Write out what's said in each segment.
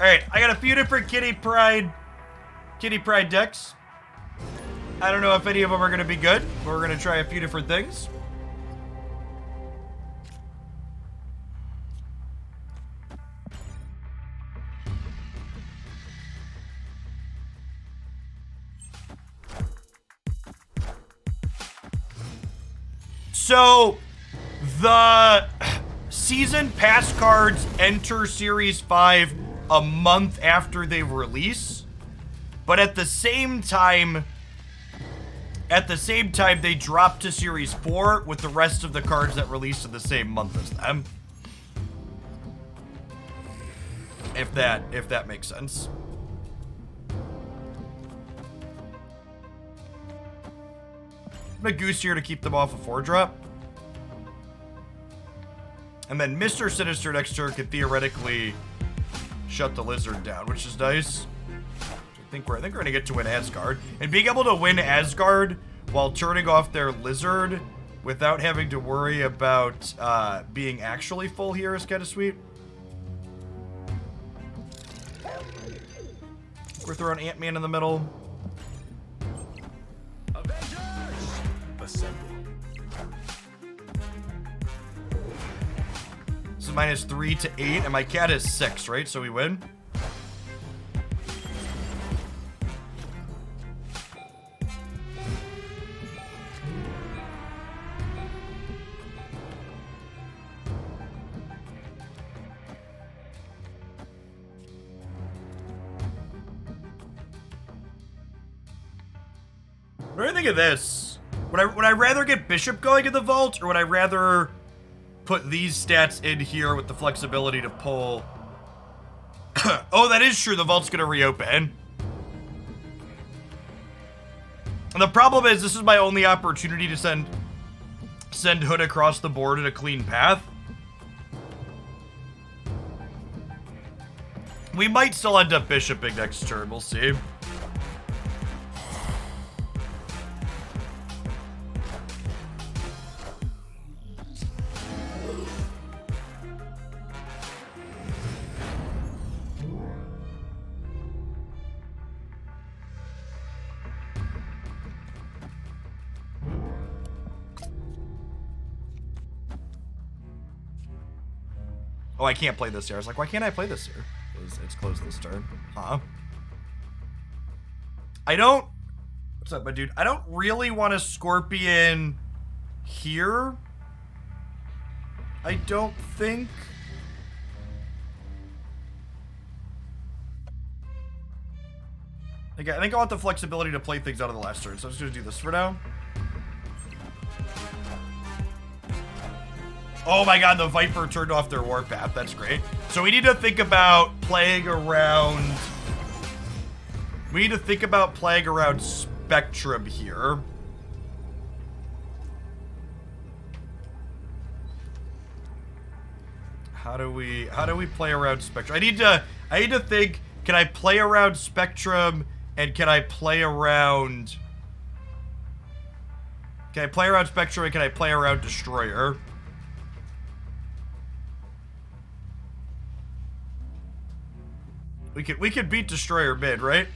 Alright, I got a few different Kitty Pryde decks. I don't know if any of them are going to be good, but we're going to try a few different things. So, the season pass cards enter Series 5 a month after they release, but at the same time they drop to Series 4 with the rest of the cards that release in the same month as them. If that makes sense. A Goose here to keep them off a 4-drop. And then Mr. Sinister next turn could theoretically shut the Lizard down, which is nice. I think we're gonna get to win Asgard. And being able to win Asgard while turning off their Lizard without having to worry about being actually full here is kind of sweet. We're throwing Ant-Man in the middle. This is -3 to 8, and my cat is 6, right? So we win. What do you think of this? Would I rather get Bishop going in the vault, or would I rather put these stats in here with the flexibility to pull? Oh, that is true. The vault's gonna reopen. And the problem is, this is my only opportunity to send Hood across the board in a clean path. We might still end up Bishoping next turn. We'll see. Oh, I can't play this here. I was like, why can't I play this here? It's closed this turn. Huh? I don't... What's up, my dude? I don't really want a Scorpion here. I don't think. I think I want the flexibility to play things out of the last turn, so I'm just going to do this for now. Oh my god, the Viper turned off their Warpath. That's great. So we need to think about playing around... We need to think about playing around Spectrum here. How do we play around Spectrum? I need to think, can I play around Spectrum, and can I play around... Can I play around Spectrum, and can I play around Destroyer? We could beat Destroyer mid, right?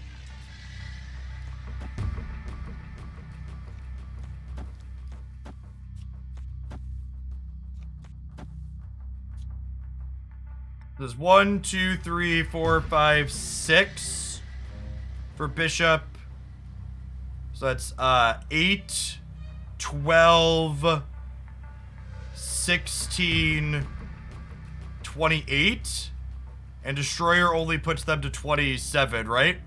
There's 1, 2, 3, 4, 5, 6 for Bishop. So that's 8, 12, 16, 28. And Destroyer only puts them to 27, right?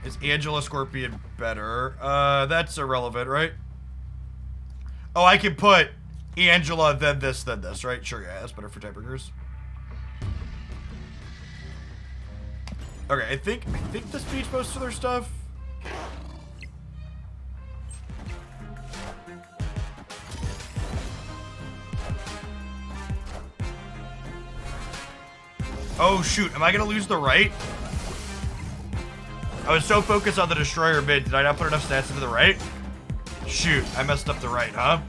Is Angela Scorpion better? That's irrelevant, right? Oh, I can put Angela, then this, right? Sure, yeah, that's better for tiebreakers. Okay, I think this beats most of their stuff. Oh shoot, am I gonna lose the right? I was so focused on the Destroyer mid, did I not put enough stats into the right? Shoot, I messed up the right, huh?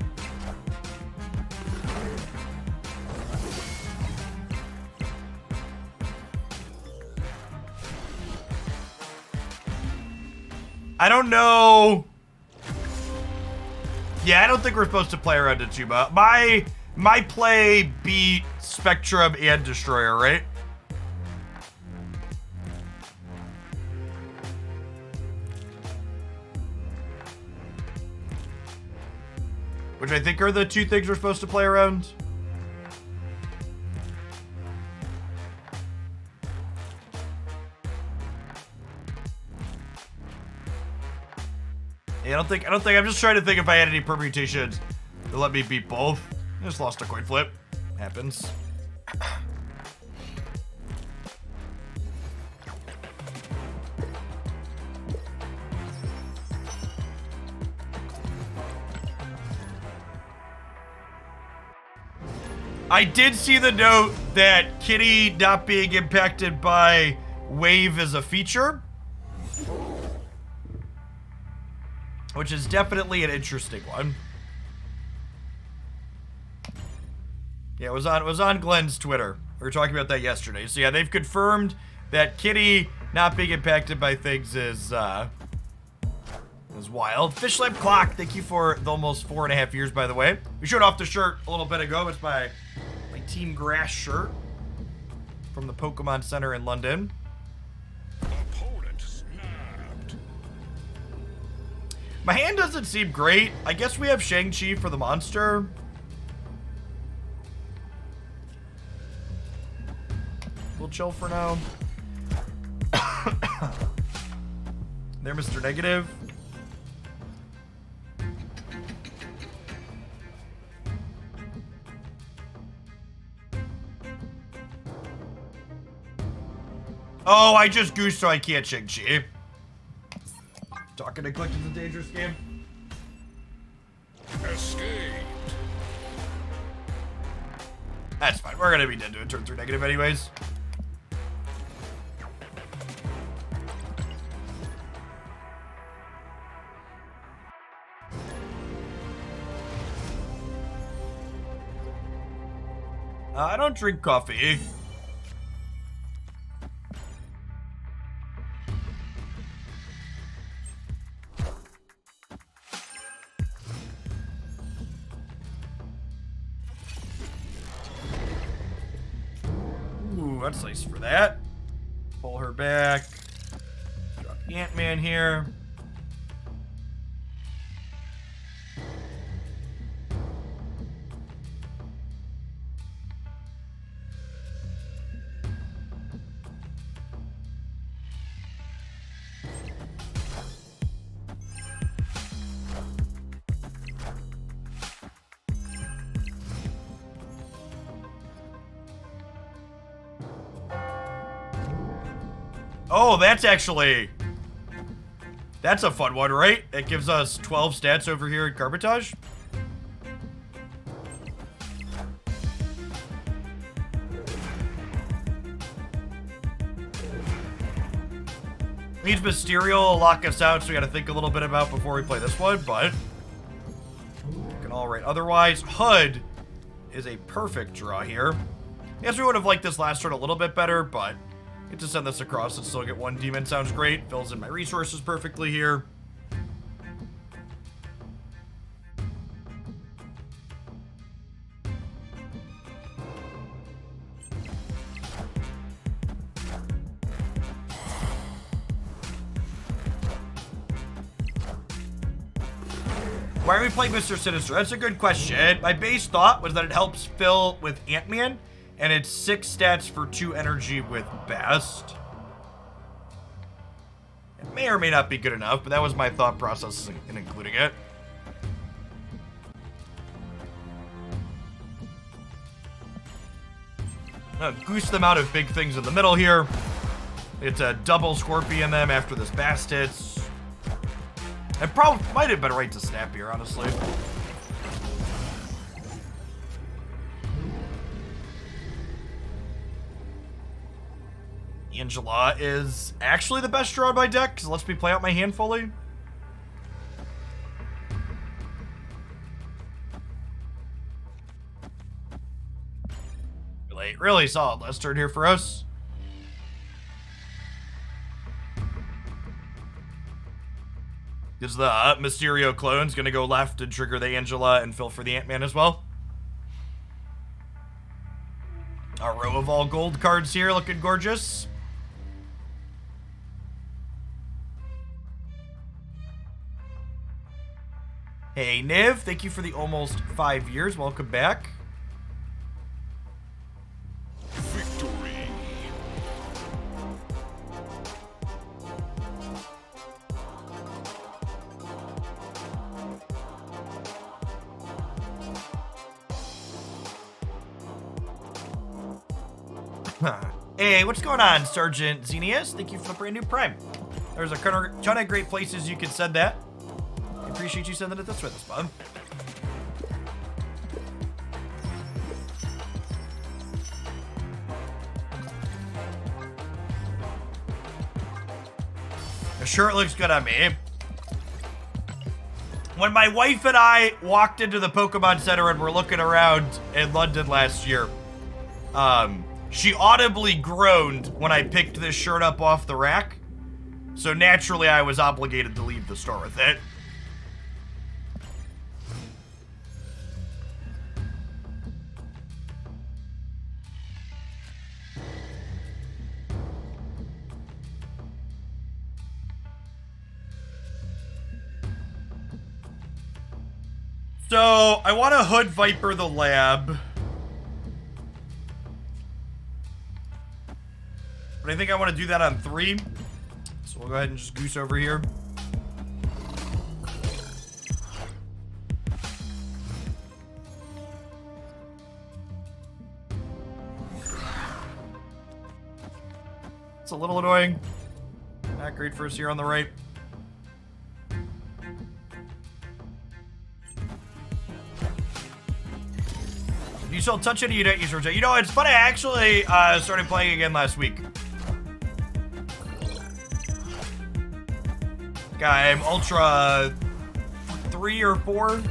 I don't know. Yeah, I don't think we're supposed to play around Achuba. My play beat Spectrum and Destroyer, right? Which I think are the two things we're supposed to play around. Yeah, I don't think, I'm just trying to think if I had any permutations that let me beat both. I just lost a coin flip. Happens. I did see the note that Kitty not being impacted by wave is a feature, which is definitely an interesting one. Yeah, it was on Glenn's Twitter. We were talking about that yesterday. So yeah, they've confirmed that Kitty not being impacted by things is wild. Fish Lamp Clock, thank you for the almost 4.5 years, by the way. We showed off the shirt a little bit ago. It's my Team Grass shirt from the Pokemon Center in London. Opponent snapped. My hand doesn't seem great. I guess we have Shang-Chi for the monster. We'll chill for now. There, Mr. Negative. Oh, I just goosed so I can't Shang-Chi. Talking to Click is a dangerous game. Escaped. That's fine. We're gonna be dead to a turn 3 negative anyways. I don't drink coffee. That's nice for that. Pull her back. Drop Ant-Man here. Oh, that's a fun one, right? It gives us 12 stats over here at Carbitage. Means Mysterio will lock us out, so we gotta think a little bit about before we play this one, but looking all right. Otherwise, HUD is a perfect draw here. I guess we would have liked this last turn a little bit better, but get to send this across and still get one demon sounds great. Fills in my resources perfectly here. Why are we playing Mr. Sinister? That's a good question. My base thought was that it helps fill with Ant-Man, and it's 6 stats for 2 energy with Best. It may or may not be good enough, but that was my thought process in including it. Goose them out of big things in the middle here. It's a double Scorpion them after this Bast hits. I probably might have been right to snap here, honestly. Angela is actually the best draw on my deck, because it lets me play out my hand fully. Really solid last turn here for us. Because the Mysterio clone's gonna go left and trigger the Angela and fill for the Ant-Man as well. A row of all gold cards here, looking gorgeous. Hey, Niv, thank you for the almost 5 years. Welcome back. Victory. Hey, what's going on, Sergeant Xenius? Thank you for the brand new Prime. There's a ton of great places you can send that. I appreciate you sending it this way, this bud. The shirt looks good on me. When my wife and I walked into the Pokemon Center and were looking around in London last year, she audibly groaned when I picked this shirt up off the rack. So naturally, I was obligated to leave the store with it. So, I want to Hood Viper the lab. But I think I want to do that on 3. So we'll go ahead and just goose over here. It's a little annoying. Not great for us here on the right. Do you still touch any unit users? You know, it's funny, I actually started playing again last week. I'm Ultra 3 or 4.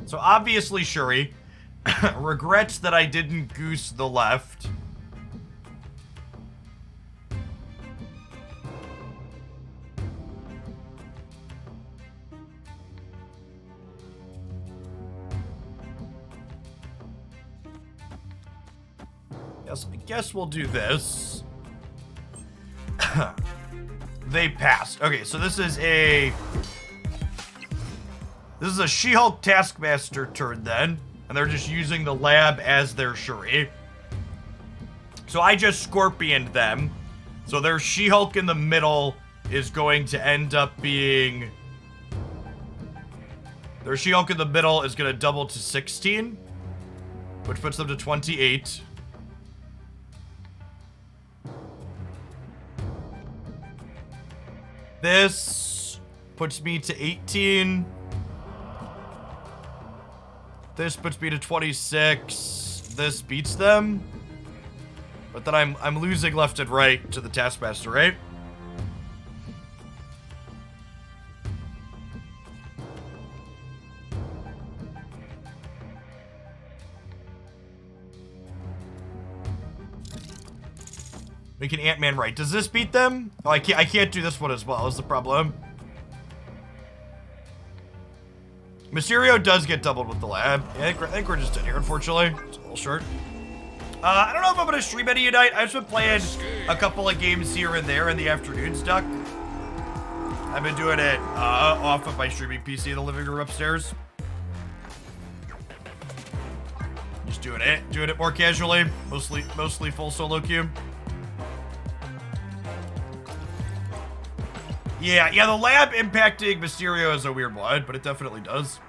So obviously Shuri regrets that I didn't goose the left. I guess we'll do this. They passed. Okay, so this is a She-Hulk Taskmaster turn then, and they're just using the lab as their Shuri. So I just Scorpioned them. So their She-Hulk in the middle is going to end up being... Their She-Hulk in the middle is going to double to 16, which puts them to 28. This puts me to 18. This puts me to 26. This beats them. But then I'm losing left and right to the Taskmaster, right? Make an Ant-Man right. Does this beat them? Oh, I can't do this one as well, is the problem. Mysterio does get doubled with the lab. Yeah, I think we're just in here, unfortunately. It's a little short. I don't know if I'm gonna stream any tonight. I've just been playing a couple of games here and there in the afternoons, Duck. I've been doing it off of my streaming PC in the living room upstairs. Just doing it more casually. Mostly full solo queue. Yeah, the lab impacting Mysterio is a weird one, but it definitely does.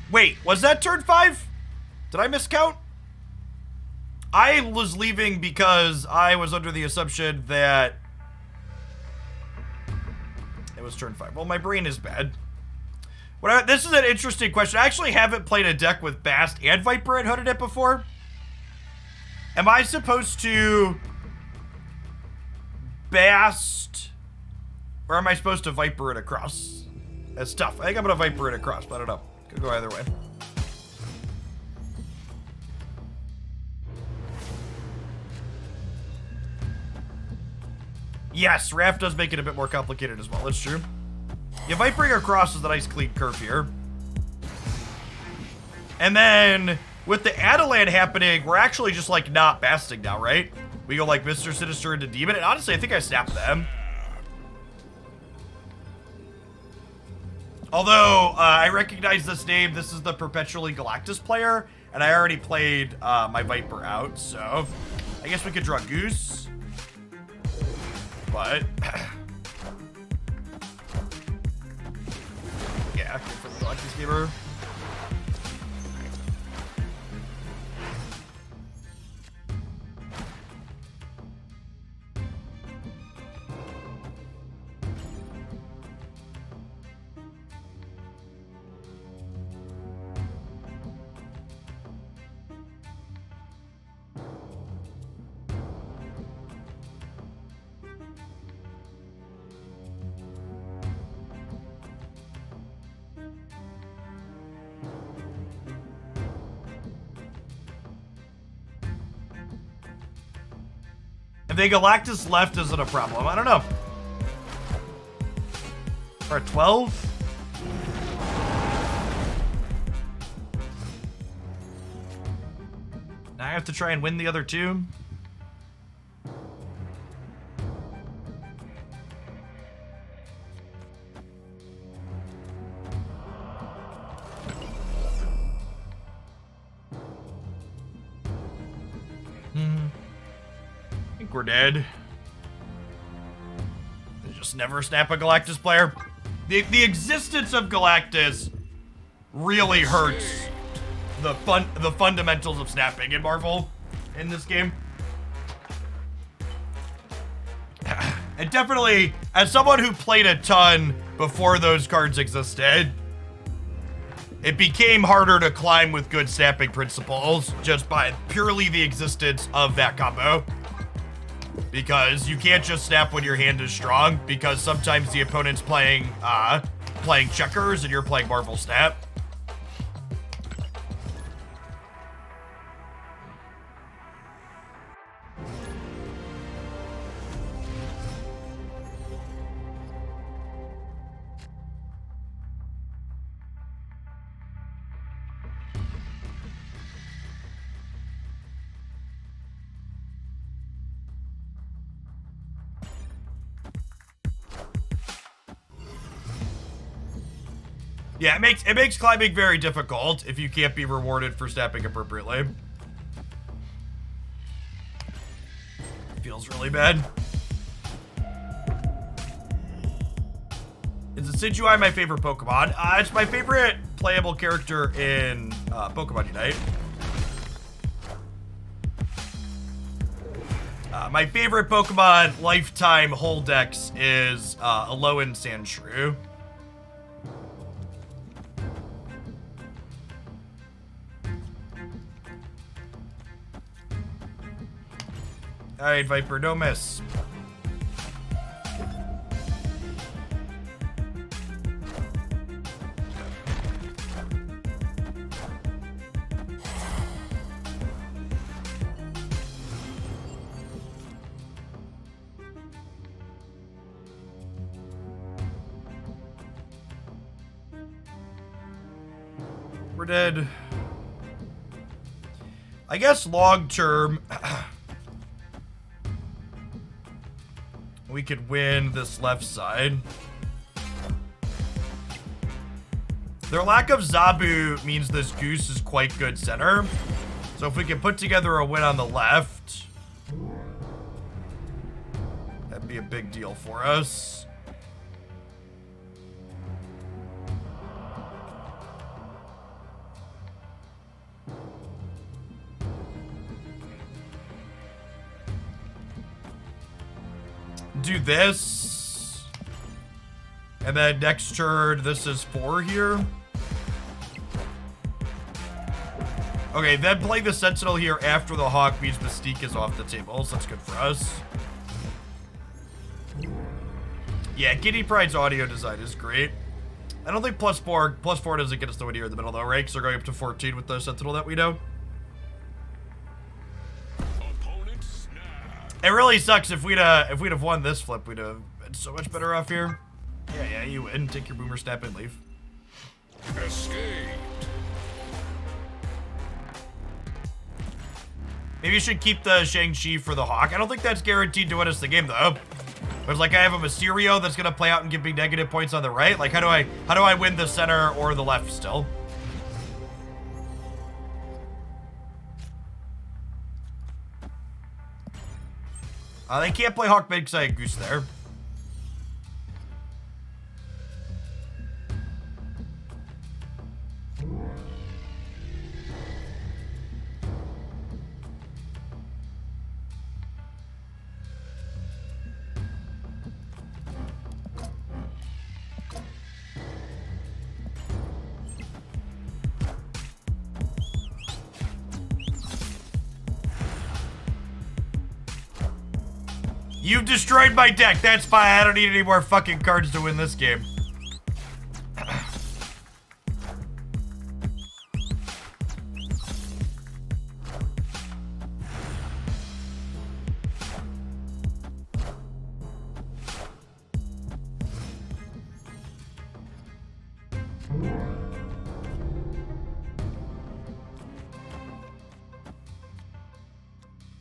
Wait, was that turn 5? Did I miscount? I was leaving because I was under the assumption that it was turn 5. Well, my brain is bad. This is an interesting question. I actually haven't played a deck with Bast and Viper and Hooded it before. Am I supposed to bast, or am I supposed to Viper it across? That's tough. I think I'm gonna Viper it across, but I don't know. Could go either way. Yes, Raft does make it a bit more complicated as well. That's true. Yeah, Vipering across is a nice clean curve here. And then with the Adelan happening, we're actually just like not basting now, right? We go like Mr. Sinister into Demon, and honestly, I think I snapped them. Although, I recognize this name. This is the perpetually Galactus player, and I already played my Viper out, so I guess we could draw Goose. But yeah, for the Galactus gamer. If they Galactus left isn't a problem. I don't know. We're at 12. Now I have to try and win the other two. I think we're dead. They just never snap a Galactus player. The existence of Galactus really hurts the fundamentals of snapping in Marvel in this game. And definitely, as someone who played a ton before those cards existed, it became harder to climb with good snapping principles just by purely the existence of that combo. Because you can't just snap when your hand is strong, because sometimes the opponent's playing checkers and you're playing Marvel Snap. Yeah, it makes climbing very difficult if you can't be rewarded for snapping appropriately. Feels really bad. Is Decidueye my favorite Pokemon? It's my favorite playable character in Pokemon Unite. My favorite Pokemon lifetime whole dex is Alolan Sandshrew. Alright, Viper, no miss. We're dead. I guess long term, we could win this left side. Their lack of Zabu means this Goose is quite good center. So if we can put together a win on the left, that'd be a big deal for us. Do this, and then next turn this is 4 here. Okay, then playing the Sentinel here after the Hawk means Mystique is off the table, so that's good for us. Yeah, Giddy Pryde's audio design is great. I don't think +4 doesn't get us the win here in the middle though, right? Because they're going up to 14 with the Sentinel that we know. Opponent snapped. It really sucks if we'd have won this flip, we'd have been so much better off here. Yeah, you win. Take your boomer snap and leave. Escaped. Maybe you should keep the Shang-Chi for the Hawk. I don't think that's guaranteed to win us the game though. But it's like I have a Mysterio that's gonna play out and give me negative points on the right. Like how do I win the center or the left still? They can't play Hawk mid because I had Goose there. You've destroyed my deck. That's fine. I don't need any more fucking cards to win this game.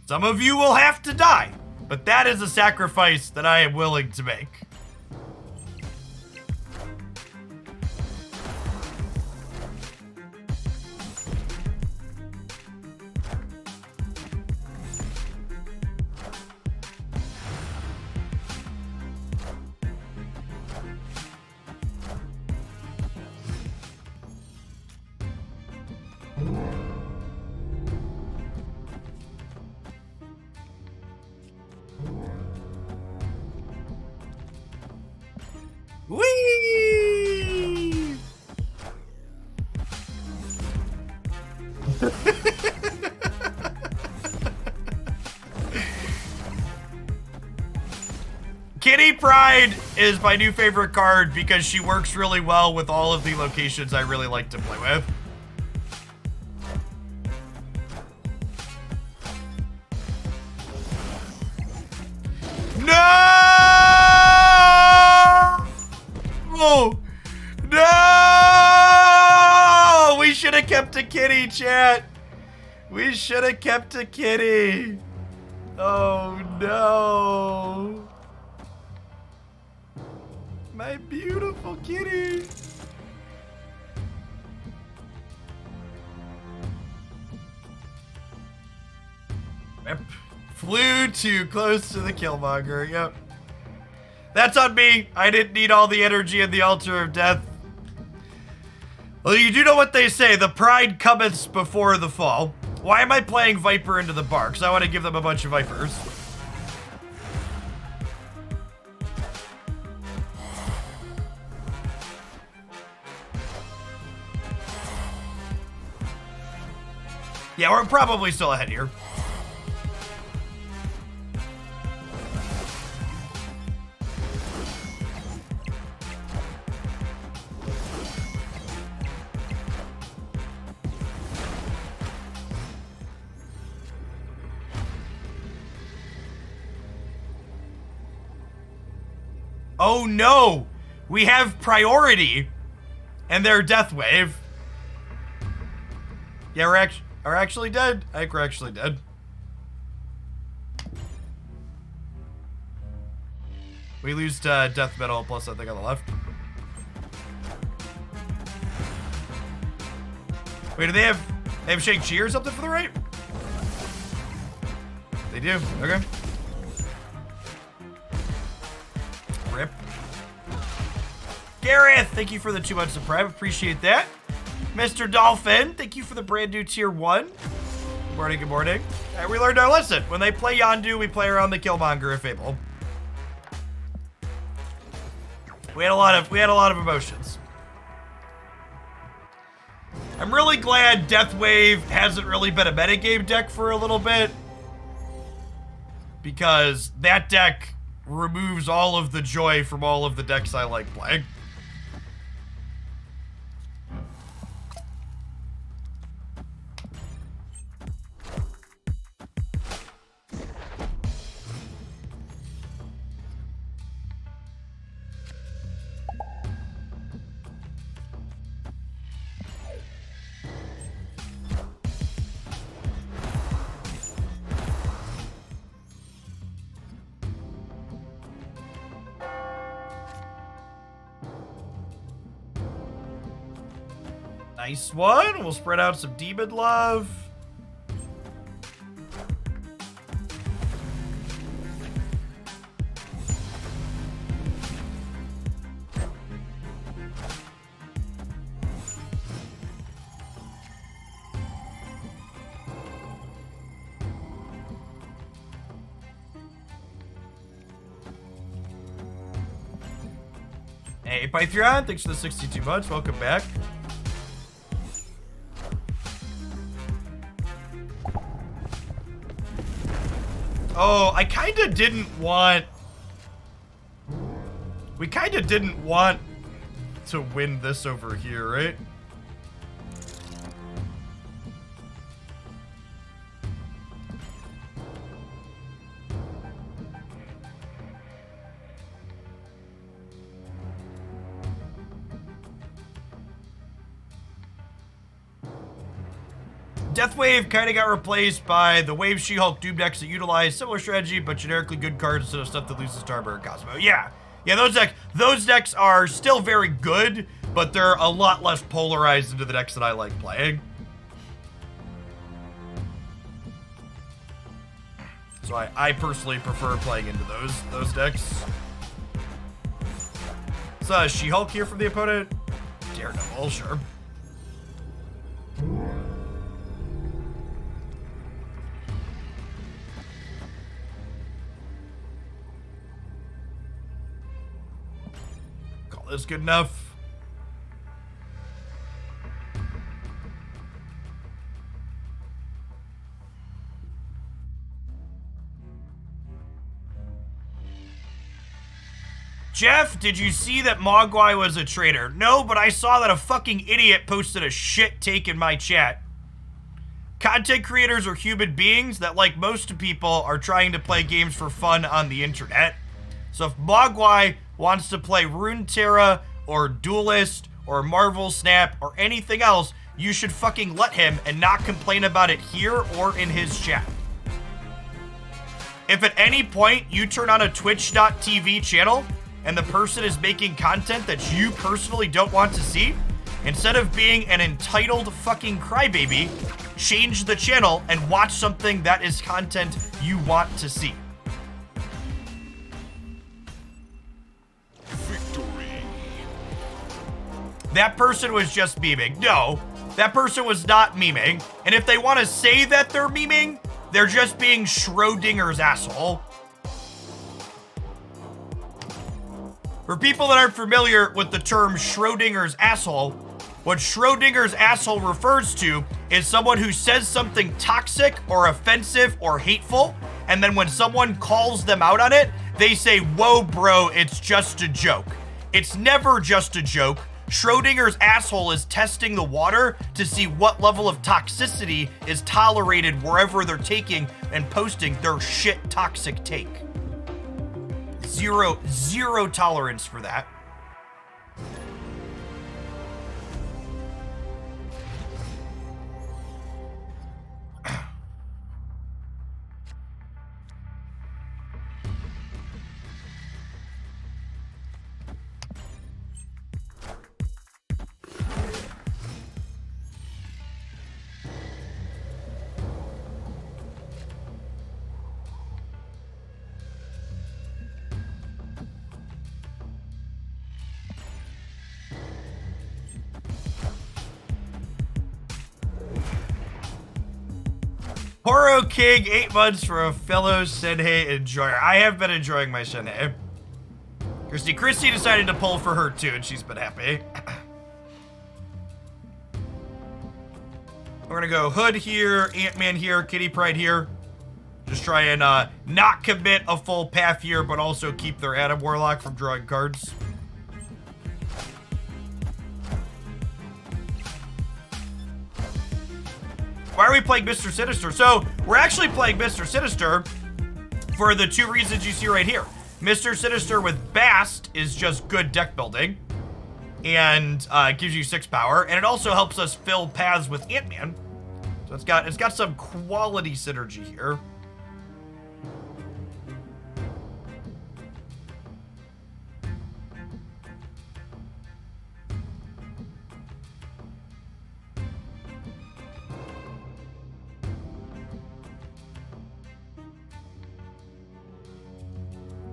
Some of you will have to die. But that is a sacrifice that I am willing to make. Whee! Kitty Pryde is my new favorite card because she works really well with all of the locations I really like to play with. No! No! We should have kept a kitty, chat. We should have kept a kitty. Oh no. My beautiful kitty. Yep. Flew too close to the Killmonger, yep. That's on me. I didn't need all the energy in the altar of death. Well, you do know what they say, the pride cometh before the fall. Why am I playing Viper into the bar? Because I want to give them a bunch of Vipers. Yeah, we're probably still ahead here. Oh no! We have priority and their death wave. Yeah, we're actually dead. I think we're actually dead. We lose to death metal plus I think on the left. Wait, do they have Shang-Chi or something for the right? They do, okay. Rip. Gareth, thank you for the 2 months of Prime. Appreciate that. Mr. Dolphin, thank you for the brand new tier 1. Good morning, good morning. All right, we learned our lesson. When they play Yondu, we play around the Killmonger if able. We had a lot of emotions. I'm really glad Deathwave hasn't really been a metagame deck for a little bit, because that deck removes all of the joy from all of the decks I like playing. Nice one. We'll spread out some demon love. Hey, Python, thanks for the 62 months. Welcome back. Oh, I kinda didn't want... We kinda didn't want to win this over here, right? Deathwave kind of got replaced by the Wave She-Hulk Doom decks that utilize similar strategy, but generically good cards instead of stuff that loses Starburger and Cosmo. Yeah, those decks are still very good, but they're a lot less polarized into the decks that I like playing. So I personally prefer playing into those decks. So She-Hulk here from the opponent. Daredevil, sure. That's good enough. Jeff, did you see that Mogwai was a traitor? No, but I saw that a fucking idiot posted a shit take in my chat. Content creators are human beings that, like most people, are trying to play games for fun on the internet. So if Mogwai wants to play Runeterra or Duelist or Marvel Snap or anything else, you should fucking let him and not complain about it here or in his chat. If at any point you turn on a twitch.tv channel and the person is making content that you personally don't want to see, instead of being an entitled fucking crybaby, change the channel and watch something that is content you want to see. That person was just memeing. No, that person was not memeing. And if they want to say that they're memeing, they're just being Schrodinger's asshole. For people that aren't familiar with the term Schrodinger's asshole, what Schrodinger's asshole refers to is someone who says something toxic or offensive or hateful, and then when someone calls them out on it, they say, "Whoa, bro, it's just a joke." It's never just a joke. Schrodinger's asshole is testing the water to see what level of toxicity is tolerated wherever they're taking and posting their shit toxic take. Zero tolerance for that. Horo King, 8 months for a fellow Senhei enjoyer. I have been enjoying my Senhei. Christy decided to pull for her too, and she's been happy. We're gonna go Hood here, Ant-Man here, Kitty Pryde here. Just try and not commit a full path here, but also keep their Adam Warlock from drawing cards. Why are we playing Mr. Sinister? So, we're actually playing Mr. Sinister for the two reasons you see right here. Mr. Sinister with Bast is just good deck building. And it gives you 6 power. And it also helps us fill paths with Ant-Man. So it's got some quality synergy here.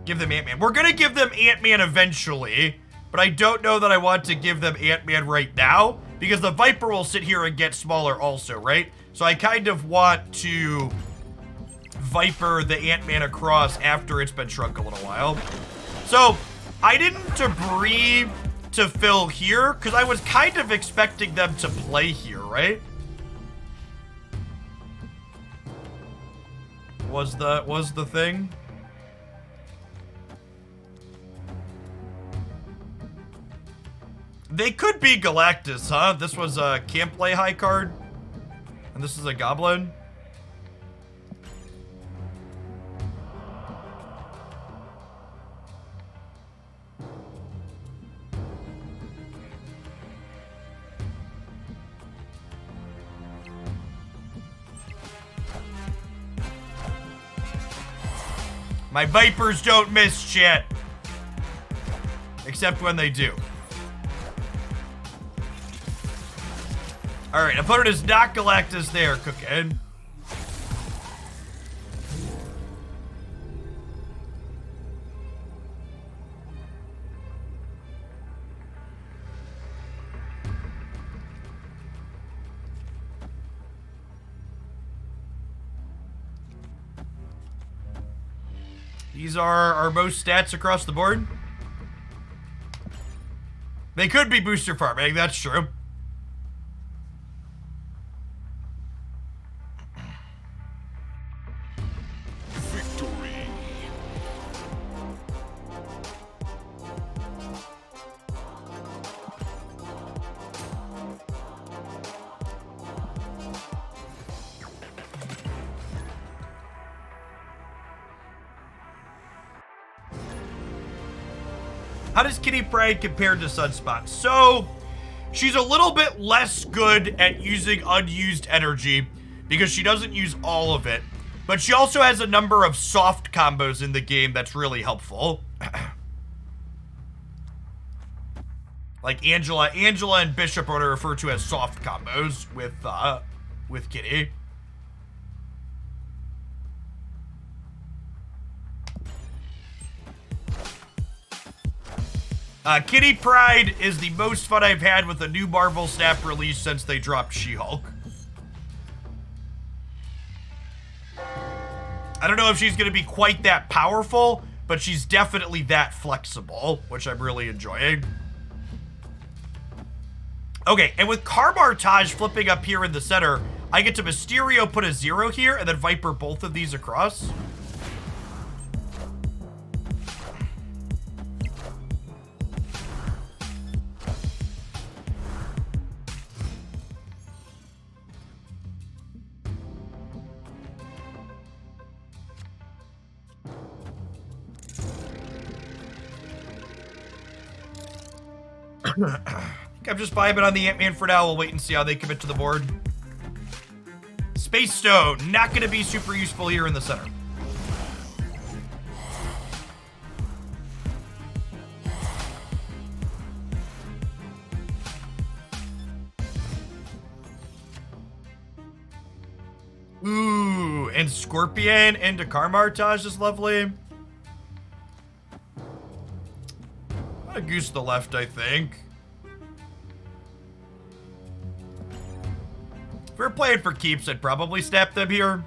Give them Ant-Man. We're gonna give them Ant-Man eventually, but I don't know that I want to give them Ant-Man right now, because the Viper will sit here and get smaller also, right? So I kind of want to Viper the Ant-Man across after it's been shrunk a little while. So I didn't debris to fill here, because I was kind of expecting them to play here, right? Was the thing? They could be Galactus, huh? This was a can't play high card. And this is a goblin. My Vipers don't miss shit. Except when they do. Alright, opponent is not Galactus there, cooking. These are our most stats across the board. They could be booster farming, that's true. How does Kitty Pryde compare to Sunspot? So, she's a little bit less good at using unused energy because she doesn't use all of it. But she also has a number of soft combos in the game that's really helpful. Like Angela and Bishop are referred to as soft combos with Kitty. Kitty Pryde is the most fun I've had with a new Marvel Snap release since they dropped She-Hulk. I don't know if she's going to be quite that powerful, but she's definitely that flexible, which I'm really enjoying. Okay, and with Carmartage flipping up here in the center, I get to Mysterio put a 0 here, and then Viper both of these across. I'm just vibing on the Ant-Man for now. We'll wait and see how they commit to the board. Space Stone, not going to be super useful here in the center. Ooh, and Scorpion into Carmartage is lovely. A goose to the left, I think. If we're playing for keeps, I'd probably snap them here.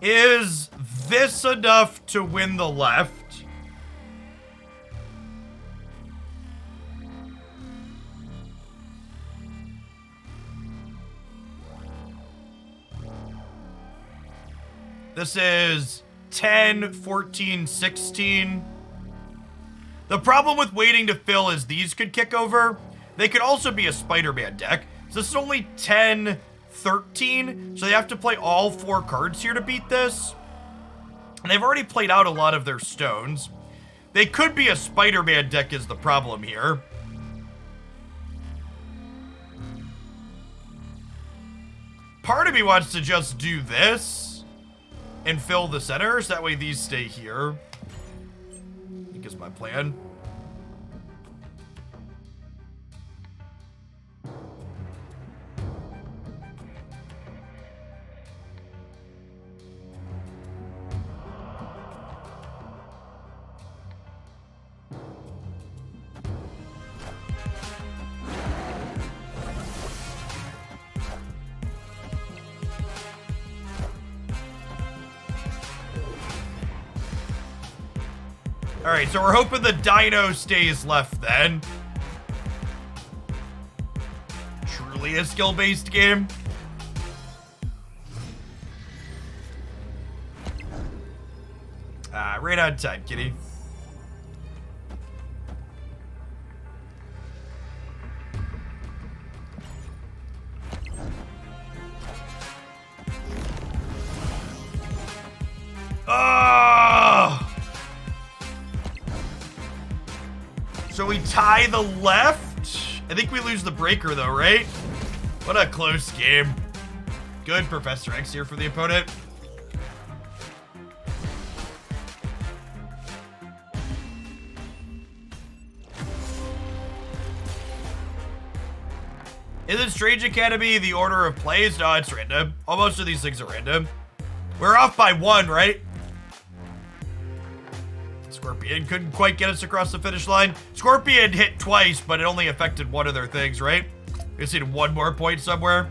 Is this enough to win the left? This is 10, 14, 16. The problem with waiting to fill is these could kick over. They could also be a Spider-Man deck. So this is only 10, 13. So they have to play all 4 cards here to beat this. And they've already played out a lot of their stones. They could be a Spider-Man deck is the problem here. Part of me wants to just do this and fill the centers. That way these stay here. I think is my plan. Alright, so we're hoping the Dino stays left then. Truly a skill-based game. Right on time, kitty. Oh! So we tie the left. I think we lose the breaker though, right? What a close game. Good Professor X here for the opponent. Is it Strange Academy the order of plays? No, it's random. All most of these things are random. We're off by 1, right? Scorpion couldn't quite get us across the finish line. Scorpion hit twice, but it only affected one of their things, right? We just need 1 more point somewhere.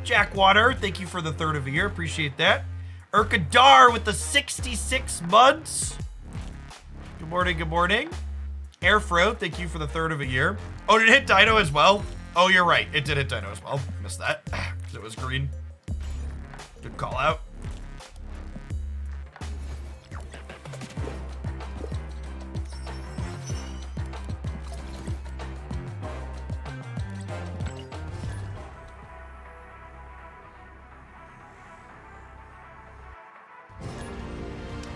Jackwater, thank you for the 3rd of the year. Appreciate that. Urkadar with the 66 months. Good morning, good morning. Airfro, thank you for the 3rd of a year. Oh, did it hit Dino as well? Oh, you're right. It did hit Dino as well. Missed that. Because it was green. Good call out.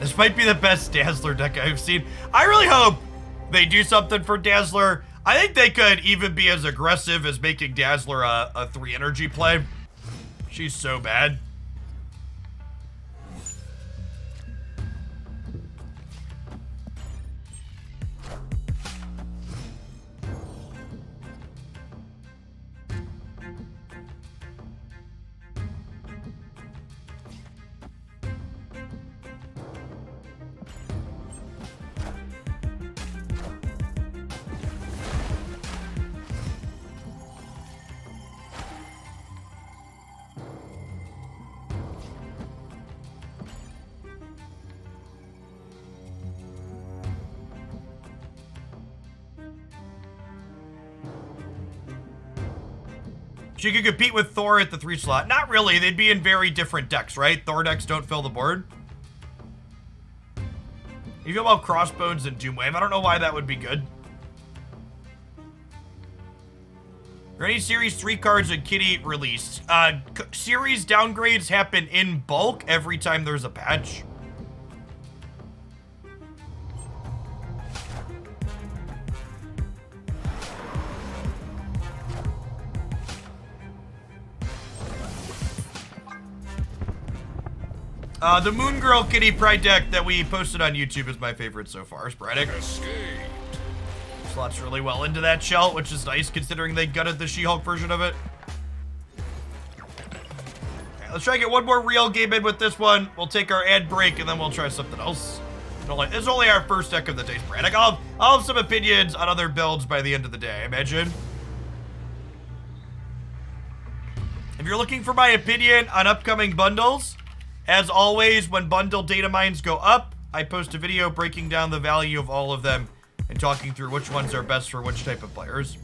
This might be the best Dazzler deck I've seen. I really hope they do something for Dazzler. I think they could even be as aggressive as making Dazzler a 3 energy play. She's so bad. She could compete with Thor at the 3 slot. Not really. They'd be in very different decks, right? Thor decks don't fill the board. You feel about Crossbones and Doomwave. I don't know why that would be good. Are any Series 3 cards in Kitty released? Series downgrades happen in bulk every time there's a patch. The Moon Girl Kitty Pryde deck that we posted on YouTube is my favorite so far. Sporadic. Slots really well into that shell, which is nice considering they gutted the She-Hulk version of it. Okay, let's try to get 1 more real game in with this one. We'll take our ad break and then we'll try something else. This is only our first deck of the day, Sporadic. I'll have some opinions on other builds by the end of the day, I imagine. If you're looking for my opinion on upcoming bundles, As always, when bundle data mines go up, I post a video breaking down the value of all of them and talking through which ones are best for which type of players.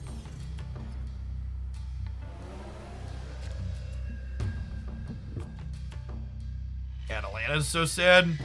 Atlanta's so sad.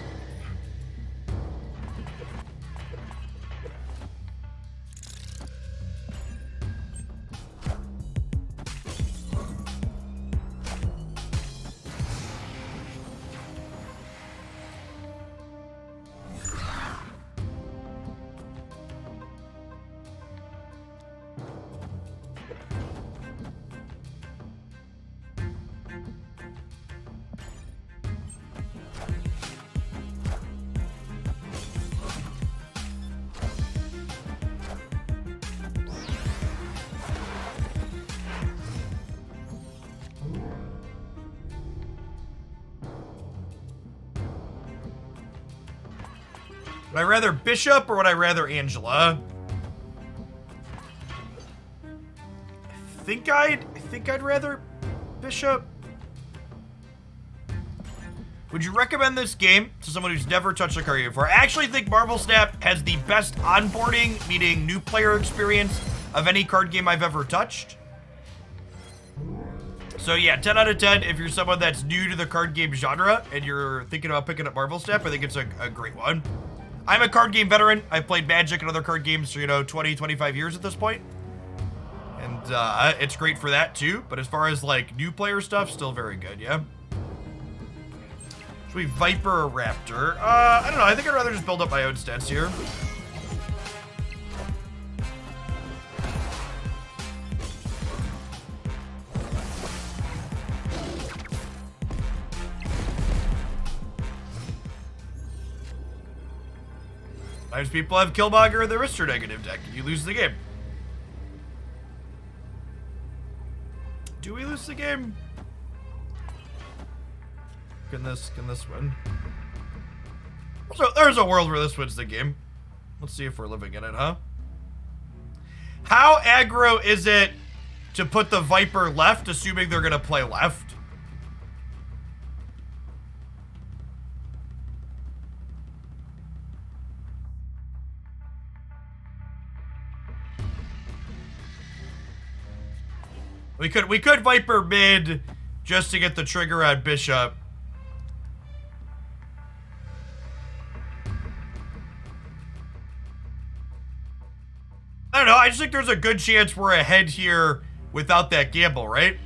Would I rather Bishop or would I rather Angela? I think I'd rather Bishop. Would you recommend this game to someone who's never touched a card game before? I actually think Marvel Snap has the best onboarding, meaning new player experience of any card game I've ever touched. So yeah, 10 out of 10 if you're someone that's new to the card game genre and you're thinking about picking up Marvel Snap. I think it's a great one. I'm a card game veteran. I've played Magic and other card games for, 20, 25 years at this point. And it's great for that too. But as far as like new player stuff, still very good, yeah? Should we Viper or Raptor? I don't know. I think I'd rather just build up my own stats here. Sometimes people have Killmonger in the Rister negative deck, and you lose the game. Do we lose the game? Can this win? So there's a world where this wins the game. Let's see if we're living in it, huh? How aggro is it to put the Viper left, assuming they're gonna play left? We could Viper mid just to get the trigger on Bishop. I don't know, I just think there's a good chance we're ahead here without that gamble, right?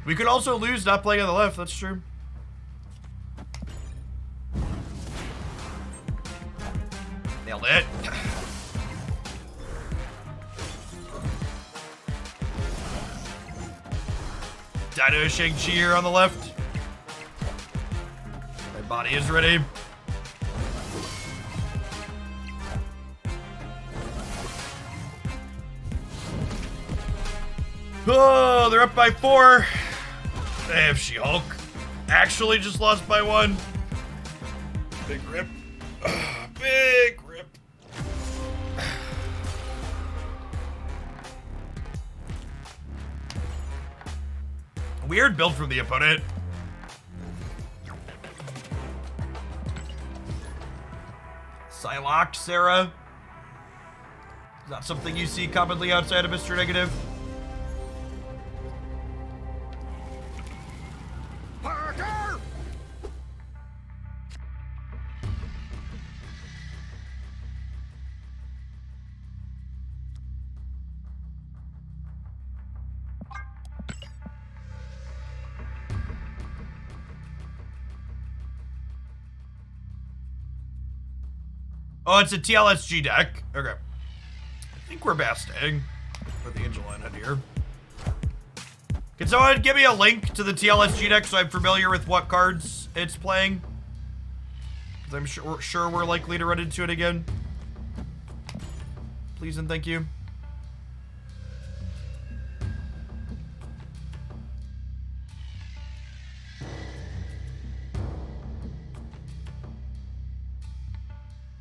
We could also lose not playing on the left, that's true. Nailed it. Dino Shang-Chi here on the left. My body is ready. Oh, they're up by 4. They have She-Hulk. Actually just lost by 1. Big rip. Big rip. Weird build from the opponent. Psylocke, Sarah. Is that something you see commonly outside of Mr. Negative? Parker! Oh, it's a TLSG deck. Okay. I think we're basting. Put the angel in here. Can someone give me a link to the TLSG deck so I'm familiar with what cards it's playing? Because I'm sure we're likely to run into it again. Please and thank you.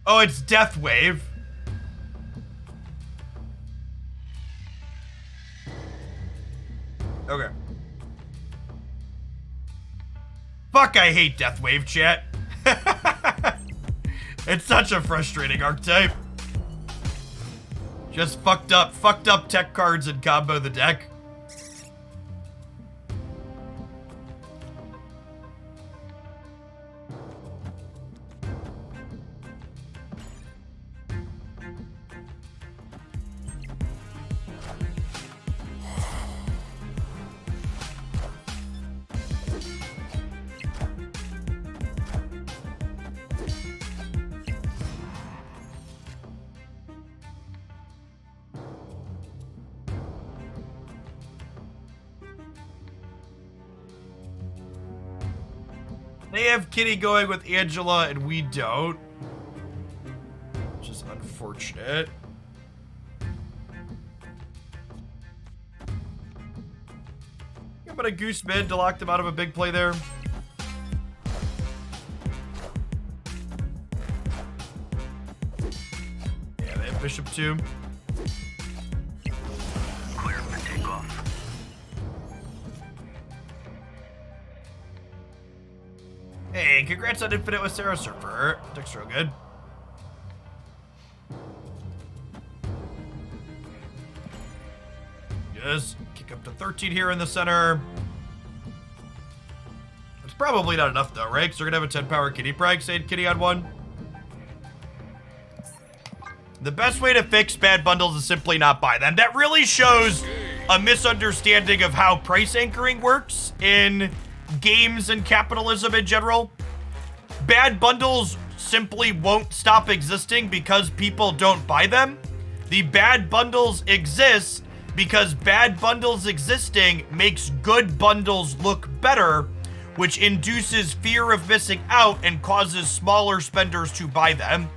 Oh, it's Death Wave. Okay. Fuck, I hate Deathwave, chat. It's such a frustrating archetype. Just fucked up tech cards and combo the deck. They have Kitty going with Angela and we don't. Which is unfortunate. I'm gonna goose mid to lock them out of a big play there. Yeah, they have Bishop too. Clear for takeoff. Hey, congrats on Infinite with Sarah Surfer. Deck's real good. Yes, kick up to 13 here in the center. It's probably not enough though, right? Because they're gonna have a 10 power Kitty Pryde, say Kitty on one. The best way to fix bad bundles is simply not buy them. That really shows a misunderstanding of how price anchoring works in games and capitalism in general. Bad bundles simply won't stop existing because people don't buy them. The bad bundles exist because bad bundles existing makes good bundles look better, which induces fear of missing out and causes smaller spenders to buy them.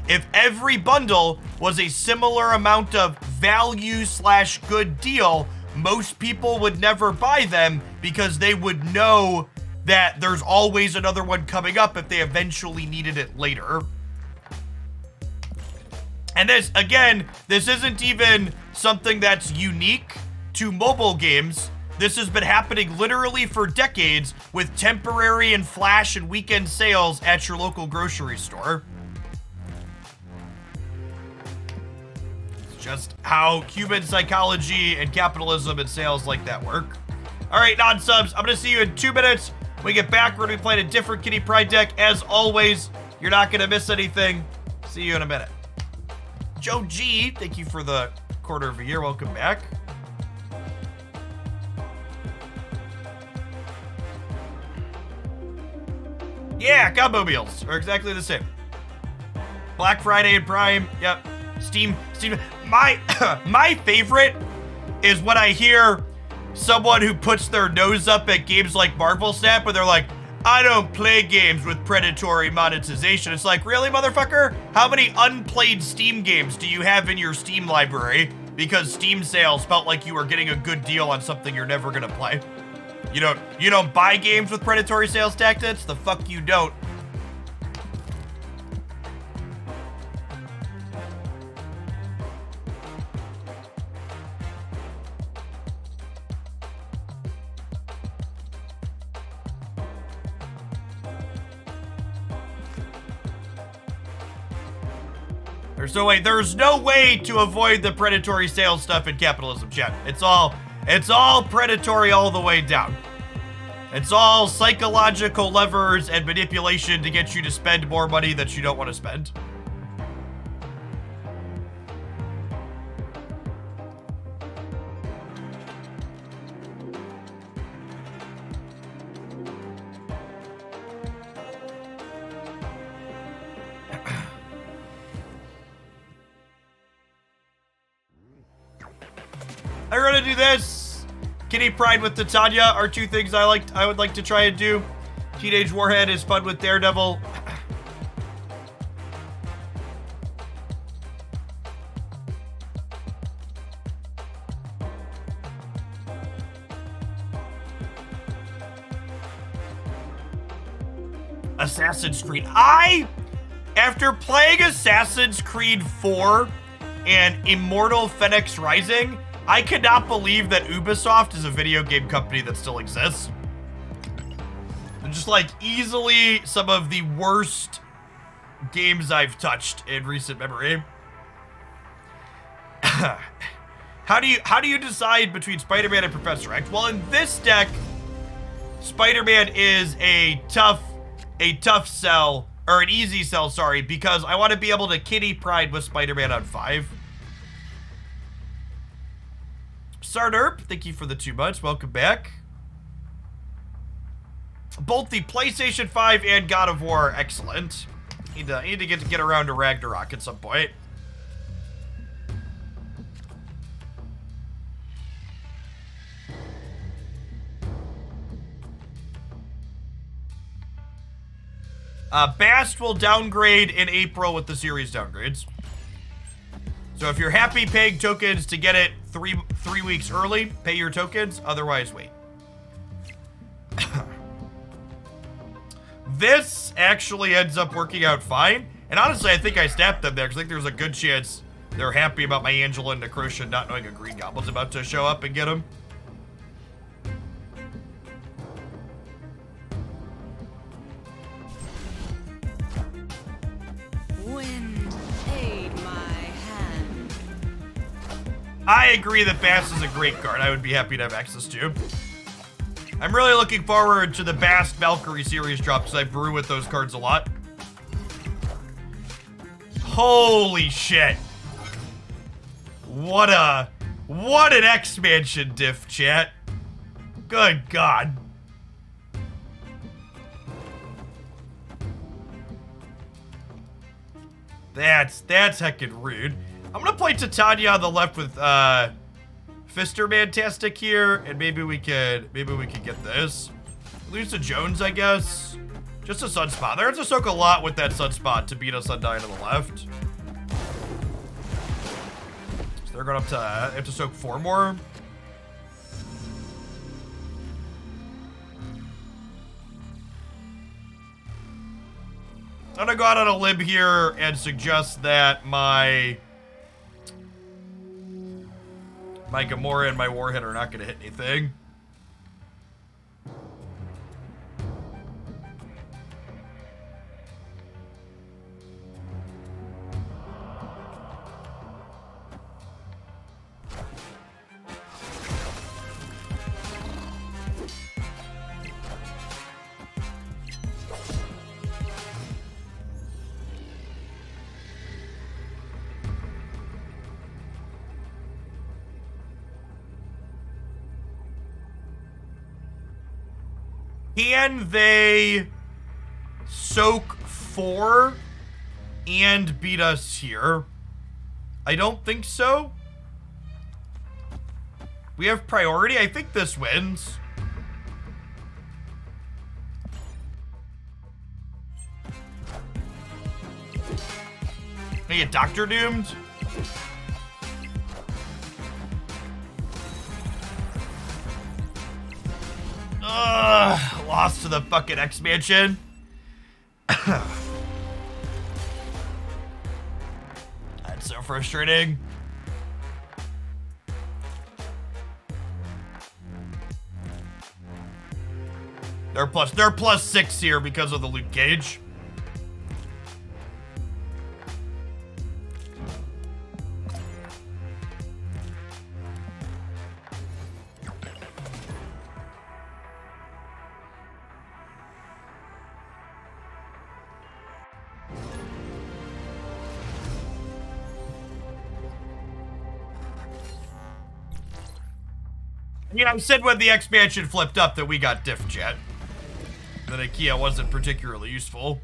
If every bundle was a similar amount of value / good deal, most people would never buy them because they would know that there's always another one coming up if they eventually needed it later. And this, again, this isn't even something that's unique to mobile games. This has been happening literally for decades with temporary and flash and weekend sales at your local grocery store. It's just how human psychology and capitalism and sales like that work. All right, non-subs, I'm gonna see you in 2 minutes. When we get back, we're gonna be playing a different Kitty Pryde deck. As always, you're not gonna miss anything. See you in a minute. Joe G, thank you for the quarter of a year. Welcome back. Yeah, combo meals are exactly the same. Black Friday and Prime, yep. Steam. My favorite is when I hear someone who puts their nose up at games like Marvel Snap, where they're like, I don't play games with predatory monetization. It's like, really, motherfucker? How many unplayed Steam games do you have in your Steam library? Because Steam sales felt like you were getting a good deal on something you're never gonna play. You don't buy games with predatory sales tactics? The fuck you don't. There's no way to avoid the predatory sales stuff in capitalism, chat. It's all predatory all the way down. It's all psychological levers and manipulation to get you to spend more money that you don't want to spend. I'm gonna do this. Kitty Pryde with Titania are two things I would like to try and do. Teenage Warhead is fun with Daredevil. Assassin's Creed. After playing Assassin's Creed 4 and Immortal Phoenix Rising, I cannot believe that Ubisoft is a video game company that still exists. Just like easily some of the worst games I've touched in recent memory. How do you decide between Spider-Man and Professor X? Well, in this deck, Spider-Man is a tough sell, or an easy sell, sorry, because I want to be able to kitty Pryde with Spider-Man on 5. Sarderp, thank you for the 2 months. Welcome back. Both the PlayStation 5 and God of War, excellent. Need to get around to Ragnarok at some point. Bast will downgrade in April with the series downgrades. So if you're happy paying tokens to get it three weeks early, pay your tokens. Otherwise, wait. This actually ends up working out fine. And honestly, I think I snapped them there because I think there's a good chance they're happy about my Angela and Necrosha not knowing a Green Goblin's about to show up and get them. Wind aid my hand. I agree that Bast is a great card. I would be happy to have access to. I'm really looking forward to the Bast Valkyrie series drop because I brew with those cards a lot. Holy shit. What an expansion diff, chat. Good God. That's heckin' rude. I'm gonna play Titania on the left with Fister Mantastic here, and maybe we could get this. Lose to Jones, I guess. Just a Sunspot. They're gonna soak a lot with that Sunspot to beat us on dying to the left. So they're going have to soak 4 more. I'm gonna go out on a limb here and suggest that my Gamora and my Warhead are not gonna hit anything. Can they soak 4 and beat us here? I don't think so. We have priority. I think this wins. They get Doctor Doomed. Lost to the fucking expansion. That's so frustrating. They're plus 6 here because of the Luke Cage. You know, I said when the expansion flipped up that we got diff jet. That IKEA wasn't particularly useful.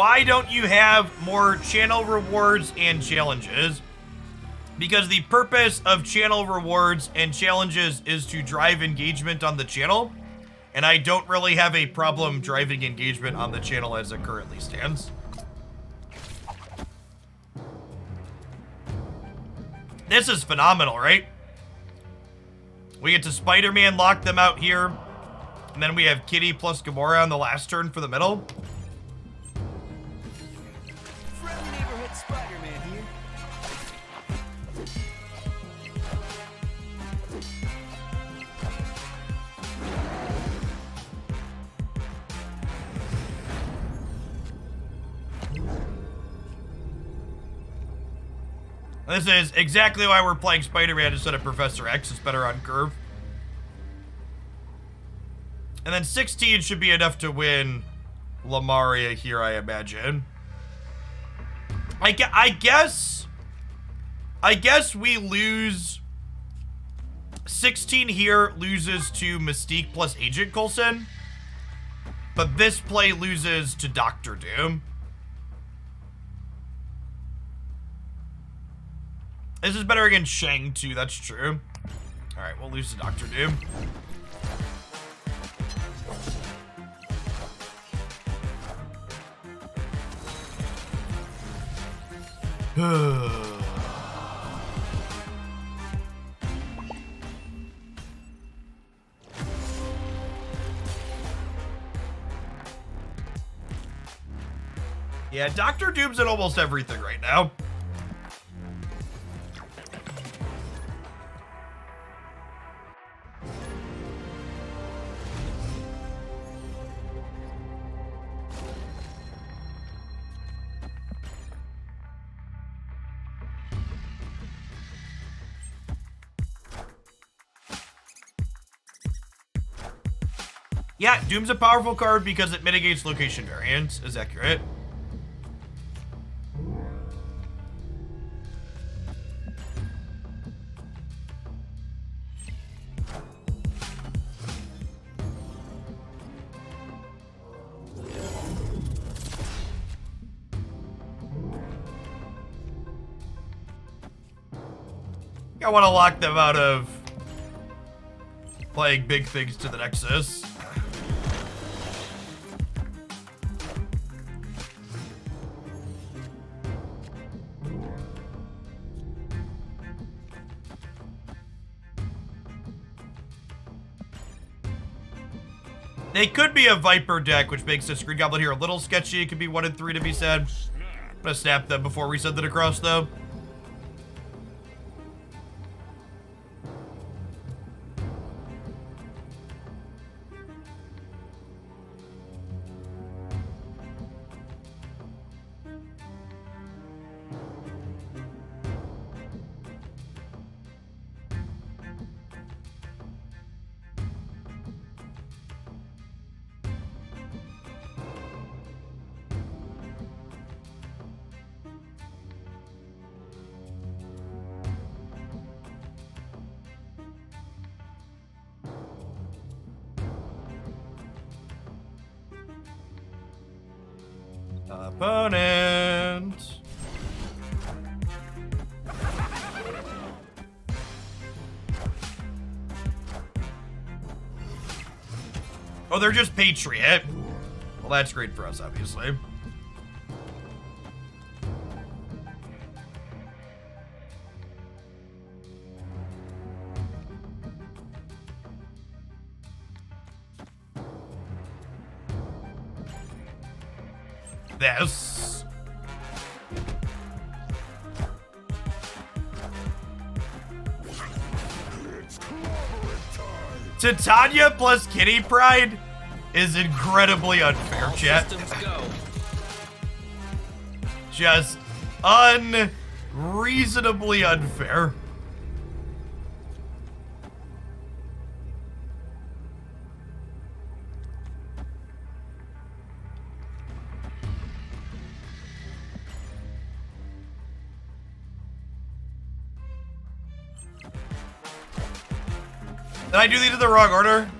why don't you have more channel rewards and challenges? Because the purpose of channel rewards and challenges is to drive engagement on the channel, and I don't really have a problem driving engagement on the channel as it currently stands. This is phenomenal, right? We get to Spider-Man lock them out here, and then we have Kitty plus Gamora on the last turn for the middle. Friendly neighborhood Spider-Man here. This is exactly why we're playing Spider-Man instead of Professor X. It's better on curve. And then 16 should be enough to win Lamaria here, I imagine. I guess we lose... 16 here loses to Mystique plus Agent Coulson. But this play loses to Doctor Doom. This is better against Shang too, that's true. Alright, we'll lose to Doctor Doom. Yeah, Doctor Doom's in almost everything right now. Yeah, Doom's a powerful card because it mitigates location variance, is accurate. I want to lock them out of playing big things to the Nexus. They could be a Viper deck, which makes this Green Goblin here a little sketchy. It could be 1 and 3 to be said. I'm gonna snap them before we send it across, though. Opponent. Oh, they're just Patriot. Well, that's great for us, obviously. This. Titania plus Kitty Pryde is incredibly unfair, All chat. systems go. Just unreasonably unfair. Did I do these in the wrong order?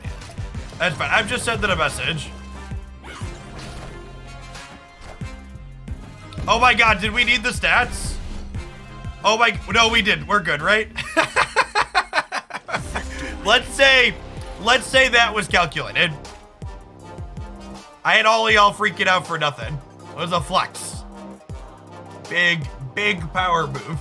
That's fine. I've just sent them a message. Oh my god, did we need the stats? Oh my, no we didn't. We're good, right? Let's say that was calculated. I had all of y'all freaking out for nothing. It was a flex. Big power move.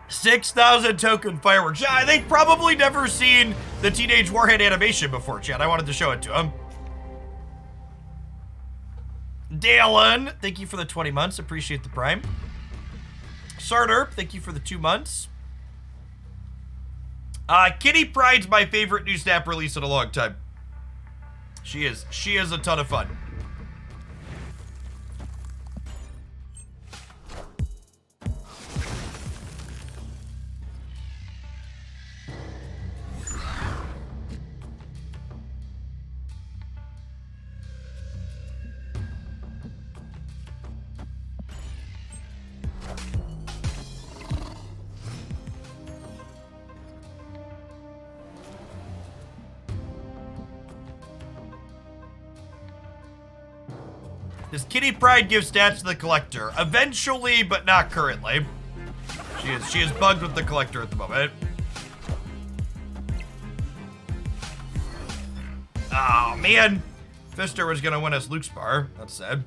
$6,000 token fireworks. Yeah, they probably never seen the Teenage Warhead animation before, Chad. I wanted to show it to him. Dalen, thank you for the 20 months. Appreciate the prime. Sarder, thank you for the 2 months. Kitty Pryde's my favorite new Snap release in a long time. She is a ton of fun. Does Kitty Pryde give stats to the collector? Eventually, but not currently. She is bugged with the collector at the moment. Oh man, Fister was gonna win us Luke's bar. That's sad.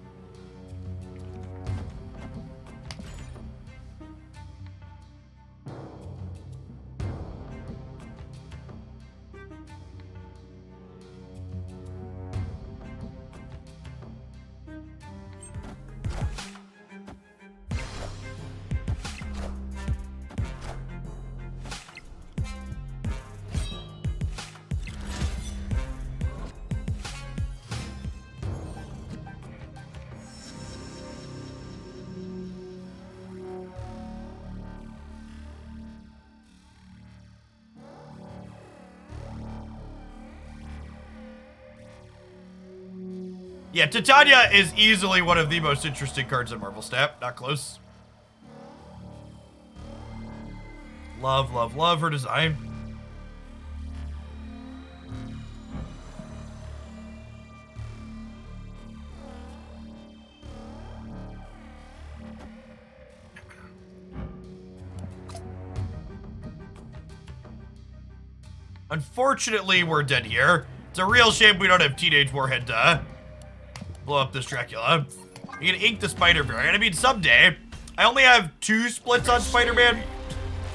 Yeah, Titania is easily one of the most interesting cards in Marvel Snap. Not close. Love, love, love her design. Unfortunately, we're dead here. It's a real shame we don't have Teenage Warhead to blow up this Dracula. You can ink the Spider variant. I mean, someday. I only have 2 splits on Spider-Man.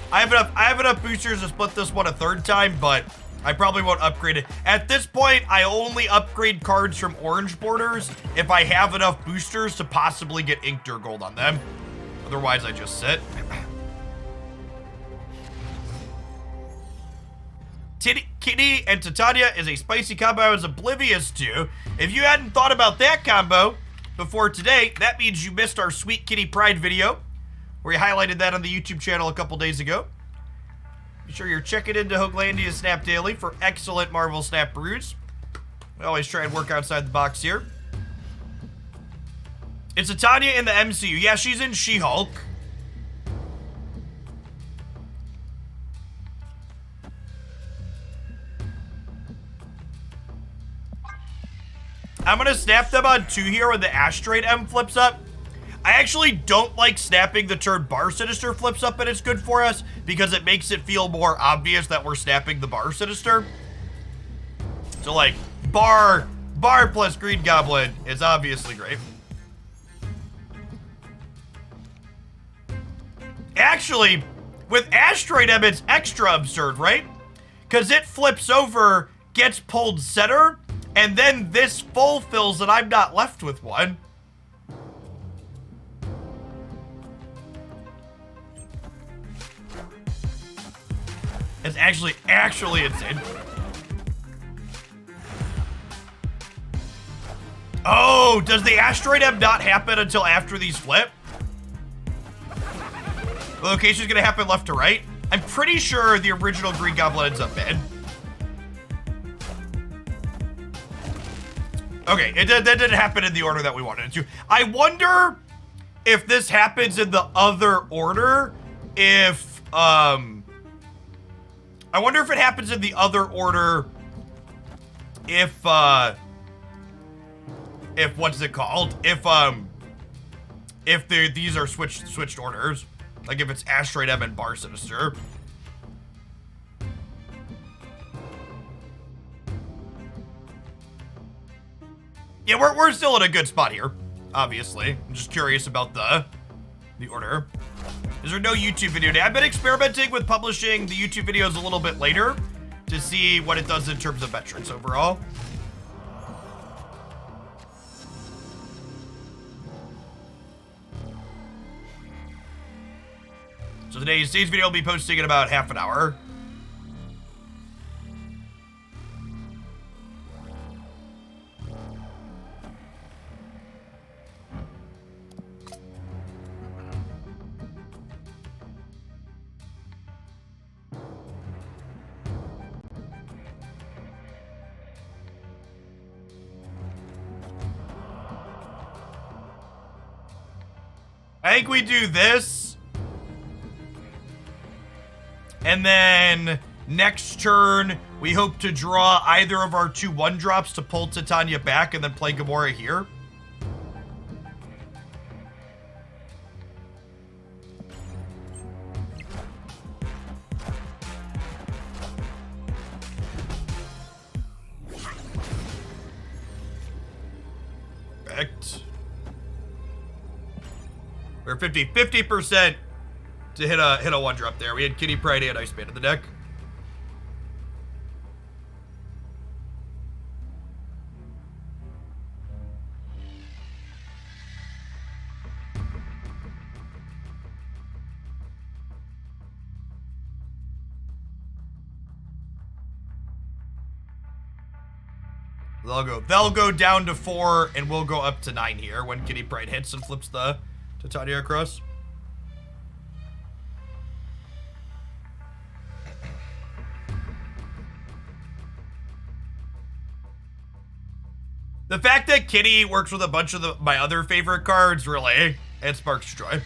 I have enough boosters to split this one a 3rd time, but I probably won't upgrade it. At this point, I only upgrade cards from orange borders if I have enough boosters to possibly get inked or gold on them. Otherwise, I just sit. Kitty and Titania is a spicy combo I was oblivious to. If you hadn't thought about that combo before today, that means you missed our sweet Kitty Pryde video, where we highlighted that on the YouTube channel a couple days ago. Be sure you're checking into Hoaglandia Snap Daily for excellent Marvel Snap brews. We always try and work outside the box here. It's Titania in the MCU. Yeah, she's in She-Hulk. I'm gonna snap them on 2 here when the Asteroid M flips up. I actually don't like snapping the turn Bar Sinister flips up and it's good for us because it makes it feel more obvious that we're snapping the Bar Sinister. So like, Bar plus Green Goblin is obviously great. Actually, with Asteroid M, it's extra absurd, right? Because it flips over, gets pulled center, and then this fulfills and I'm not left with one. It's actually insane. Oh, does the Asteroid M not happen until after these flip? The location's gonna happen left to right. I'm pretty sure the original Green Goblin ends up mid. Okay, that didn't happen in the order that we wanted it to. I wonder if this happens in the other order, if, I wonder if it happens in the other order, if what's it called? If these are switched orders. Like if it's Asteroid M and Bar Sinister. Yeah, we're still in a good spot here, obviously. I'm just curious about the order. Is there no YouTube video today? I've been experimenting with publishing the YouTube videos a little bit later to see what it does in terms of metrics overall. So today's video will be posting in about half an hour. I think we do this. And then next turn, we hope to draw either of our 2 1-drops to pull Titania back and then play Gamora here. Perfect. We're 50% to hit a 1-drop there. We had Kitty, Pryde, and Iceman in the deck. They'll go down to 4, and we'll go up to 9 here when Kitty Pryde hits and flips the Titania across. The fact that Kitty works with a bunch of my other favorite cards, really, it sparks joy.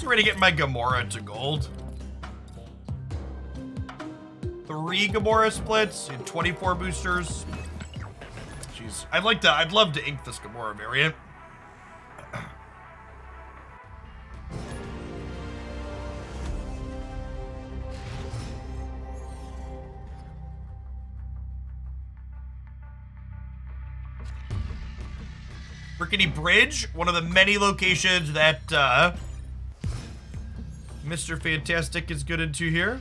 Ready to get my Gamora to gold. 3 Gamora splits and 24 boosters. Jeez, I'd love to ink this Gamora variant. Rickety Bridge, one of the many locations that Mr. Fantastic is good into here.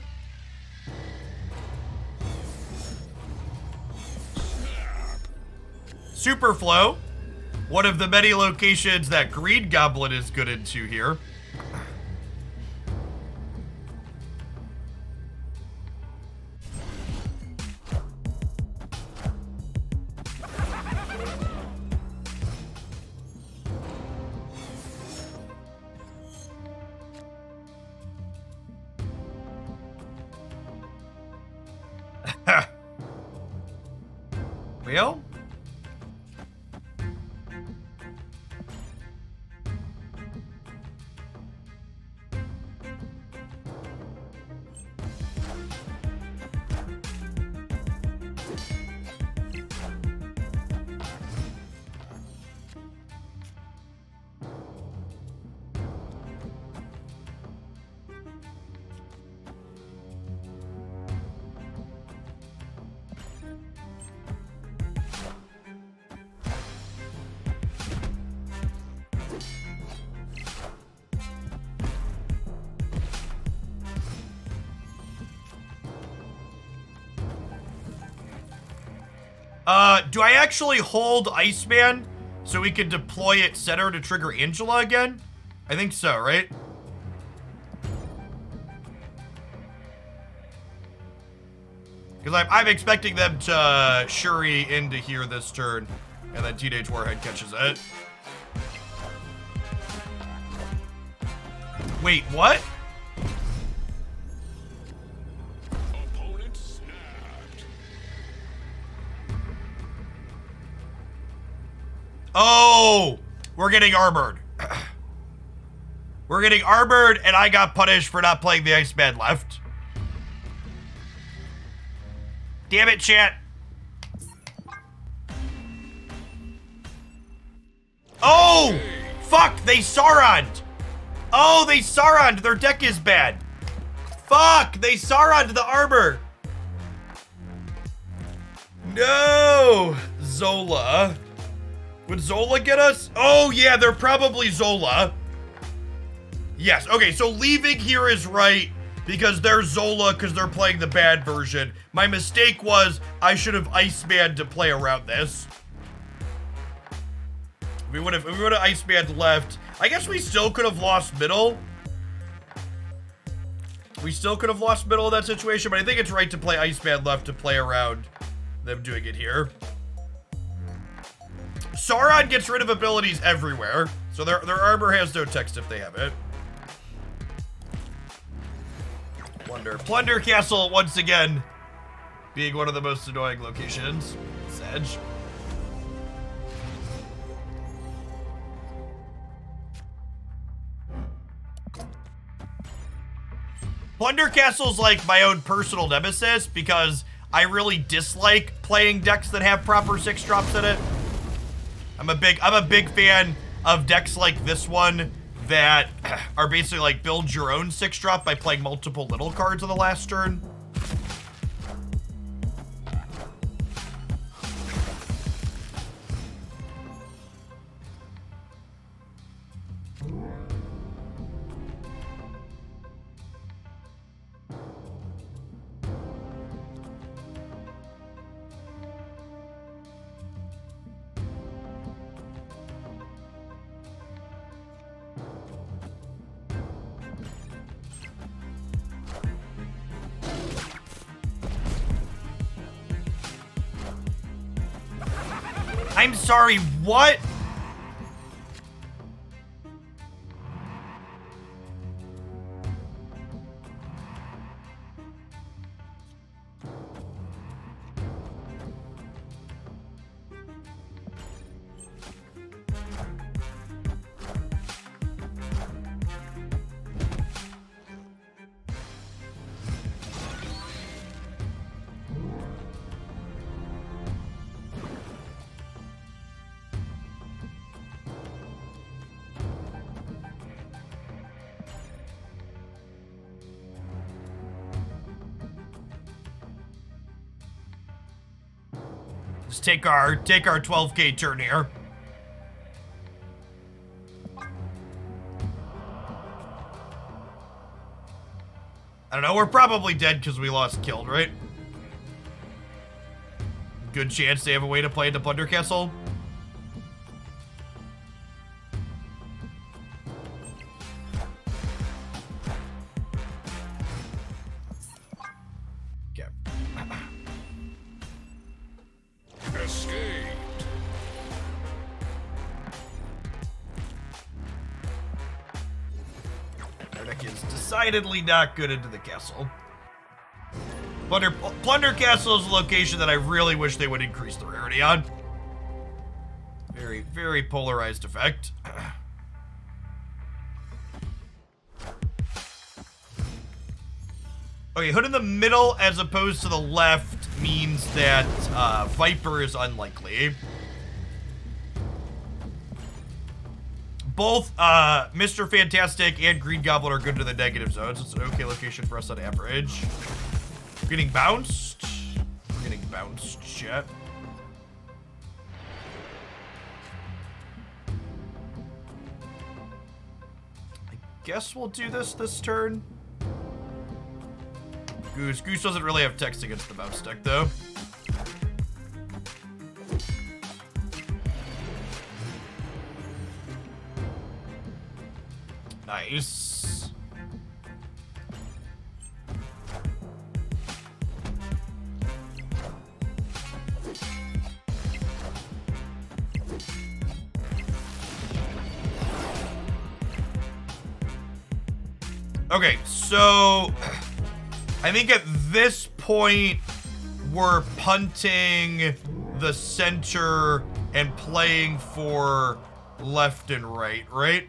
Superflow, one of the many locations that Green Goblin is good into here. Well, Do I actually hold Iceman so we can deploy it center to trigger Angela again? I think so, right? Because I'm expecting them to Shuri into here this turn, and then Teenage Warhead catches it. Wait, what? Opponent snapped. Oh, we're getting armored. We're getting armored, and I got punished for not playing the Iceman left. Damn it, chat. Oh, fuck, they Sauron'd. Oh, they Sauron'd. Their deck is bad. Fuck, they Sauron'd the armor. No, Zola. Would Zola get us? Oh, yeah, they're probably Zola. Yes, okay, so leaving here is right because they're Zola because they're playing the bad version. My mistake was I should have Iceman to play around this. If we would have Iceman left, I guess we still could have lost middle. We still could have lost middle in that situation, but I think it's right to play Iceman left to play around them doing it here. Sauron gets rid of abilities everywhere, so their armor has no text if they have it. Plunder Castle, once again, being one of the most annoying locations. Sedge. Plunder Castle's like my own personal nemesis because I really dislike playing decks that have proper 6-drops in it. I'm a big fan of decks like this one that are basically like build your own 6-drop by playing multiple little cards on the last turn. I'm sorry, what? Let's take our 12K turn here. I don't know, we're probably dead because we lost killed, right? Good chance they have a way to play into Plunder Castle. Okay. Escaped. Our deck is decidedly not good into the castle. Plunder Castle is a location that I really wish they would increase the rarity on. Very, very polarized effect. Okay, Hood in the middle as opposed to the left means that Viper is unlikely. Both Mr. Fantastic and Green Goblin are good to the negative zones. It's an okay location for us on average. Getting bounced. We're getting bounced, chat. I guess we'll do this turn. Goose doesn't really have text against the bounce deck, though. Nice. Okay, so I think at this point we're punting the center and playing for left and right, right?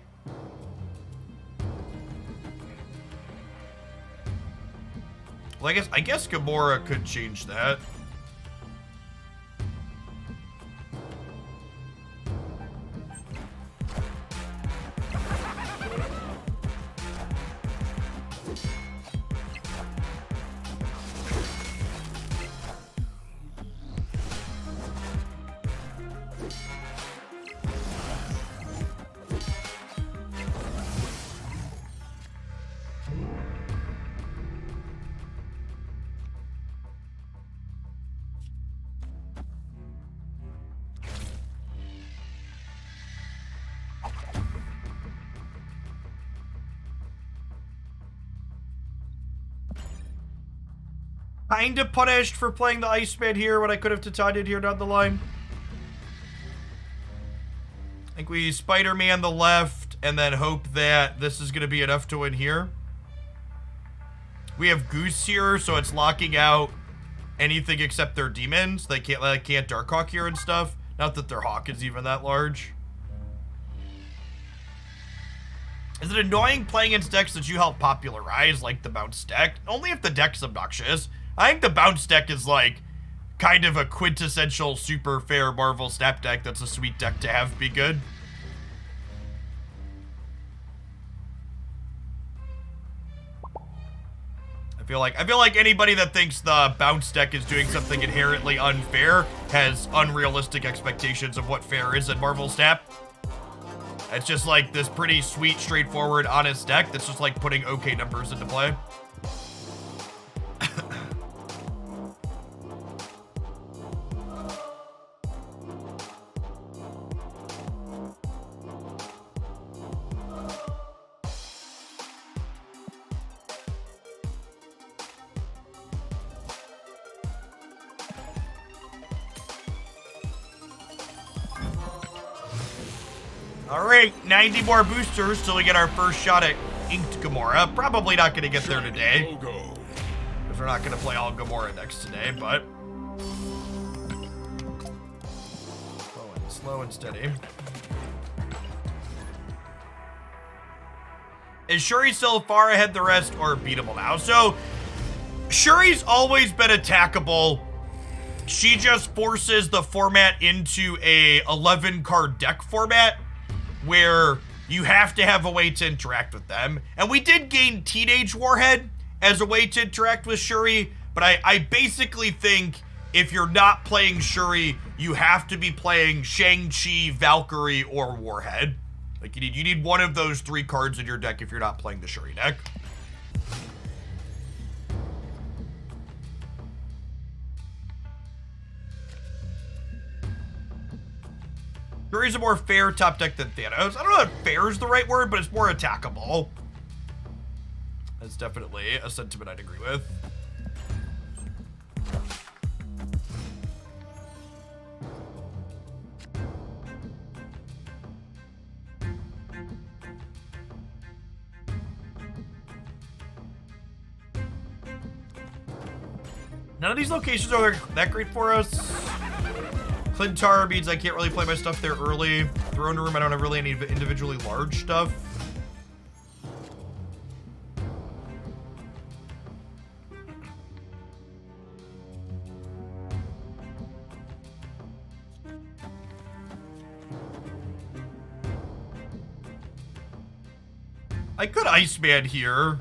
Well, I guess Gamora could change that. Kinda punished for playing the Iceman here when I could have Titania'd here down the line. I think we Spider-Man the left and then hope that this is gonna be enough to win here. We have Goose here, so it's locking out anything except their demons. They can't Darkhawk here and stuff. Not that their Hawk is even that large. Is it annoying playing against decks that you help popularize, like the bounce deck? Only if the deck's obnoxious. I think the bounce deck is like kind of a quintessential super fair Marvel Snap deck that's a sweet deck to have be good. I feel like anybody that thinks the bounce deck is doing something inherently unfair has unrealistic expectations of what fair is in Marvel Snap. It's just like this pretty sweet, straightforward, honest deck that's just like putting okay numbers into play. Alright, 90 more boosters till we get our first shot at Inked Gamora. Probably not going to get there today, because we're not going to play all Gamora decks today, but slow and steady. Is Shuri still far ahead the rest or beatable now? So, Shuri's always been attackable. She just forces the format into a 11-card deck format, where you have to have a way to interact with them. And we did gain Teenage Warhead as a way to interact with Shuri, but I basically think if you're not playing Shuri, you have to be playing Shang-Chi, Valkyrie, or Warhead. Like, you need one of those 3 cards in your deck if you're not playing the Shuri deck. Shuri's a more fair top deck than Thanos. I don't know if fair is the right word, but it's more attackable. That's definitely a sentiment I'd agree with. None of these locations are that great for us. Clintar means I can't really play my stuff there early. Throne Room, I don't have really any individually large stuff. I could Iceman here.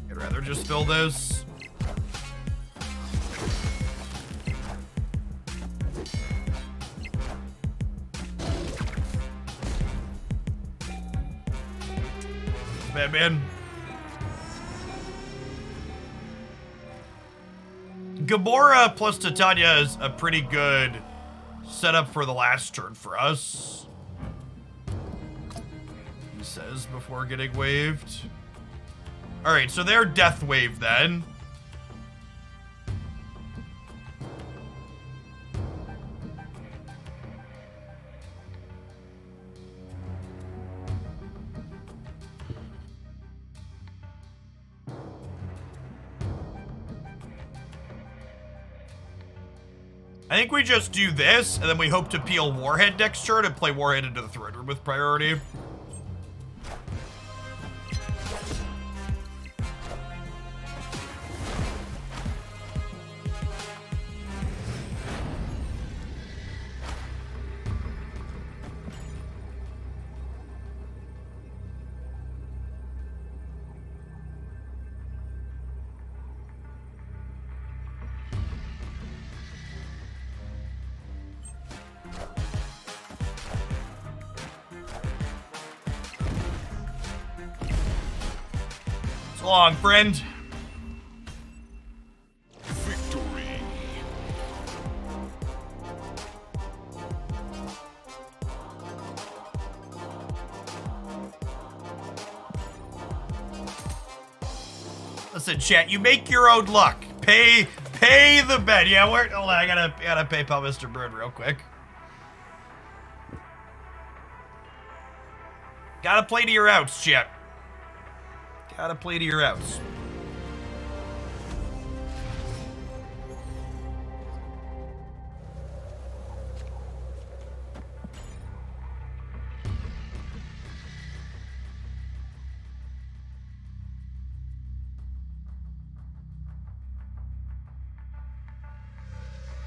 I'd rather just fill this. Man. Gamora plus Titania is a pretty good setup for the last turn for us. he says before getting waved. Alright, so they're death wave then. I think we just do this, and then we hope to peel Warhead next turn and play Warhead into the throne room with priority. So long, friend. Victory. Listen, chat, you make your own luck. Pay the bet. Yeah, hold on, I gotta PayPal Mr. Bird real quick. Gotta play to your outs, chat. Gotta play to your outs.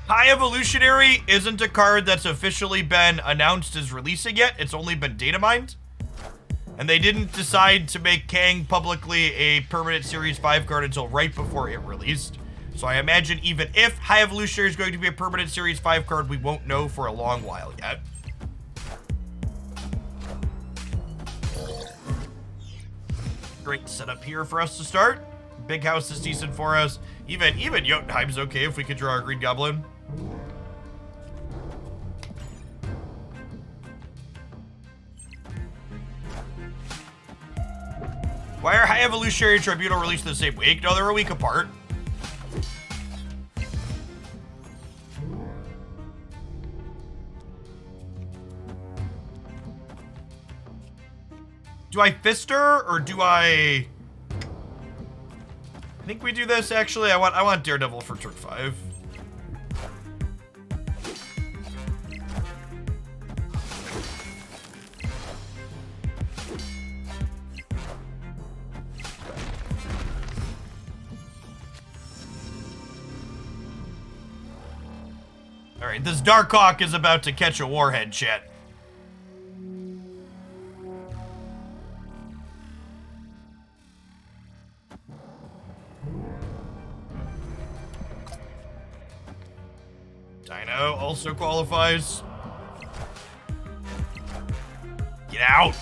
High Evolutionary isn't a card that's officially been announced as releasing yet. It's only been data mined. And they didn't decide to make Kang publicly a permanent Series 5 card until right before it released. So I imagine even if High Evolutionary is going to be a permanent Series 5 card, we won't know for a long while yet. Great setup here for us to start. Big house is decent for us. Even Jotunheim's okay if we could draw a Green Goblin. Why are High Evolutionary and Tribunal released the same week? No, they're a week apart. Do I Fister or do I think we do this actually. I want Daredevil for turn 5. Alright, this Darkhawk is about to catch a Warhead, chat. Dino also qualifies. Get out!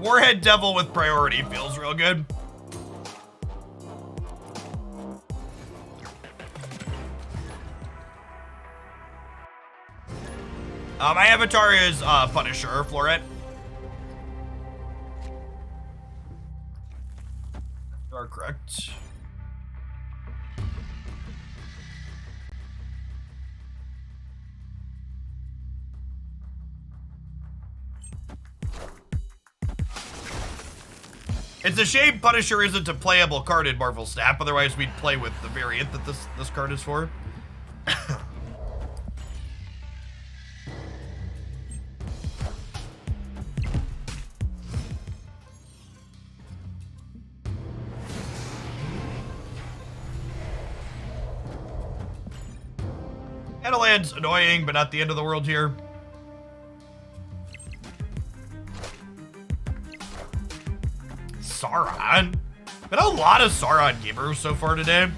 Warhead Devil with priority feels real good. My avatar is Punisher, Floret. You are correct. It's a shame Punisher isn't a playable card in Marvel Snap, otherwise we'd play with the variant that this card is for. Analand's annoying, but not the end of the world here. Sauron? Been a lot of Sauron gamers so far today.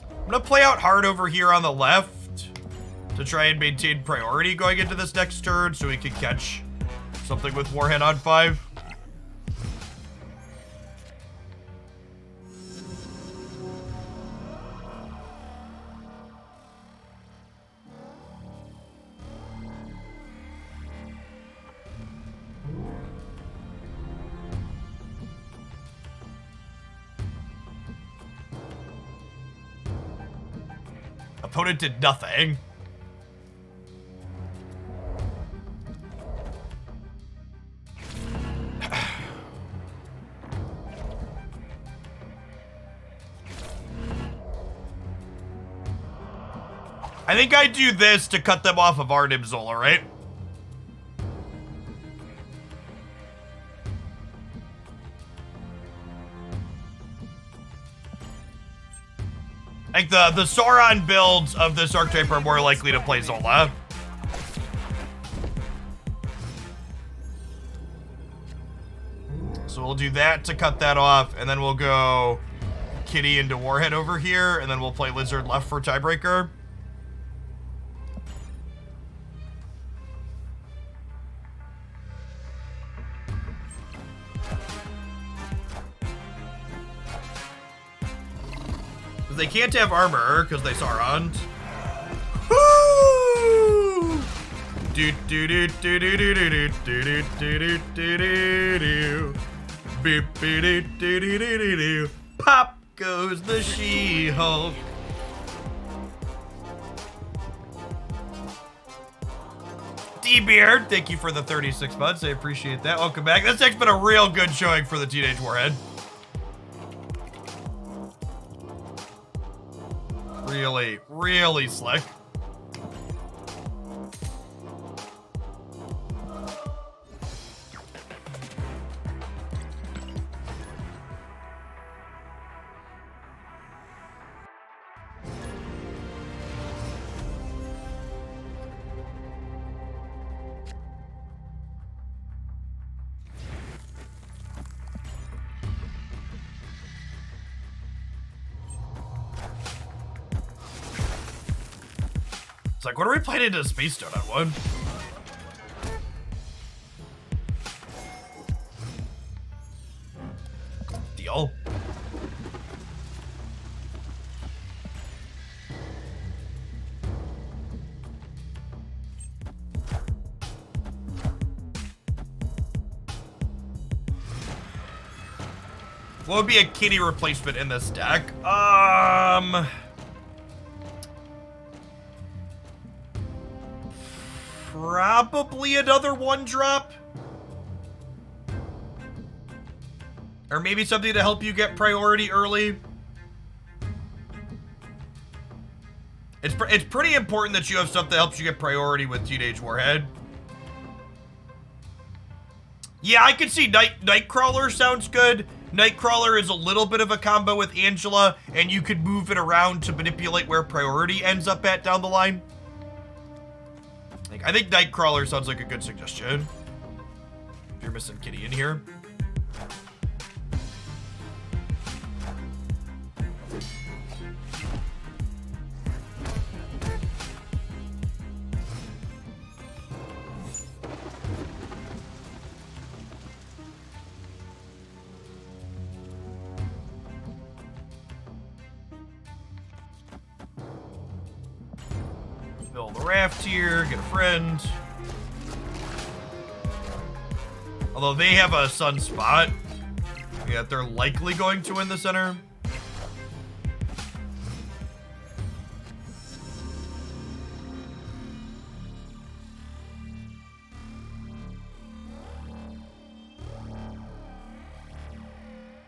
I'm gonna play out hard over here on the left to try and maintain priority going into this next turn so we can catch something with Warhead on 5. Opponent did nothing. I think I do this to cut them off of Arnim Zola, right? Like the Sauron builds of this archetype are more likely to play Zola. So we'll do that to cut that off, and then we'll go Kitty into Warhead over here, and then we'll play Lizard left for tiebreaker. They can't have armor because they Sauron. Woo! Do do do do do do do do do do do do. Beep do do do do do do. Pop goes the She-Hulk. D-Beard, thank you for the 36 months. I appreciate that. Welcome back. This deck's been a real good showing for the Teenage Warhead. Really, really slick. It's like, what are we playing into Space Stone on one? Deal. What would be a kitty replacement in this deck? Probably another 1-drop. Or maybe something to help you get priority early. It's pretty important that you have stuff that helps you get priority with Teenage Warhead. Yeah, I could see Nightcrawler sounds good. Nightcrawler is a little bit of a combo with Angela, and you could move it around to manipulate where priority ends up at down the line. I think Nightcrawler sounds like a good suggestion. If you're missing Kitty in here. Build a raft here, get a friend. Although they have a sunspot. Yeah, they're likely going to win the center.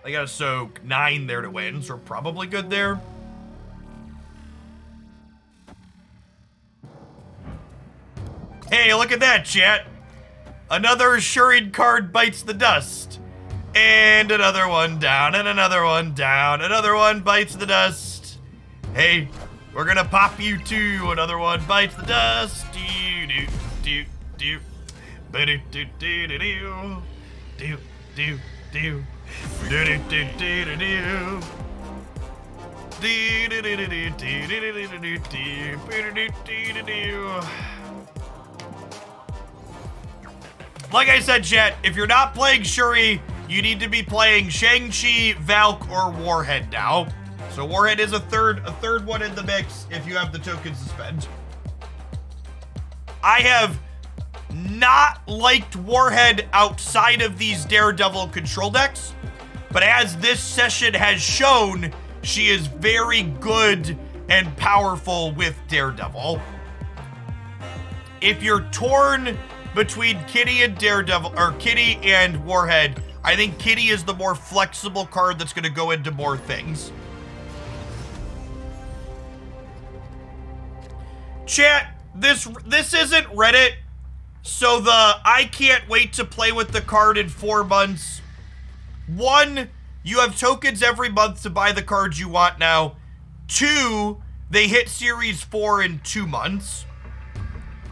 They got a soak 9 there to win, so we're probably good there. Hey, look at that, chat. Another Shuried card bites the dust. And another one down, and another one down. Another one bites the dust. Hey, we're gonna pop you too. Another one bites the dust. Do do do do. Do do do do do. Do do do. Do do do do do do. Do do do do do do do do do. Like I said, chat, if you're not playing Shuri, you need to be playing Shang-Chi, Valk, or Warhead now. So Warhead is a third one in the mix if you have the tokens to spend. I have not liked Warhead outside of these Daredevil control decks, but as this session has shown, she is very good and powerful with Daredevil. If you're torn between Kitty and Daredevil, or Kitty and Warhead, I think Kitty is the more flexible card that's going to go into more things. Chat, this isn't Reddit, so the I can't wait to play with the card in 4 months. 1, you have tokens every month to buy the cards you want now. 2, they hit Series 4 in 2 months.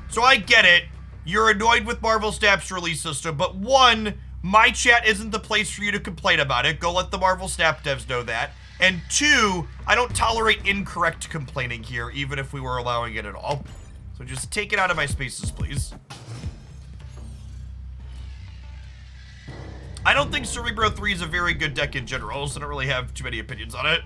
So I get it. You're annoyed with Marvel Snap's release system, but 1, my chat isn't the place for you to complain about it. Go let the Marvel Snap devs know that. And 2, I don't tolerate incorrect complaining here, even if we were allowing it at all. So just take it out of my spaces, please. I don't think Cerebro 3 is a very good deck in general, so I don't really have too many opinions on it.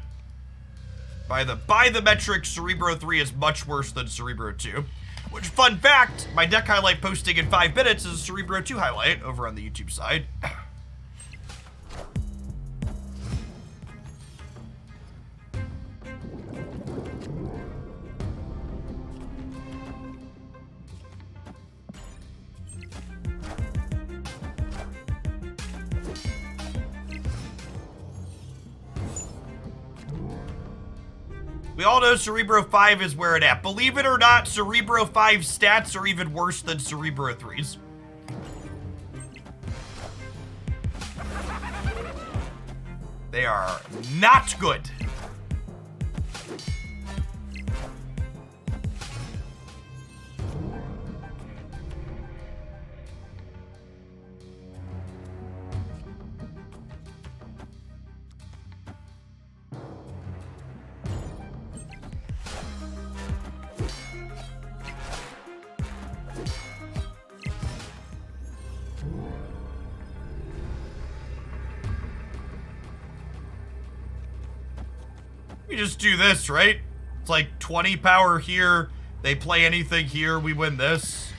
By the metric, Cerebro 3 is much worse than Cerebro 2. Which, fun fact, my deck highlight posting in 5 minutes is a Cerebro 2 highlight over on the YouTube side. We all know Cerebro 5 is where it at. Believe it or not, Cerebro 5 stats are even worse than Cerebro 3's. They are not good. We just do this, right? It's like 20 power here. They play anything here. We win this.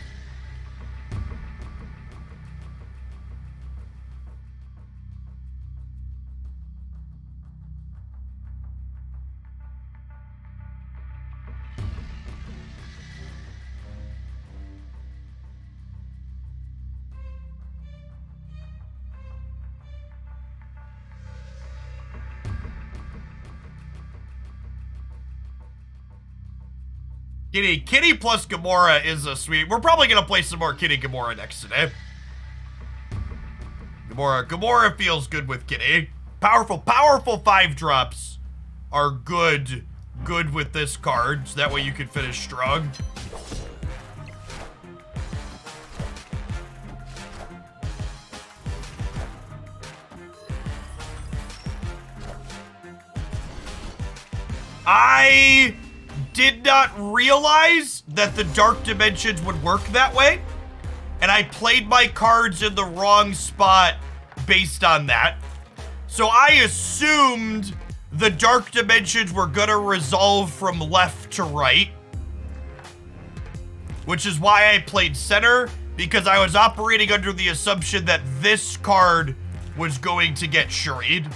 Kitty plus Gamora is a sweet. We're probably gonna play some more Kitty Gamora next today. Gamora feels good with Kitty. Powerful 5-drops are good with this card, so that way you can finish strong. I did not realize that the Dark Dimensions would work that way, and I played my cards in the wrong spot based on that. So I assumed the Dark Dimensions were gonna resolve from left to right, which is why I played center, because I was operating under the assumption that this card was going to get Shuried.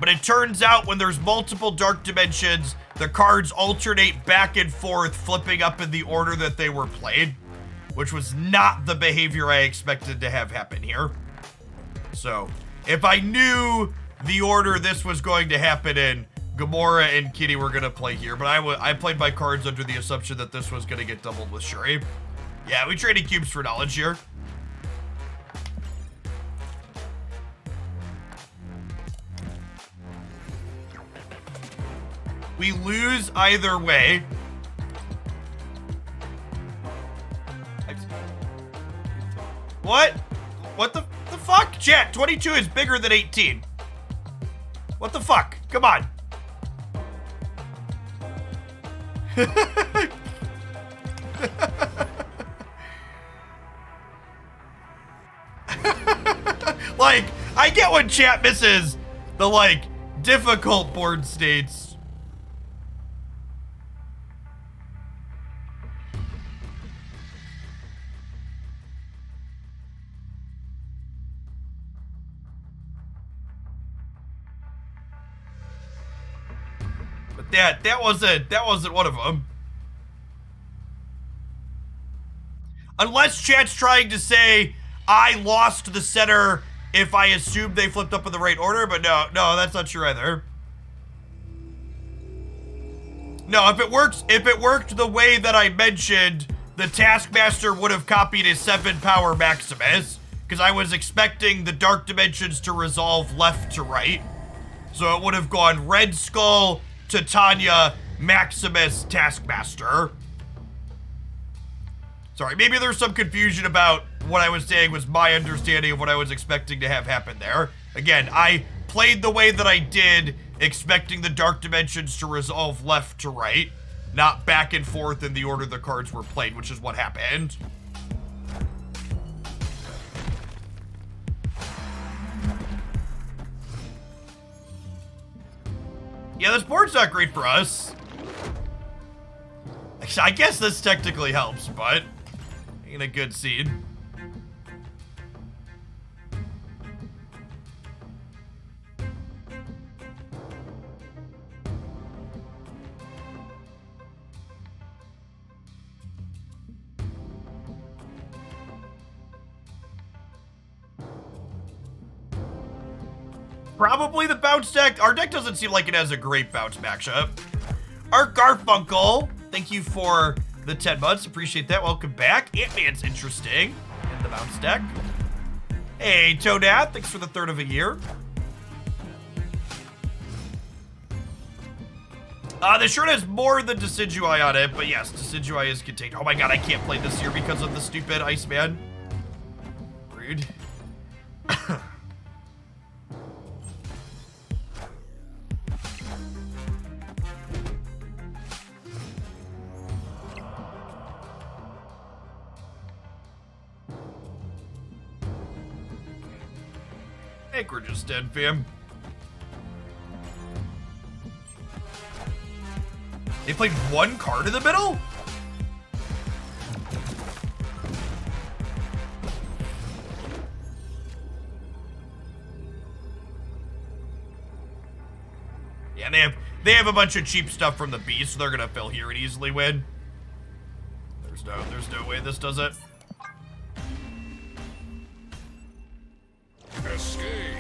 But it turns out when there's multiple Dark Dimensions, the cards alternate back and forth, flipping up in the order that they were played, which was not the behavior I expected to have happen here. So, if I knew the order this was going to happen in, Gamora and Kitty were going to play here, but I played my cards under the assumption that this was going to get doubled with Shuri. Yeah, we traded cubes for knowledge here. We lose either way. What? What the fuck? Chat, 22 is bigger than 18. What the fuck? Come on. Like, I get when chat misses the, like, difficult board states. But that wasn't one of them. Unless chat's trying to say I lost the center if I assumed they flipped up in the right order, but no, that's not true either. No, if it worked the way that I mentioned, the Taskmaster would have copied a 7-power Maximus, because I was expecting the Dark Dimensions to resolve left to right. So it would have gone Red Skull, Titania, Maximus, Taskmaster. Sorry, maybe there's some confusion about what I was saying was my understanding of what I was expecting to have happen there. Again, I played the way that I did, expecting the Dark Dimensions to resolve left to right, not back and forth in the order the cards were played, which is what happened. Yeah, this board's not great for us. I guess this technically helps, but ain't a good seed. Probably the bounce deck. Our deck doesn't seem like it has a great bounce matchup. Art Garfunkel, thank you for the 10 months. Appreciate that. Welcome back. Ant-Man's interesting in the bounce deck. Hey, Toadad, thanks for the 3rd of a year. The shirt has more than Decidueye on it, but yes, Decidueye is contained. Oh my god, I can't play this year because of the stupid Iceman. Rude. I think we're just dead, fam. They played one card in the middle? Yeah, they have a bunch of cheap stuff from the beast, so they're gonna fill here and easily win. There's no way this does it. Escaped.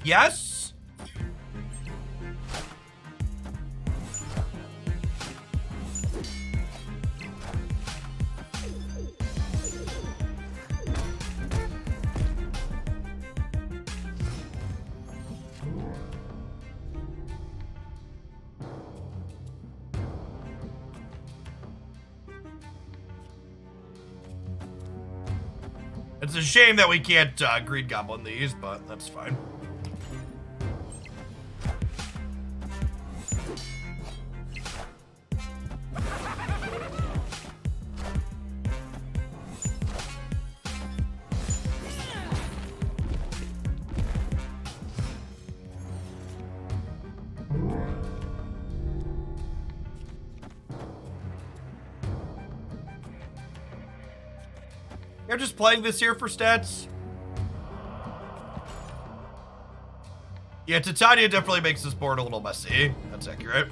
Yes? It's a shame that we can't Green Goblin these, but that's fine. You're just playing this here for stats? Yeah, Titania definitely makes this board a little messy. That's accurate.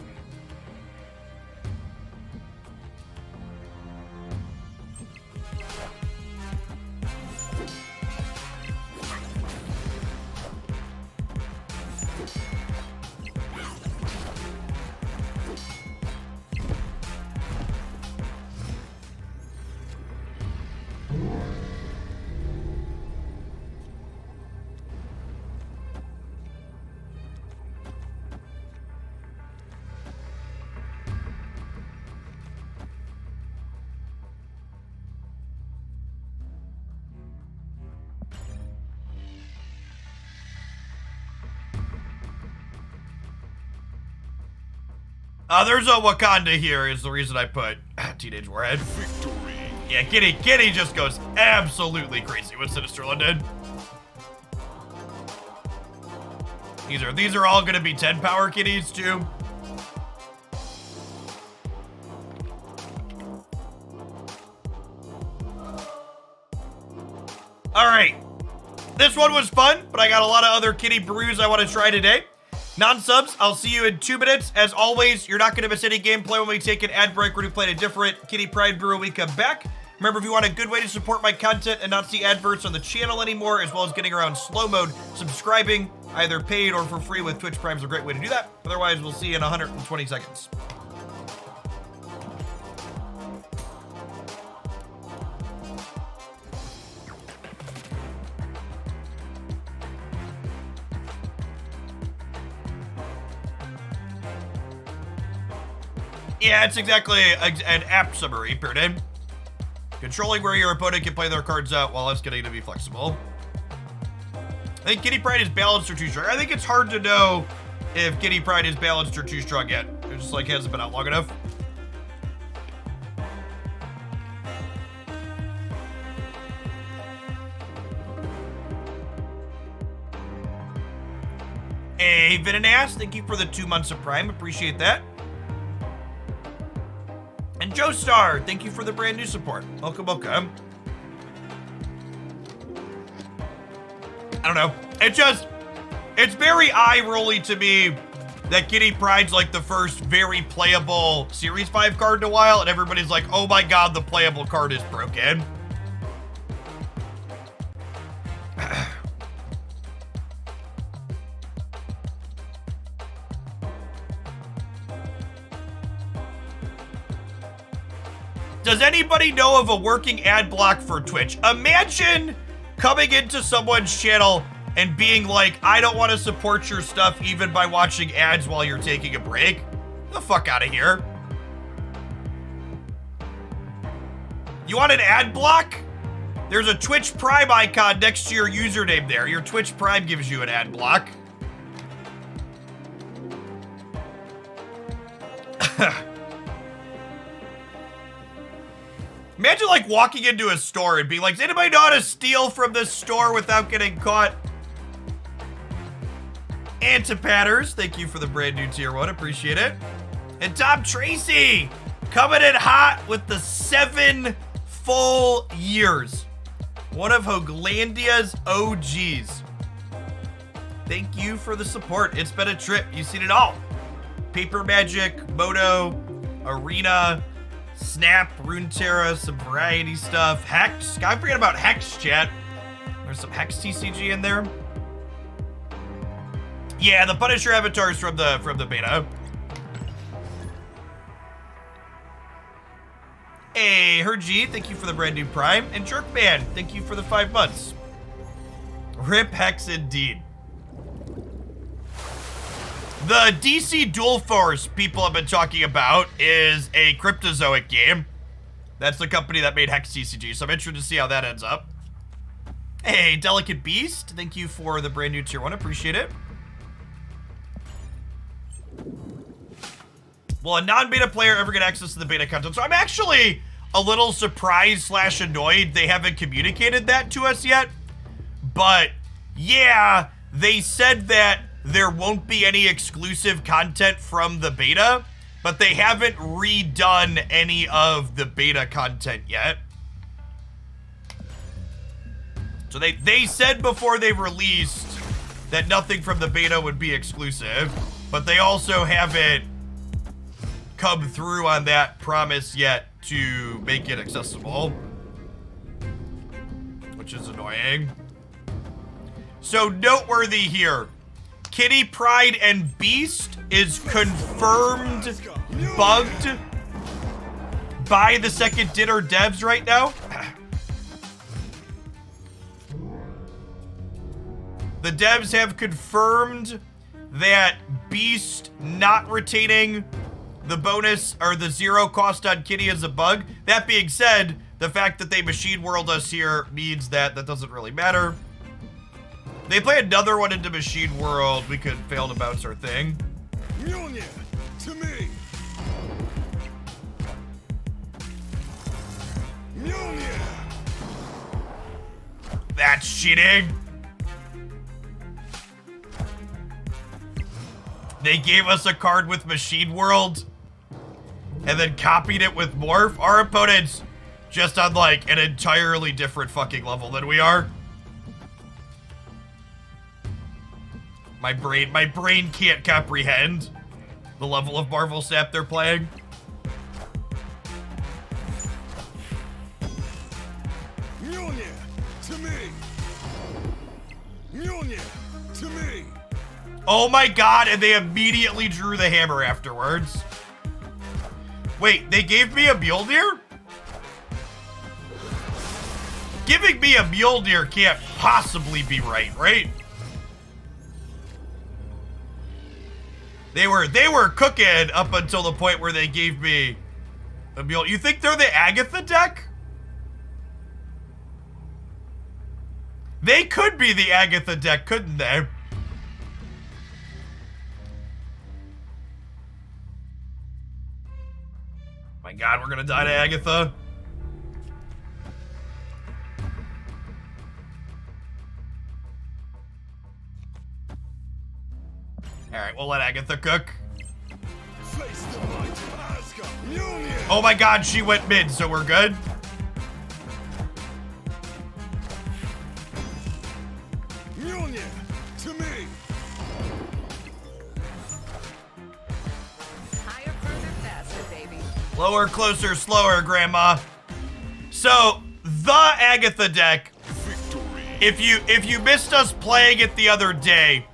There's a Wakanda here is the reason I put Teenage Warhead. Victory. Yeah, Kitty just goes absolutely crazy with Sinister London. These are all gonna be 10 power kitties too. All right, this one was fun, but I got a lot of other kitty brews I want to try today. Non-subs, I'll see you in 2 minutes. As always, you're not going to miss any gameplay when we take an ad break. We're going to play a different Kitty Pryde brew when we come back. Remember, if you want a good way to support my content and not see adverts on the channel anymore, as well as getting around slow mode, subscribing, either paid or for free with Twitch Prime is a great way to do that. Otherwise, we'll see you in 120 seconds. Yeah, it's exactly an app summary, Pryde. Controlling where your opponent can play their cards out while us getting to be flexible. I think Kitty Pryde is balanced or too strong. I think it's hard to know if Kitty Pryde is balanced or too strong yet. It just like hasn't been out long enough. Hey, Vinanas, thank you for the 2 months of Prime. Appreciate that. And Joe Star, thank you for the brand new support. Welcome, welcome. I don't know. It's very eye-rolly to me that Kitty Pryde's like the first very playable Series 5 card in a while, and everybody's like, oh my god, the playable card is broken. Does anybody know of a working ad block for Twitch? Imagine coming into someone's channel and being like, I don't want to support your stuff even by watching ads while you're taking a break. Get the fuck out of here. You want an ad block? There's a Twitch Prime icon next to your username there. Your Twitch Prime gives you an ad block. Imagine like walking into a store and being like, does anybody know how to steal from this store without getting caught? Antipatters, thank you for the brand new tier 1, appreciate it. And Tom Tracy, coming in hot with the 7 full years. One of Hoaglandia's OGs. Thank you for the support. It's been a trip. You've seen it all. Paper Magic, Moto, Arena, Snap, Runeterra, some variety stuff. Hex. I forget about Hex, chat. There's some Hex TCG in there. Yeah, the Punisher avatars from the beta. Hey, Hergy, thank you for the brand new Prime. And Jerkman, thank you for the 5 months. Rip Hex indeed. The DC Dual Force people have been talking about is a Cryptozoic game. That's the company that made Hex TCG, so I'm interested to see how that ends up. Hey, Delicate Beast, thank you for the brand new tier 1, appreciate it. Will a non-beta player ever get access to the beta content? So I'm actually a little surprised / annoyed they haven't communicated that to us yet. But yeah, they said that there won't be any exclusive content from the beta, but they haven't redone any of the beta content yet. So they said before they released that nothing from the beta would be exclusive, but they also haven't come through on that promise yet to make it accessible, which is annoying. So noteworthy here, Kitty, Pryde, and Beast is confirmed bugged by the second dinner devs right now. The devs have confirmed that Beast not retaining the bonus or the 0 cost on Kitty is a bug. That being said, the fact that they machine world us here means that that doesn't really matter. They play another one into machine world, we could fail to bounce our thing. Mjolnir, to me. Mjolnir. That's cheating. They gave us a card with machine world and then copied it with morph. Our opponent's just on like an entirely different fucking level than we are. My brain can't comprehend the level of Marvel Snap they're playing. Mjolnir, to me. Mjolnir, to me. Oh my god, and they immediately drew the hammer afterwards. Wait, they gave me a Mjolnir? Giving me a Mjolnir can't possibly be right, right? They were cooking up until the point where they gave me a Mjolnir. You think they're the Agatha deck? They could be the Agatha deck, couldn't they? My god, we're gonna die to Agatha. Alright, we'll let Agatha cook. Face the might of Asgard. Mjolnir. Oh my god, she went mid, so we're good. Mjolnir, to me. Higher, further, faster, baby. Lower, closer, slower, Grandma. So, the Agatha deck, if you missed us playing it the other day,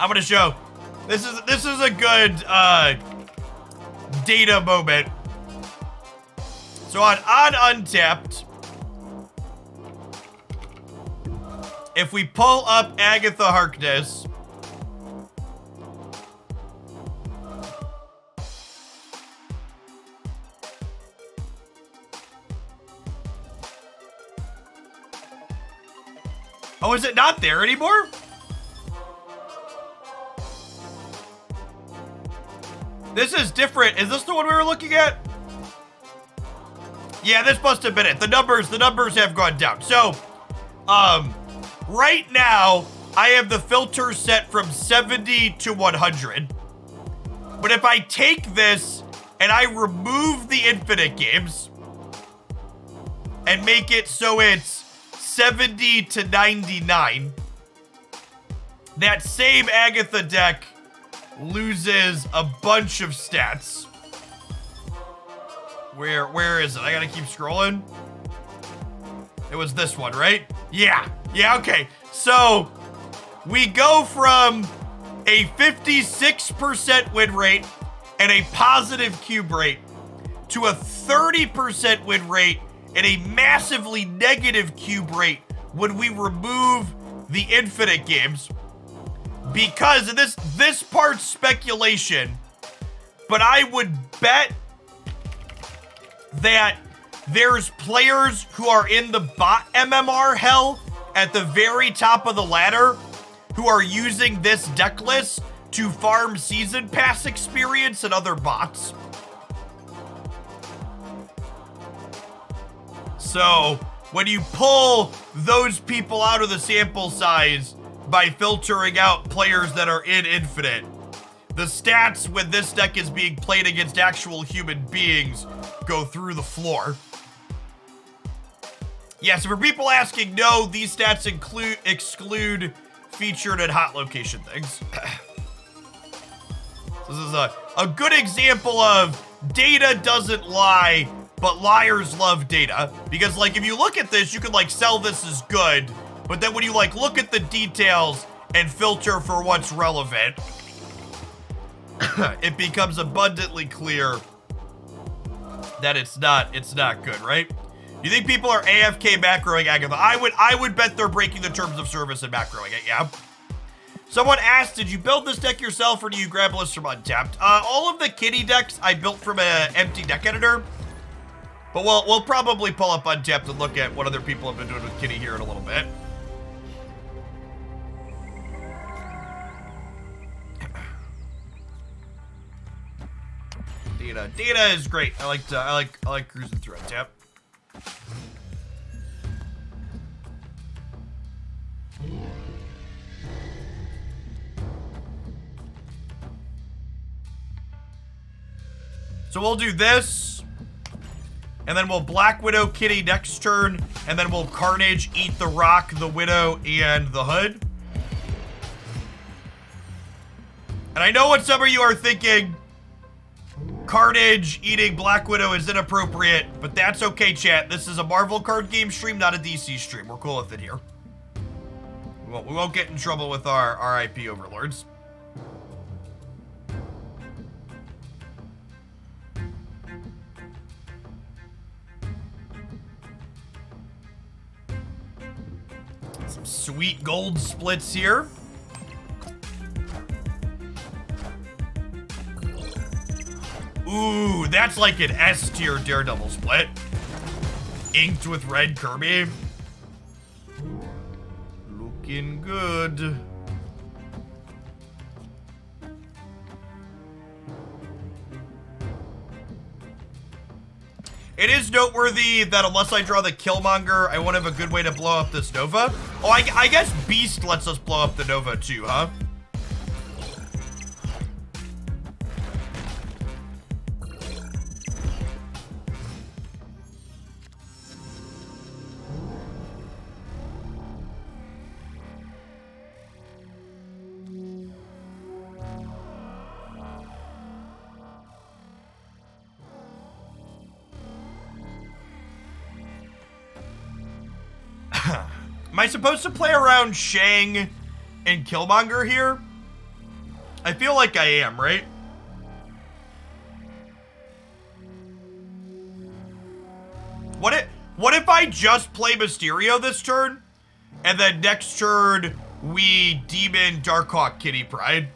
I'm gonna show. This is a good data moment. So on Untapped, if we pull up Agatha Harkness, oh, is it not there anymore? This is different. Is this the one we were looking at? Yeah, this must have been it. The numbers have gone down. So, right now, I have the filter set from 70 to 100. But if I take this and I remove the infinite games and make it so it's 70 to 99, that same Agatha deck loses a bunch of stats. Where is it? I gotta keep scrolling. It was this one, right? Yeah, okay. So, we go from a 56% win rate and a positive cube rate to a 30% win rate and a massively negative cube rate when we remove the infinite games. Because this part's speculation, but I would bet that There's players who are in the bot MMR hell at the very top of the ladder who are using this deck list to farm season pass experience and other bots. So when you pull those people out of the sample size by filtering out players that are in Infinite, the stats when this deck is being played against actual human beings go through the floor. Yeah, so for people asking, no, these stats exclude featured and hot location things. This is a good example of data doesn't lie, but liars love data. Because, like, if you look at this, you can, like, sell this as good, but then when you, like, look at the details and filter for what's relevant, it becomes abundantly clear that it's not good, right? You think people are AFK macroing Agatha? I would bet they're breaking the terms of service and macroing it, yeah. Someone asked, did you build this deck yourself or do you grab lists from Untapped? All of the kitty decks I built from an empty deck editor, but we'll probably pull up Untapped and look at what other people have been doing with kitty here in a little bit. Data is great. I like cruising through Untapped. So we'll do this, and then we'll Black Widow Kitty next turn, and then we'll Carnage eat the Rock, the Widow, and the Hood. And I know what some of you are thinking. Carnage eating Black Widow is inappropriate, but that's okay, chat. This is a Marvel card game stream, not a DC stream. We're cool with it here. We won't get in trouble with our IP overlords. Some sweet gold splits here. Ooh, that's like an S tier Daredevil split. Inked with red Kirby. Looking good. It is noteworthy that unless I draw the Killmonger, I won't have a good way to blow up this Nova. Oh, I guess Beast lets us blow up the Nova too, huh? Am I supposed to play around Shang and Killmonger here? I feel like I am, right? What if I just play Mysterio this turn, and then next turn we Demon Darkhawk Kitty Pryde?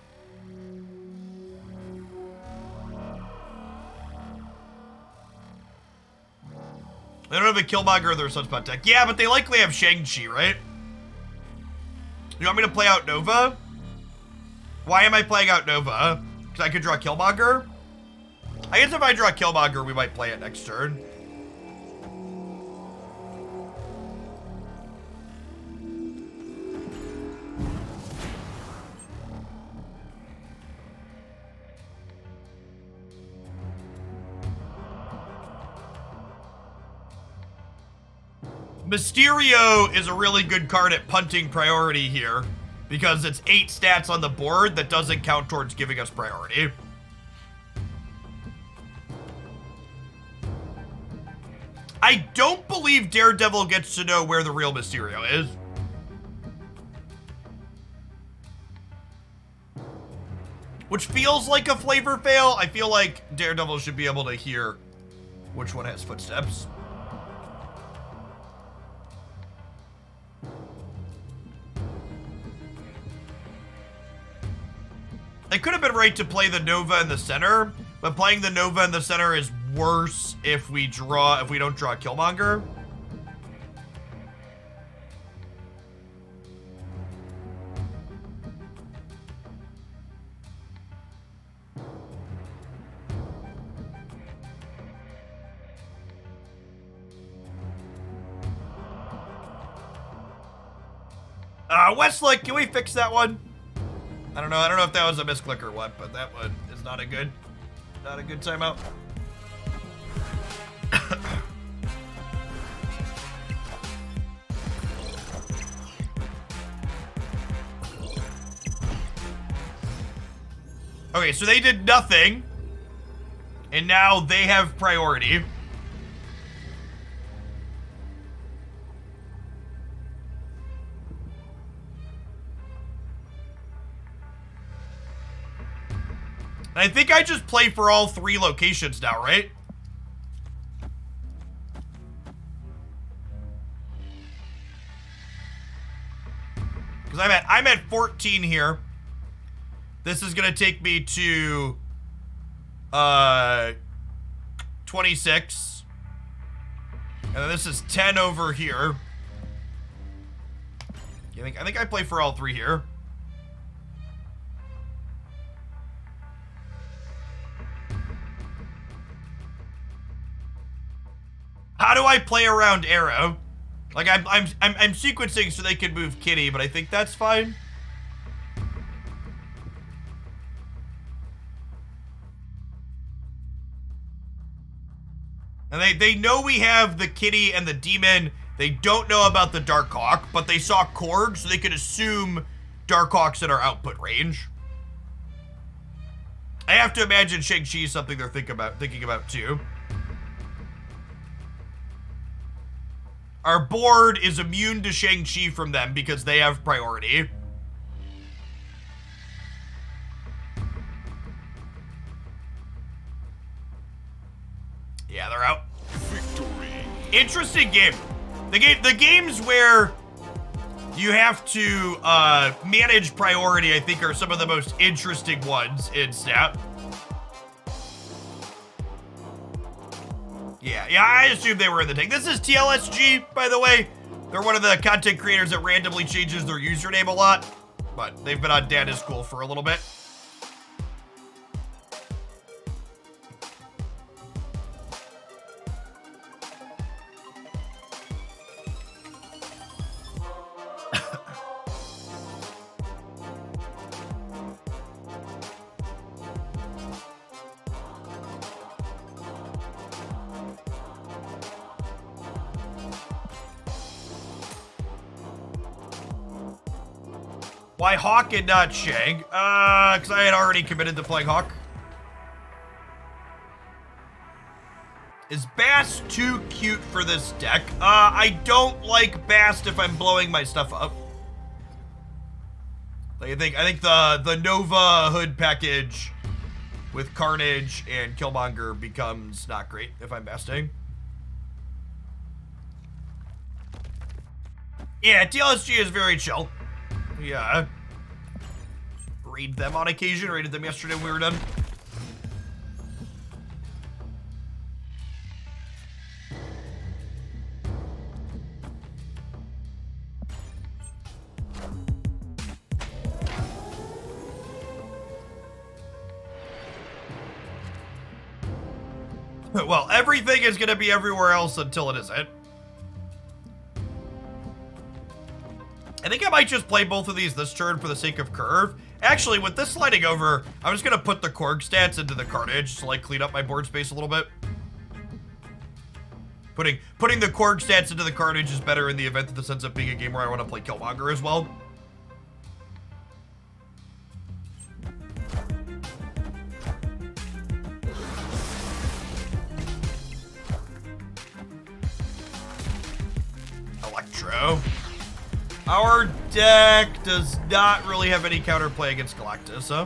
They don't have a Killmonger in their Sunspot deck. Yeah, but they likely have Shang-Chi, right? You want me to play out Nova? Why am I playing out Nova? Because I could draw Killmonger? I guess if I draw Killmonger, we might play it next turn. Mysterio is a really good card at punting priority here because it's 8 stats on the board that doesn't count towards giving us priority. I don't believe Daredevil gets to know where the real Mysterio is. Which feels like a flavor fail. I feel like Daredevil should be able to hear which one has footsteps. It could have been right to play the Nova in the center, but playing the Nova in the center is worse if we don't draw Killmonger. Westlake, can we fix that one? I don't know if that was a misclick or what, but that one is not a good timeout. Okay, so they did nothing, and now they have priority. I think I just play for all 3 locations now, right? Because I'm at 14 here. This is gonna take me to 26. And then this is 10 over here. I think I play for all 3 here. How do I play around Arrow? Like I'm sequencing so they can move Kitty, but I think that's fine. And they know we have the Kitty and the Demon. They don't know about the Darkhawk, but they saw Korg, so they could assume Darkhawk's in our output range. I have to imagine Shang-Chi is something they're thinking about too. Our board is immune to Shang-Chi from them because they have priority. Yeah, they're out. Victory. Interesting game. The games where you have to manage priority, I think, are some of the most interesting ones in SNAP. Yeah, I assumed they were in the tank. This is TLSG, by the way. They're one of the content creators that randomly changes their username a lot, but they've been on Data School for a little bit. Why Hawk and not Shang? Because I had already committed to playing Hawk. Is Bast too cute for this deck? I don't like Bast if I'm blowing my stuff up. Like, I think the Nova Hood package with Carnage and Killmonger becomes not great if I'm Basting. Yeah, TLSG is very chill. Yeah. Raid them on occasion. Raided them yesterday when we were done. Well, everything is going to be everywhere else until it isn't. I think I might just play both of these this turn for the sake of curve. Actually, with this sliding over, I'm just going to put the Korg stats into the Carnage to, like, clean up my board space a little bit. Putting the Korg stats into the Carnage is better in the event that this ends up being a game where I want to play Killmonger as well. Electro. Our deck does not really have any counterplay against Galactus, huh?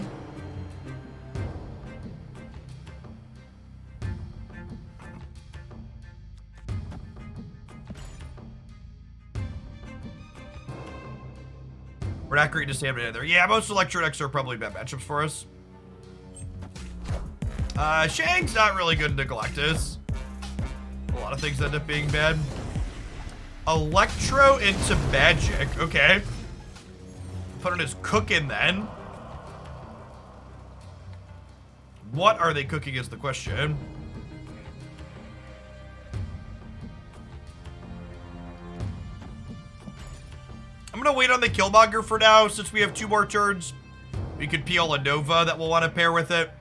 We're not great to stamina either. Yeah, most Electro decks are probably bad matchups for us. Shang's not really good into Galactus. A lot of things end up being bad. Electro into magic. Okay. Put it as cooking then. What are they cooking is the question. I'm gonna wait on the Killmonger for now since we have 2 more turns. We could peel a Nova that we'll want to pair with it.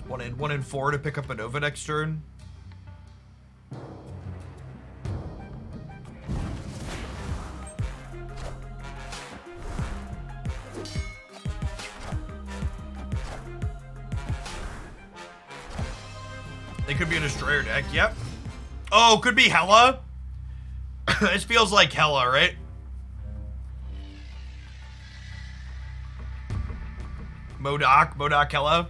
1 in 4 to pick up a Nova next turn. They could be a destroyer deck, yep. Oh, could be Hela. This feels like Hela, right? Modoc Hela.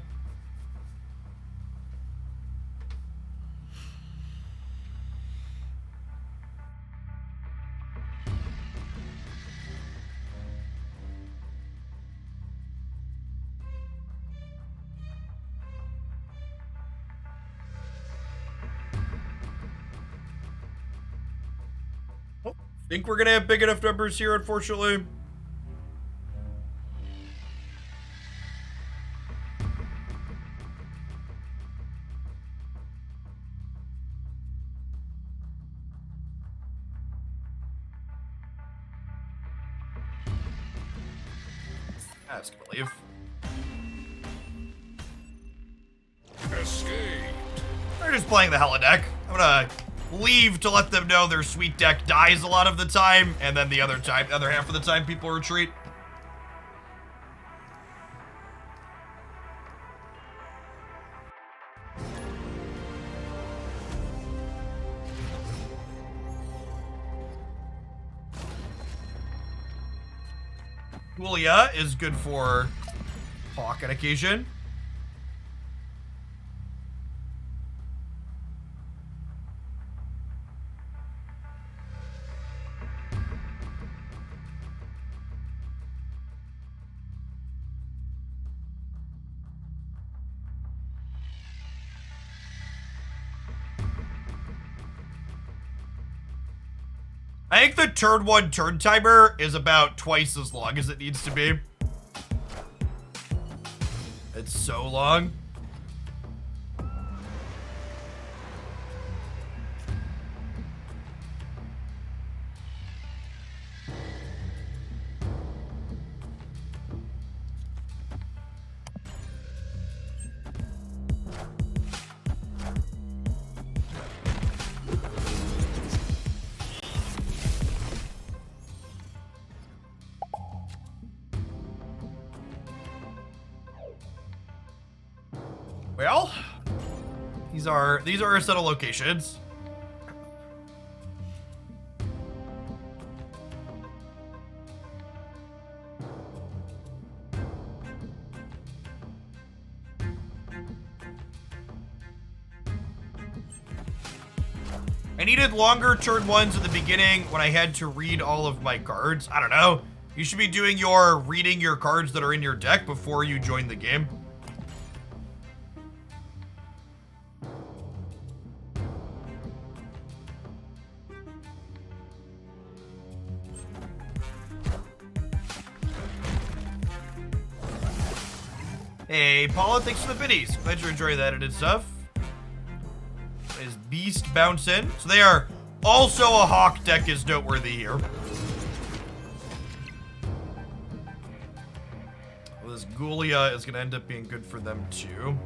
Think we're gonna have big enough numbers here, unfortunately. I was gonna leave. Escaped. They're just playing the Hela deck. I'm gonna leave to let them know their sweet deck dies a lot of the time, and then the other half of the time people retreat. Julia is good for Hawk on occasion. I think the turn 1 turn timer is about twice as long as it needs to be. It's so long. Well, these are a set of locations. I needed longer turn 1s at the beginning when I had to read all of my cards. I don't know. You should be doing your reading your cards that are in your deck before you join the game. Hey, Paula, thanks for the biddies. Glad you're enjoying the edited stuff. Is Beast bouncing? So they are also a Hawk deck is noteworthy here. Well, this Gulia is going to end up being good for them too.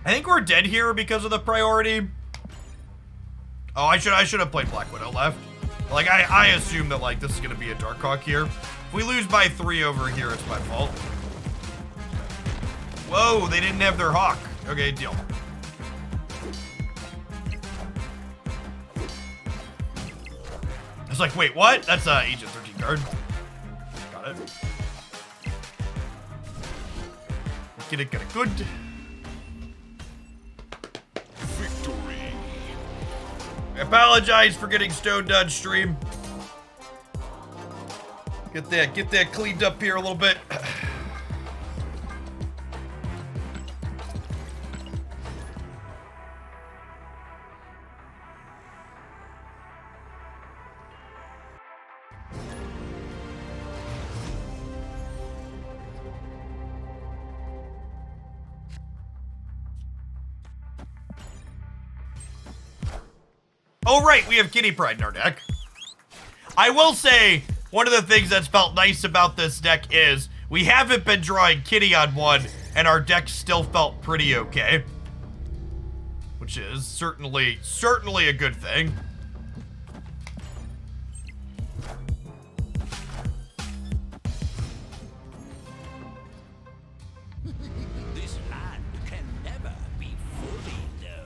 I think we're dead here because of the priority. Oh, I should have played Black Widow left. Like, I assume that, like, this is going to be a Darkhawk here. If we lose by 3 over here, it's my fault. Whoa, they didn't have their Hawk. Okay, deal. I was like, wait, what? That's Agent 13 card. Got it. Get it good. Victory. I apologize for getting stoned on stream. Get that cleaned up here a little bit. Oh, right, we have Kitty Pryde in our deck. I will say, one of the things that's felt nice about this deck is we haven't been drawing Kitty on one, and our deck still felt pretty okay. Which is certainly a good thing. This land can never be fully known.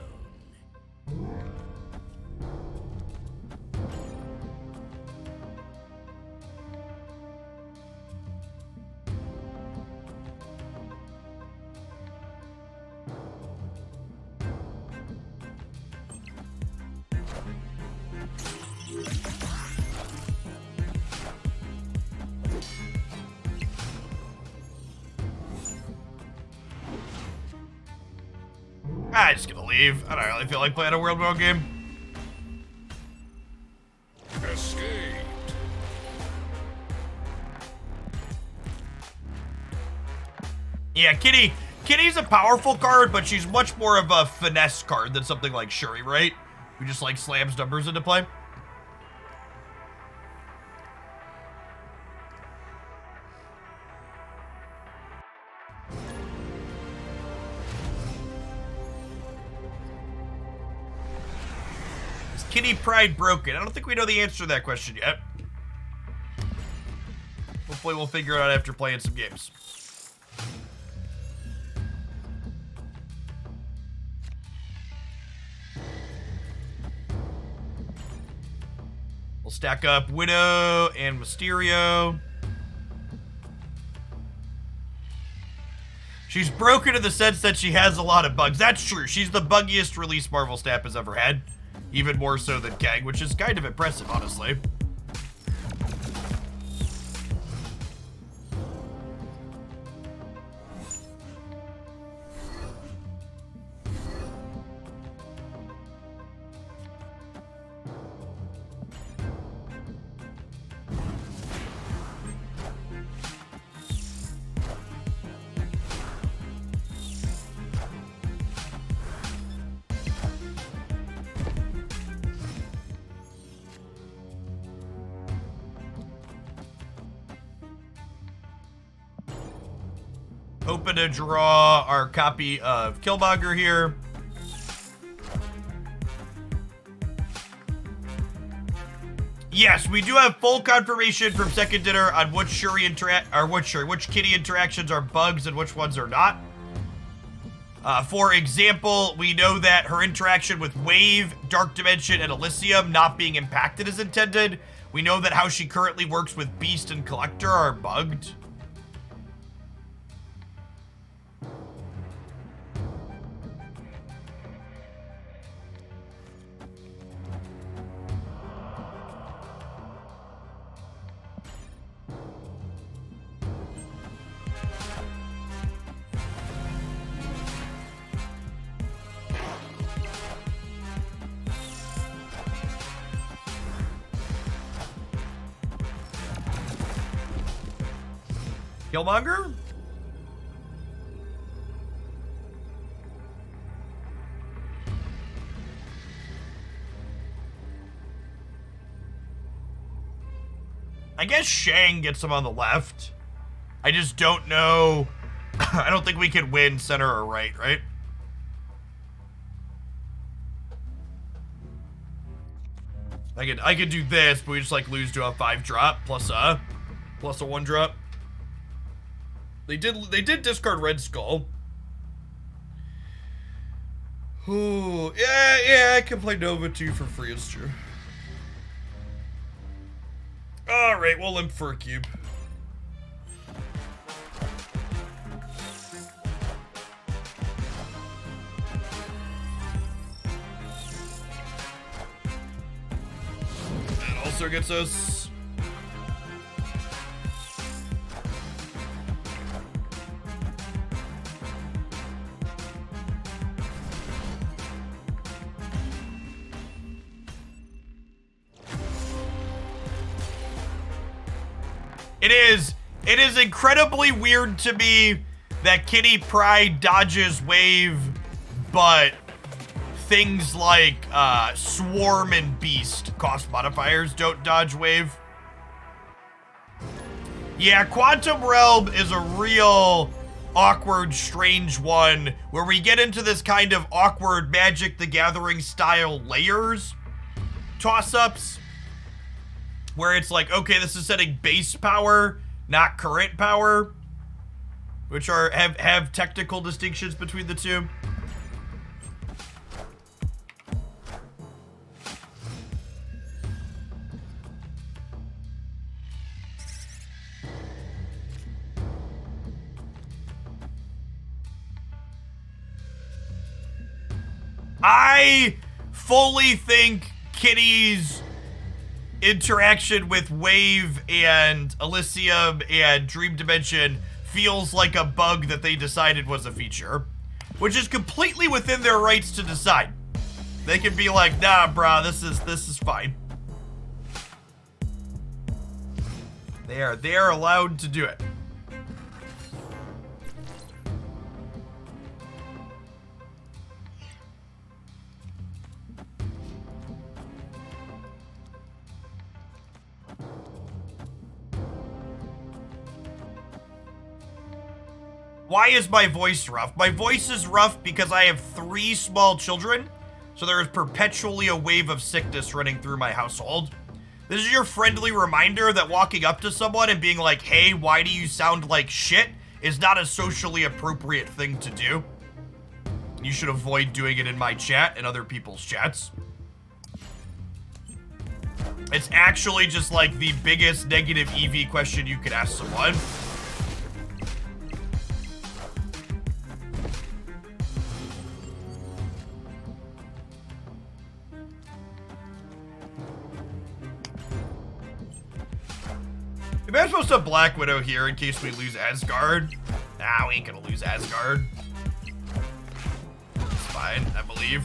I'm just gonna leave. I don't really feel like playing a World War game. Escaped. Yeah, Kitty's a powerful card, but she's much more of a finesse card than something like Shuri, right? Who just like slams numbers into play. Is Kitty Pryde broken? I don't think we know the answer to that question yet. Hopefully we'll figure it out after playing some games. We'll stack up Widow and Mysterio. She's broken in the sense that she has a lot of bugs. That's true. She's the buggiest release Marvel Snap has ever had. Even more so than Kang, which is kind of impressive, honestly. Hoping to draw our copy of Killmonger here. Yes, we do have full confirmation from Second Dinner on which which Kitty interactions are bugs and which ones are not. For example, we know that her interaction with Wave, Dark Dimension, and Elysium not being impacted as intended. We know that how she currently works with Beast and Collector are bugged. Killmonger? I guess Shang gets him on the left. I just don't know. I don't think we could win center or right? I could do this, but we just like lose to a 5-drop plus a 1-drop. They did discard Red Skull. Ooh, yeah, I can play Nova 2 for free, it's true. Alright, we'll limp for a cube. That also gets us. It is incredibly weird to me that Kitty Pryde dodges wave, but things like Swarm and Beast cost modifiers don't dodge wave. Yeah, Quantum Realm is a real awkward, strange one where we get into this kind of awkward Magic the Gathering style layers toss-ups where it's like, okay, this is setting base power, not current power, which are have technical distinctions between the two. I fully think Kitty's interaction with Wave and Elysium and Dream Dimension feels like a bug that they decided was a feature, which is completely within their rights to decide. They can be like, nah, brah, this is fine. They are allowed to do it. Why is my voice rough? My voice is rough because I have 3 small children, so there is perpetually a wave of sickness running through my household. This is your friendly reminder that walking up to someone and being like, hey, why do you sound like shit, is not a socially appropriate thing to do. You should avoid doing it in my chat and other people's chats. It's actually just like the biggest negative EV question you could ask someone. Maybe I'm supposed to have Black Widow here in case we lose Asgard. Nah, we ain't gonna lose Asgard. It's fine, I believe.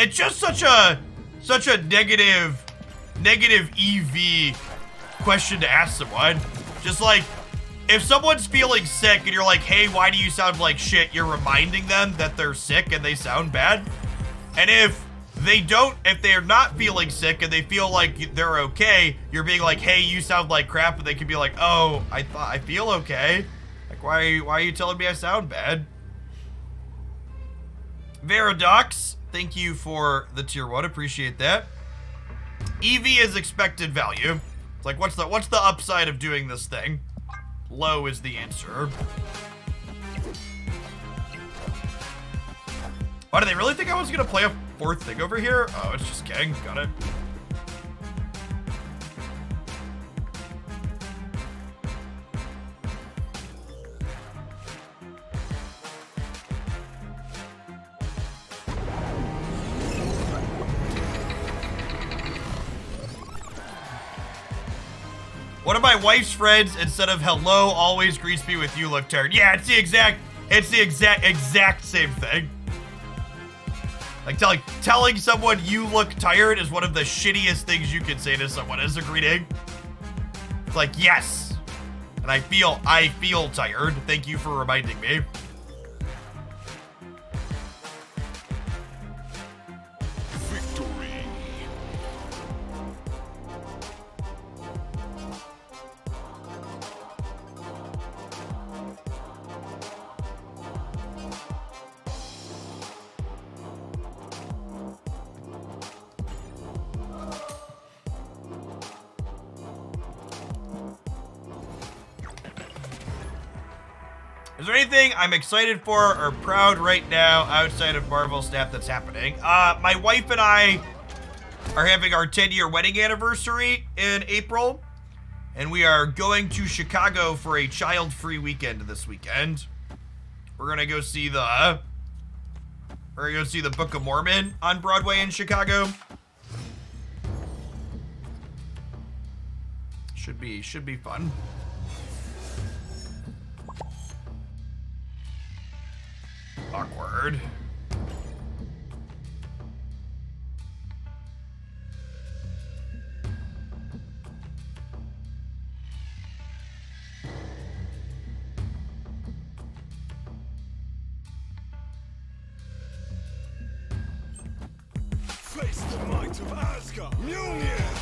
It's just such a negative EV question to ask someone. Just like, if someone's feeling sick and you're like, hey, why do you sound like shit? You're reminding them that they're sick and they sound bad. And if they're not feeling sick and they feel like they're okay, you're being like, hey, you sound like crap, and they could be like, oh, I feel okay. Like, why are you telling me I sound bad? Veradox, thank you for the tier 1, appreciate that. EV is expected value. It's like, what's the upside of doing this thing? Low is the answer. Why, do they really think I was gonna play a 4th thing over here? Oh, it's just King, got it. One of my wife's friends, instead of hello, always greets me with you look tired. Yeah, it's the exact same thing. Like telling someone you look tired is one of the shittiest things you can say to someone as a greeting. It's like, yes. And I feel tired. Thank you for reminding me. Is there anything I'm excited for or proud right now outside of Marvel Snap that's happening? My wife and I are having our 10-year wedding anniversary in April, and we are going to Chicago for a child-free weekend this weekend. We're gonna go see the Book of Mormon on Broadway in Chicago. Should be fun. Awkward. Face the might of Asgard. Mjolnir!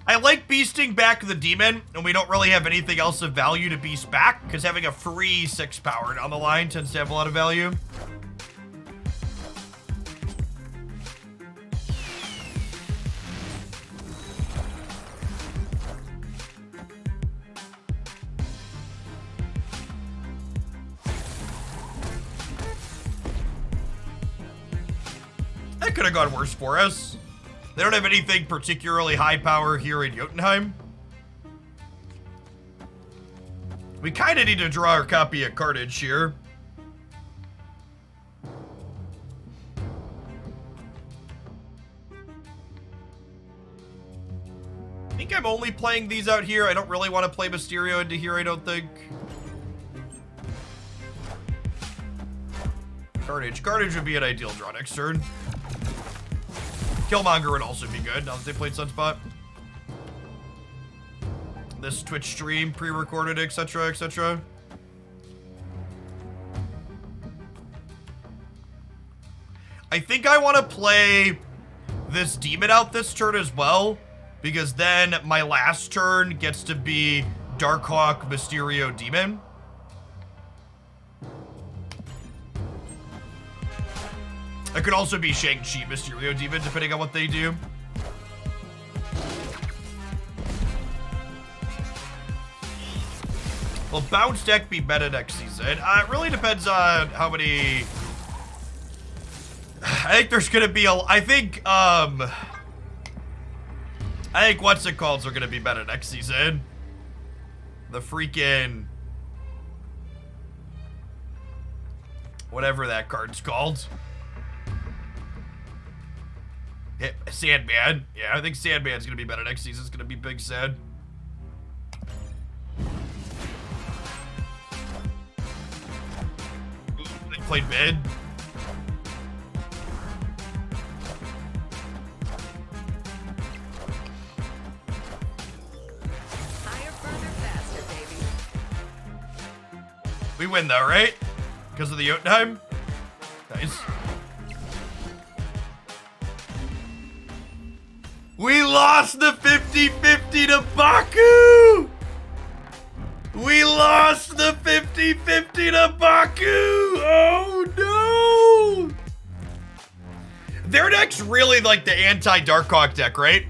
I like beasting back the demon, and we don't really have anything else of value to beast back, because having a free 6 power down the line tends to have a lot of value. That could have gone worse for us. They don't have anything particularly high power here in Jotunheim. We kind of need to draw our copy of Carnage here. I think I'm only playing these out here. I don't really want to play Mysterio into here, I don't think. Carnage. Carnage would be an ideal draw next turn. Killmonger would also be good, now that they played Sunspot. This Twitch stream, pre-recorded, etc., etc. I think I want to play this demon out this turn as well, because then my last turn gets to be Darkhawk, Mysterio, Demon. It could also be Shang-Chi, Mysterio, Demon, depending on what they do. Will bounce deck be meta next season? It really depends on how many... I think there's gonna be a... I think what's it called are gonna be meta next season. The freaking... whatever that card's called. Sandman. Yeah, I think Sandman's gonna be better next season. It's gonna be Big Sad. They played mid. Higher, further, faster, baby. We win though, right? Because of the Jotunheim? Nice. We lost the 50-50 to Baku! We lost the 50-50 to Baku! Oh no! Their deck's really like the anti-Darkhawk deck, right?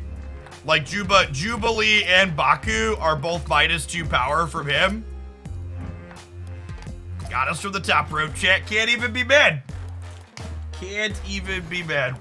Like Jubilee and Baku are both -2 power from him. Got us from the top rope, chat. Can't even be mad. Can't even be mad.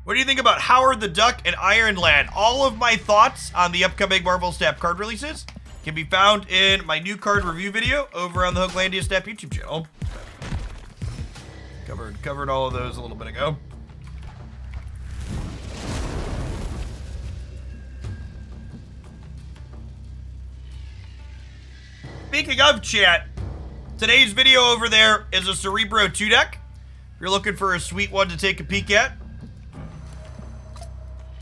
What do you think about Howard the Duck and Iron Lad? All of my thoughts on the upcoming Marvel Snap card releases can be found in my new card review video over on the Hooglandia Snap YouTube channel. Covered all of those a little bit ago. Speaking of chat, today's video over there is a Cerebro 2 deck. If you're looking for a sweet one to take a peek at.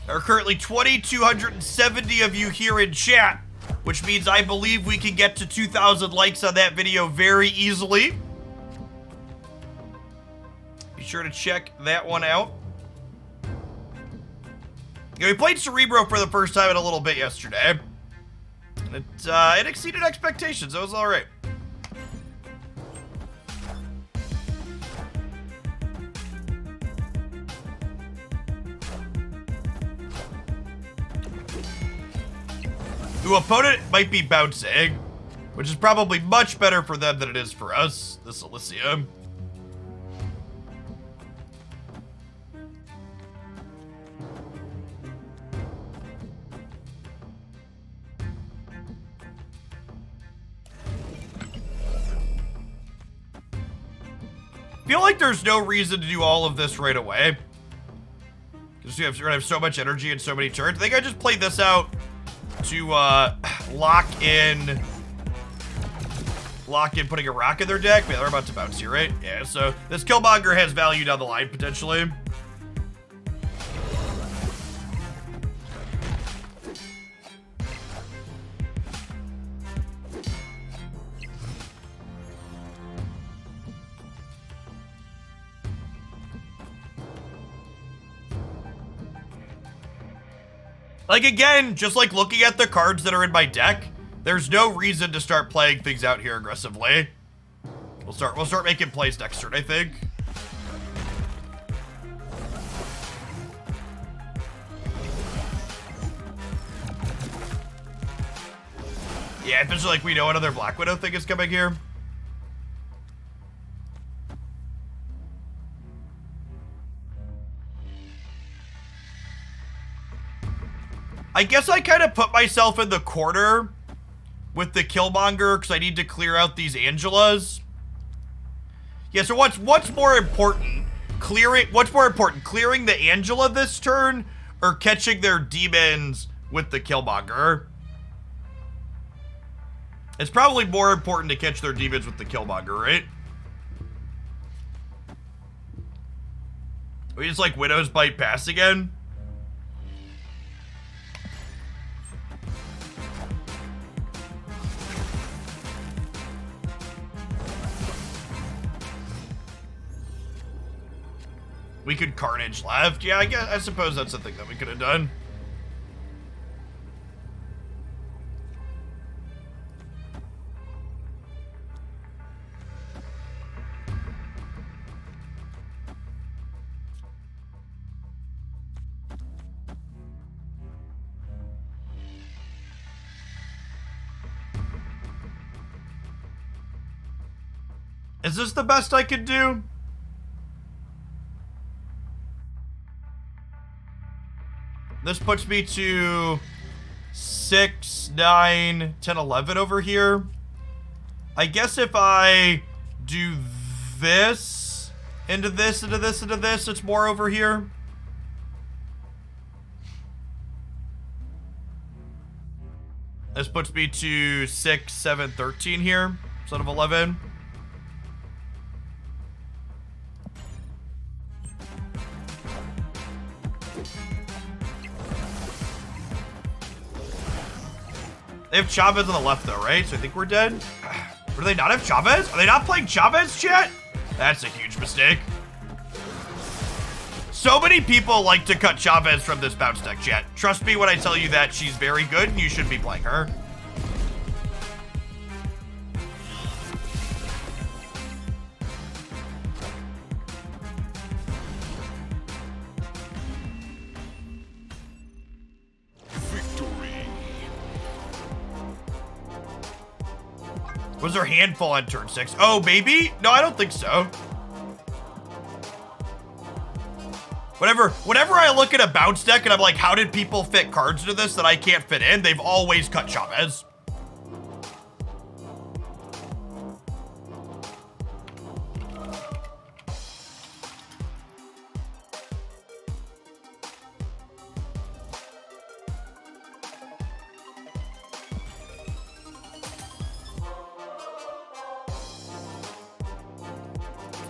There are currently 2,270 of you here in chat. which means I believe we can get to 2,000 likes on that video very easily. Be sure to check that one out. Yeah, we played Cerebro for the first time in a little bit yesterday. And it exceeded expectations. It was all right. The opponent might be bouncing, which is probably much better for them than it is for us, this Elysium. I feel like there's no reason to do all of this right away. Because we're gonna have so much energy and so many turns. I think I just played this out to lock in putting a rock in their deck. Man, they're about to bounce here, right? Yeah, so this Killmonger has value down the line, potentially. Like, again, just like looking at the cards that are in my deck, there's no reason to start playing things out here aggressively. We'll start making plays next turn, I think. Yeah, especially like we know another Black Widow thing is coming here. I guess I kind of put myself in the corner with the Killmonger because I need to clear out these Angelas. Yeah, so what's more important? Clearing the Angela this turn or catching their demons with the Killmonger? It's probably more important to catch their demons with the Killmonger, right? We just like Widow's Bite pass again? We could Carnage left. Yeah, I suppose that's the thing that we could have done. Is this the best I could do? This puts me to 6, 9, 10, 11 over here. I guess if I do this, into this, into this, into this, it's more over here. This puts me to 6, 7, 13 here, instead of 11. They have Chavez on the left, though, right? So I think we're dead. Or do they not have Chavez? Are they not playing Chavez, chat? That's a huge mistake. So many people like to cut Chavez from this bounce deck, chat. Trust me when I tell you that she's very good and you should be playing her. Was her hand full on turn 6? Oh, maybe? No, I don't think so. Whenever I look at a bounce deck and I'm like, how did people fit cards into this that I can't fit in? They've always cut Chavez.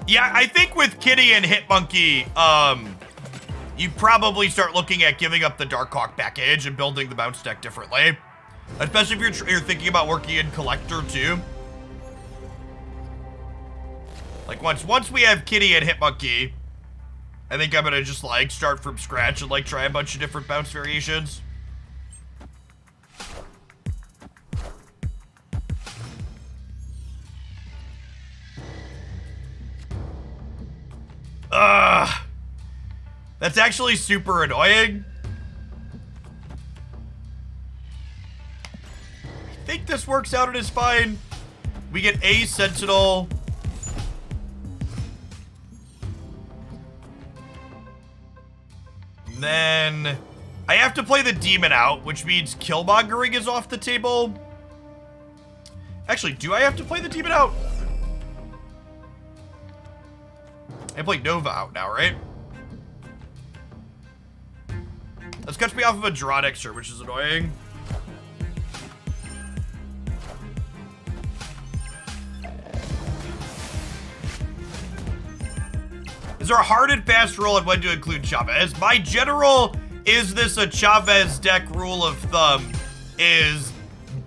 Yeah, I think with Kitty and Hitmonkey, you probably start looking at giving up the Darkhawk package and building the bounce deck differently. Especially if you're thinking about working in collector too. Like once we have Kitty and Hitmonkey, I think I'm gonna just like start from scratch and like try a bunch of different bounce variations. That's actually super annoying. I think this works out and is fine. We get a Sentinel. And then I have to play the demon out, which means Killmongering is off the table. Actually, do I have to play the demon out? I play Nova out now, right? This cuts me off of a draw next turn, which is annoying. Is there a hard and fast rule on when to include Chavez? My general, is this a Chavez deck rule of thumb, is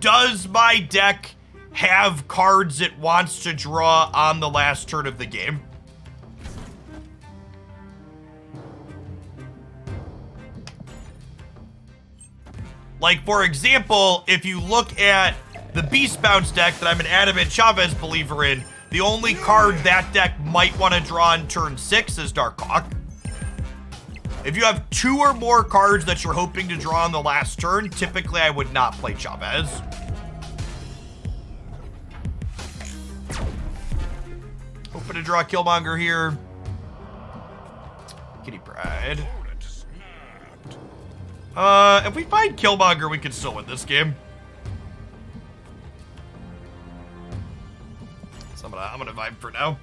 does my deck have cards it wants to draw on the last turn of the game? Like, for example, if you look at the Beast Bounce deck that I'm an adamant Chavez believer in, the only card that deck might want to draw on turn 6 is Darkhawk. If you have 2 or more cards that you're hoping to draw on the last turn, typically I would not play Chavez. Hoping to draw Killmonger here. Kitty Pryde. If we find Killmonger, we can still win this game. So I'm gonna vibe for now.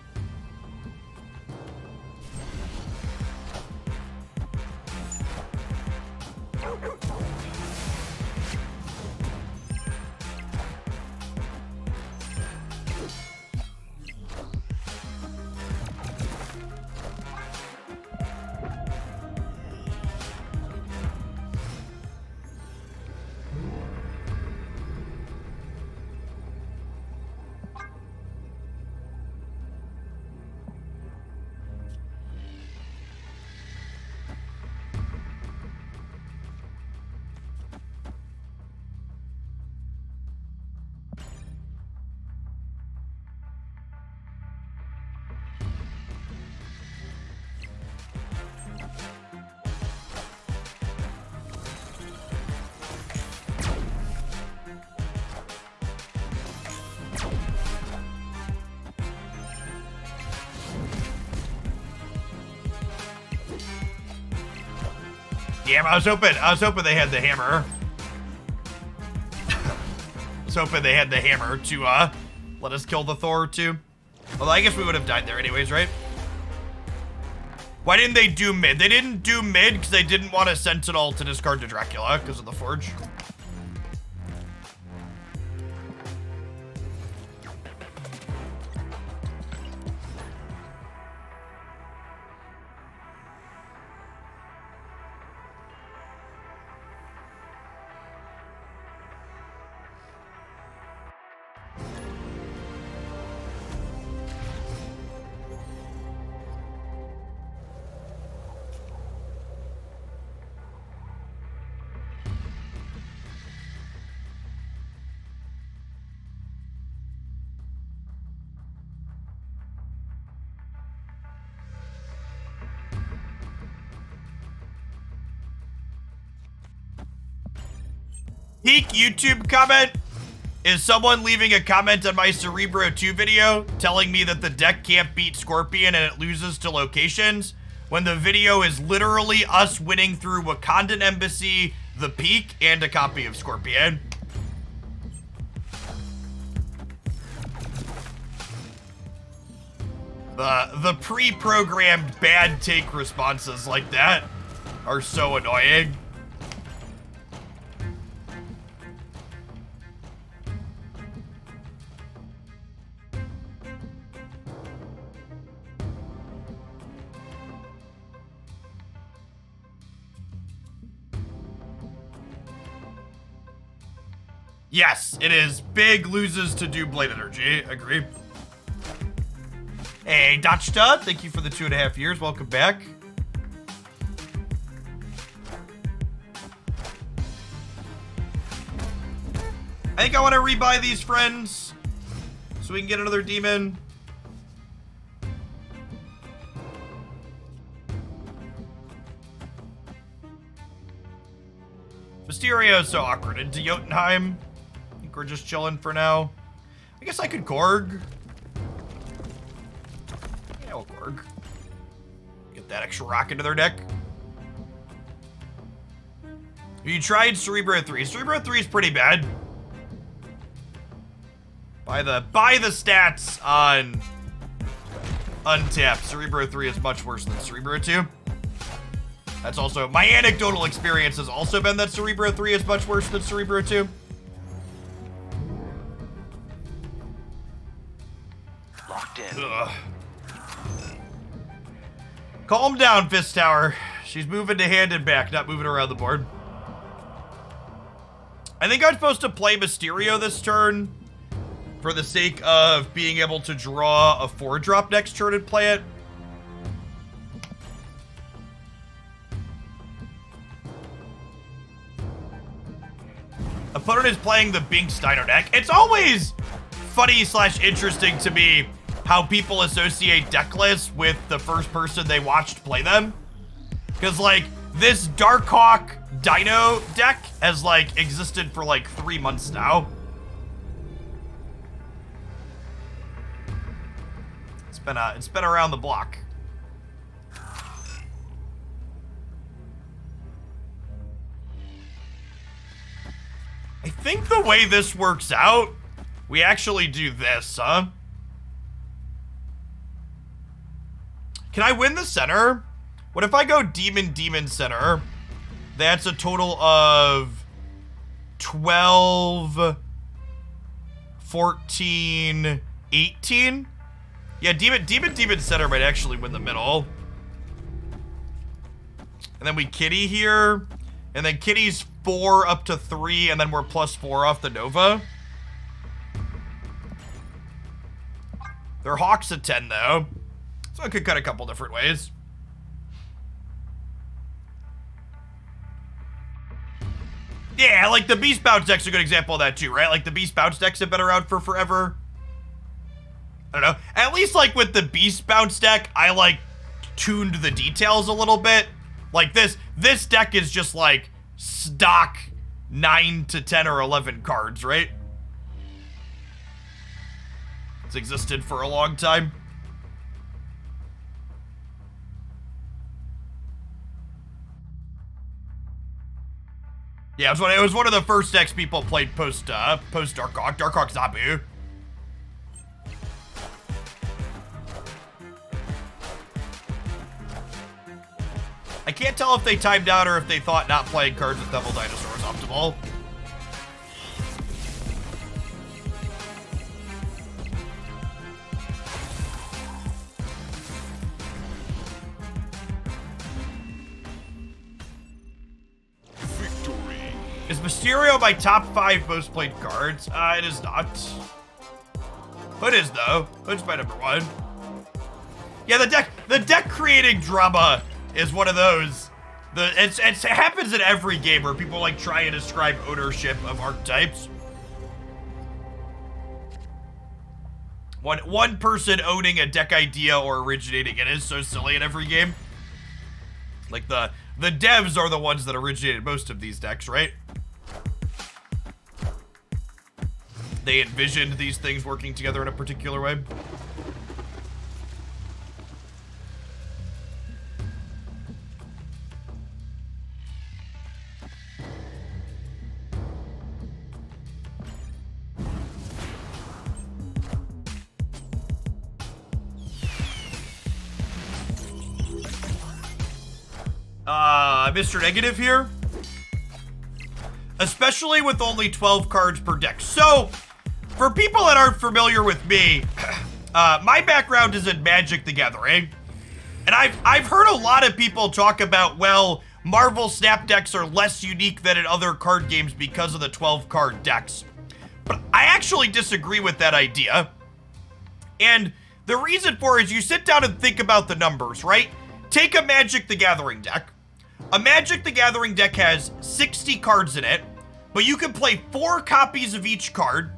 Damn, I was hoping they had the hammer. I was hoping they had the hammer to let us kill the Thor too. Although I guess we would have died there anyways, right? Why didn't they do mid? They didn't do mid because they didn't want a Sentinel to discard to Dracula because of the Forge. Peak YouTube comment is someone leaving a comment on my Cerebro 2 video telling me that the deck can't beat Scorpion and it loses to locations, when the video is literally us winning through Wakandan Embassy, the Peak, and a copy of Scorpion. The pre-programmed bad take responses like that are so annoying. Yes, it is. Big loses to do Blade Energy. Agree. Hey, Dachta, thank you for the 2.5 years. Welcome back. I think I want to rebuy these friends so we can get another demon. Mysterio is so awkward. Into Jotunheim. I think we're just chilling for now. I guess I could Gorg. Yeah, we'll Gorg. Get that extra rock into their deck. You tried Cerebro 3. Cerebro 3 is pretty bad. Buy the stats on Untapped. Cerebro 3 is much worse than Cerebro 2. That's also, my anecdotal experience has also been that Cerebro 3 is much worse than Cerebro 2. Locked in. Ugh. Calm down, Fist Tower. She's moving to hand and back, not moving around the board. I think I'm supposed to play Mysterio this turn for the sake of being able to draw a 4-drop next turn and play it. Opponent is playing the Bink Steiner deck. It's always funny / interesting to me how people associate deck lists with the first person they watched play them. Because, like, this Darkhawk Dino deck has, like, existed for, like, 3 months now. It's been around the block. I think the way this works out, we actually do this, huh? Can I win the center? What if I go Demon center? That's a total of 12, 14, 18? Yeah, Demon center might actually win the middle. And then we Kitty here. And then Kitty's 4 up to 3, and then we're +4 off the Nova. Their Hawk's a 10, though. So it could cut a couple different ways. Yeah, like the Beast Bounce deck's a good example of that, too, right? Like the Beast Bounce decks have been around for forever. I don't know. At least, like, with the Beast Bounce deck, I, like, tuned the details a little bit. Like, this deck is just, like, stock 9 to 10 or 11 cards, right? It's existed for a long time. Yeah, it was one of the first decks people played post Darkhawk. Darkhawk Zabu. I can't tell if they timed out or if they thought not playing cards with Devil Dinosaur was optimal. Victory. Is Mysterio my top 5 most played cards? It is not. Hood is, though. Hood's my number 1. Yeah, the deck creating drama is one of those. It happens in every game where people like try and describe ownership of archetypes. One person owning a deck idea or originating it is so silly in every game. Like the devs are the ones that originated most of these decks, right? They envisioned these things working together in a particular way. Mr. Negative here. Especially with only 12 cards per deck. So, for people that aren't familiar with me, my background is in Magic the Gathering. And I've heard a lot of people talk about, well, Marvel Snap decks are less unique than in other card games because of the 12 card decks. But I actually disagree with that idea. And the reason for it is you sit down and think about the numbers, right? Take a Magic the Gathering deck. A Magic the Gathering deck has 60 cards in it, but you can play 4 copies of each card,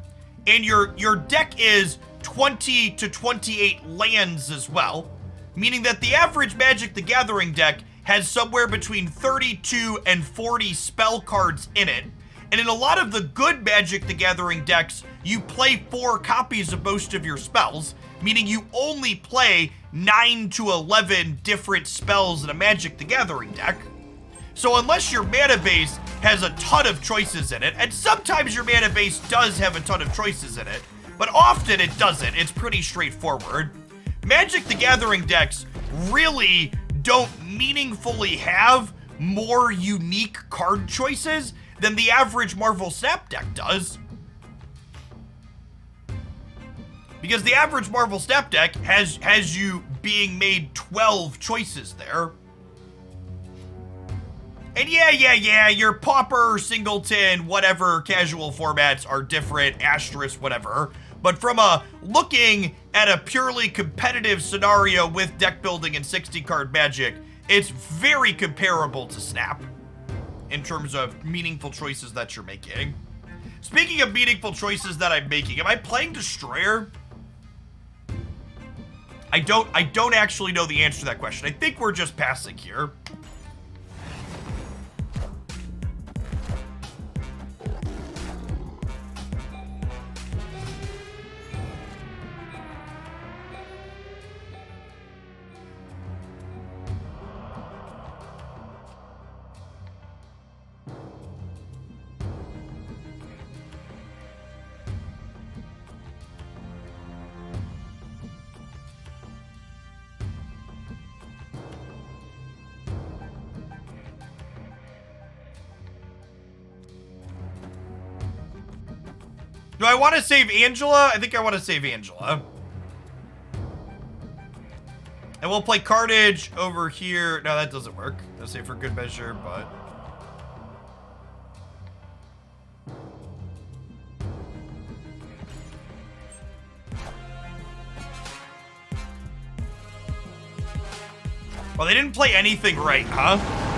and your deck is 20 to 28 lands as well, meaning that the average Magic the Gathering deck has somewhere between 32 and 40 spell cards in it. And in a lot of the good Magic the Gathering decks, you play 4 copies of most of your spells, meaning you only play 9 to 11 different spells in a Magic the Gathering deck. So unless your mana base has a ton of choices in it, and sometimes your mana base does have a ton of choices in it, but often it doesn't. It's pretty straightforward. Magic the Gathering decks really don't meaningfully have more unique card choices than the average Marvel Snap deck does. Because the average Marvel Snap deck has you being made 12 choices there. And yeah, your Pauper, Singleton, whatever casual formats are different, asterisk, whatever. But from looking at a purely competitive scenario with deck building and 60-card Magic, it's very comparable to Snap in terms of meaningful choices that you're making. Speaking of meaningful choices that I'm making, am I playing Destroyer? I don't actually know the answer to that question. I think we're just passing here. Do I want to save Angela? I think I want to save Angela. And we'll play Carnage over here. No, that doesn't work. I'll say for good measure, but... Well, they didn't play anything right, huh?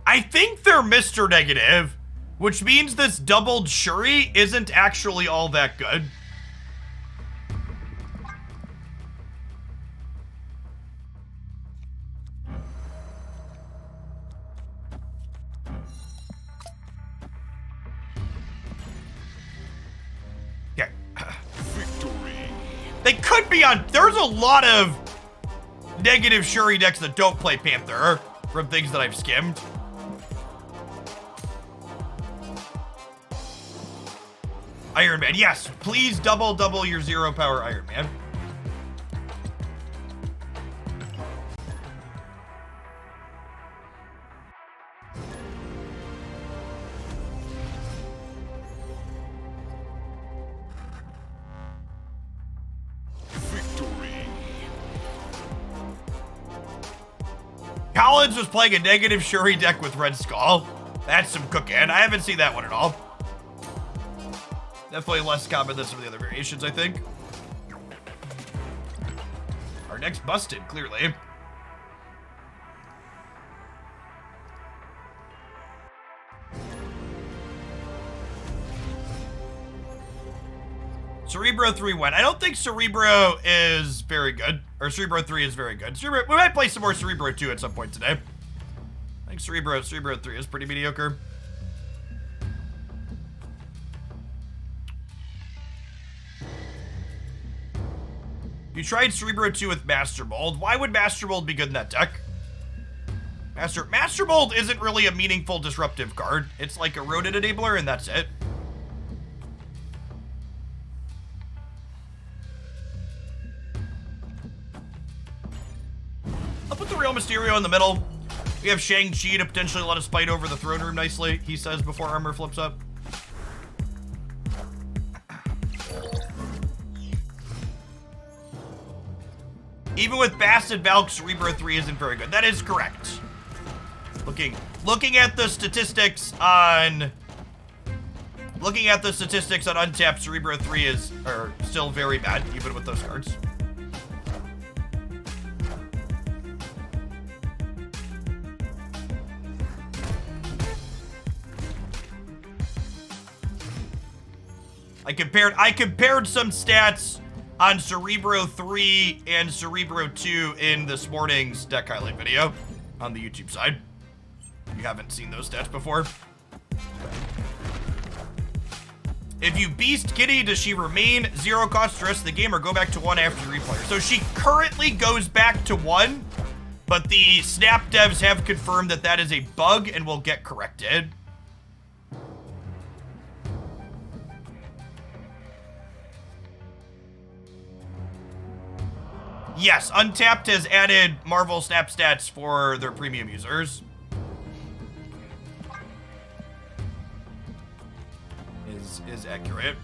I think they're Mr. Negative, which means this doubled Shuri isn't actually all that good. Okay. Victory. They could be on... There's a lot of negative Shuri decks that don't play Panther from things that I've skimmed. Iron Man, yes, please double your 0 power Iron Man. Victory. Collins was playing a negative Shuri deck with Red Skull. That's some cooking. I haven't seen that one at all. Definitely less common than some of the other variations, I think. Our deck's busted, clearly. Cerebro 3 went. I don't think Cerebro is very good. Or Cerebro 3 is very good. Cerebro, we might play some more Cerebro 2 at some point today. I think Cerebro 3 is pretty mediocre. You tried Cerebro 2 with Master Mold. Why would Master Mold be good in that deck? Master Mold isn't really a meaningful disruptive card. It's like a Rodent Enabler, and that's it. I'll put the real Mysterio in the middle. We have Shang-Chi to potentially let us fight over the throne room nicely, he says before armor flips up. Even with Bast and Valk, Cerebro 3 isn't very good. That is correct. Looking at the statistics on Untapped, Cerebro 3 are still very bad, even with those cards. I compared some stats on Cerebro 3 and Cerebro 2 in this morning's deck highlight video on the YouTube side. If you haven't seen those stats before. If you beast Kitty, does she remain 0 cost the rest of the game or go back to 1 after the replayer? So she currently goes back to 1, but the Snap devs have confirmed that that is a bug and will get corrected. Yes, Untapped has added Marvel Snap stats for their premium users. Is accurate.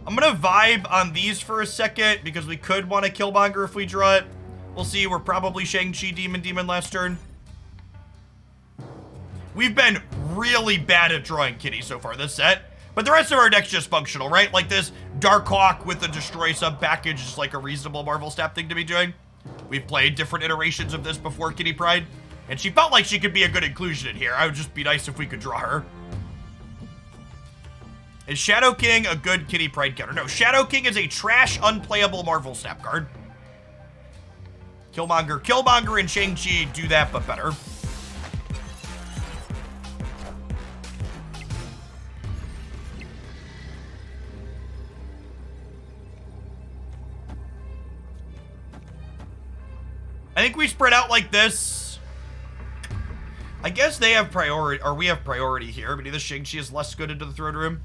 I'm gonna vibe on these for a second because we could want to Killmonger if we draw it. We'll see. We're probably Shang-Chi Demon last turn. We've been really bad at drawing Kitty so far this set. But the rest of our deck's just functional, right? Like this Darkhawk with the Destroy sub package is like a reasonable Marvel Snap thing to be doing. We've played different iterations of this before Kitty Pryde, and she felt like she could be a good inclusion in here. I would just be nice if we could draw her. Is Shadow King a good Kitty Pryde counter? No, Shadow King is a trash, unplayable Marvel Snap card. Killmonger and Shang-Chi do that, but better. I think we spread out like this. I guess they have priority, or we have priority here, but either Shang-Chi is less good into the throne room.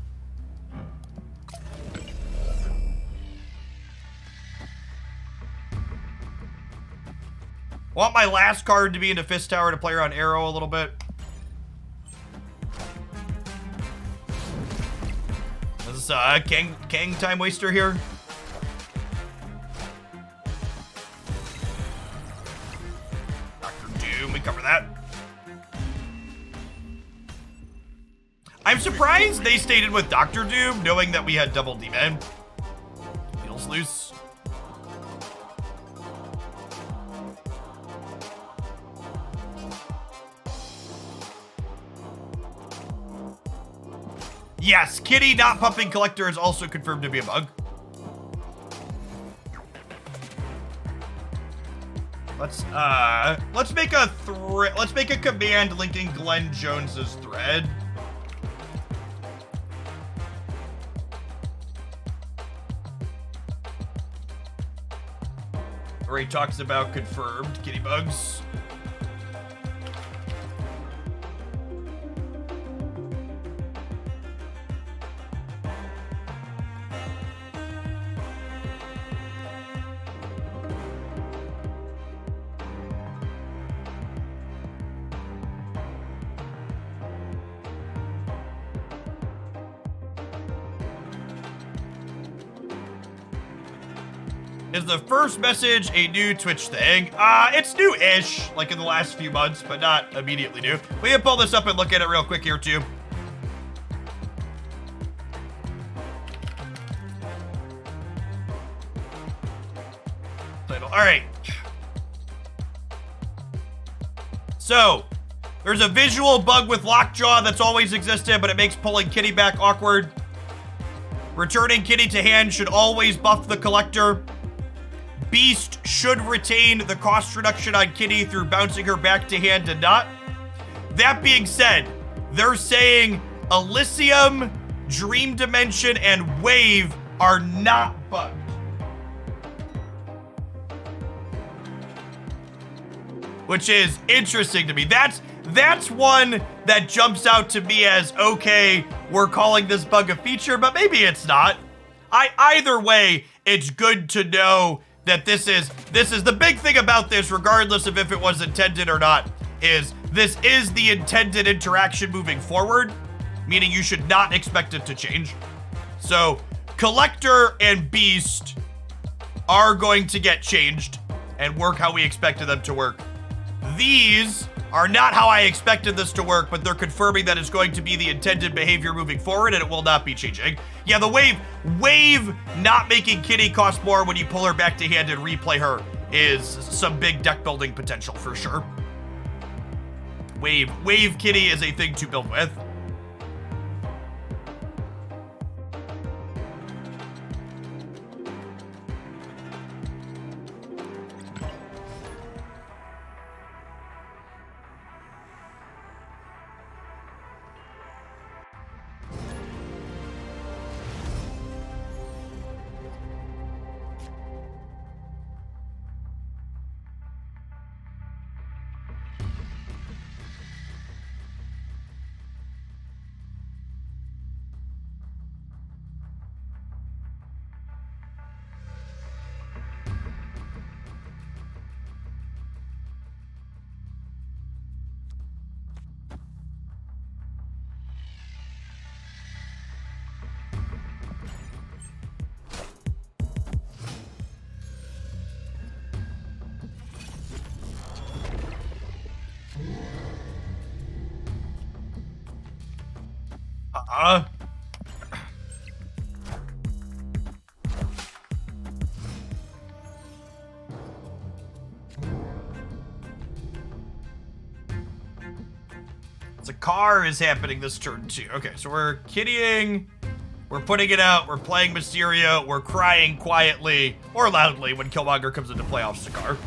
Want my last card to be into Fist Tower to play around Arrow a little bit. Is this Kang Time Waster here? We cover that. I'm surprised they stayed in with Dr. Doom, knowing that we had double D-Man. Feels loose. Yes, Kitty not pumping Collector is also confirmed to be a bug. Let's make a command linking Glenn Jones's thread. Where he talks about confirmed kitty bugs. Is the first message a new Twitch thing? It's new-ish, like in the last few months, but not immediately new. We can pull this up and look at it real quick here, too. Title. All right. So, there's a visual bug with Lockjaw that's always existed, but it makes pulling Kitty back awkward. Returning Kitty to hand should always buff the Collector. Beast should retain the cost reduction on Kitty through bouncing her back to hand and not. That being said, they're saying Elysium, Dream Dimension, and Wave are not bugged. Which is interesting to me. That's one that jumps out to me as, okay, we're calling this bug a feature, but maybe it's not. Either way, it's good to know that this is the big thing about this, regardless of if it was intended or not, is this is the intended interaction moving forward, meaning you should not expect it to change. So Collector and Beast are going to get changed and work how we expected them to work. These are not how I expected this to work, but they're confirming that it's going to be the intended behavior moving forward and it will not be changing. Yeah, the wave not making Kitty cost more when you pull her back to hand and replay her is some big deck building potential for sure. Wave Kitty is a thing to build with. The car is happening this turn too. Okay, so we're kittying, we're putting it out, we're playing Mysterio, we're crying quietly or loudly when Killmonger comes into play off Sakaar.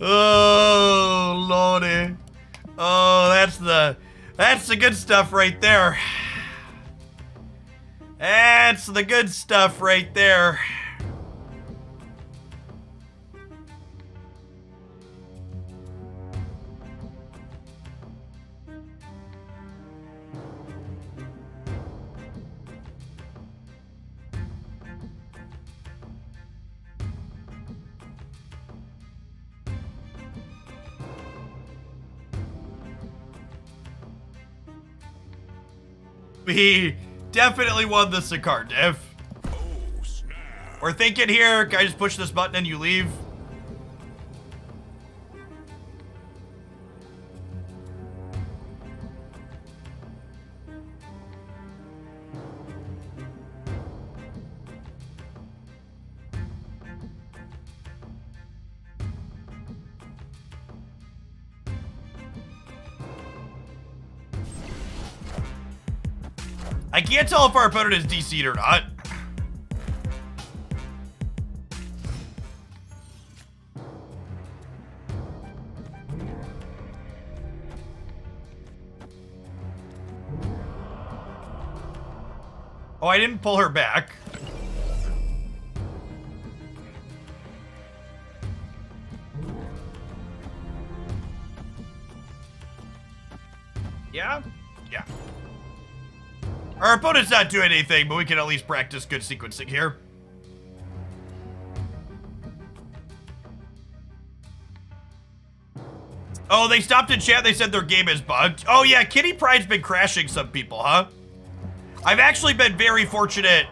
Oh, Lordy. Oh, that's the good stuff right there. That's the good stuff right there. We definitely won the Sakaar diff. Oh, snap. We're thinking here, can I just push this button and you leave? I can't tell if our opponent is DC'd or not. Oh, I didn't pull her back. Yeah? Yeah. Our opponent's not doing anything, but we can at least practice good sequencing here. Oh, they stopped in chat. They said their game is bugged. Oh, yeah. Kitty Pryde's been crashing some people, huh? I've actually been very fortunate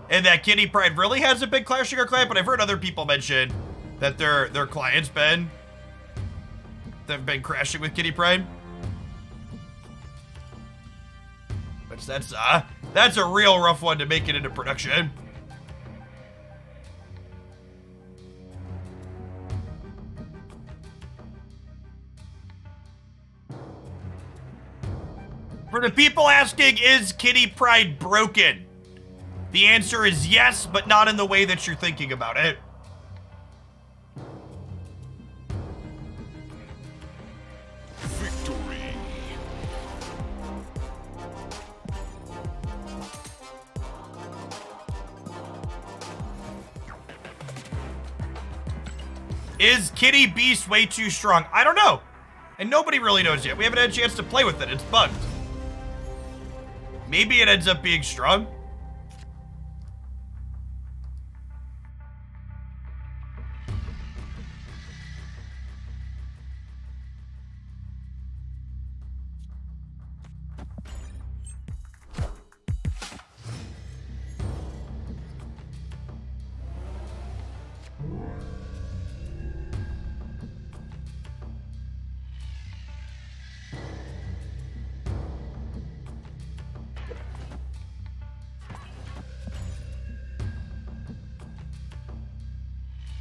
in that Kitty Pryde really hasn't been clashing our client, but I've heard other people mention that their clients they've been crashing with Kitty Pryde. That's a real rough one to make it into production. For the people asking, is Kitty Pryde broken? The answer is yes, but not in the way that you're thinking about it. Is Kitty Beast way too strong? I don't know. And nobody really knows yet. We haven't had a chance to play with it. It's bugged. Maybe it ends up being strong.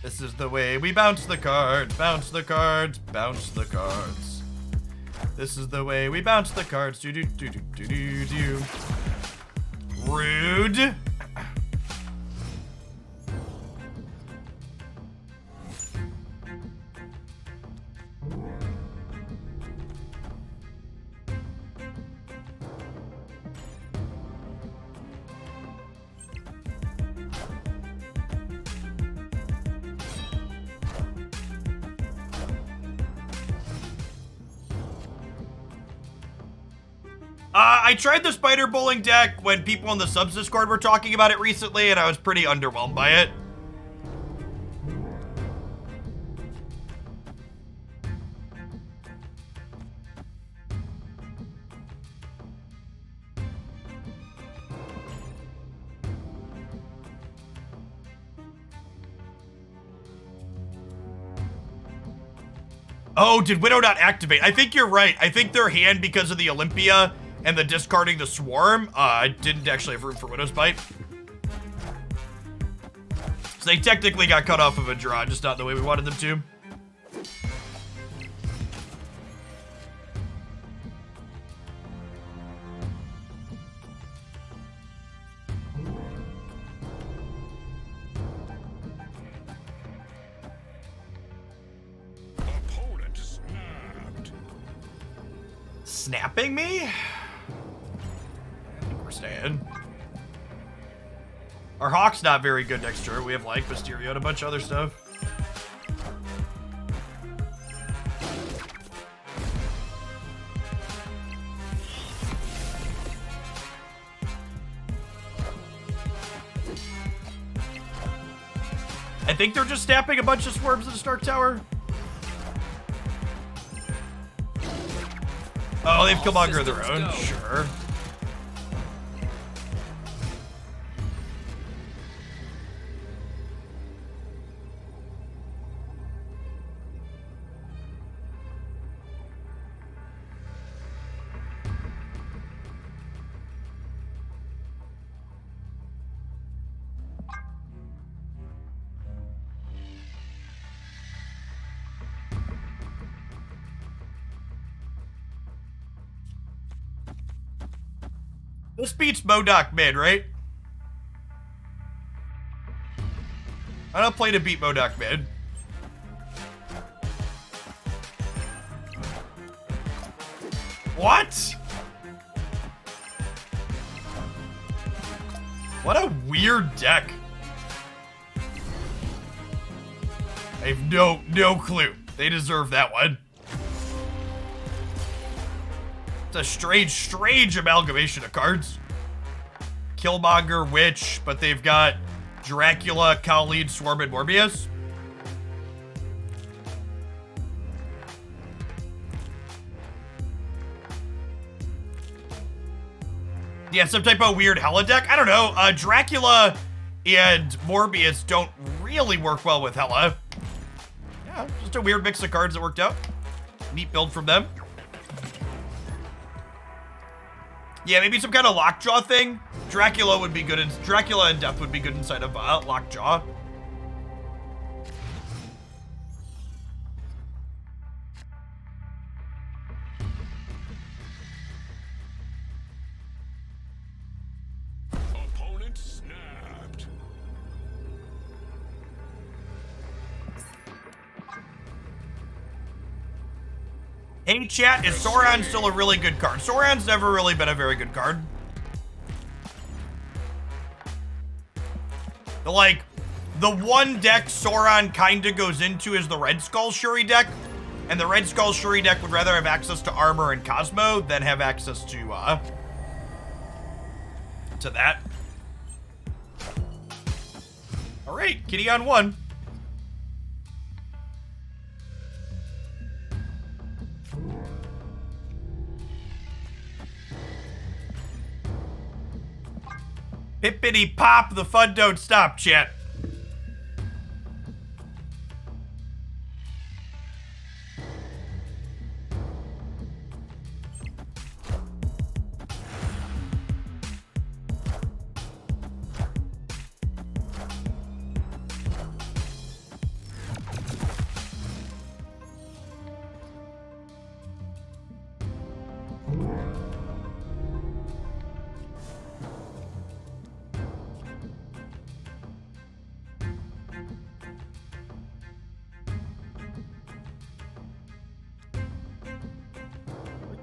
This is the way we bounce the cards, bounce the cards, bounce the cards. This is the way we bounce the cards. Do do do do do do do. Rude. I tried the spider bowling deck when people on the subs Discord were talking about it recently, and I was pretty underwhelmed by it. Oh, did Widow not activate? I think you're right. I think their hand, because of the Olympia and the discarding the Swarm, didn't actually have room for Widow's Bite. So they technically got cut off of a draw, just not the way we wanted them to. Opponent snapped. Snapping me? I think we're staying. Our Hawk's not very good next turn. We have like Mysterio and a bunch of other stuff. I think they're just snapping a bunch of swarms in the Stark Tower. Oh, they've Killmonger of their own. Sure. This beats MODOK mid, right? I don't play to beat MODOK mid. What? What a weird deck. I have no clue. They deserve that one. It's a strange amalgamation of cards. Killmonger, Witch, but they've got Dracula, Khalid, Swarm, and Morbius. Yeah, some type of weird Hela deck. I don't know. Dracula and Morbius don't really work well with Hela. Yeah, just a weird mix of cards that worked out. Neat build from them. Yeah, maybe some kind of Lockjaw thing. Dracula would be good. Dracula and Death would be good inside of Lockjaw. Opponent snapped. Hey chat, is Sauron still a really good card? Sauron's never really been a very good card. Like, The one deck Sauron kinda goes into is the Red Skull Shuri deck. And the Red Skull Shuri deck would rather have access to armor and Cosmo than have access to that. All right, Kitty on 1. Hippity pop, the fun don't stop, chat.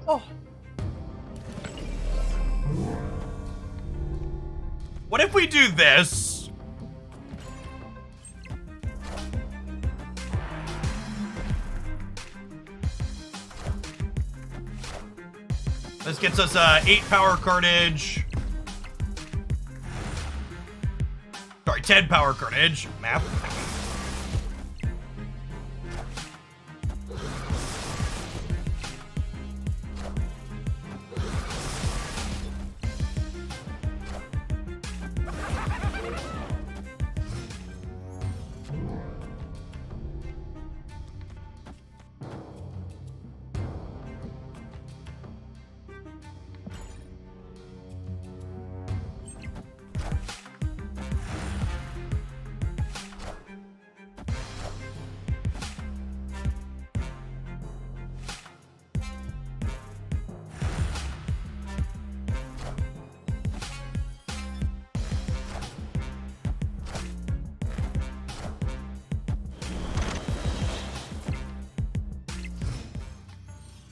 Oh. What if we do this? This gets us 8 power carnage. Sorry, 10 power carnage. Map.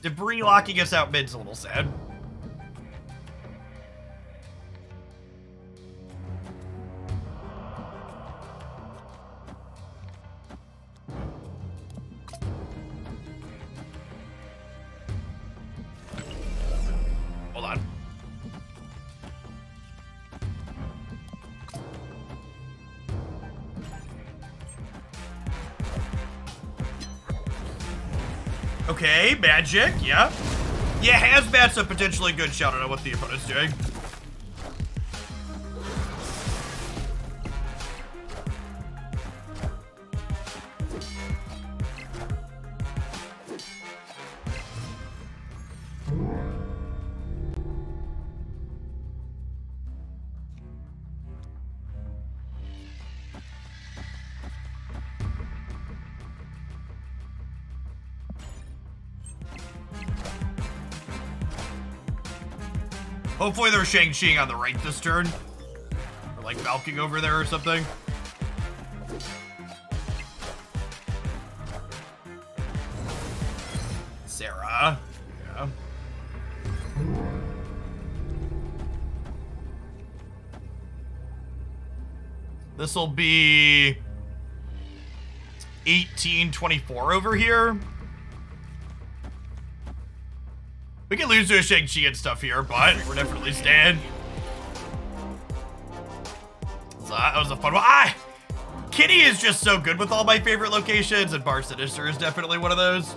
Debris locking us out mid's a little sad. Hold on. Okay, magic, yeah. Yeah, Hazmat's a potentially good shot. I don't know what the opponent's doing. Hopefully they're Shang-Chiing on the right this turn. Or like Valking over there or something. Sarah. Yeah. This'll be 1824 over here. We can lose to a Shang-Chi and stuff here, but we're definitely staying. So that was a fun one. Kitty is just so good with all my favorite locations, and Bar Sinister is definitely one of those.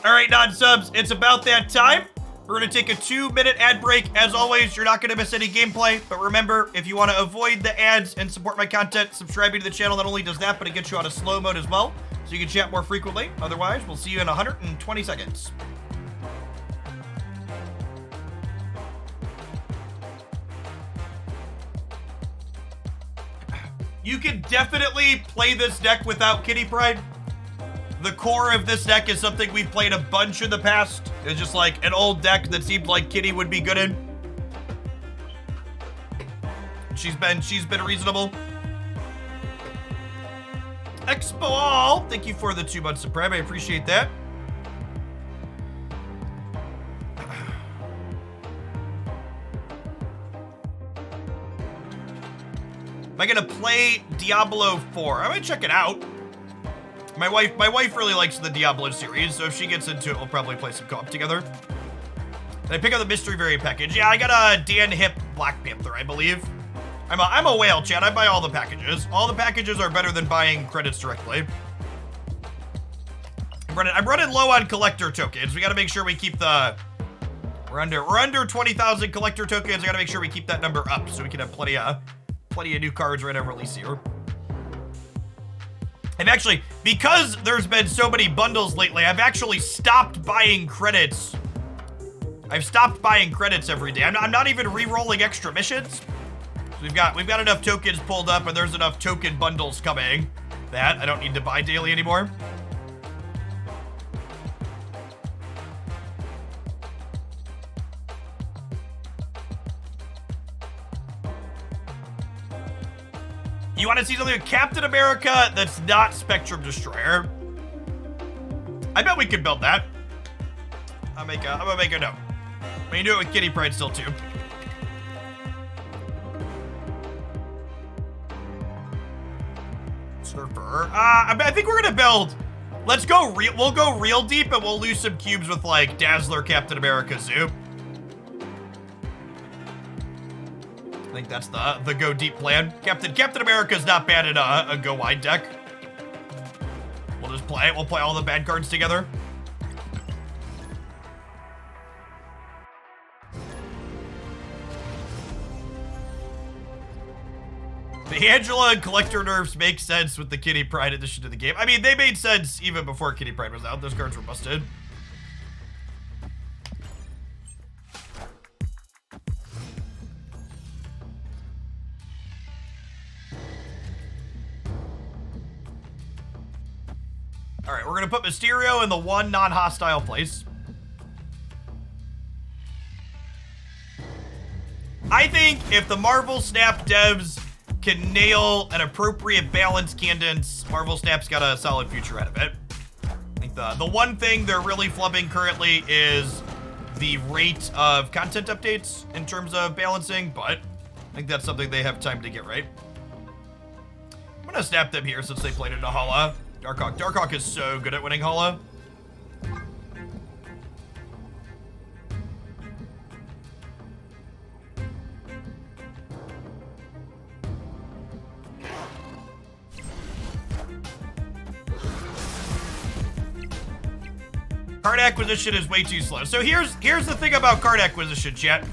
All right, non-subs, it's about that time. We're going to take a 2-minute ad break. As always, you're not going to miss any gameplay. But remember, if you want to avoid the ads and support my content, subscribing to the channel not only does that, but it gets you out of slow mode as well. So you can chat more frequently. Otherwise, we'll see you in 120 seconds. You can definitely play this deck without Kitty Pryde. The core of this deck is something we've played a bunch in the past. It's just like an old deck that seemed like Kitty would be good in. She's been reasonable. Expo All, thank you for the 2 months of Prime. I appreciate that. I gonna play Diablo 4? I might check it out. My wife really likes the Diablo series, so if she gets into it, we'll probably play some co-op together. Did I pick up the mystery variant package? Yeah, I got a Dan Hip Black Panther, I believe. I'm a whale, Chad. I buy all the packages. All the packages are better than buying credits directly. I'm running low on collector tokens. We gotta make sure we keep the... We're under 20,000 collector tokens. I gotta make sure we keep that number up so we can have plenty of new cards right on release here. And actually, because there's been so many bundles lately, I've actually stopped buying credits. I've stopped buying credits every day. I'm not even re-rolling extra missions. We've got enough tokens pulled up, and there's enough token bundles coming that I don't need to buy daily anymore. You want to see something with Captain America that's not Spectrum Destroyer? I bet we could build that. I'm gonna make a note. We can do it with Kitty Pryde still too. Surfer. I think we're gonna build. Let's go real. We'll go real deep, and we'll lose some cubes with like Dazzler, Captain America, Zoo. I think that's the go deep plan. Captain America's not bad in a go wide deck. We'll just play it. We'll play all the bad cards together. The Angela and Collector nerfs make sense with the Kitty Pryde addition to the game. I mean, they made sense even before Kitty Pryde was out. Those cards were busted. All right, we're gonna put Mysterio in the one non-hostile place. I think if the Marvel Snap devs can nail an appropriate balance cadence, Marvel Snap's got a solid future out of it. I think the one thing they're really flubbing currently is the rate of content updates in terms of balancing, but I think that's something they have time to get right. I'm gonna snap them here since they played into Hala. Darkhawk is so good at winning Hala. Card acquisition is way too slow. So here's the thing about card acquisition, chat.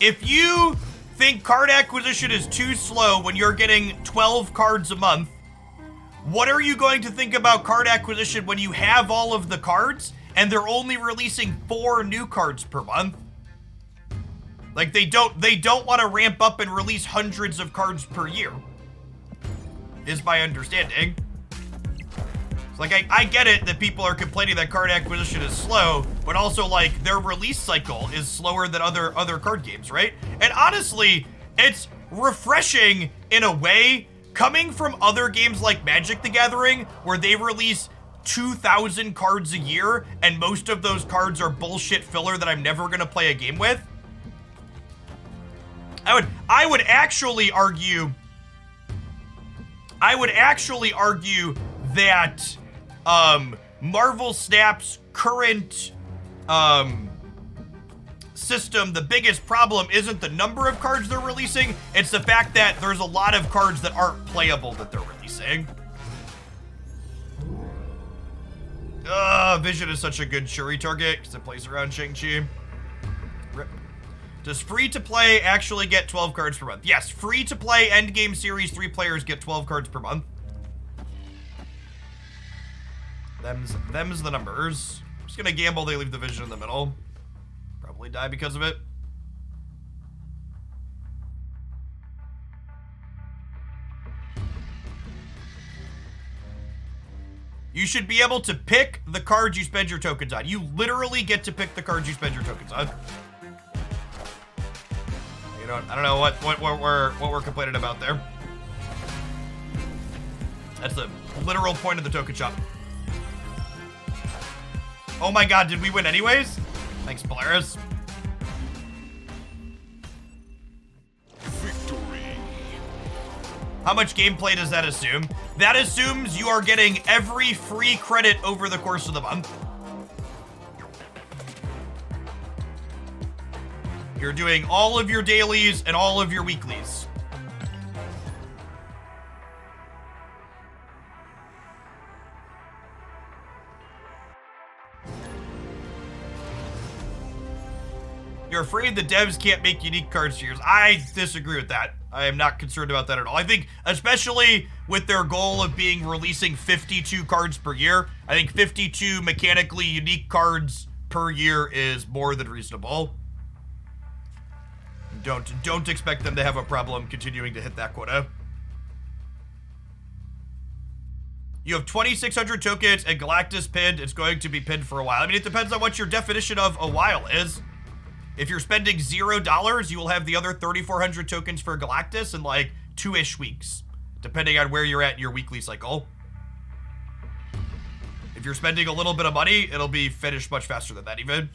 If you think card acquisition is too slow when you're getting 12 cards a month, what are you going to think about card acquisition when you have all of the cards and they're only releasing 4 new cards per month? Like they don't want to ramp up and release hundreds of cards per year, is my understanding. Like, I get it that people are complaining that card acquisition is slow, but also, like, their release cycle is slower than other card games, right? And honestly, it's refreshing in a way, coming from other games like Magic the Gathering, where they release 2,000 cards a year, and most of those cards are bullshit filler that I'm never gonna play a game with. I would actually argue that Marvel Snap's current system, the biggest problem isn't the number of cards they're releasing, it's the fact that there's a lot of cards that aren't playable that they're releasing. Vision is such a good Shuri target because it plays around Shang-Chi. Rip. Does free-to-play actually get 12 cards per month? Yes, free-to-play endgame series 3 players get 12 cards per month. Them's the numbers. I'm just gonna gamble they leave the Vision in the middle. Probably die because of it. You should be able to pick the cards you spend your tokens on. You literally get to pick the cards you spend your tokens on. You know, I don't know what we're complaining about there. That's the literal point of the token shop. Oh my god, did we win anyways? Thanks, Polaris. Victory. How much gameplay does that assume? That assumes you are getting every free credit over the course of the month. You're doing all of your dailies and all of your weeklies. You're afraid the devs can't make unique cards tiers. I disagree with that. I am not concerned about that at all. I think, especially with their goal of being releasing 52 cards per year, I think 52 mechanically unique cards per year is more than reasonable. Don't expect them to have a problem continuing to hit that quota. You have 2,600 tokens and Galactus pinned. It's going to be pinned for a while. I mean, it depends on what your definition of a while is. If you're spending $0, you will have the other 3,400 tokens for Galactus in like 2-ish weeks, depending on where you're at in your weekly cycle. If you're spending a little bit of money, it'll be finished much faster than that even.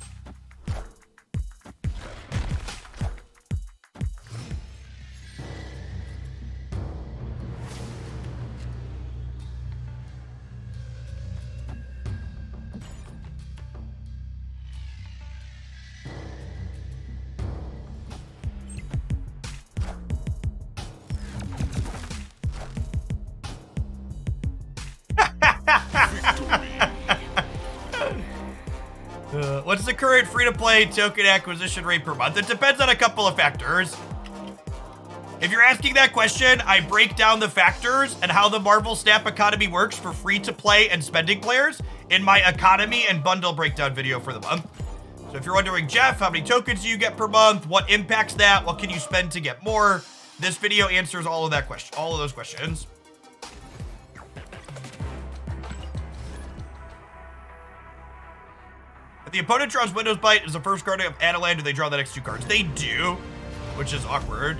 What's the current free-to-play token acquisition rate per month? It depends on a couple of factors. If you're asking that question, I break down the factors and how the Marvel Snap economy works for free-to-play and spending players in my economy and bundle breakdown video for the month. So if you're wondering, Jeff, how many tokens do you get per month? What impacts that? What can you spend to get more? This video answers all of those questions. If the opponent draws Windows Bite as the first card of Adeland, do they draw the next 2 cards? They do, which is awkward.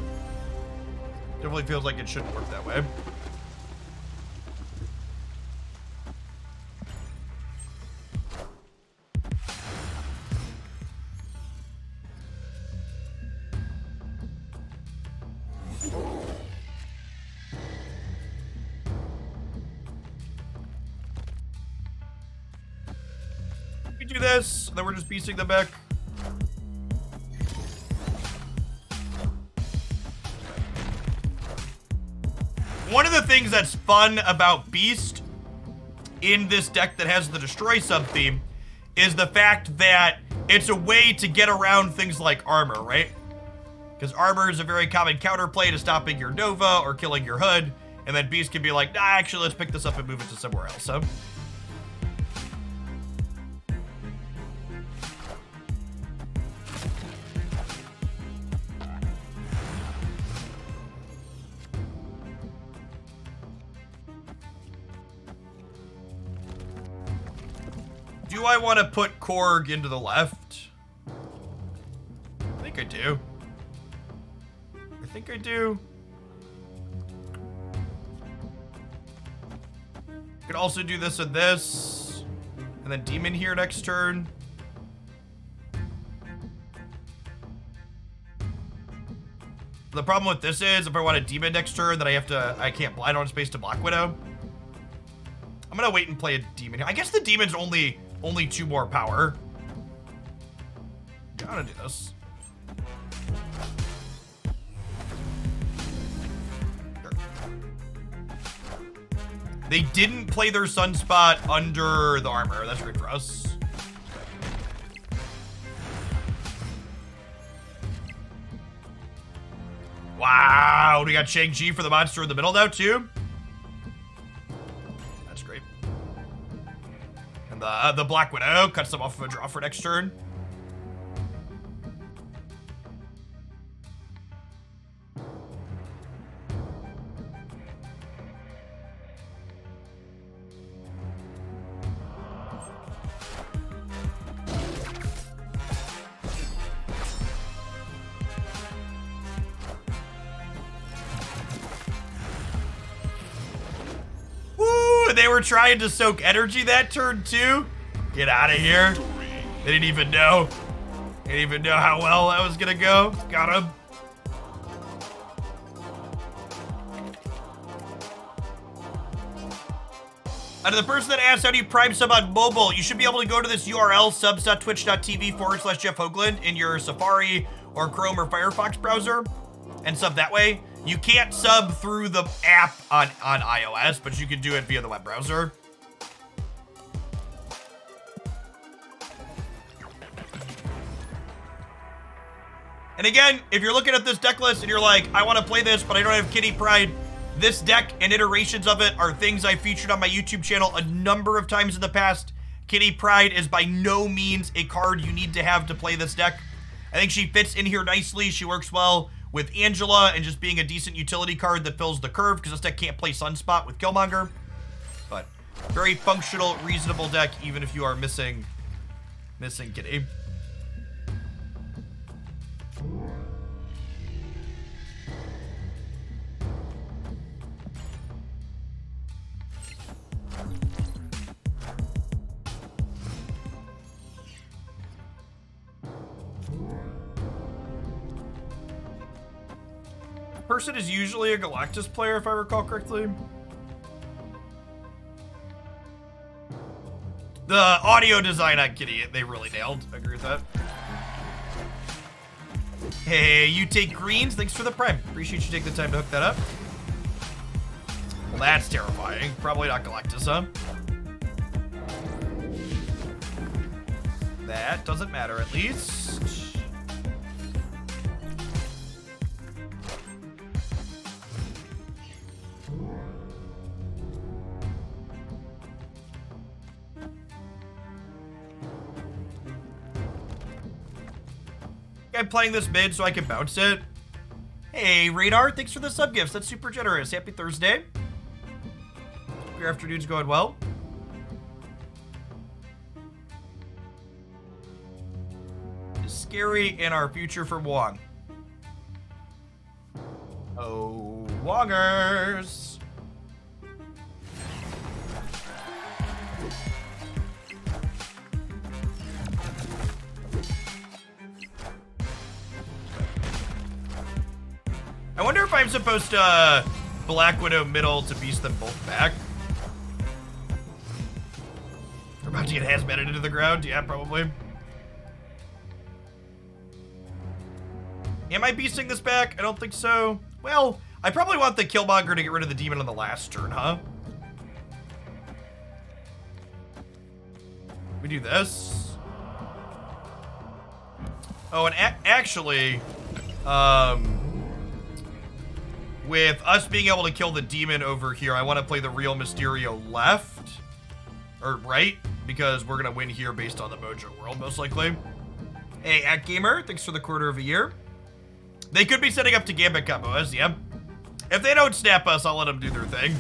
Definitely feels like it shouldn't work that way. Do this, and then we're just piecing them back. One of the things that's fun about Beast in this deck that has the Destroy sub-theme is the fact that it's a way to get around things like armor, right? Because armor is a very common counterplay to stopping your Nova or killing your Hood, and then Beast can be like, nah, actually, let's pick this up and move it to somewhere else, so. Do I want to put Korg into the left? I think I do. Could also do this and this. And then Demon here next turn. The problem with this is if I want a Demon next turn, then I don't have space to block Widow. I'm gonna wait and play a Demon here. I guess the Demon's only 2 more power. Gotta do this. Sure. They didn't play their Sunspot under the armor. That's great for us. Wow, we got Shang-Chi for the monster in the middle now too. That's great. And the Black Widow cuts them off of a draw for next turn. They were trying to soak energy that turn too. Get out of here. They didn't even know. They didn't even know how well that was gonna go. Got him. To the person that asked how do you Prime sub on mobile, you should be able to go to this URL, subs.twitch.tv/Jeff Hoagland in your Safari or Chrome or Firefox browser and sub that way. You can't sub through the app on iOS, but you can do it via the web browser. And again, if you're looking at this deck list and you're like, I want to play this, but I don't have Kitty Pryde, this deck and iterations of it are things I featured on my YouTube channel a number of times in the past. Kitty Pryde is by no means a card you need to have to play this deck. I think she fits in here nicely. She works well with Angela and just being a decent utility card that fills the curve because this deck can't play Sunspot with Killmonger. But very functional, reasonable deck even if you are missing Kitty. Person is usually a Galactus player, if I recall correctly. The audio design on Kitty, they really nailed. I agree with that. Hey, you take greens. Thanks for the Prime. Appreciate you taking the time to hook that up. Well, that's terrifying. Probably not Galactus, huh? That doesn't matter, at least. I'm playing this mid so I can bounce it. Hey, Radar, thanks for the sub gifts. That's super generous. Happy Thursday. Hope your afternoon's going well. Is scary in our future for Wong. Oh, Wongers. I wonder if I'm supposed to Black Widow middle to beast them both back. We're about to get hazmated into the ground. Yeah, probably. Am I beasting this back? I don't think so. Well, I probably want the Killmonger to get rid of the demon on the last turn, huh? We do this. Oh, and actually, with us being able to kill the demon over here, I want to play the real Mysterio left. Or right, because we're going to win here based on the Mojo World, most likely. Hey, ActGamer, thanks for the quarter of a year. They could be setting up to Gambit combos, yeah. If they don't snap us, I'll let them do their thing.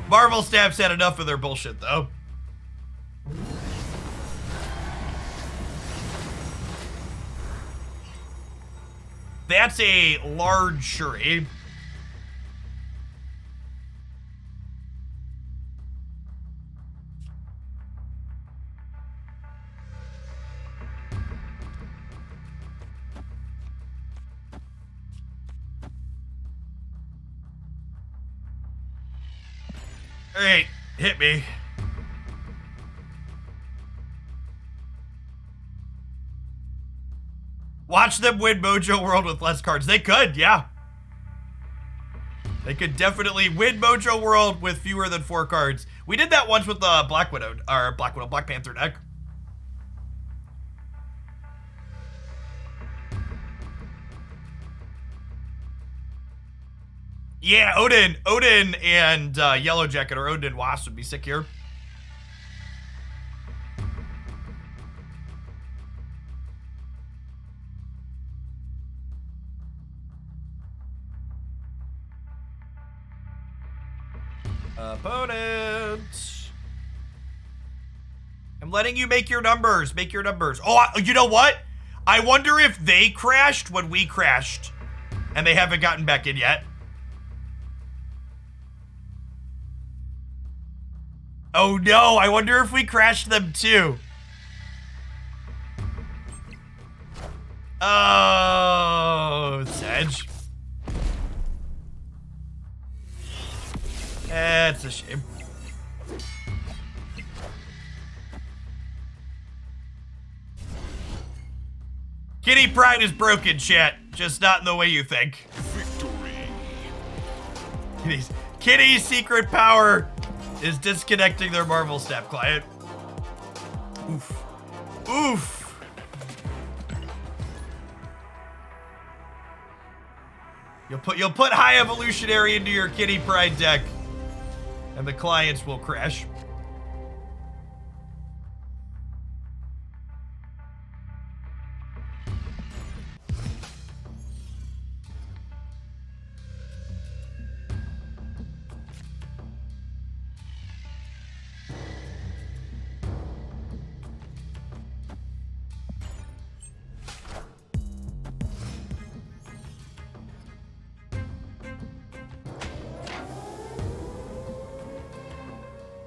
Marvel Snap's had enough of their bullshit, though. That's a large Shuri. All right, hit me. Watch them win Mojo World with less cards. They could, yeah. They could definitely win Mojo World with fewer than 4 cards. We did that once with the Black Panther deck. Yeah, Odin and Yellow Jacket, or Odin and Wasp would be sick here. Opponent. I'm letting you make your numbers. Make your numbers. Oh, you know what? I wonder if they crashed when we crashed and they haven't gotten back in yet. Oh no, I wonder if we crashed them too. Oh, Sedge. That's a shame. Kitty Pryde is broken, chat. Just not in the way you think. Victory. Kitty's secret power is disconnecting their Marvel Snap client. Oof. Oof. You'll put High Evolutionary into your Kitty Pryde deck, and the clients will crash.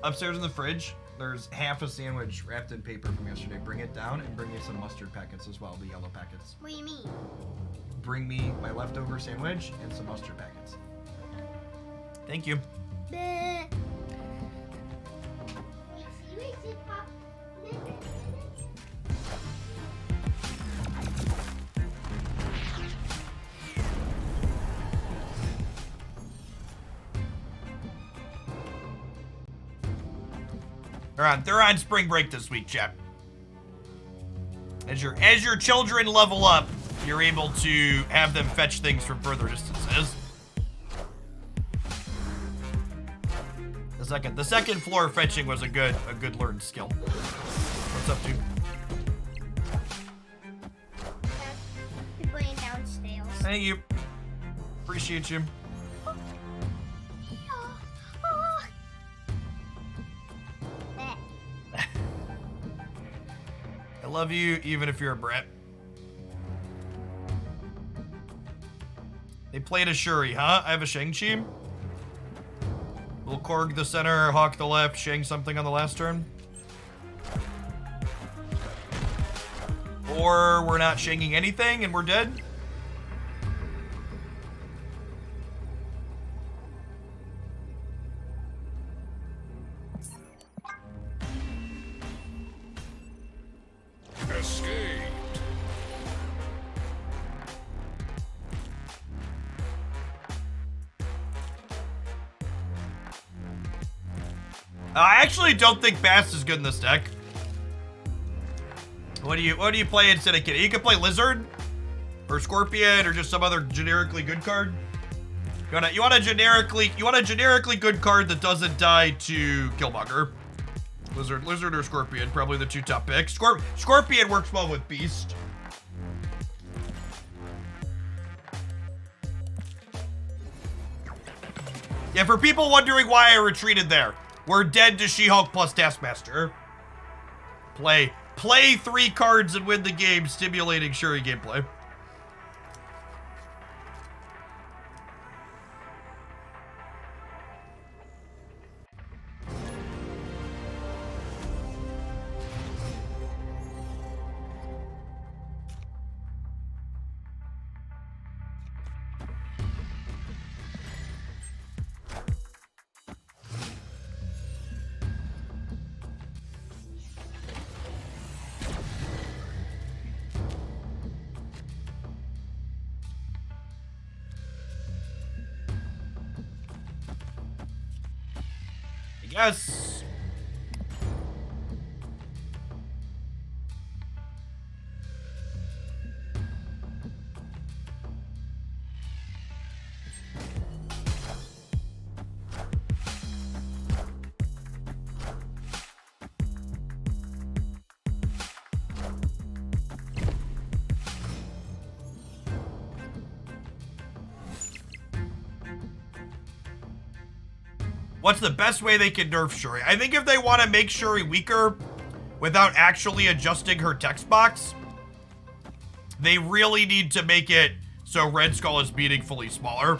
Upstairs in the fridge, there's half a sandwich wrapped in paper from yesterday. Bring it down and bring me some mustard packets as well, the yellow packets. What do you mean? Bring me my leftover sandwich and some mustard packets. Thank you. Bleh. They're on spring break this week, chat. As your children level up, you're able to have them fetch things from further distances. The second floor fetching was a good learned skill. What's up, dude? You're going downstairs. Thank you. Appreciate you. I love you, even if you're a brat. They played a Shuri, huh? I have a Shang-Chi. Will Korg the center, Hawk the left, Shang something on the last turn? Or we're not Shanging anything and we're dead? Escaped. I actually don't think Bass is good in this deck. What do you play instead of Kitty? You can play Lizard or Scorpion or just some other generically good card. You want a generically good card that doesn't die to Killmonger. Lizard or Scorpion, probably the two top picks. Scorpion works well with Beast. Yeah, for people wondering why I retreated there, we're dead to She-Hulk plus Taskmaster. Play 3 cards and win the game, stimulating Shuri gameplay. Yes. What's the best way they can nerf Shuri? I think if they want to make Shuri weaker without actually adjusting her text box, they really need to make it so Red Skull is meaningfully smaller.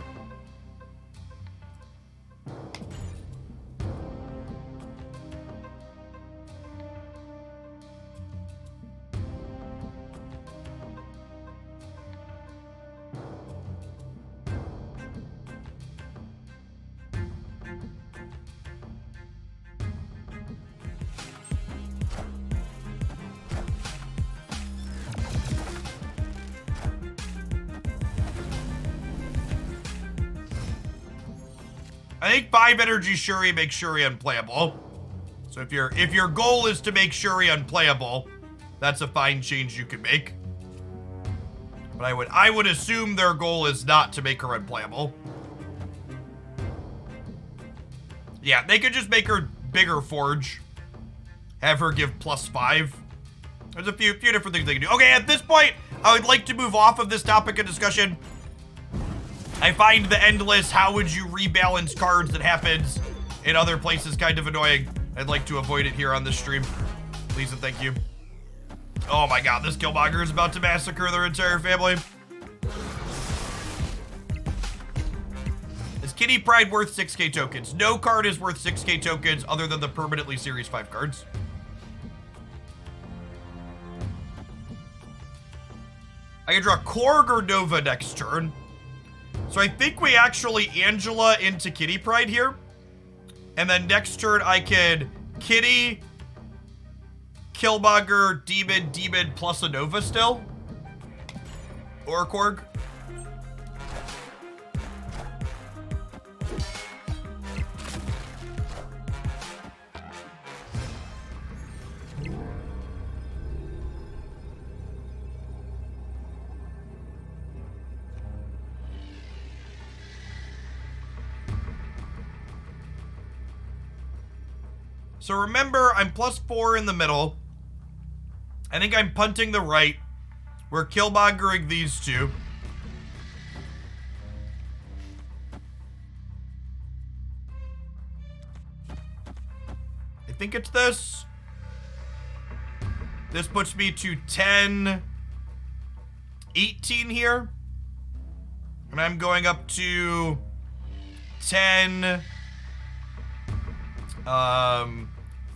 I think 5 energy Shuri makes Shuri unplayable. So if your goal is to make Shuri unplayable, that's a fine change you can make. But I would assume their goal is not to make her unplayable. Yeah, they could just make her bigger Forge. Have her give +5. There's a few different things they can do. Okay, at this point, I would like to move off of this topic of discussion. I find the endless how would you rebalance cards that happens in other places kind of annoying. I'd like to avoid it here on this stream. Please and thank you. Oh my god, this Killmonger is about to massacre their entire family. Is Kitty Pryde worth 6k tokens? No card is worth 6k tokens other than the permanently Series 5 cards. I can draw Korg or Nova next turn. So I think we actually Angela into Kitty Pryde here. And then next turn I could Kitty, Killmonger, Demon, plus a Nova still. Or a Korg. So remember, I'm +4 in the middle. I think I'm punting the right. We're Killmongering these two. I think it's this. This puts me to 10, 18 here. And I'm going up to 10,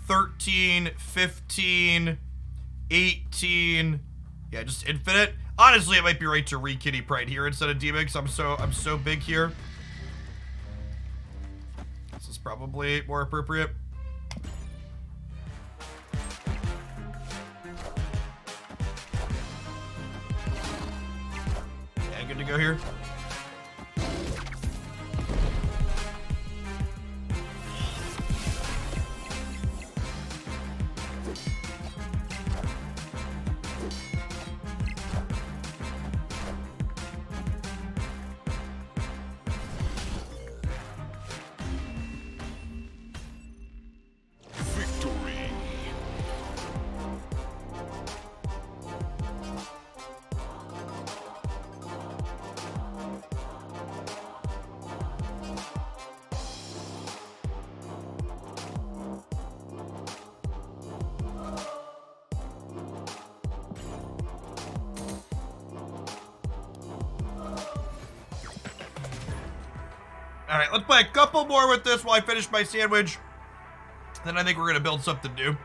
13, 15, 18. Yeah, just infinite. Honestly, it might be right to re-Kitty Pryde here instead of Demon because I'm so big here. This is probably more appropriate. Yeah, good to go here. Alright, let's play a couple more with this while I finish my sandwich. Then I think we're gonna build something new.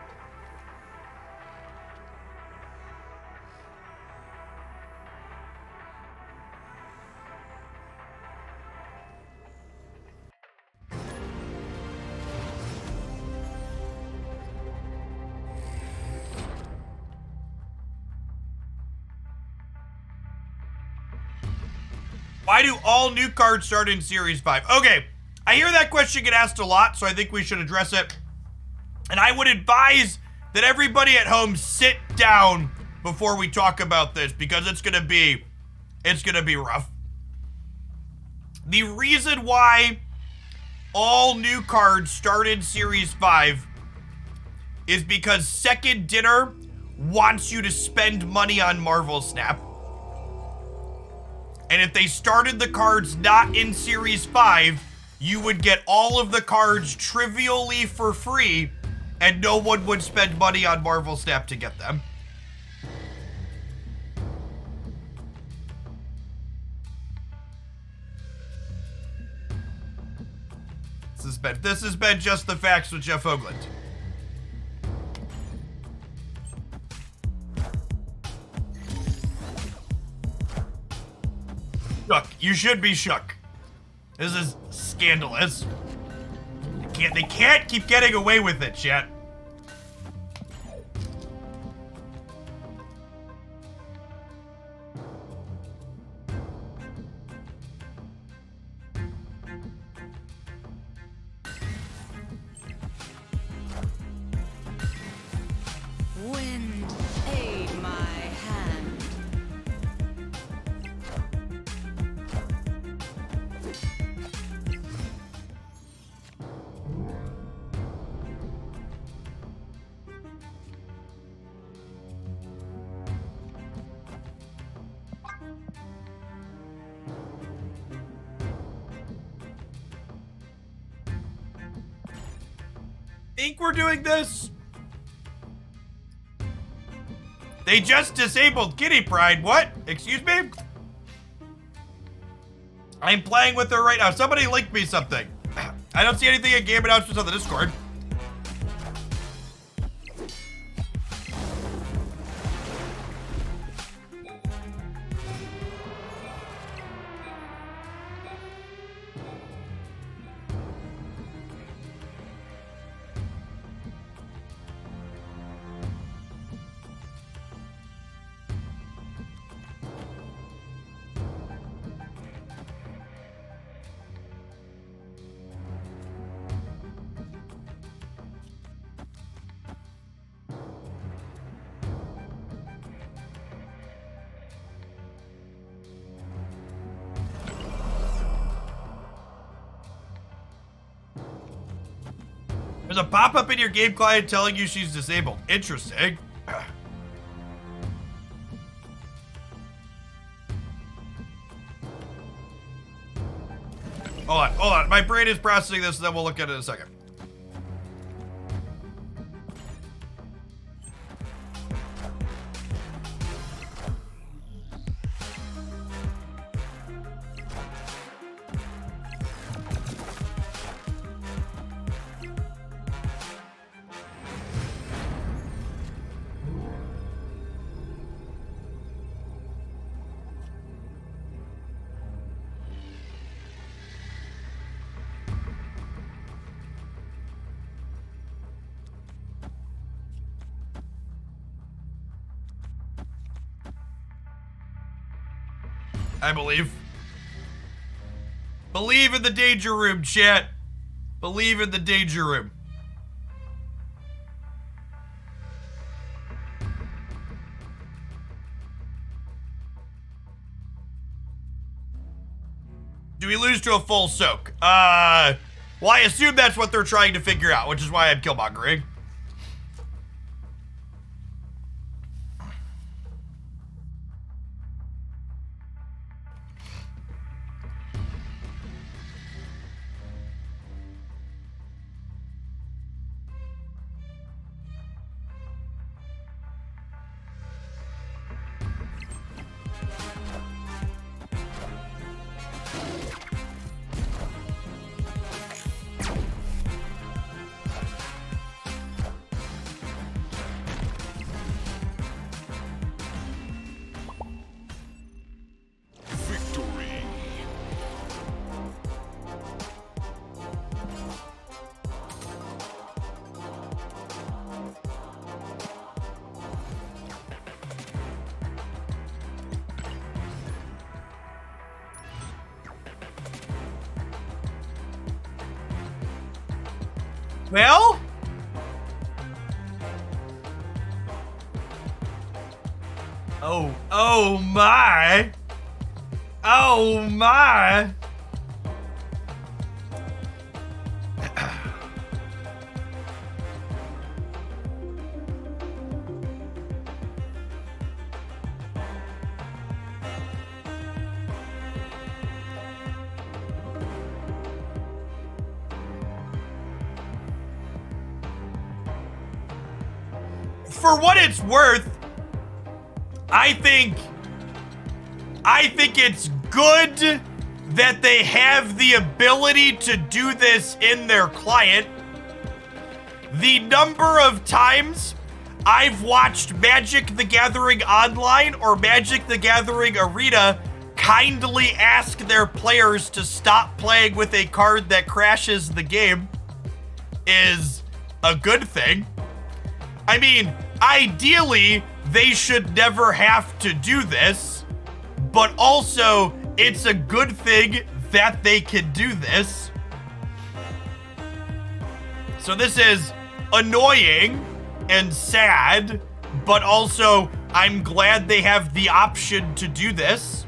Why do all new cards start in Series 5? Okay, I hear that question get asked a lot, so I think we should address it. And I would advise that everybody at home sit down before we talk about this, because it's gonna be rough. The reason why all new cards start in Series 5 is because Second Dinner wants you to spend money on Marvel Snap. And if they started the cards not in Series 5, you would get all of the cards trivially for free, and no one would spend money on Marvel Snap to get them. This has been Just the Facts with Jeff Hoagland. Shook. You should be shook. This is scandalous. They can't keep getting away with it, chat. think we're doing this. They just disabled Kitty Pryde. What? Excuse me? I'm playing with her right now. Somebody link me something. I don't see anything in game announcements on the Discord. There's a pop-up in your game client telling you she's disabled. Interesting. Hold on. My brain is processing this, and then we'll look at it in a second. I believe. Believe in the danger room, chat. Believe in the danger room. Do we lose to a full soak? Well, I assume that's what they're trying to figure out, which is why I'm killmongering. Well? Oh my. Oh my. For what it's worth, I think it's good that they have the ability to do this in their client. The number of times I've watched Magic the Gathering Online or Magic the Gathering Arena kindly ask their players to stop playing with a card that crashes the game is a good thing. I mean, ideally, they should never have to do this, but also, it's a good thing that they can do this. So this is annoying and sad, but also, I'm glad they have the option to do this.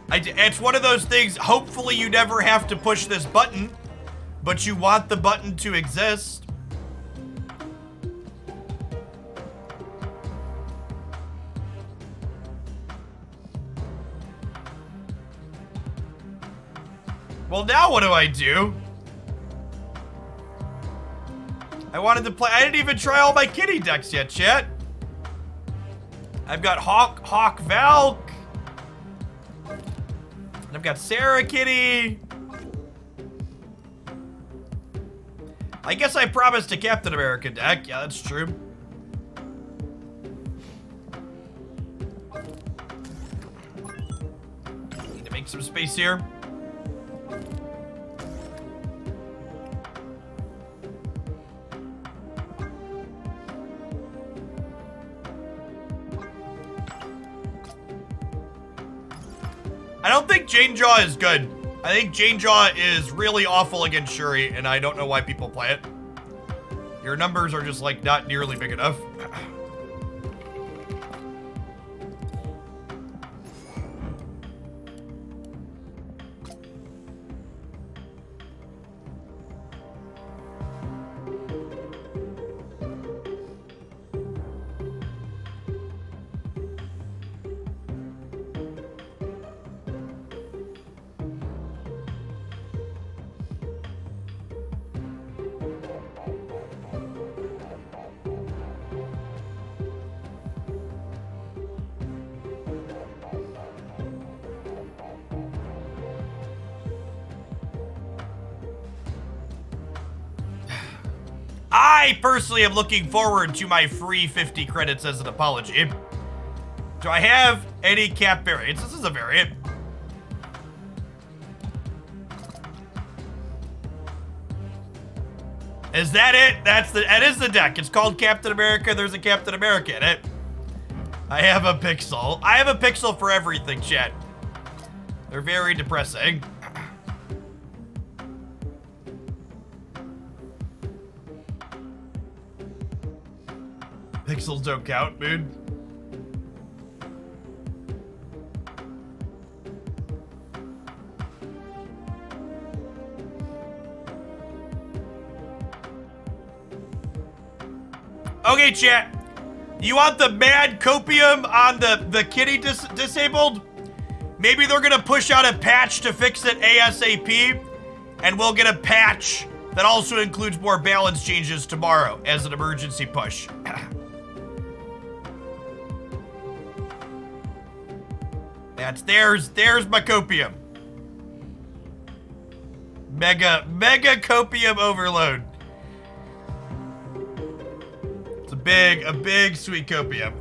It's one of those things, hopefully you never have to push this button, but you want the button to exist. Well, now what do I do? I wanted to play. I didn't even try all my kitty decks yet, chat. I've got Hawk Valk. I've got Sarah Kitty. I guess I promised a Captain America deck. Yeah, that's true. Need to make some space here. I don't think Jane Jaw is good. I think Jane Jaw is really awful against Shuri, and I don't know why people play it. Your numbers are just, like, not nearly big enough. I personally am looking forward to my free 50 credits as an apology. Do I have any cap variants? This is a variant. Is that it? That is the deck. It's called Captain America. There's a Captain America in it. I have a pixel. I have a pixel for everything, chat. They're very depressing. Pixels don't count, dude. Okay, chat. You want the mad copium on the kitty disabled? Maybe they're gonna push out a patch to fix it ASAP, and we'll get a patch that also includes more balance changes tomorrow as an emergency push. There's my copium. Mega copium overload. It's a big sweet copium.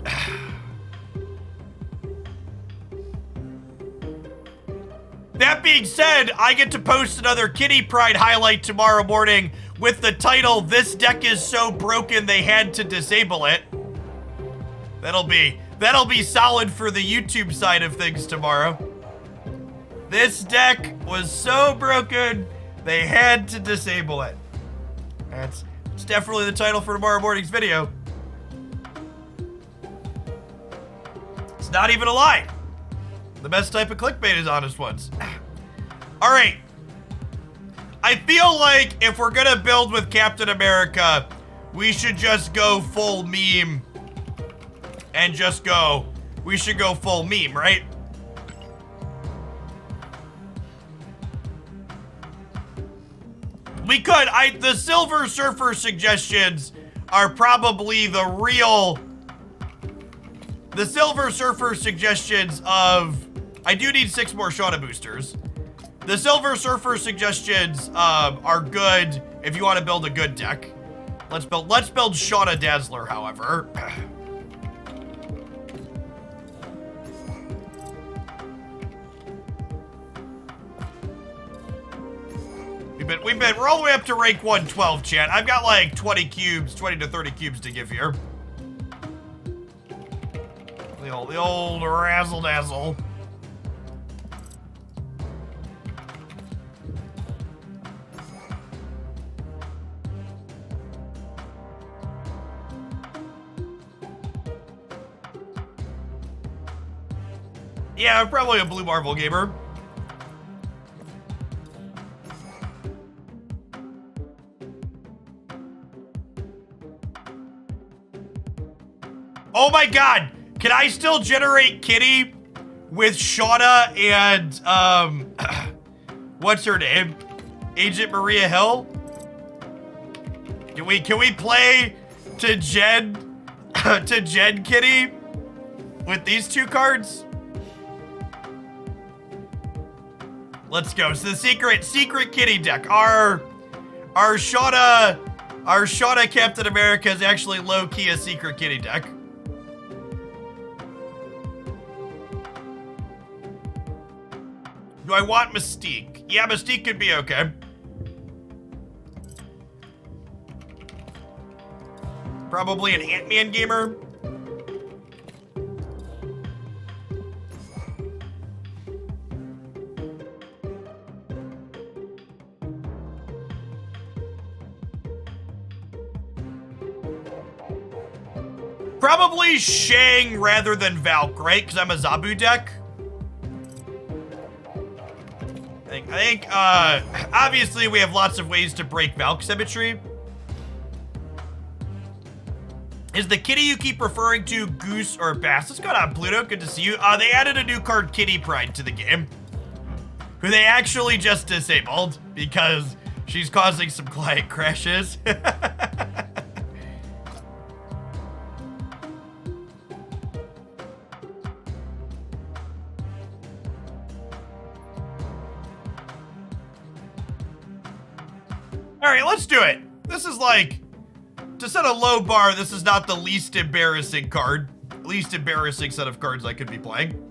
That being said, I get to post another Kitty Pryde highlight tomorrow morning with the title, "This deck is so broken they had to disable it." That'll be solid for the YouTube side of things tomorrow. This deck was so broken, they had to disable it. It's definitely the title for tomorrow morning's video. It's not even a lie. The best type of clickbait is honest ones. All right. I feel like if we're gonna build with Captain America, we should just go full meme. And just go, we should go full meme, right? We could, the Silver Surfer suggestions are probably the real, the Silver Surfer suggestions of, I do need 6 more Shauna boosters. The Silver Surfer suggestions are good if you want to build a good deck. Let's build Shauna Dazzler, however. We're all the way up to rank 112, chat. I've got like 20 to 30 cubes to give here. The old razzle dazzle. Yeah, I'm probably a Blue Marvel gamer. Oh my god! Can I still generate Kitty with Shauna and, What's her name? Agent Maria Hill? Can we play to Jen Kitty with these two cards? Let's go. So the secret kitty deck. Our Shauna Captain America is actually low-key a secret kitty deck. Do I want Mystique? Yeah, Mystique could be okay. Probably an Ant-Man gamer. Probably Shang rather than Valk, right? Because I'm a Zabu deck. I think, obviously we have lots of ways to break Valk symmetry. Is the kitty you keep referring to Goose or Bass? What's going on, Pluto? Good to see you. They added a new card, Kitty Pryde, to the game, who they actually just disabled because she's causing some client crashes. All right, let's do it. This is like, to set a low bar, this is not the least embarrassing card. Least embarrassing set of cards I could be playing.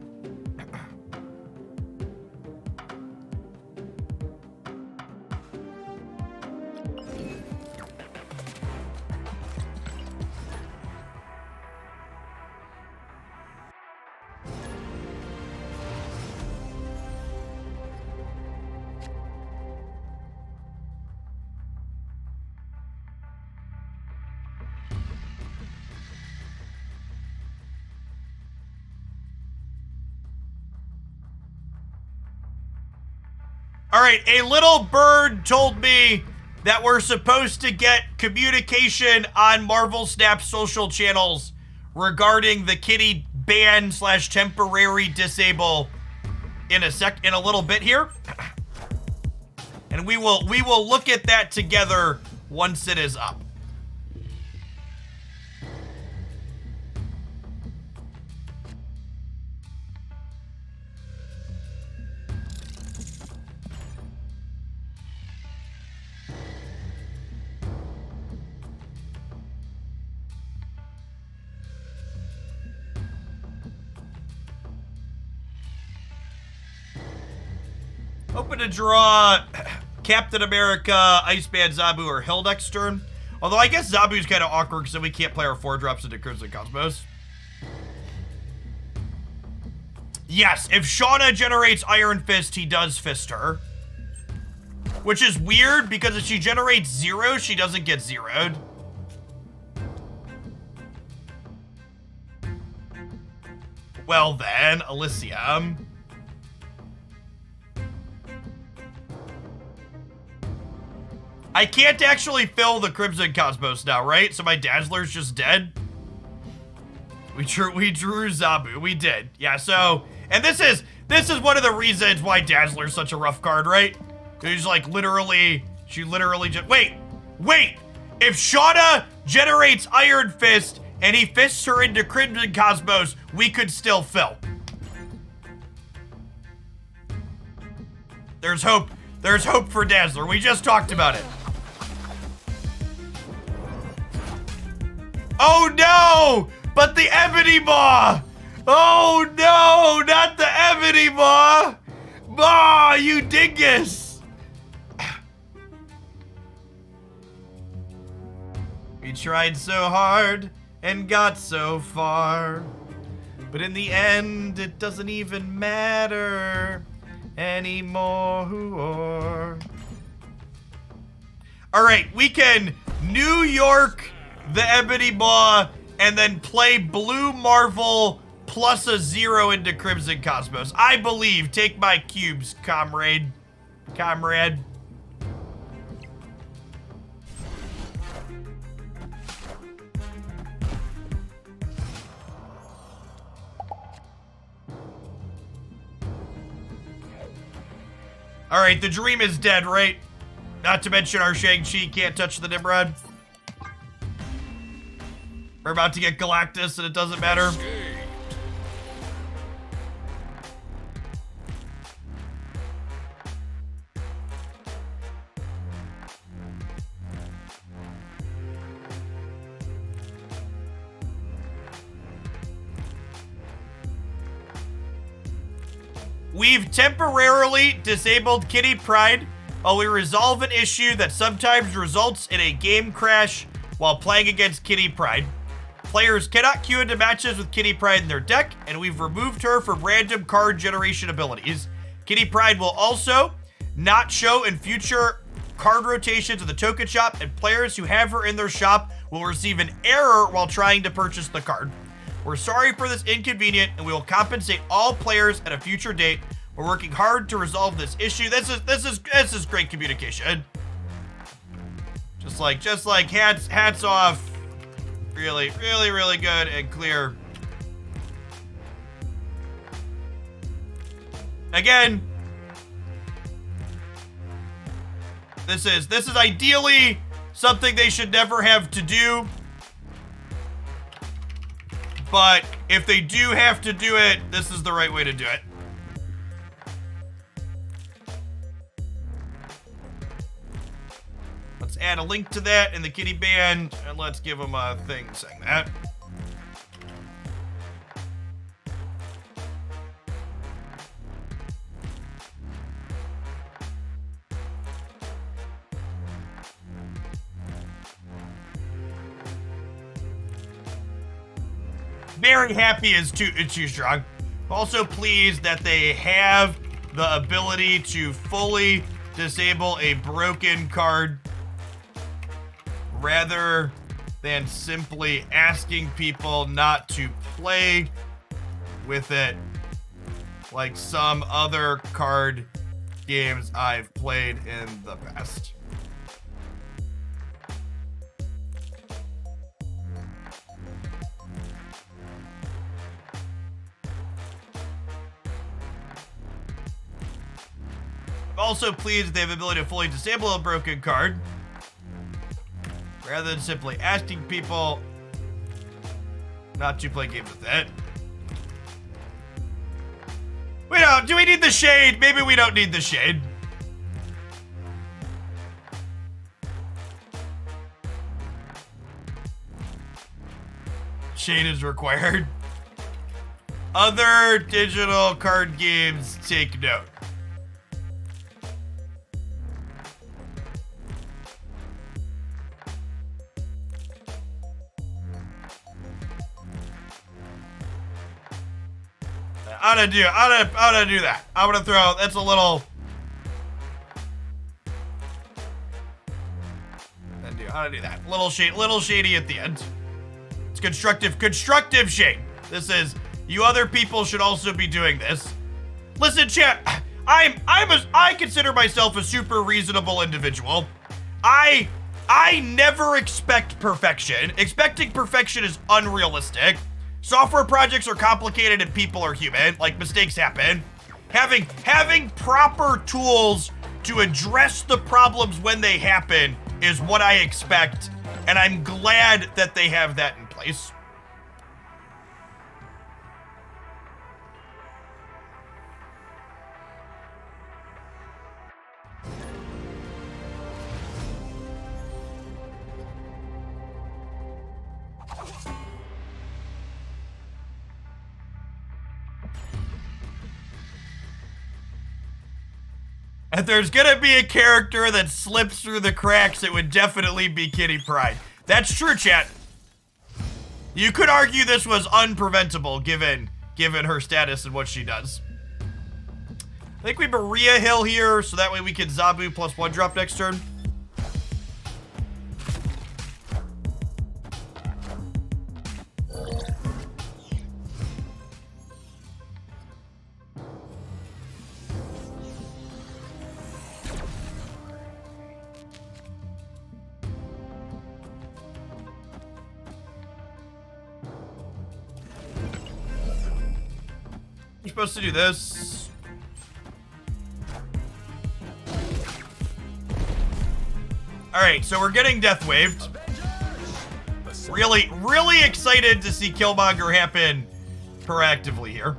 All right, a little bird told me that we're supposed to get communication on Marvel Snap social channels regarding the kitty ban / temporary disable in a little bit here. And we will look at that together once it is up. Hoping to draw Captain America, Iceman, Zabu, or Hill next turn. Although I guess Zabu's kind of awkward because then we can't play our 4-drops into Crimson Cosmos. Yes, if Shauna generates Iron Fist, he does fist her. Which is weird because if she generates 0, she doesn't get zeroed. Well then, Elysium. I can't actually fill the Crimson Cosmos now, right? So my Dazzler's just dead? We drew Zabu. We did. Yeah, so... And this is one of the reasons why Dazzler's such a rough card, right? She's like literally... She literally just... Wait! If Shauna generates Iron Fist and he fists her into Crimson Cosmos, we could still fill. There's hope. There's hope for Dazzler. We just talked about it. Oh no! But the Ebony Maw! Oh no! Not the Ebony Maw! Maw, you dingus! We tried so hard and got so far, but in the end it doesn't even matter anymore. Alright, we can New York the Ebony Maw, and then play Blue Marvel plus a 0 into Crimson Cosmos. I believe. Take my cubes, comrade. Comrade. All right, the dream is dead, right? Not to mention our Shang-Chi can't touch the Nimrod. We're about to get Galactus and it doesn't matter. We've temporarily disabled Kitty Pryde while we resolve an issue that sometimes results in a game crash while playing against Kitty Pryde. Players cannot queue into matches with Kitty Pryde in their deck, and we've removed her from random card generation abilities. Kitty Pryde will also not show in future card rotations of the token shop, and players who have her in their shop will receive an error while trying to purchase the card. We're sorry for this inconvenience, and we will compensate all players at a future date. We're working hard to resolve this issue. This is great communication. Just like hats off. Really good and clear. Again, this is ideally something they should never have to do. But if they do have to do it, this is the right way to do it. Let's add a link to that in the Kitty band, and let's give them a thing saying that. Very happy is too strong. Also pleased that they have the ability to fully disable a broken card rather than simply asking people not to play with it like some other card games I've played in the past. I'm also pleased that they have the ability to fully disable a broken card rather than simply asking people not to play games with it. Do we need the shade? Maybe we don't need the shade. Shade is required. Other digital card games, take note. I'm gonna do that. I'm gonna throw, that's a little. I'm gonna do that. Little shady at the end. It's constructive shade. This is, you other people should also be doing this. Listen, chat, I consider myself a super reasonable individual. I never expect perfection. Expecting perfection is unrealistic. Software projects are complicated and people are human. Like, mistakes happen. Having proper tools to address the problems when they happen is what I expect, and I'm glad that they have that in place. If there's gonna be a character that slips through the cracks, it would definitely be Kitty Pryde. That's true, chat. You could argue this was unpreventable given her status and what she does. I think we Maria Hill here, so that way we can Zabu +1 drop next turn. You're supposed to do this. Alright, so we're getting death waved. Really, really excited to see Killmonger happen proactively here.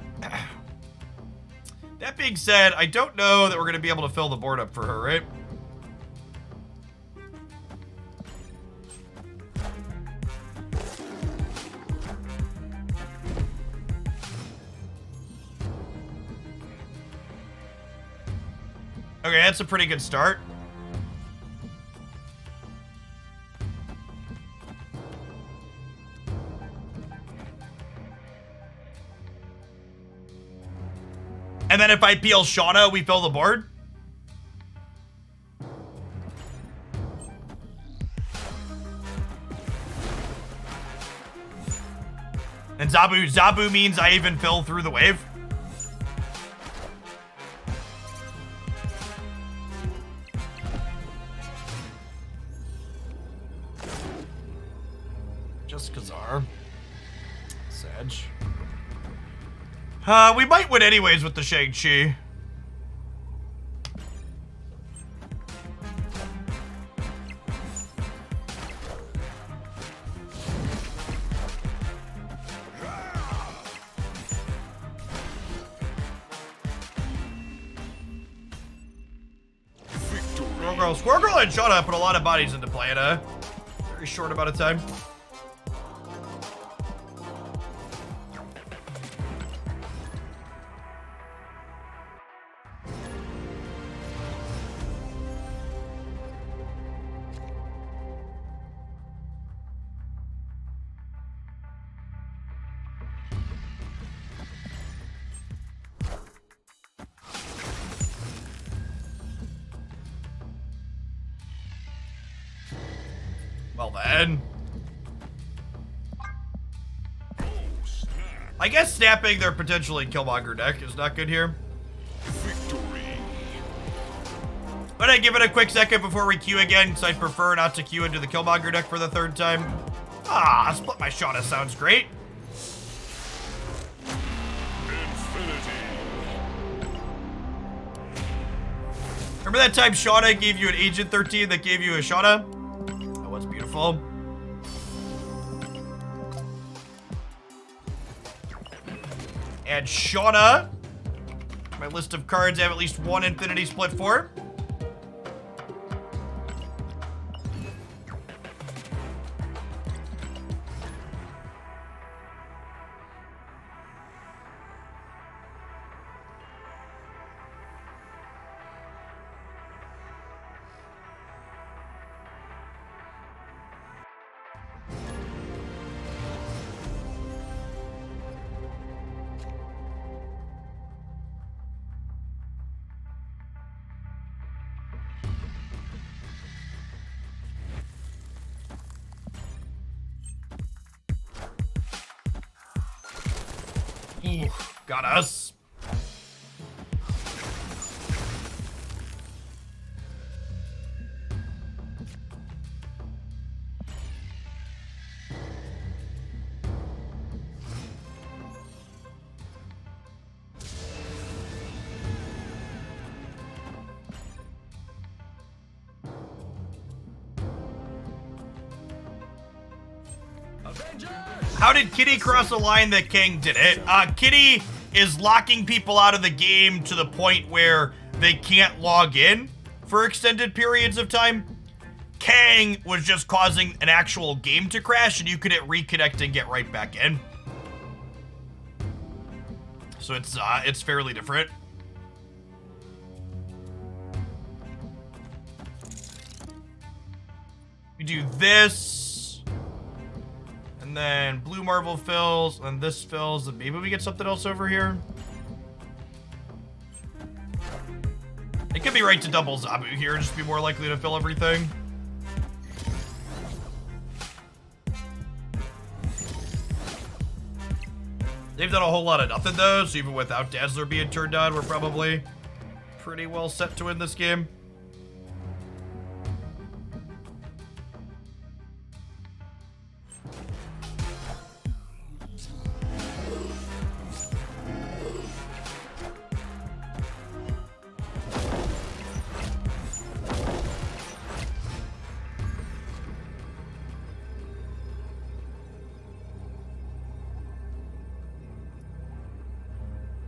That being said, I don't know that we're going to be able to fill the board up for her, right? Okay, that's a pretty good start. And then if I peel Shauna, we fill the board? And Zabu means I even fill through the wave? Just Kazar. Sedge. We might win anyways with the Shang-Chi. Squirrel Girl and Shauna put a lot of bodies into play in a very short amount of time. Well then. I guess snapping their potentially Killmonger deck is not good here. Victory. But I give it a quick second before we queue again, because I'd prefer not to queue into the Killmonger deck for the third time. Ah, split my Shauna sounds great. Infinity. Remember that time Shauna gave you an Agent 13 that gave you a Shauna? That was beautiful. And Shauna, my list of cards I have at least one Infinity Split for. Ooh, got us. How did Kitty cross a line that King did it? Kitty is locking people out of the game to the point where they can't log in for extended periods of time. Kang was just causing an actual game to crash, and you could hit reconnect and get right back in. So it's fairly different. We do this. And then blue marble fills, and this fills, and maybe we get something else over here. It could be right to double Zabu here, just to be more likely to fill everything. They've done a whole lot of nothing though, so even without Dazzler being turned on, we're probably pretty well set to win this game.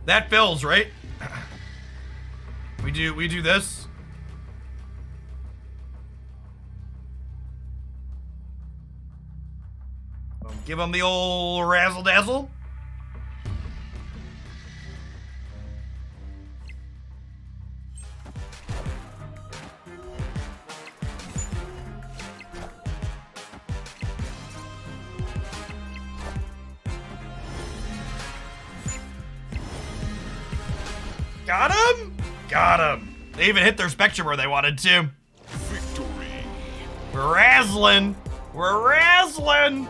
That fills, right? We do this. Give him the old razzle dazzle. Got him? Got him. They even hit their spectrum where they wanted to. Victory. We're razzling. We're razzling.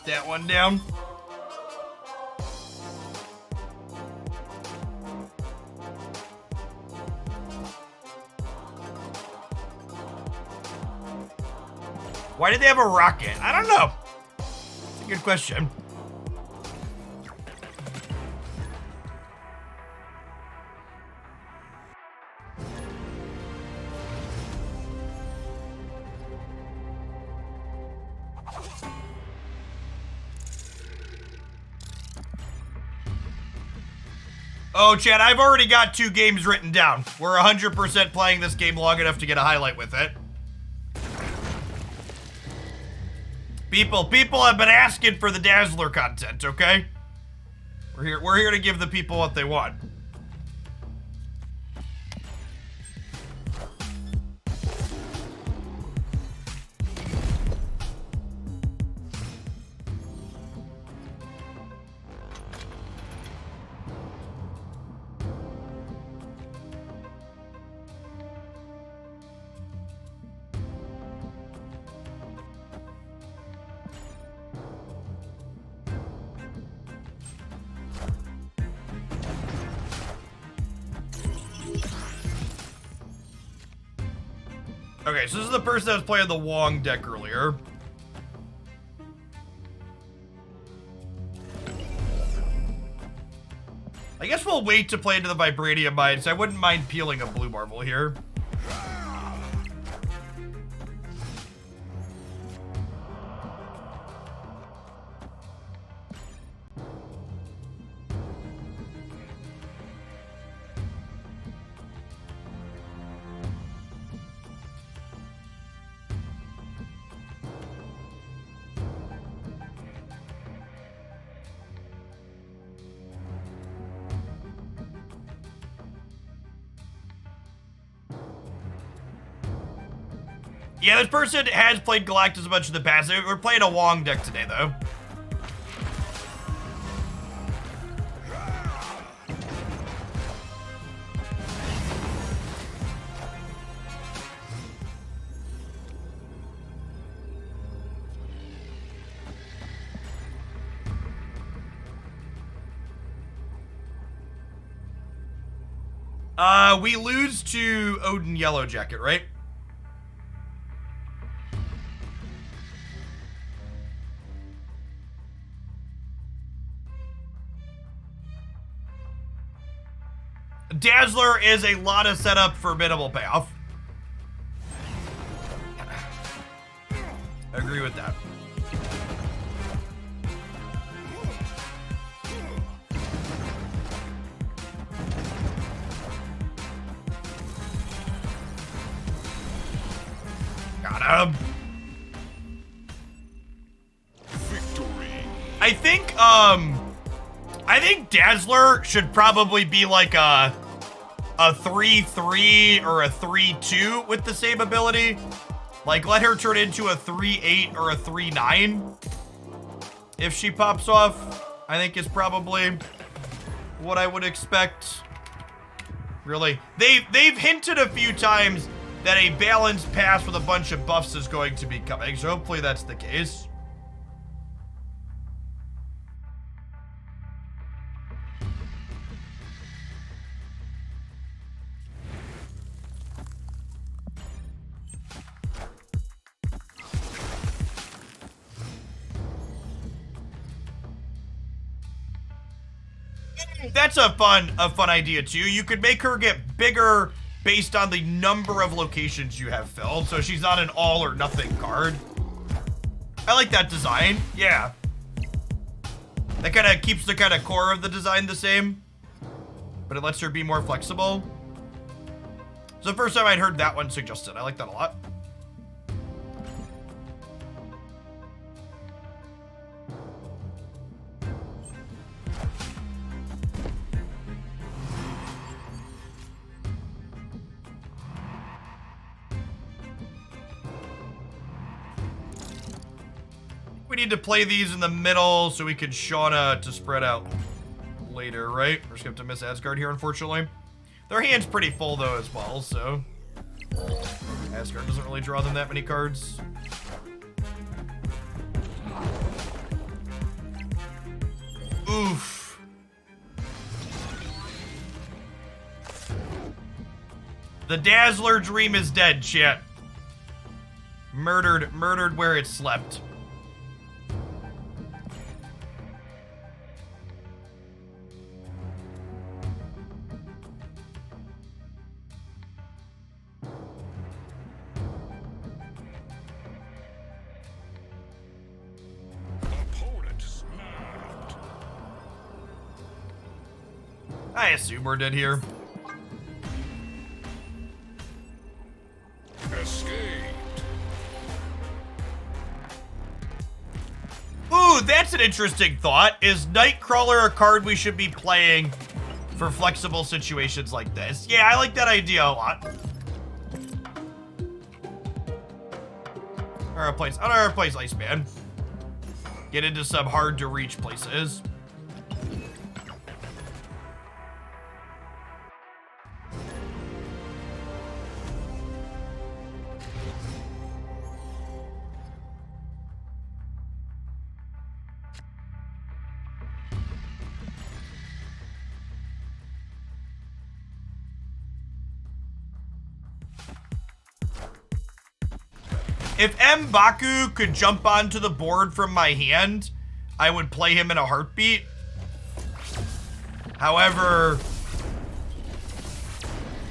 That one down. Why did they have a rocket? I don't know. It's a good question. Oh, Chad, I've already got 2 games written down. We're 100% playing this game long enough to get a highlight with it. People have been asking for the Dazzler content, okay? We're here to give the people what they want. Okay, so this is the person that was playing the Wong deck earlier. I guess we'll wait to play into the Vibranium Mines. I wouldn't mind peeling a Blue Marvel here. Yeah, this person has played Galactus a bunch in the past. We're playing a Wong deck today, though. We lose to Odin Yellow Jacket, right? Dazzler is a lot of setup for minimal payoff. I agree with that. Got him. Victory. I think Dazzler should probably be like a 3-3 or a 3-2 with the same ability. Like, let her turn into a 3-8 or a 3-9 if she pops off. I think is probably what I would expect. Really, they've hinted a few times that a balanced pass with a bunch of buffs is going to be coming, so hopefully that's the case. That's a fun idea too. You could make her get bigger based on the number of locations you have filled, so she's not an all or nothing card. I like that design. Yeah. That kind of keeps the kind of core of the design the same, but it lets her be more flexible. It's the first time I'd heard that one suggested. I like that a lot. We need to play these in the middle so we can Shauna to spread out later, right? We're just gonna have to miss Asgard here, unfortunately. Their hand's pretty full though as well, so Asgard doesn't really draw them that many cards. Oof. The Dazzler dream is dead, chat. Murdered where it slept. Opponent snapped. I assume we're dead here. Escaped. Ooh, that's an interesting thought. Is Nightcrawler a card we should be playing for flexible situations like this? Yeah, I like that idea a lot. I'll replace Iceman. Get into some hard to reach places. If M'Baku could jump onto the board from my hand, I would play him in a heartbeat. However,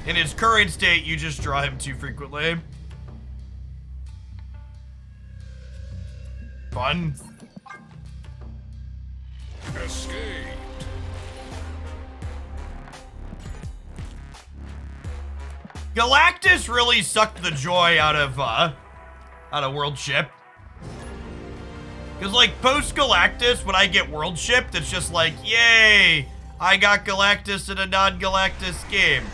in his current state, you just draw him too frequently. Fun. Escaped. Galactus really sucked the joy out of World Ship. Because, like, post-Galactus, when I get World Shipped, it's just like, yay! I got Galactus in a non-Galactus game.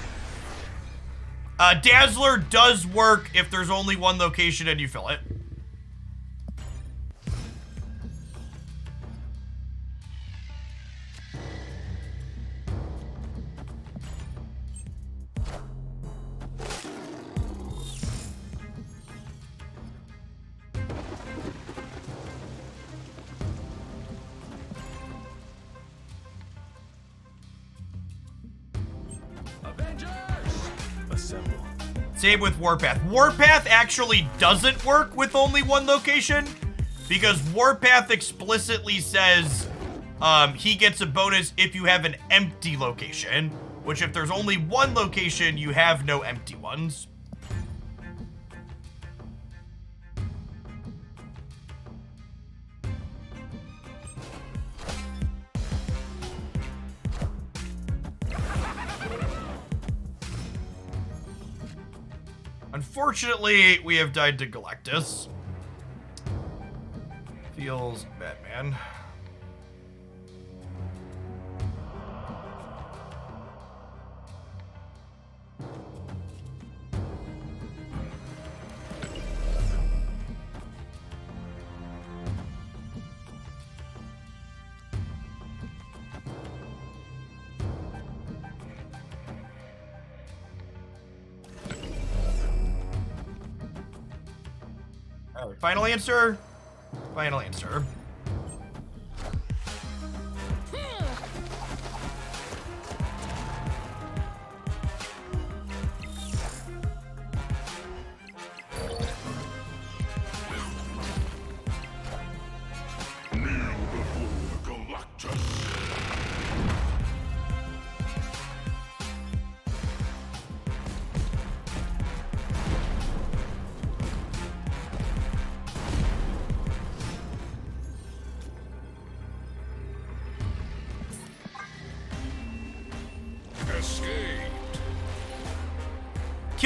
Dazzler does work if there's only one location and you fill it. Same with Warpath. Warpath actually doesn't work with only one location because Warpath explicitly says he gets a bonus if you have an empty location, which if there's only one location, you have no empty ones. Unfortunately, we have died to Galactus. Feels bad, man. All right, final answer. Final answer. Kneel before Galactus.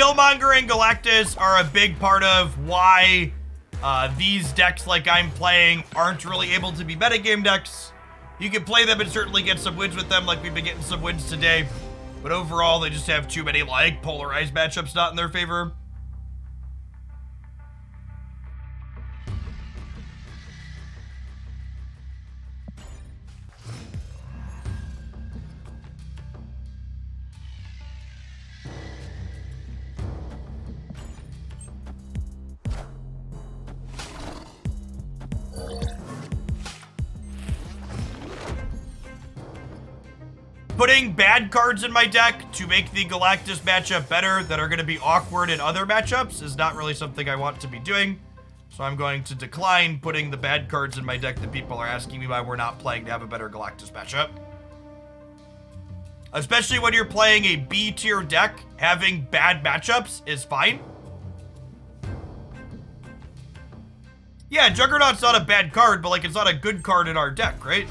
Killmonger and Galactus are a big part of why these decks like I'm playing aren't really able to be metagame decks. You can play them and certainly get some wins with them, like we've been getting some wins today. But overall, they just have too many, like, polarized matchups not in their favor. Putting bad cards in my deck to make the Galactus matchup better that are going to be awkward in other matchups is not really something I want to be doing. So I'm going to decline putting the bad cards in my deck that people are asking me why we're not playing to have a better Galactus matchup. Especially when you're playing a B tier deck, having bad matchups is fine. Yeah, Juggernaut's not a bad card, but like it's not a good card in our deck, right?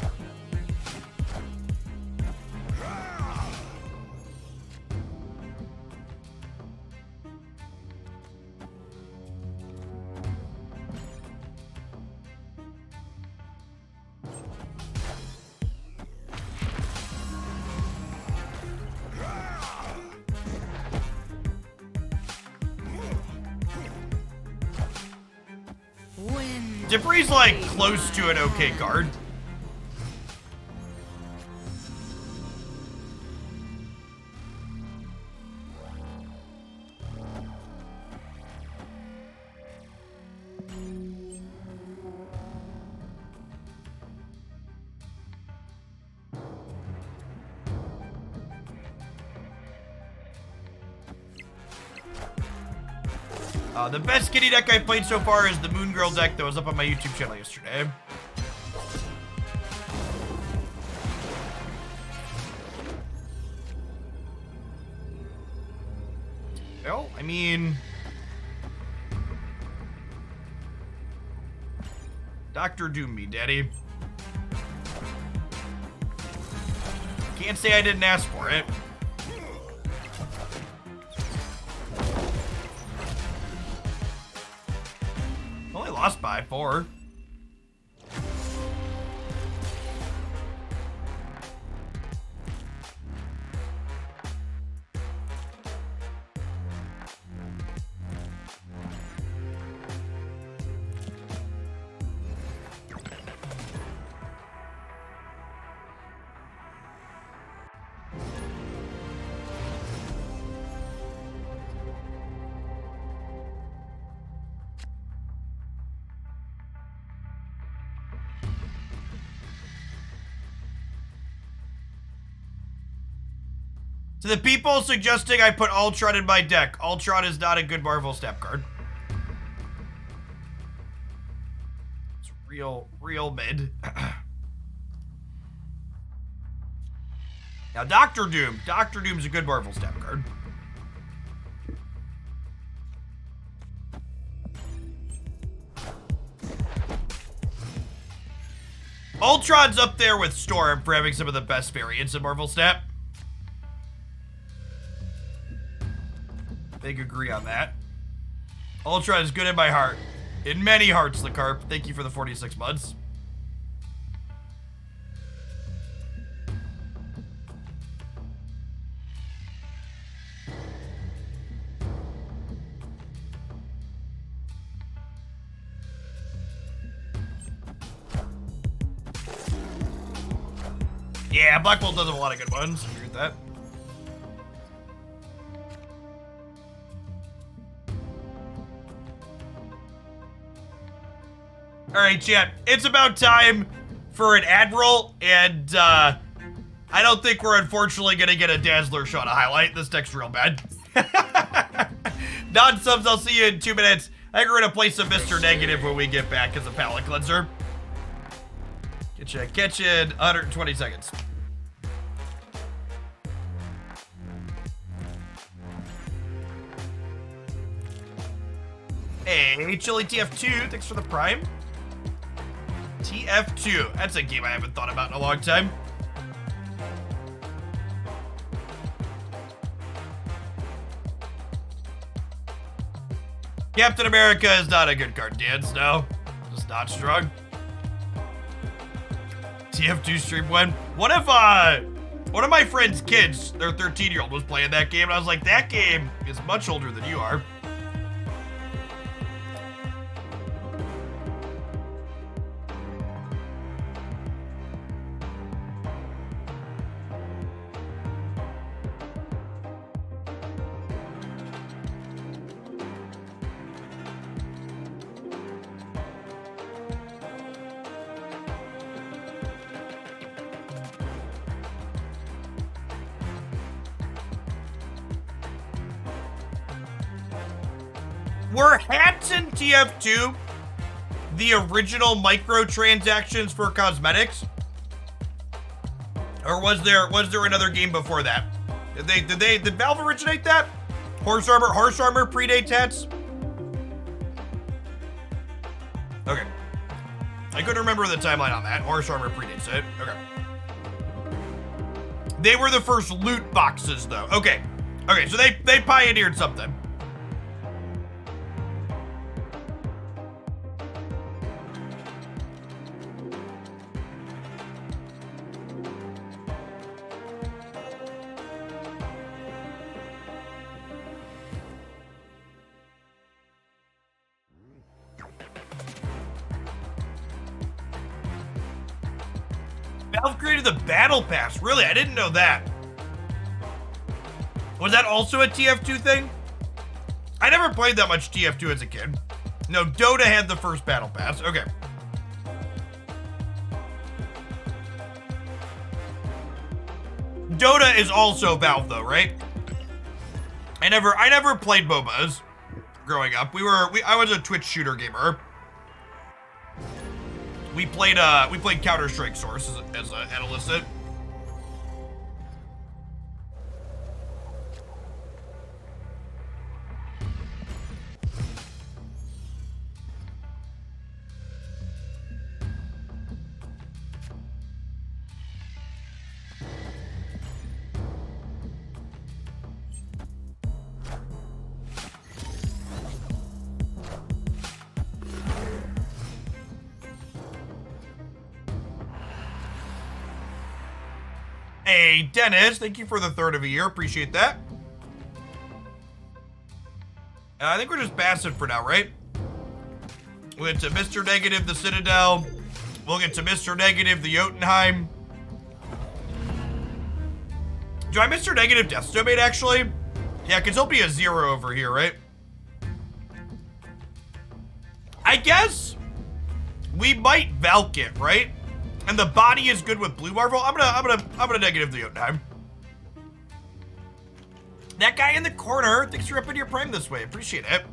Debris like close to an okay card. The best kitty deck I've played so far is the Moon Girl deck that was up on my YouTube channel yesterday. Well, I mean... Dr. Doom me, daddy. Can't say I didn't ask for it. Only lost by 4. To the people suggesting I put Ultron in my deck, Ultron is not a good Marvel Snap card. It's real mid. Now, Doctor Doom's a good Marvel Snap card. Ultron's up there with Storm for having some of the best variants in Marvel Snap. Big agree on that. Ultron is good in my heart. In many hearts, the Carp. Thank you for the 46 months. Yeah, Black Bolt does have a lot of good ones. I agree with that. Alright, chat. It's about time for an Admiral, and I don't think we're unfortunately gonna get a Dazzler shot of highlight. This deck's real bad. Non-subs, I'll see you in 2 minutes. I think we're gonna play some Mr. Negative when we get back as a palate cleanser. Catch you in 120 seconds. Hey, Chili TF2, thanks for the Prime. TF2, that's a game I haven't thought about in a long time. Captain America is not a good card, Dance. No, it's not strong. TF2 stream when? One of my friend's kids, their 13-year-old, was playing that game, and I was like, that game is much older than you are. Were hats in TF2 the original microtransactions for cosmetics? Or was there another game before that? Did Valve originate that? Horse armor predates hats? Okay. I couldn't remember the timeline on that. Horse armor predates it. Okay. They were the first loot boxes though. Okay. Okay, so they pioneered something. Valve created the Battle Pass. Really? I didn't know that. Was that also a TF2 thing? I never played that much TF2 as a kid. No, Dota had the first Battle Pass. Okay. Dota is also Valve though, right? I never played MOBAs growing up. I was a Twitch shooter gamer. We played Counter-Strike Source as an illicit. Hey, Dennis, thank you for the third of a year. Appreciate that. I think we're just passive for now, right? We'll get to Mr. Negative, the Citadel. We'll get to Mr. Negative, the Jotunheim. Do I Mr. Negative Death Domain, actually? Yeah, because he'll be a 0 over here, right? I guess we might Valk it, right? And the body is good with Blue Marvel. I'm gonna negative the Jotunheim. That guy in the corner, thanks for upping your prime this way. Appreciate it.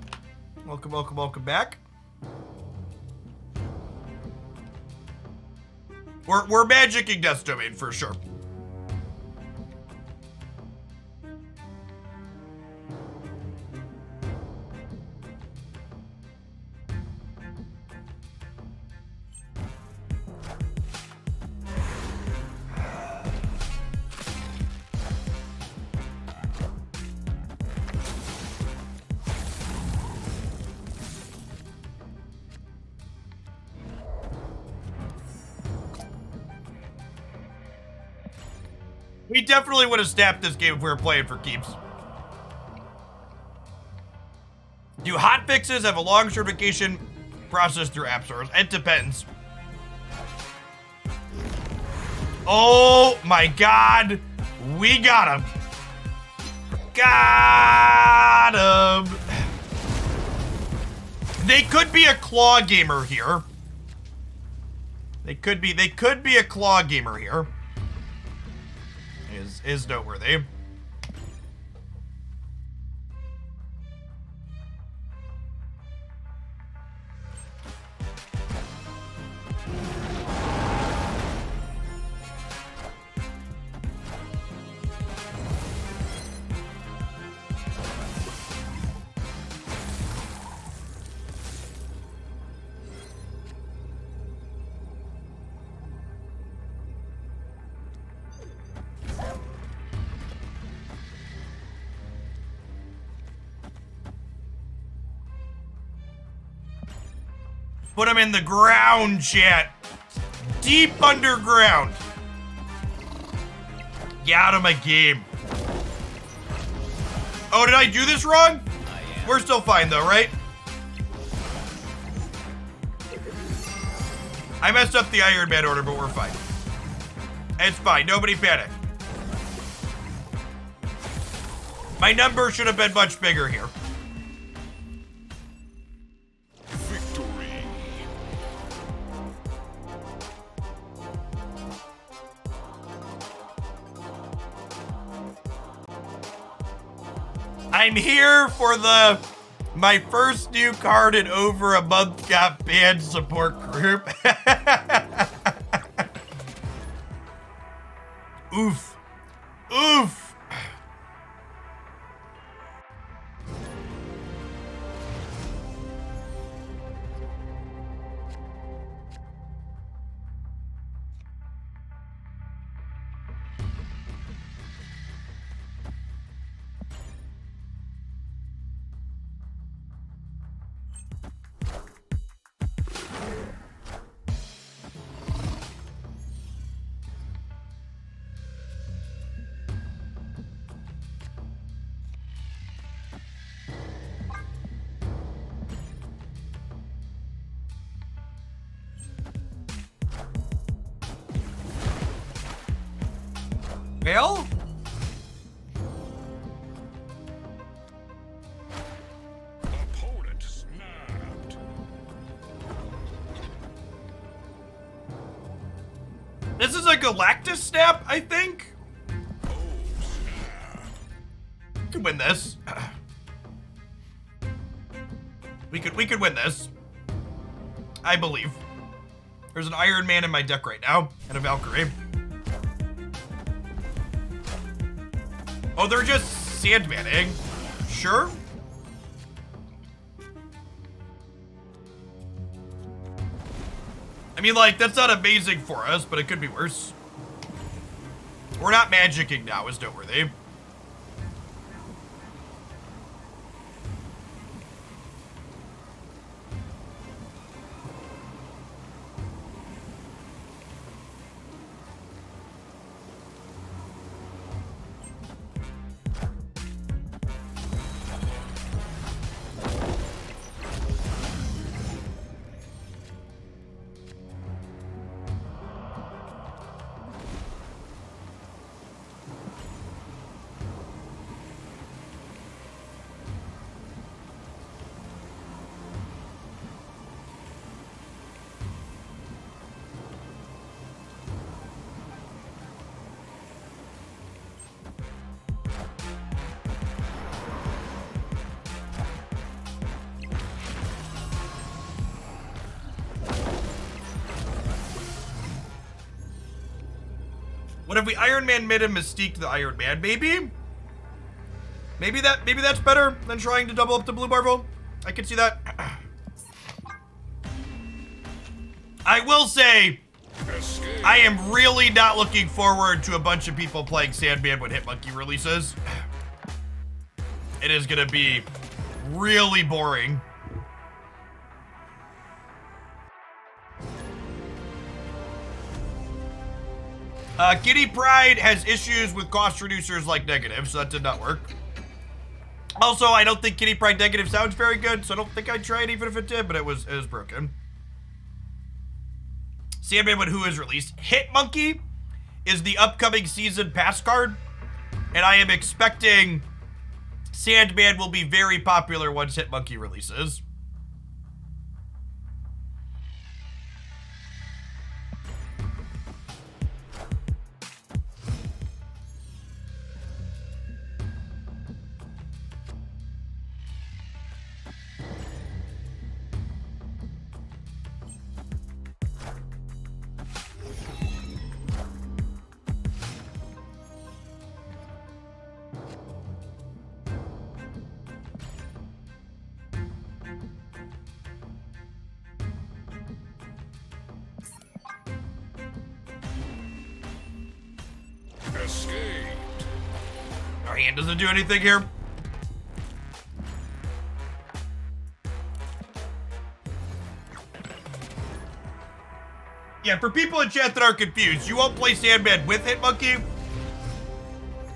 Welcome, welcome, welcome back. We're magicking Death Domain for sure. We definitely would have snapped this game if we were playing for keeps. Do hotfixes have a long certification process through app stores? It depends. Oh my god. We got him. Got him. They could be a claw gamer here. They could be a claw gamer here. Is noteworthy. Put him in the ground, chat. Deep underground. Get out of my game. Oh, did I do this wrong? We're still fine though, right? I messed up the Iron Man order, but we're fine. It's fine, nobody panic. My number should have been much bigger here. Victory. I'm here for my first new card in over a month got banned support group. Oof. Oof. Bill? Opponent snapped. This is a Galactus snap, I think. Could win this. We could win this. I believe. There's an Iron Man in my deck right now, and a Valkyrie. Oh, they're just sandmanning. Sure. I mean, like, that's not amazing for us, but it could be worse. We're not magicking now, is noteworthy. What if we Iron Man mid and Mystique the Iron Man? Maybe? Maybe that's better than trying to double up the Blue Marvel. I could see that. I will say, Escape. I am really not looking forward to a bunch of people playing Sandman when Hitmonkey releases. It is gonna be really boring. Kitty Pryde has issues with cost reducers like negative, so that did not work. Also, I don't think Kitty Pryde negative sounds very good, so I don't think I'd try it even if it did, but it was broken. Sandman when Who is released. Hitmonkey is the upcoming season pass card, and I am expecting Sandman will be very popular once Hitmonkey releases. Escaped. Our hand doesn't do anything here. Yeah, for people in chat that are confused, you won't play Sandman with Hitmonkey.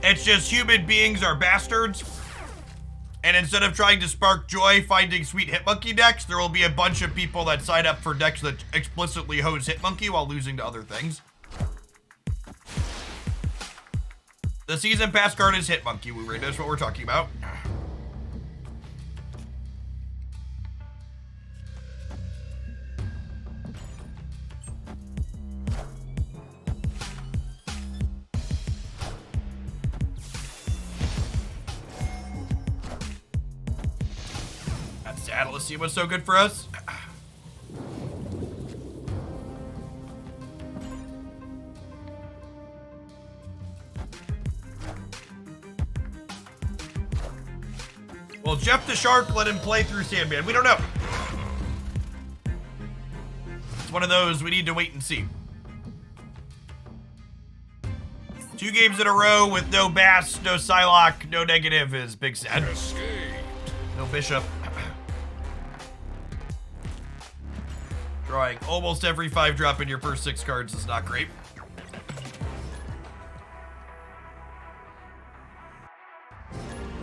It's just human beings are bastards. And instead of trying to spark joy finding sweet Hitmonkey decks, there will be a bunch of people that sign up for decks that explicitly hose Hitmonkey while losing to other things. The season pass card is Hitmonkey, that's what we're talking about. That's sad. Let's see what's so good for us. Well, Jeff the Shark let him play through Sandman. We don't know. It's one of those we need to wait and see. 2 games in a row with no Bass, no Psylocke, no negative is big sad. Escaped. No Bishop. Drawing almost every 5-drop in your first 6 cards is not great.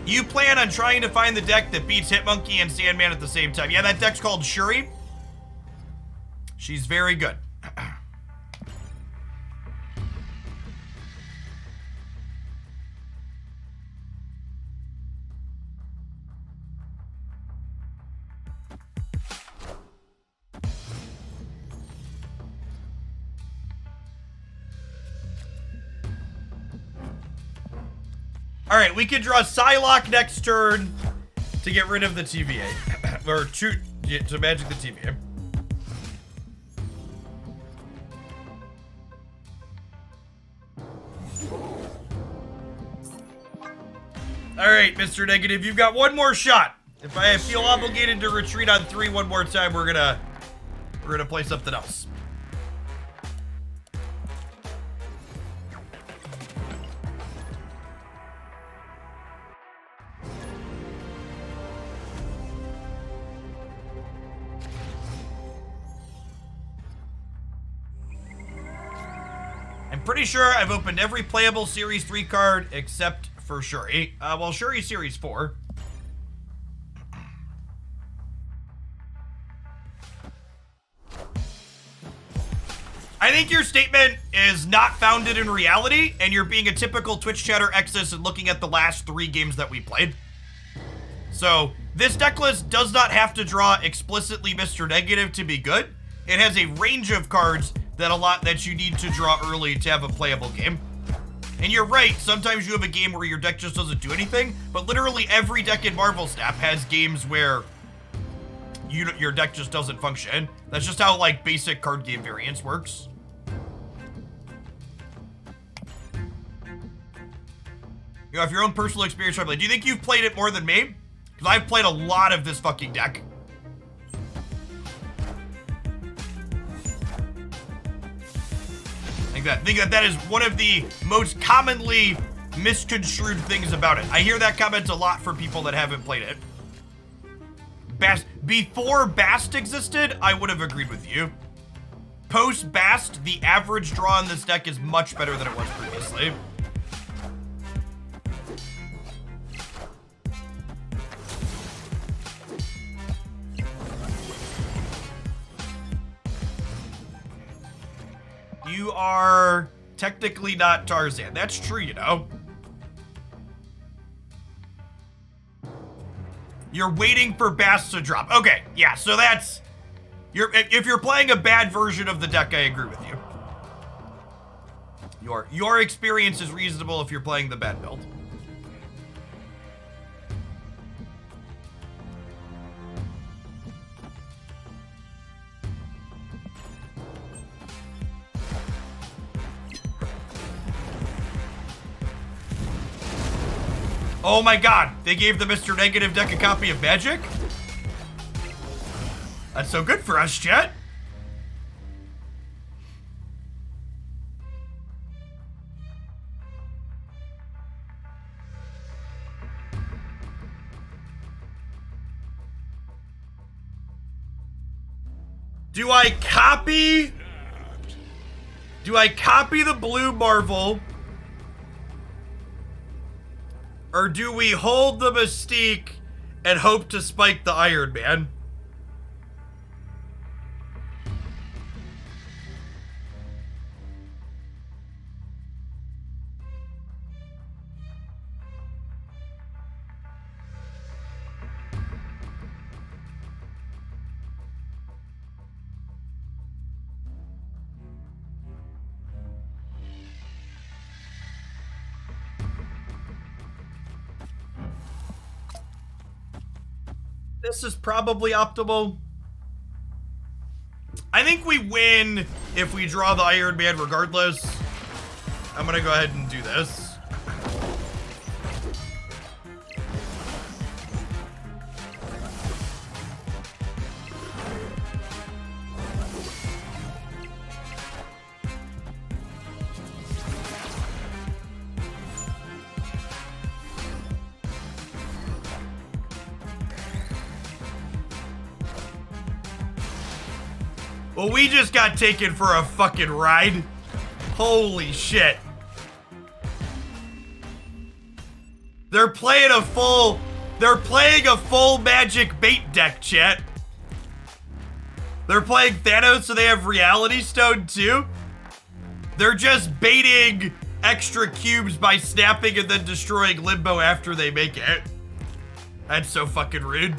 You plan on trying to find the deck that beats Hitmonkey and Sandman at the same time. Yeah, that deck's called Shuri. She's very good. All right, we can draw Psylocke next turn to get rid of the TVA. Or to magic the TVA. All right, Mr. Negative, you've got one more shot. If I feel obligated to retreat on 3 one more time, we're gonna play something else. Pretty sure I've opened every playable Series 3 card except for Shuri. Well, Shuri Series 4. I think your statement is not founded in reality, and you're being a typical Twitch chatter Exus and looking at the last 3 games that we played. So, this deck list does not have to draw explicitly Mr. Negative to be good. It has a range of cards that you need to draw early to have a playable game. And you're right, sometimes you have a game where your deck just doesn't do anything, but literally every deck in Marvel Snap has games where your deck just doesn't function. That's just how, like, basic card game variance works. You have your own personal experience. Do you think you've played it more than me? Because I've played a lot of this fucking deck. I think that is one of the most commonly misconstrued things about it. I hear that comment a lot from people that haven't played it. Before Bast existed, I would have agreed with you. Post Bast, the average draw in this deck is much better than it was previously. You are technically not Tarzan. That's true, you know. You're waiting for Bass to drop. Okay, yeah, so that's... If you're playing a bad version of the deck, I agree with you. Your experience is reasonable if you're playing the bad build. Oh my god, they gave the Mr. Negative deck a copy of Magic? That's so good for us, chat. Do I copy Do I copy the blue Marvel? Or do we hold the Mystique and hope to spike the Iron Man? This is probably optimal. I think we win if we draw the Iron Man regardless. I'm gonna go ahead and do this. Well, we just got taken for a fucking ride. Holy shit. They're playing a full magic bait deck, chat. They're playing Thanos, so they have Reality Stone too. They're just baiting extra cubes by snapping and then destroying Limbo after they make it. That's so fucking rude.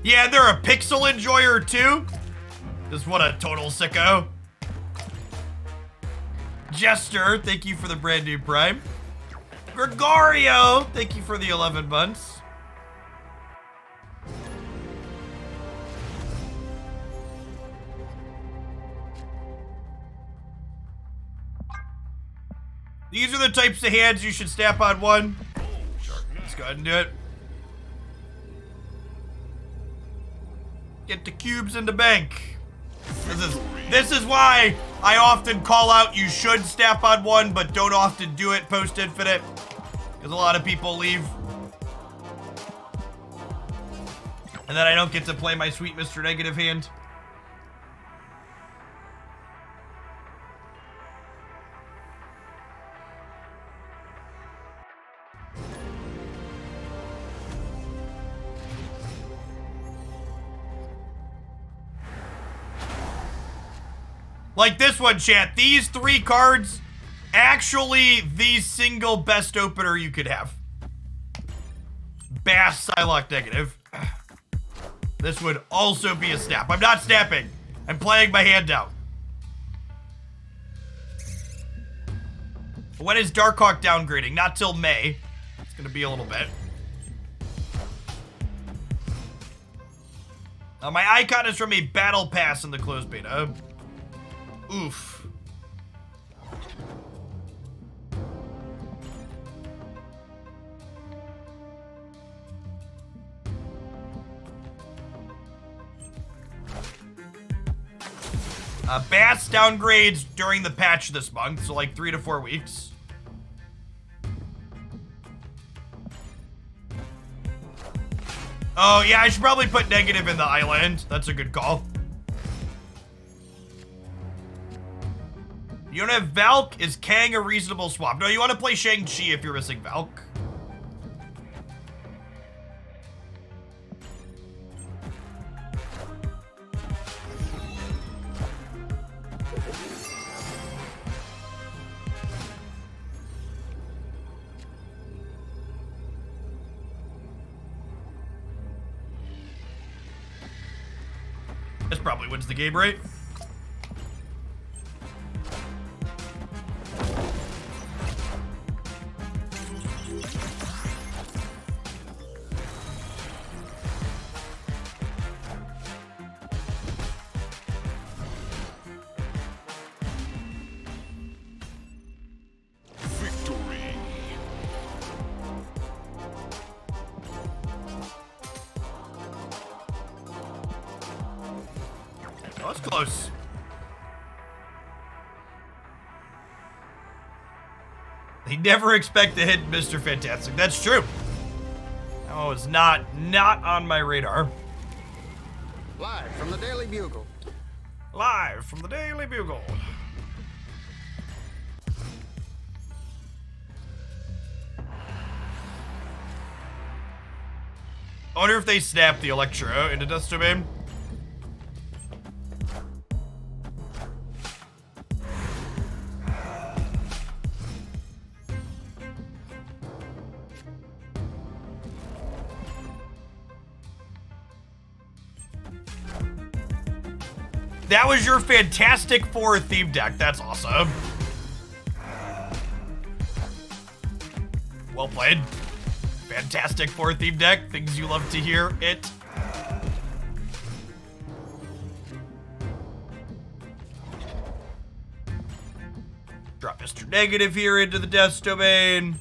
Yeah, they're a pixel enjoyer too. Just what a total sicko. Jester, thank you for the brand new Prime. Gregorio, thank you for the 11 months. These are the types of hands you should snap on one. Sure, let's go ahead and do it. Get the cubes in the bank. This is why I often call out you should snap on one, but don't often do it post-infinite. Because a lot of people leave. And then I don't get to play my sweet Mr. Negative hand. Like this one, chat. These 3 cards, actually the single best opener you could have. Bass Psylocke Negative. This would also be a snap. I'm not snapping. I'm playing my hand out. When is Darkhawk downgrading? Not till May. It's gonna be a little bit. My icon is from a battle pass in the closed beta. Oof. Bass downgrades during the patch this month, so like 3 to 4 weeks. Oh yeah, I should probably put negative in the island. That's a good call. You don't have Valk? Is Kang a reasonable swap? No, you want to play Shang-Chi if you're missing Valk. This probably wins the game, right? Oh, that's close. They never expect to hit Mr. Fantastic. That's true. That was not on my radar. Live from the Daily Bugle. Live from the Daily Bugle. I wonder if they snap the Electro into Death's Domain. That was your Fantastic Four theme deck. That's awesome. Well played. Fantastic Four theme deck. Things you love to hear. It. Drop Mr. Negative here into the Death's Domain.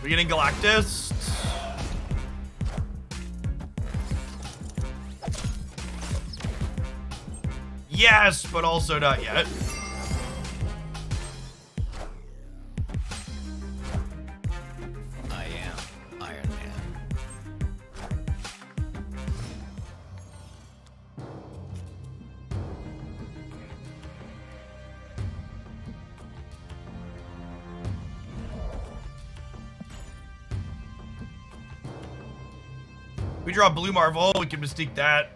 We getting Galactus? Yes, but also not yet. I am Iron Man. We draw Blue Marvel, we can Mystique that.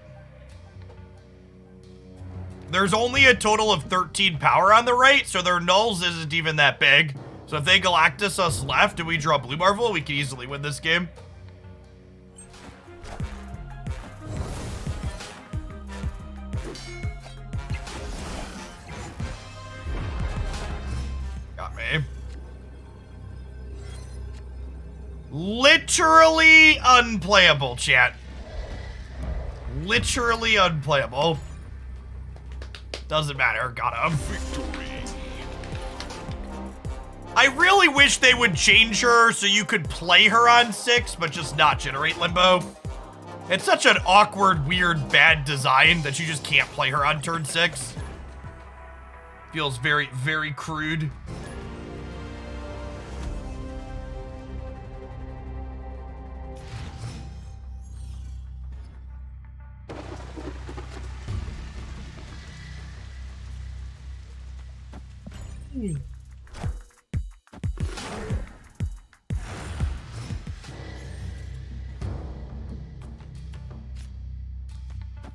There's only a total of 13 power on the right, so their nulls isn't even that big. So if they Galactus us left and we draw Blue Marvel, we can easily win this game. Got me. Literally unplayable, chat. Literally unplayable. Doesn't matter, got him. Victory. I really wish they would change her so you could play her on 6, but just not generate Limbo. It's such an awkward, weird, bad design that you just can't play her on turn 6. Feels very, very crude.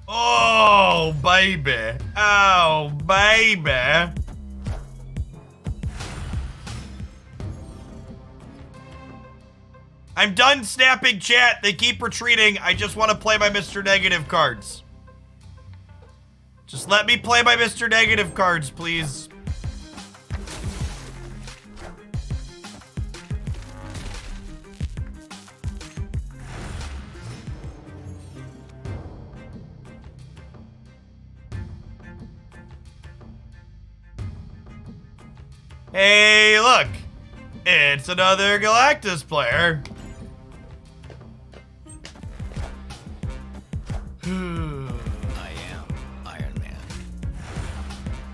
Oh, baby. Oh, baby. I'm done snapping, chat. They keep retreating. I just want to play my Mr. Negative cards. Just let me play my Mr. Negative cards, please. Hey, look. It's another Galactus player. I am Iron Man.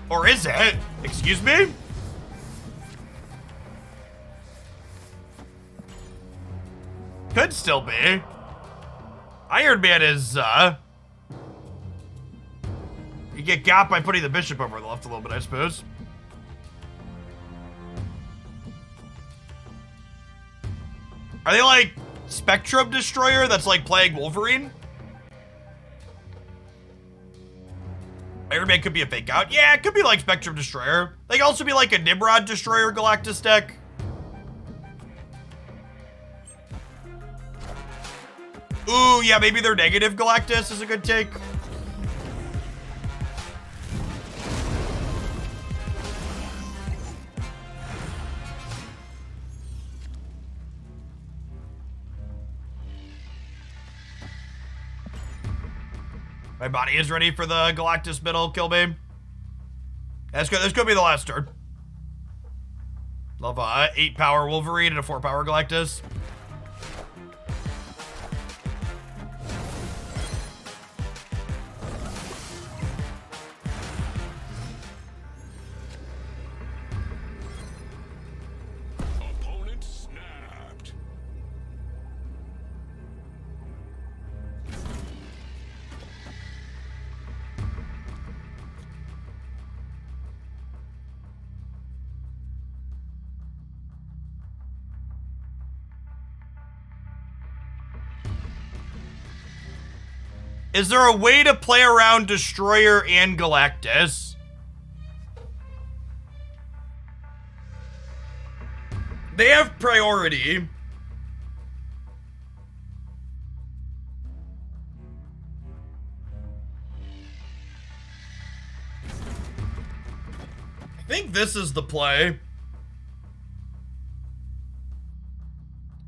Or is it? Excuse me? Could still be. Iron Man is, you get got by putting the bishop over the left a little bit, I suppose. Are they like Spectrum Destroyer that's like playing Wolverine? Iron Man could be a fake out. Yeah, it could be like Spectrum Destroyer. They could also be like a Nimrod Destroyer Galactus deck. Ooh, yeah, maybe their negative Galactus is a good take. My body is ready for the Galactus middle kill beam. That's good. This could be the last turn. Love 8 power Wolverine and a 4 power Galactus. Opponent snapped. Is there a way to play around Destroyer and Galactus? They have priority. I think this is the play.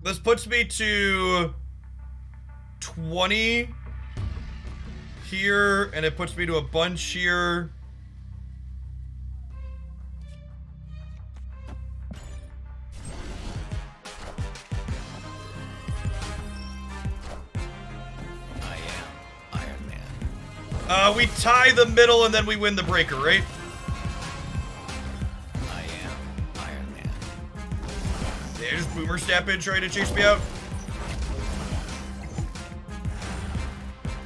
This puts me to 20 here, and it puts me to a bunch here. I am Iron Man. We tie the middle and then we win the breaker, right? I am Iron Man. There's Boomer Step in trying to chase me out.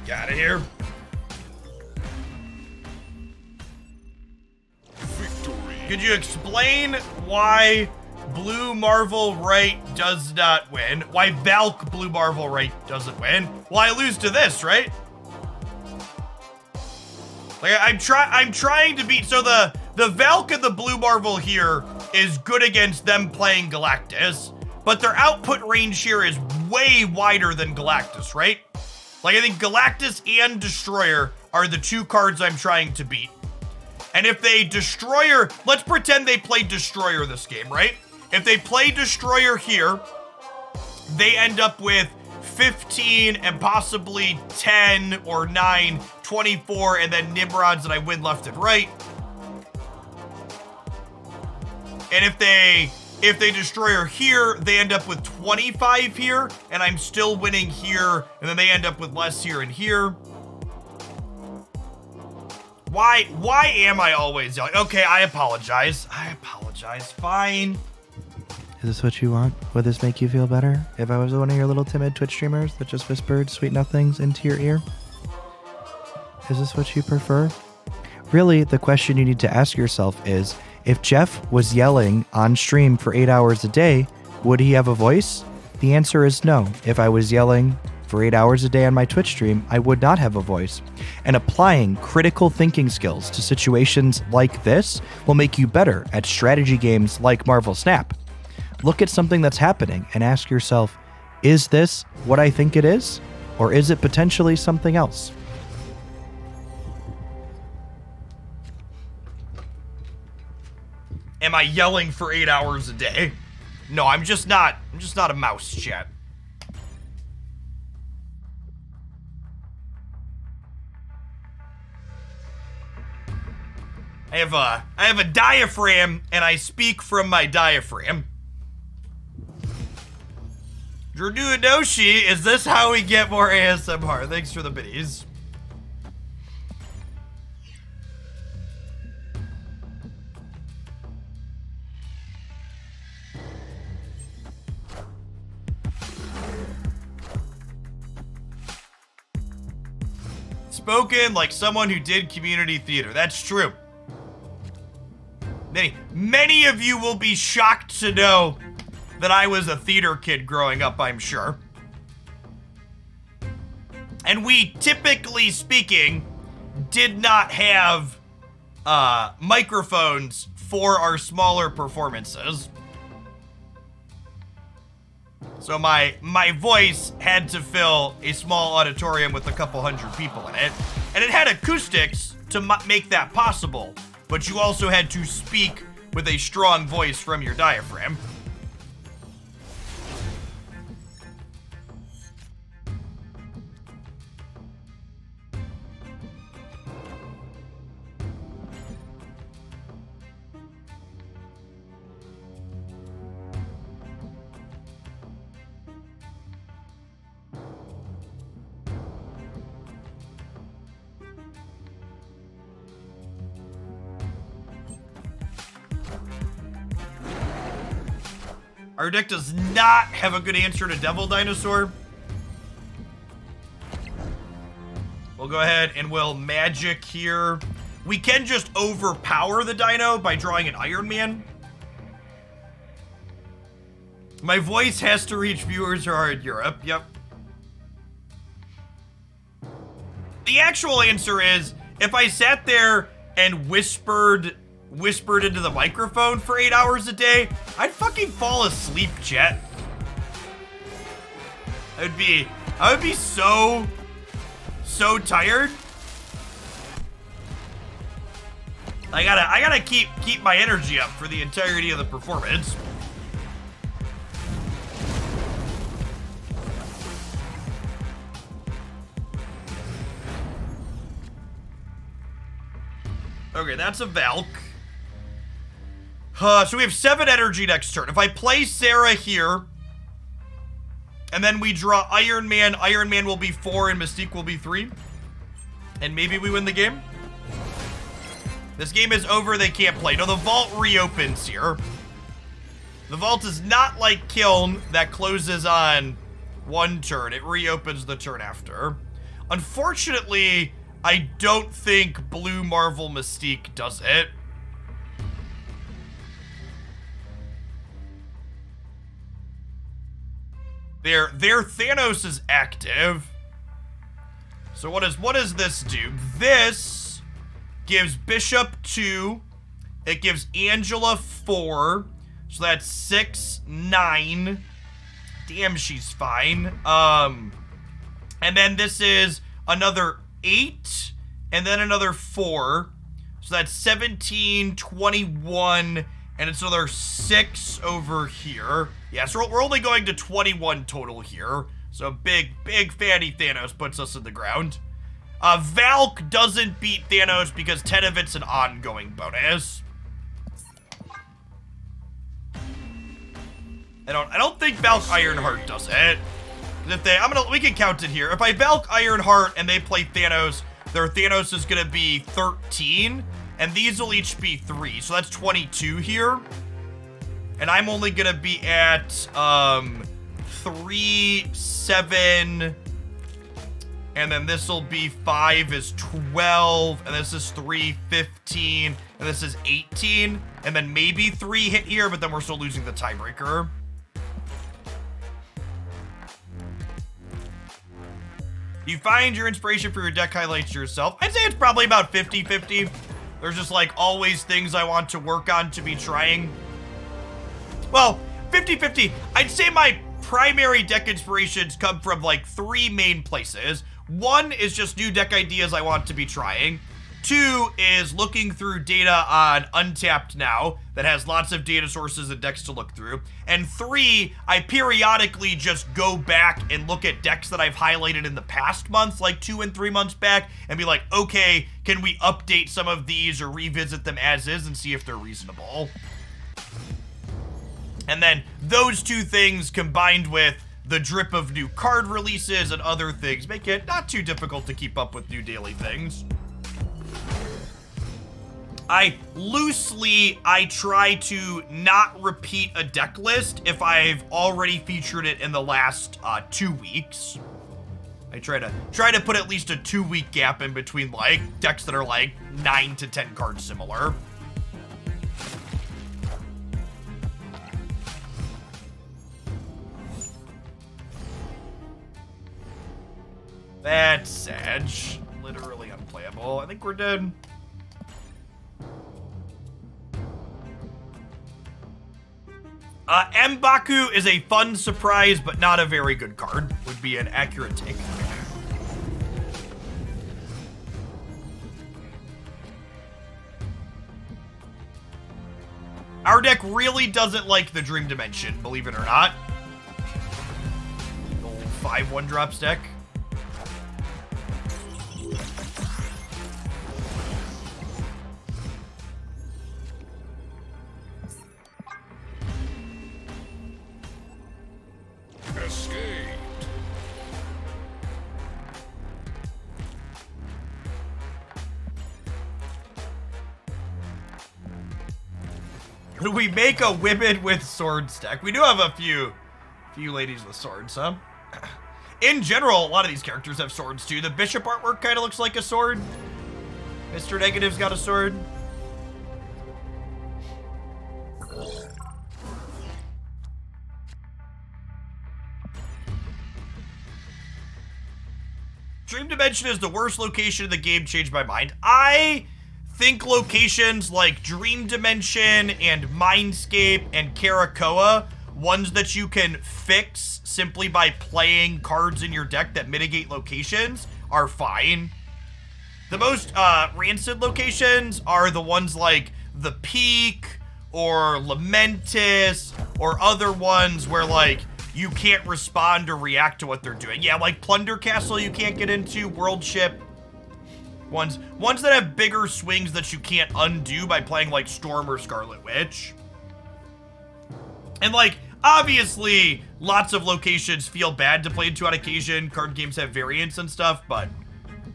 Get out of here. Victory. Could you explain why Blue Marvel Right does not win? Why Valk Blue Marvel Right doesn't win? Well, I lose to this, right? Like I'm trying to beat. So the Valk and the Blue Marvel here is good against them playing Galactus, but their output range here is way wider than Galactus, right? Like I think Galactus and Destroyer are the two cards I'm trying to beat. And if they Destroyer, let's pretend they play Destroyer this game, right? If they play Destroyer here, they end up with 15 and possibly 10 or 9, 24, and then Nimrods and I win left and right. And if they Destroyer here, they end up with 25 here, and I'm still winning here, and then they end up with less here and here. Why am I always yelling? Okay, I apologize. Fine. Is this what you want? Would this make you feel better if I was one of your little timid Twitch streamers that just whispered sweet nothings into your ear? Is this what you prefer? Really, the question you need to ask yourself is, if Jeff was yelling on stream for 8 hours a day, would he have a voice? The answer is no. If I was yelling for 8 hours a day on my Twitch stream, I would not have a voice. And applying critical thinking skills to situations like this will make you better at strategy games like Marvel Snap. Look at something that's happening and ask yourself, is this what I think it is? Or is it potentially something else? Am I yelling for 8 hours a day? No, I'm just not a mouse, chat. I have a diaphragm and I speak from my diaphragm. Draduadoshi, is this how we get more ASMR? Thanks for the biddies. Spoken like someone who did community theater. That's true. Many of you will be shocked to know that I was a theater kid growing up, I'm sure. And we, typically speaking, did not have microphones for our smaller performances. So my voice had to fill a small auditorium with a couple hundred people in it. And it had acoustics to make that possible. But you also had to speak with a strong voice from your diaphragm. Our deck does not have a good answer to Devil Dinosaur. We'll go ahead and we'll magic here. We can just overpower the dino by drawing an Iron Man. My voice has to reach viewers who are in Europe. Yep. The actual answer is, if I sat there and whispered into the microphone for 8 hours a day, I'd fucking fall asleep, chat. I would be so tired. I gotta keep my energy up for the entirety of the performance. Okay, that's a Valk. So we have 7 energy next turn. If I play Sarah here, and then we draw Iron Man will be 4 and Mystique will be 3. And maybe we win the game. This game is over, they can't play. No, the vault reopens here. The vault is not like Kiln that closes on 1 turn. It reopens the turn after. Unfortunately, I don't think Blue Marvel Mystique does it. Their Thanos is active. So what does this do? This gives Bishop 2. It gives Angela 4. So that's 6, 9. Damn, she's fine. And then this is another 8, and then another 4. So that's 17, 21, and it's another 6 over here. Yeah, so we're only going to 21 total here. So big fatty Thanos puts us in the ground. Valk doesn't beat Thanos because 10 of it's an ongoing bonus. I don't think Valk Ironheart does it. If we can count it here. If I Valk Ironheart and they play Thanos, their Thanos is gonna be 13, and these will each be 3, so that's 22 here. And I'm only gonna be at 3, 7, and then this will be 5 is 12, and this is 3, 15, and this is 18, and then maybe 3 hit here, but then we're still losing the tiebreaker. You find your inspiration for your deck highlights yourself. I'd say it's probably about 50-50. There's just like always things I want to work on to be trying. Well, 50-50. I'd say my primary deck inspirations come from like 3 main places. 1 is just new deck ideas I want to be trying. 2 is looking through data on Untapped Now that has lots of data sources and decks to look through. And 3, I periodically just go back and look at decks that I've highlighted in the past months, like 2 and 3 months back, and be like, okay, can we update some of these or revisit them as is and see if they're reasonable? And then those 2 things combined with the drip of new card releases and other things make it not too difficult to keep up with new daily things. I try to not repeat a deck list if I've already featured it in the last 2 weeks. I try to put at least a 2-week gap in between like decks that are like 9 to 10 cards similar. That's sad. Literally unplayable. I think we're dead. M'Baku is a fun surprise, but not a very good card, would be an accurate take. Our deck really doesn't like the Dream Dimension, believe it or not. Old 5 1-drops deck. Escaped. We make a women with swords deck. We do have a few ladies with swords, huh? In general, a lot of these characters have swords too. The Bishop artwork kind of looks like a sword. Mr. Negative's got a sword. Dream Dimension is the worst location in the game, changed my mind. I think locations like Dream Dimension and Mindscape and Karakoa, ones that you can fix simply by playing cards in your deck that mitigate locations, are fine. The most rancid locations are the ones like the Peak or Lamentis or other ones where like you can't respond or react to what they're doing. Yeah, like Plunder Castle you can't get into, World Ship. Ones that have bigger swings that you can't undo by playing like Storm or Scarlet Witch. And like, obviously, lots of locations feel bad to play into on occasion. Card games have variants and stuff, but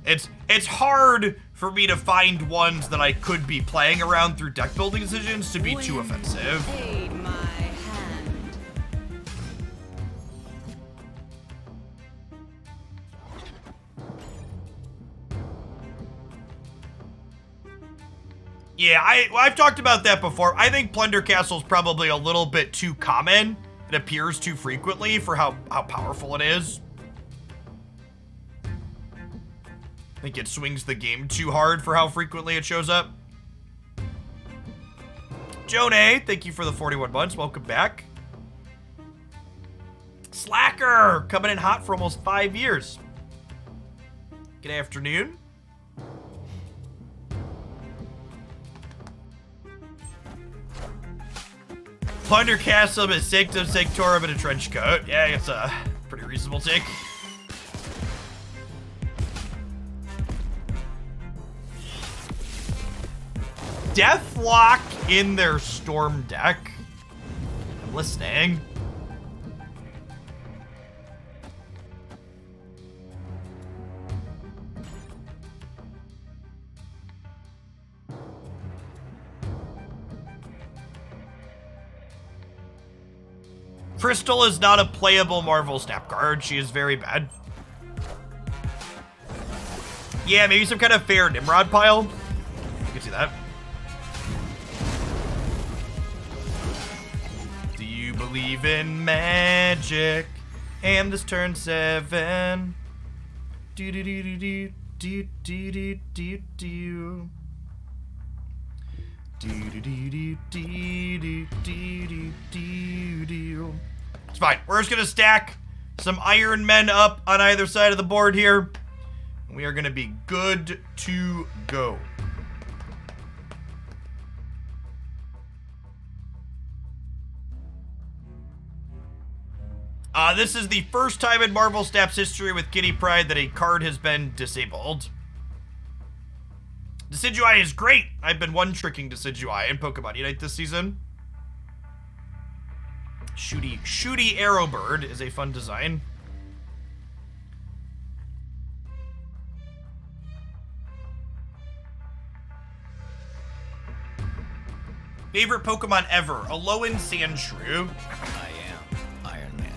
it's hard for me to find ones that I could be playing around through deck building decisions to be too offensive. Aid my hand. Yeah, I've talked about that before. I think Plunder Castle is probably a little bit too common. It appears too frequently for how powerful it is. I think it swings the game too hard for how frequently it shows up. Joan A, thank you for the 41 months. Welcome back. Slacker, coming in hot for almost 5 years. Good afternoon. Plunder Castle is Sanctum Sanctorum in a trench coat. Yeah, it's a pretty reasonable take. Deathlock in their Storm deck. I'm listening. Crystal is not a playable Marvel Snap card. She is very bad. Yeah, maybe some kind of fair Nimrod pile. You can see that. Do you believe in magic? And this turn 7. Do do do do do do do do do do. Do do do do do do do do. It's fine. We're just gonna stack some Iron Men up on either side of the board here. We are gonna be good to go. This is the first time in Marvel Snap's history with Kitty Pryde that a card has been disabled. Decidueye is great. I've been one-tricking Decidueye in Pokemon Unite this season. Shooty Arrowbird is a fun design. Favorite Pokemon ever? Alolan Sandshrew. I am Iron Man.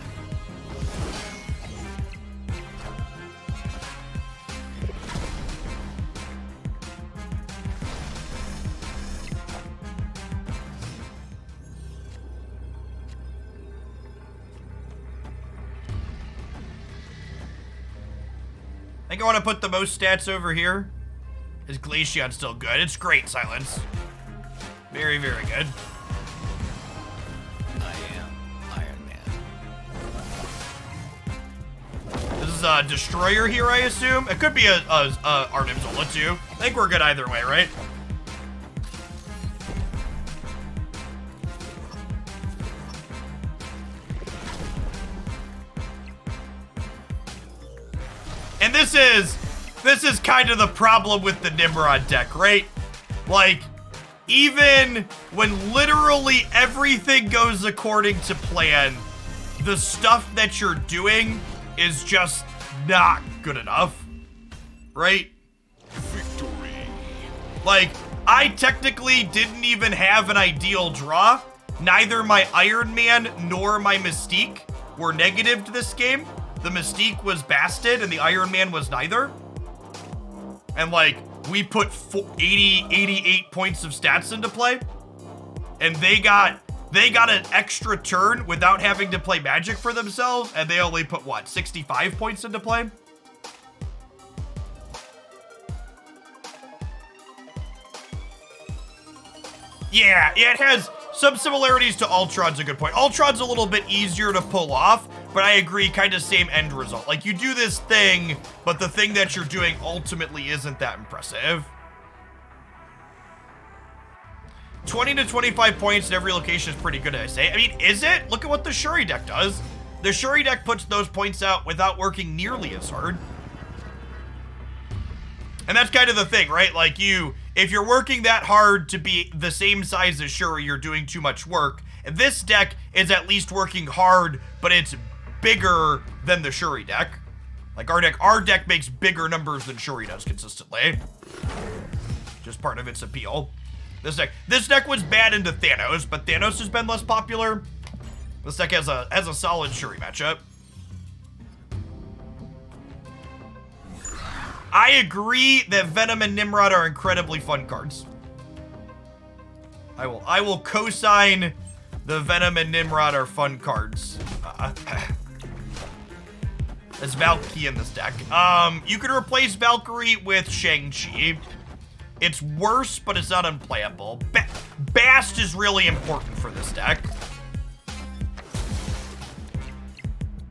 I think I want to put the most stats over here. Is Glaceon still good? It's great, Silence. Very, very good. I am Iron Man. This is a Destroyer here, I assume. It could be a Arnim Zola too. I think we're good either way, right? And this is kind of the problem with the Nimrod deck, right? Like, even when literally everything goes according to plan, the stuff that you're doing is just not good enough, right? Victory. Like, I technically didn't even have an ideal draw. Neither my Iron Man nor my Mystique were negative to this game. The Mystique was Bastard and the Iron Man was neither. And like, we put 88 points of stats into play. And they got an extra turn without having to play Magic for themselves. And they only put, what, 65 points into play? Yeah, it has some similarities to Ultron's a good point. Ultron's a little bit easier to pull off, but I agree, kind of same end result. Like, you do this thing, but the thing that you're doing ultimately isn't that impressive. 20 to 25 points in every location is pretty good, I say. I mean, is it? Look at what the Shuri deck does. The Shuri deck puts those points out without working nearly as hard. And that's kind of the thing, right? Like, if you're working that hard to be the same size as Shuri, you're doing too much work. And this deck is at least working hard, but it's bigger than the Shuri deck. Like, our deck makes bigger numbers than Shuri does consistently. Just part of its appeal. This deck was bad into Thanos, but Thanos has been less popular. This deck has a solid Shuri matchup. I agree that Venom and Nimrod are incredibly fun cards. I will co-sign the Venom and Nimrod are fun cards. There's Valkyrie in this deck. You could replace Valkyrie with Shang-Chi. It's worse, but it's not unplayable. Bast is really important for this deck.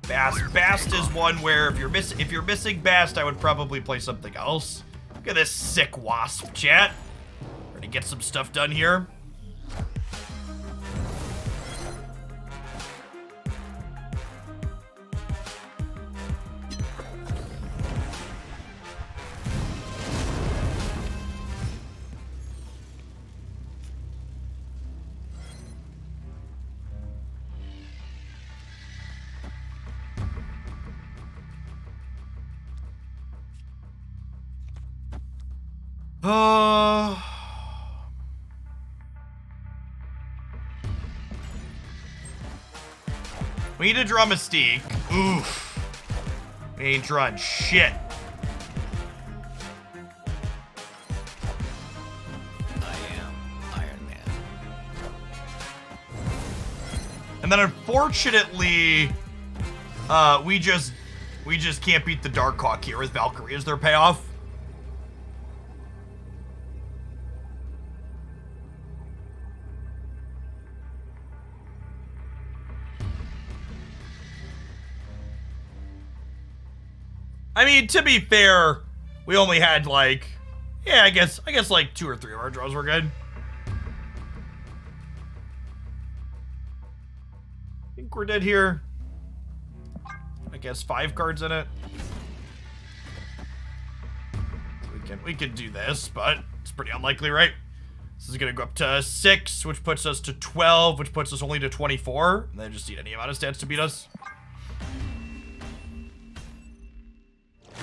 Bast is one where if you're missing Bast, I would probably play something else. Look at this sick Wasp, chat. Ready to get some stuff done here. We need to draw Mystique. Oof. We ain't drawing shit. I am Iron Man. And then unfortunately, we just can't beat the Darkhawk here with Valkyrie as their payoff. I mean, to be fair, we only had like, yeah, I guess like 2 or 3 of our draws were good. I think we're dead here. I guess 5 cards in it. We can do this, but it's pretty unlikely, right? This is gonna go up to 6, which puts us to 12, which puts us only to 24. And then just need any amount of stats to beat us.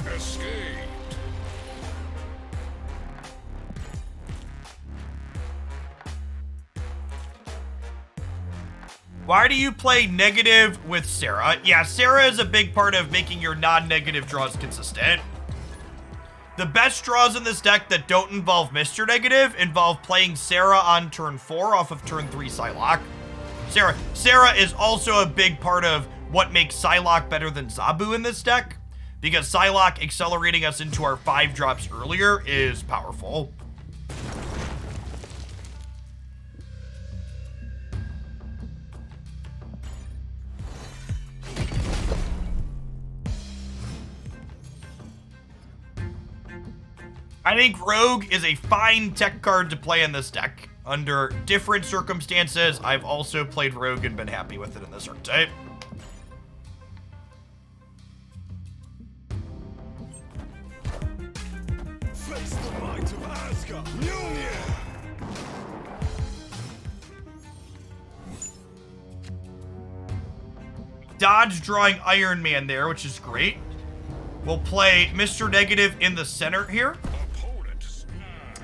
Escaped. Why do you play negative with Sarah? Yeah, Sarah is a big part of making your non-negative draws consistent. The best draws in this deck that don't involve Mr. Negative involve playing Sarah on turn 4 off of turn 3 Psylocke. Sarah is also a big part of what makes Psylocke better than Zabu in this deck, because Psylocke accelerating us into our 5 drops earlier is powerful. I think Rogue is a fine tech card to play in this deck. Under different circumstances, I've also played Rogue and been happy with it in this archetype. Face the might of Asgard. Mjolnir. Dodge drawing Iron Man there, which is great. We'll play Mr. Negative in the center here.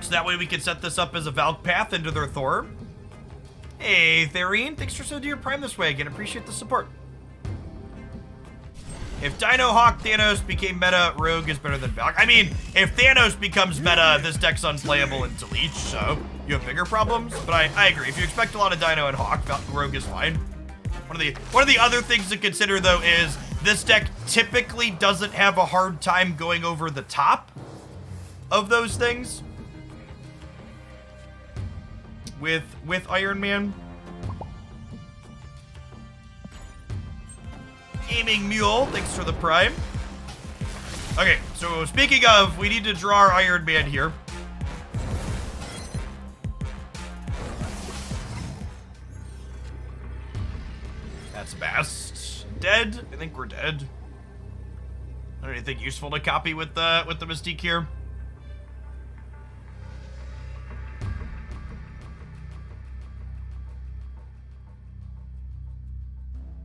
So that way we can set this up as a Valk path into their Thor. Hey, Therine, thanks for sending your Prime this way again. Appreciate the support. If Dino Hawk Thanos became meta, Rogue is better than Valk. I mean, if Thanos becomes meta, this deck's unplayable into Leech, so you have bigger problems. But I agree. If you expect a lot of Dino and Hawk, Rogue is fine. One of the other things to consider, though, is this deck typically doesn't have a hard time going over the top of those things. with Iron Man. Gaming Mule, thanks for the Prime. Okay, so speaking of, we need to draw our Iron Man here. That's best. Dead? I think we're dead. Anything useful to copy with the Mystique here?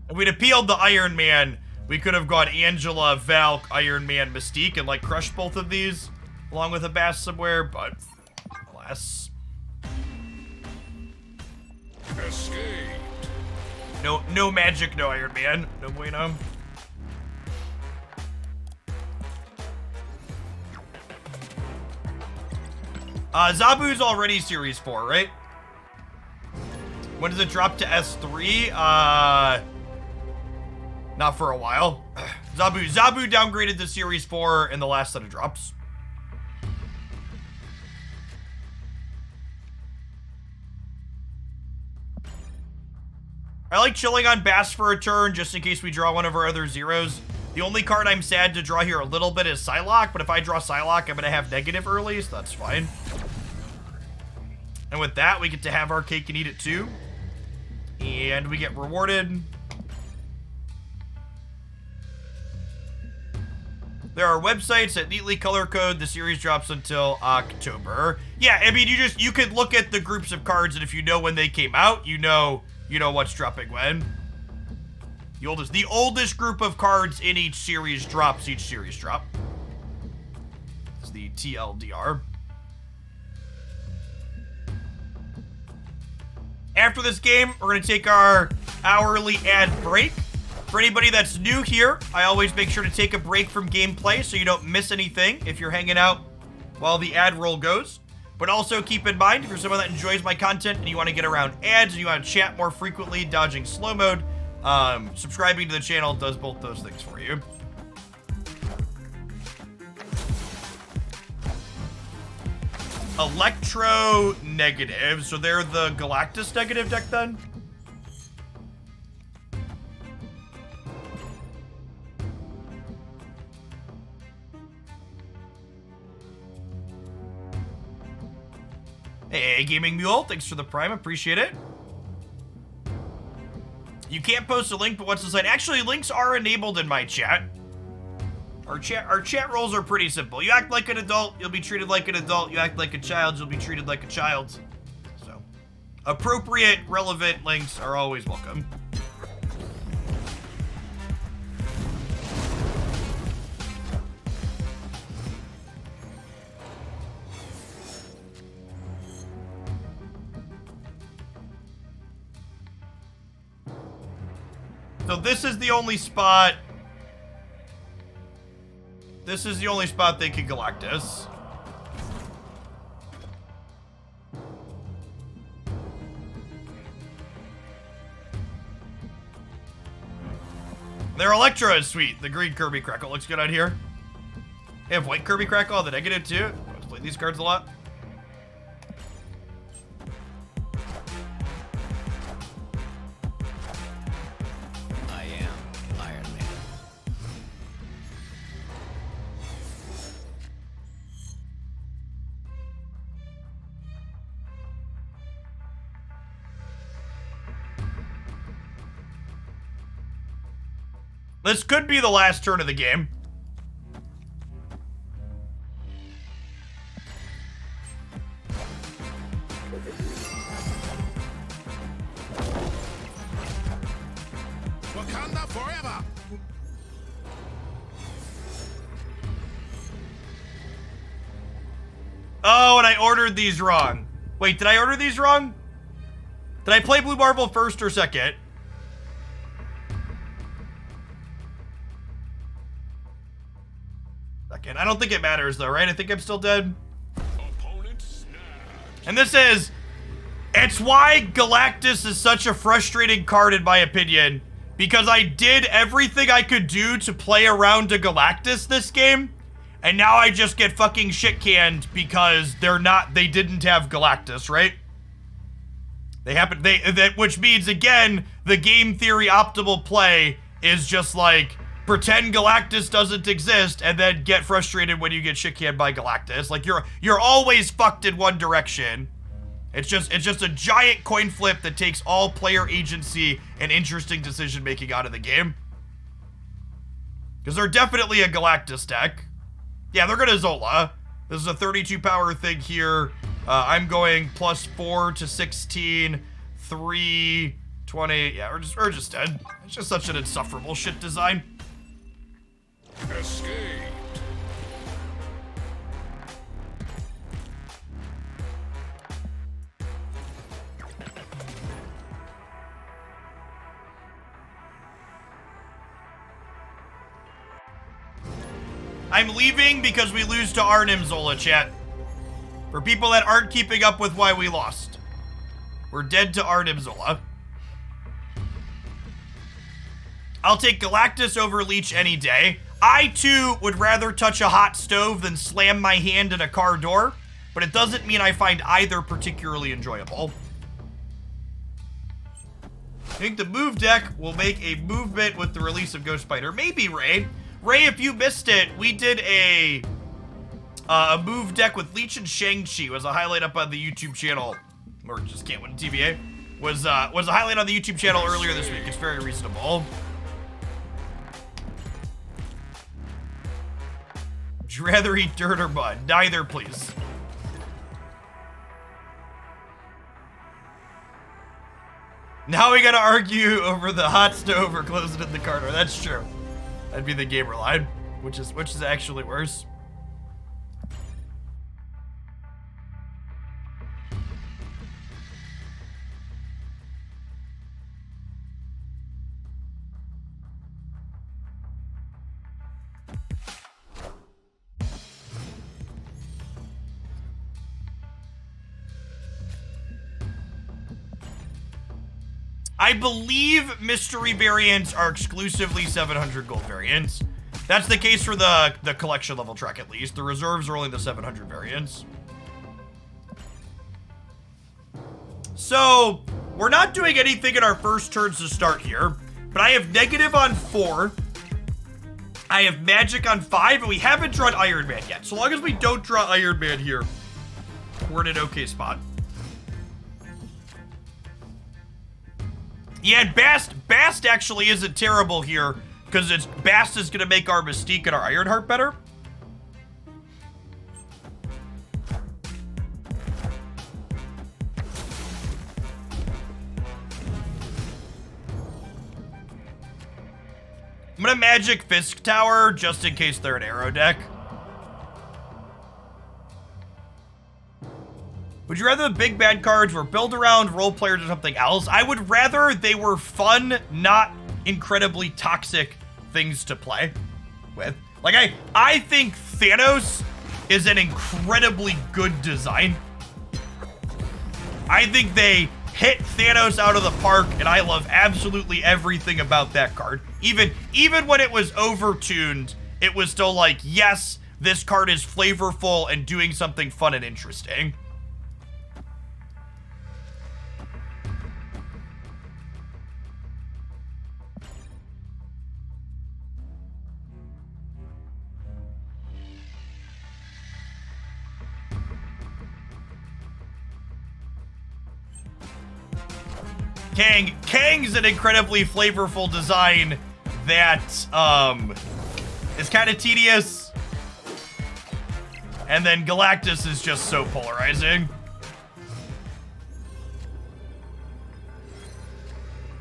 If we'd appealed the Iron Man, we could have gone Angela, Valk, Iron Man, Mystique, and like crushed both of these along with a Bass somewhere, but alas. Escape. No magic, no Iron Man. No bueno. Zabu's already Series 4, right? When does it drop to S3? Not for a while. Zabu downgraded to Series 4 in the last set of drops. I like chilling on Bass for a turn just in case we draw one of our other zeros. The only card I'm sad to draw here a little bit is Psylocke, but if I draw Psylocke, I'm going to have negative early, so that's fine. And with that, we get to have our cake and eat it too. And we get rewarded. There are websites that neatly color code. The series drops until October. Yeah, I mean, you could look at the groups of cards, and if you know when they came out, you know what's dropping when. The oldest group of cards in each series drops each series drop. It's the TLDR. After this game, we're going to take our hourly ad break. For anybody that's new here, I always make sure to take a break from gameplay so you don't miss anything if you're hanging out while the ad roll goes. But also keep in mind, if you're someone that enjoys my content and you want to get around ads and you want to chat more frequently, dodging slow mode, subscribing to the channel does both those things for you. Electro negative, so they're the Galactus negative deck then? Hey, Gaming Mule, thanks for the Prime, appreciate it. You can't post a link, but what's the site? Actually, links are enabled in my chat. Our chat roles are pretty simple. You act like an adult, you'll be treated like an adult. You act like a child, you'll be treated like a child. So, appropriate, relevant links are always welcome. So this is the only spot. This is the only spot they can Galactus. Their Electro is sweet. The green Kirby Crackle looks good on here. They have white Kirby Crackle, the negative too. I've played these cards a lot. This could be the last turn of the game. Wakanda forever! Oh, and I ordered these wrong. Wait, did I order these wrong? Did I play Blue Marvel first or second? Second. I don't think it matters though, right? I think I'm still dead. Opponent snapped. And this is... It's why Galactus is such a frustrating card in my opinion. Because I did everything I could do to play around to Galactus this game. And now I just get fucking shit canned because they didn't have Galactus, right? Which means, again, the game theory optimal play is just like, pretend Galactus doesn't exist and then get frustrated when you get shit canned by Galactus. Like, you're always fucked in one direction. It's just a giant coin flip that takes all player agency and interesting decision making out of the game. Because they're definitely a Galactus deck. Yeah, they're gonna Zola. This is a 32 power thing here. I'm going +4 to 16, 3, 20. Yeah, we're just dead. It's just such an insufferable shit design. Escaped. I'm leaving because we lose to Arnim, Zola, chat. For people that aren't keeping up with why we lost. We're dead to Arnim, Zola. I'll take Galactus over Leech any day. I, too, would rather touch a hot stove than slam my hand in a car door, but it doesn't mean I find either particularly enjoyable. I think the move deck will make a movement with the release of Ghost Spider. Maybe, Ray. Ray, if you missed it, we did a move deck with Leech and Shang-Chi. Was a highlight up on the YouTube channel, or just can't win TVA. Was a highlight on the YouTube channel earlier this week. It's very reasonable. Would you rather eat dirt or mud? Neither, please. Now we gotta argue over the hot stove or closing in the car door. That's true. That'd be the gamer line, which is actually worse. I believe mystery variants are exclusively 700 gold variants. That's the case for the collection level track, at least. The reserves are only the 700 variants. So, we're not doing anything in our first turns to start here, but I have negative on 4. I have magic on 5, and we haven't drawn Iron Man yet. So long as we don't draw Iron Man here, we're in an okay spot. Yeah, and Bast actually isn't terrible here, because Bast is going to make our Mystique and our Ironheart better. I'm going to Magic Fisk Tower, just in case they're an Arrow deck. Would you rather the big bad cards were build around role players or something else? I would rather they were fun, not incredibly toxic things to play with. Like, I think Thanos is an incredibly good design. I think they hit Thanos out of the park, and I love absolutely everything about that card. Even when it was overtuned, it was still like, yes, this card is flavorful and doing something fun and interesting. Kang's an incredibly flavorful design that is kind of tedious. And then Galactus is just so polarizing.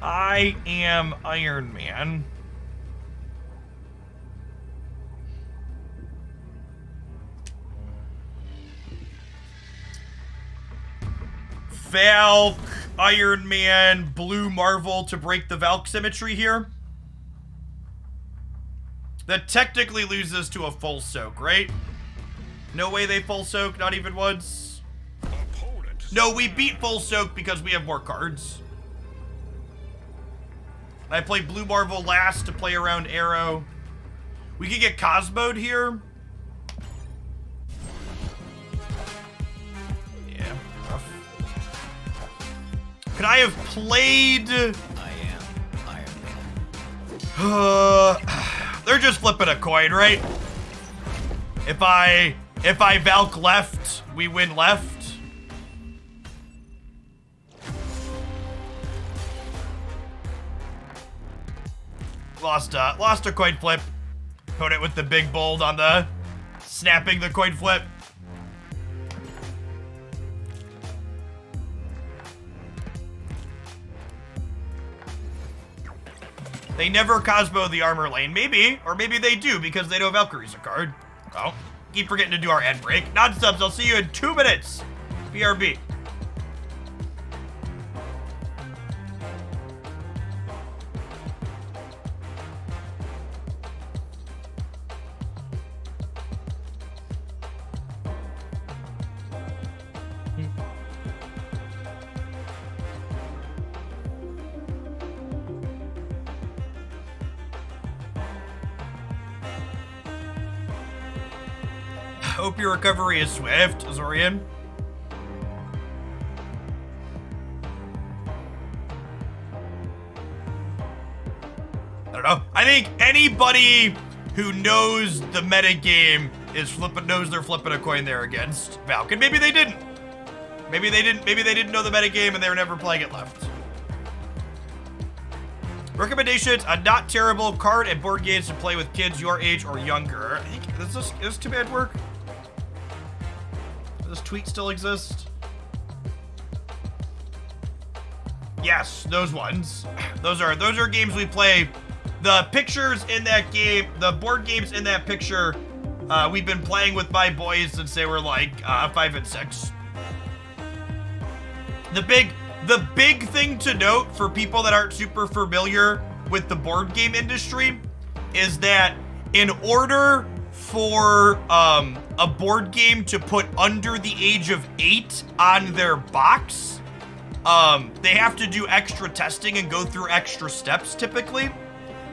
I am Iron Man. Valk, Iron Man, Blue Marvel to break the Valk symmetry here. That technically loses to a full soak, right? No way they full soak, not even once. Opponent. No, we beat full soak because we have more cards. I play Blue Marvel last to play around Arrow. We could get Cosmoed here. Yeah, rough. Could I have played? I am Iron Man. They're just flipping a coin, right? If I Valk left, we win left. Lost a coin flip. Put it with the big bold on the snapping the coin flip. They never Cosmo the armor lane. Maybe, or maybe they do because they know Valkyrie's a card. Well, keep forgetting to do our ad break. Non-subs, I'll see you in 2 minutes. BRB. Hope your recovery is swift, Zorian. I don't know. I think anybody who knows the meta game knows they're flipping a coin there against Valk. And maybe they didn't. Maybe they didn't know the meta game and they were never playing it left. Recommendations: a not terrible card and board games to play with kids your age or younger. I think is this too bad work? Does this tweet still exist? Yes, those ones. Those are games we play. The pictures in that game, the board games in that picture, we've been playing with my boys since they were like 5 and 6. The big thing to note for people that aren't super familiar with the board game industry is that in order for a board game to put under the age of 8 on their box, they have to do extra testing and go through extra steps typically.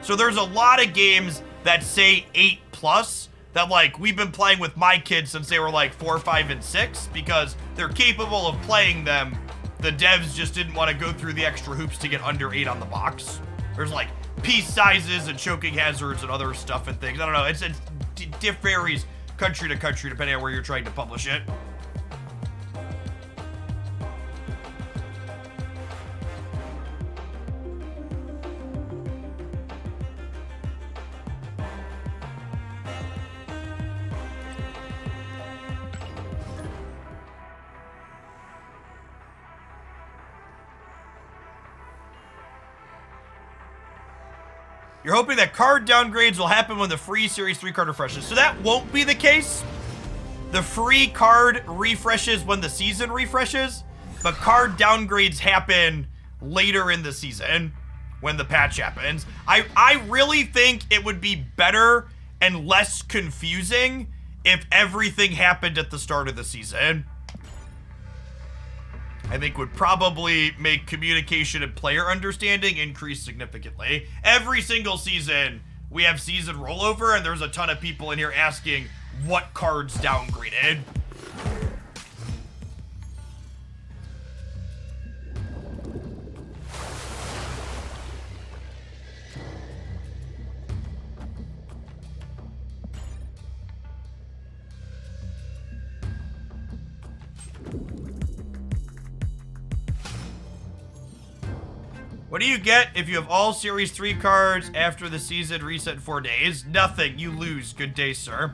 So there's a lot of games that say 8+ that like we've been playing with my kids since they were like 4, 5, and 6 because they're capable of playing them. The devs just didn't want to go through the extra hoops to get under 8 on the box. There's like piece sizes and choking hazards and other stuff and things. I don't know. It varies country to country depending on where you're trying to publish it. You're hoping that card downgrades will happen when the free Series 3 card refreshes. So that won't be the case. The free card refreshes when the season refreshes, but card downgrades happen later in the season when the patch happens. I really think it would be better and less confusing if everything happened at the start of the season. I think would probably make communication and player understanding increase significantly. Every single season, we have season rollover, and there's a ton of people in here asking what cards downgraded. What do you get if you have all Series 3 cards after the season reset in 4 days? Nothing. You lose. Good day, sir.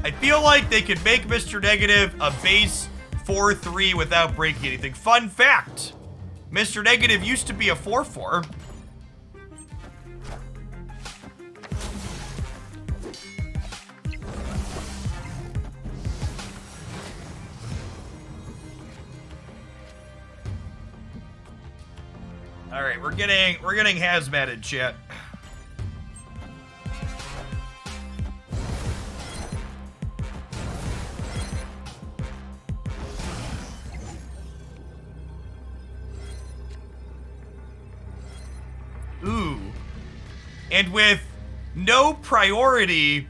I feel like they could make Mr. Negative a base 4-3 without breaking anything. Fun fact. Mr. Negative used to be a 4-4. All right, we're getting hazmated, chat. Ooh. And with no priority,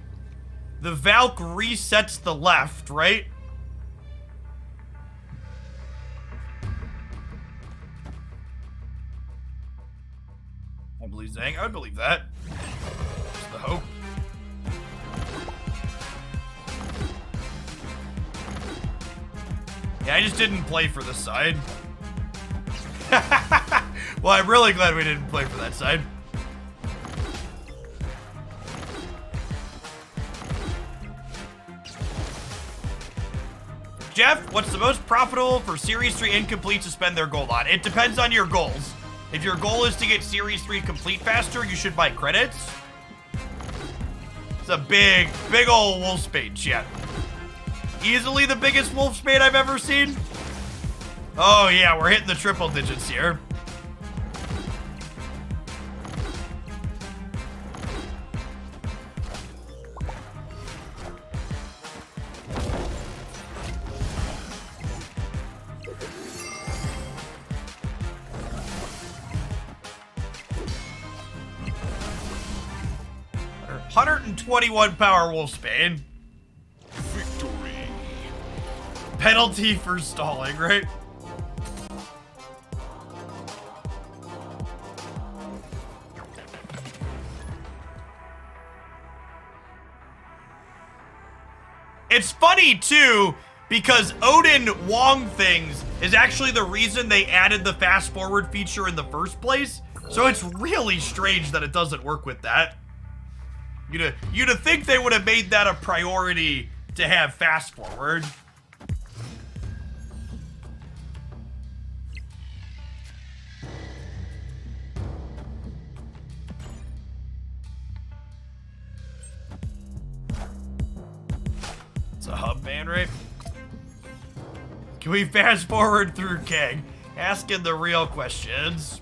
The Valk resets the left, right? I believe Zhang. I would believe that. Just the hope. Yeah, I just didn't play for this side. Well, I'm really glad we didn't play for that side. Jeff, what's the most profitable for Series 3 incomplete to spend their gold on? It depends on your goals. If your goal is to get Series 3 complete faster, you should buy credits. It's a big ol' Wolfsbane, chat. Easily the biggest Wolfsbane I've ever seen. Oh yeah, we're hitting the triple digits here. $121 power Wolfsbane. Victory. Penalty for stalling, right? It's funny too, because Odin Wong things is actually the reason they added the fast forward feature in the first place. So it's really strange that it doesn't work with that. You'd think they would have made that a priority to have fast forward. It's a hub ban, right? Can we fast forward through Keg? Asking the real questions.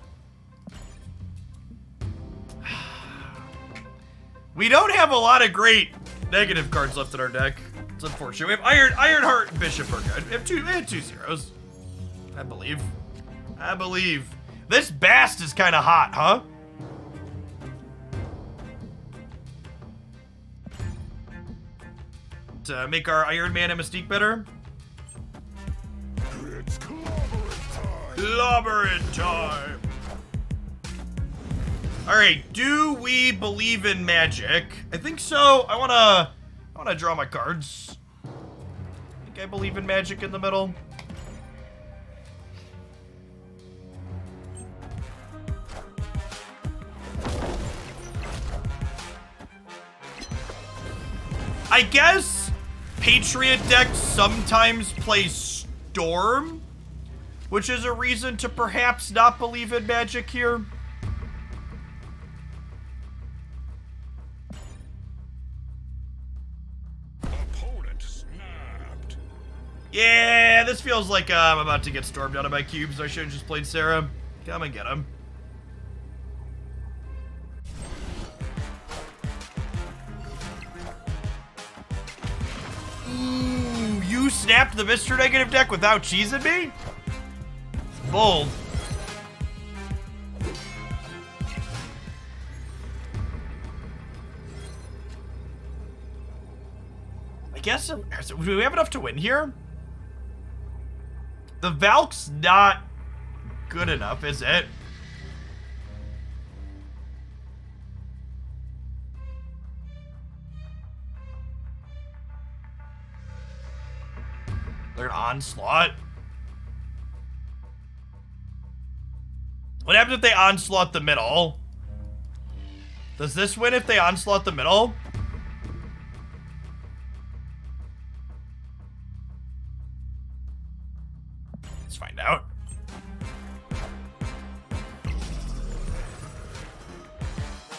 We don't have a lot of great negative cards left in our deck. It's unfortunate. We have Ironheart and Bishop are good. We have two zeros. I believe. This Bast is kind of hot, huh? To make our Iron Man and Mystique better. It's clobbering time. Clobbering time. All right, do we believe in magic? I think so. I wanna draw my cards. I think I believe in magic in the middle. I guess Patriot decks sometimes play Storm, which is a reason to perhaps not believe in magic here. Opponent snapped. Yeah, this feels like I'm about to get stormed out of my cubes. I should have just played Sarah. Come and get him. Ooh, you snapped the Mr. Negative deck without cheesing me? It's bold. I guess, do we have enough to win here? The Valk's not good enough, is it? They're an onslaught. What happens if they onslaught the middle? Does this win if they onslaught the middle? Let's find out.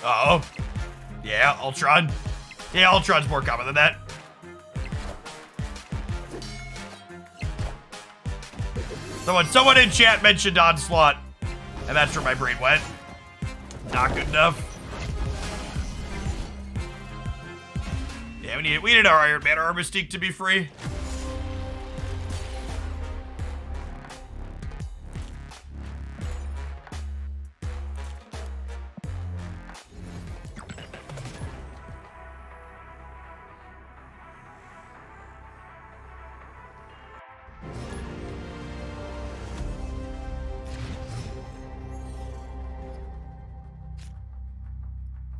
Uh-oh. Yeah, Ultron. Yeah, Ultron's more common than that. Someone in chat mentioned Onslaught, and that's where my brain went. Not good enough. Yeah, we need our Iron Man or our Mystique to be free.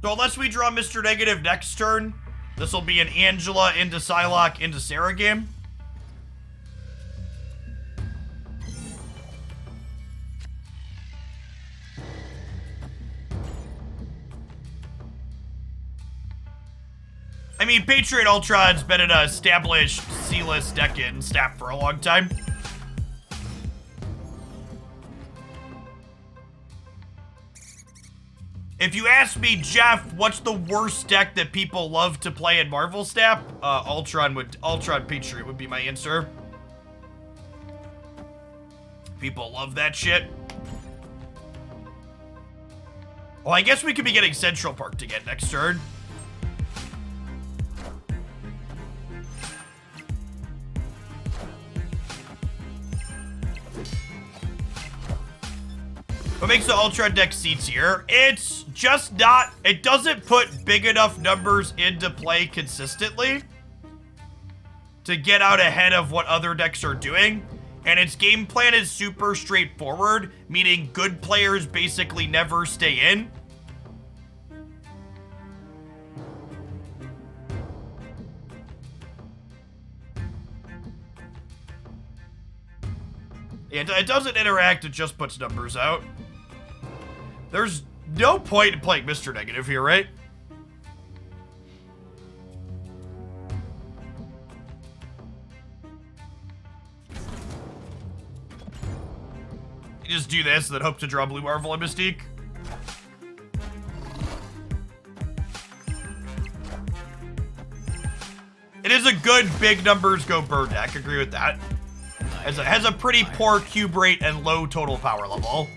So unless we draw Mr. Negative next turn, this will be an Angela into Psylocke into Sarah game. I mean, Patriot Ultron's been an established C-list deck in SNAP for a long time. If you ask me, Jeff, what's the worst deck that people love to play in Marvel SNAP? Ultron Patriot would be my answer. People love that shit. Well, I guess we could be getting Central Park again next turn. What makes the Ultron deck seats here? It's just not, it doesn't put big enough numbers into play consistently to get out ahead of what other decks are doing. And its game plan is super straightforward, meaning good players basically never stay in. It doesn't interact, it just puts numbers out. There's no point in playing Mr. Negative here, right? You just do this and then hope to draw Blue Marvel and Mystique. It is a good big numbers go bird deck, agree with that. Has a pretty poor cube rate and low total power level.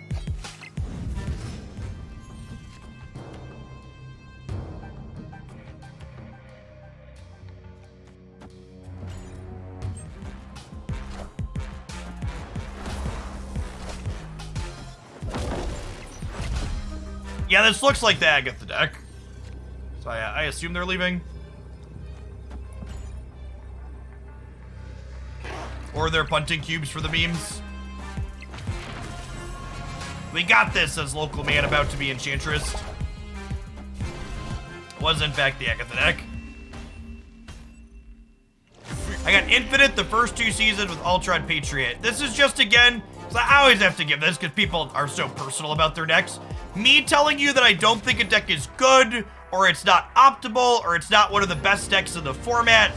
Yeah, this looks like the Agatha deck. So I assume they're leaving. Or they're punting cubes for the memes. We got this, says Local Man about to be Enchantress. Was in fact the Agatha deck. I got Infinite the first 2 seasons with Ultron Patriot. This is just, again, so I always have to give this because people are so personal about their decks. Me telling you that I don't think a deck is good, or it's not optimal, or it's not one of the best decks in the format,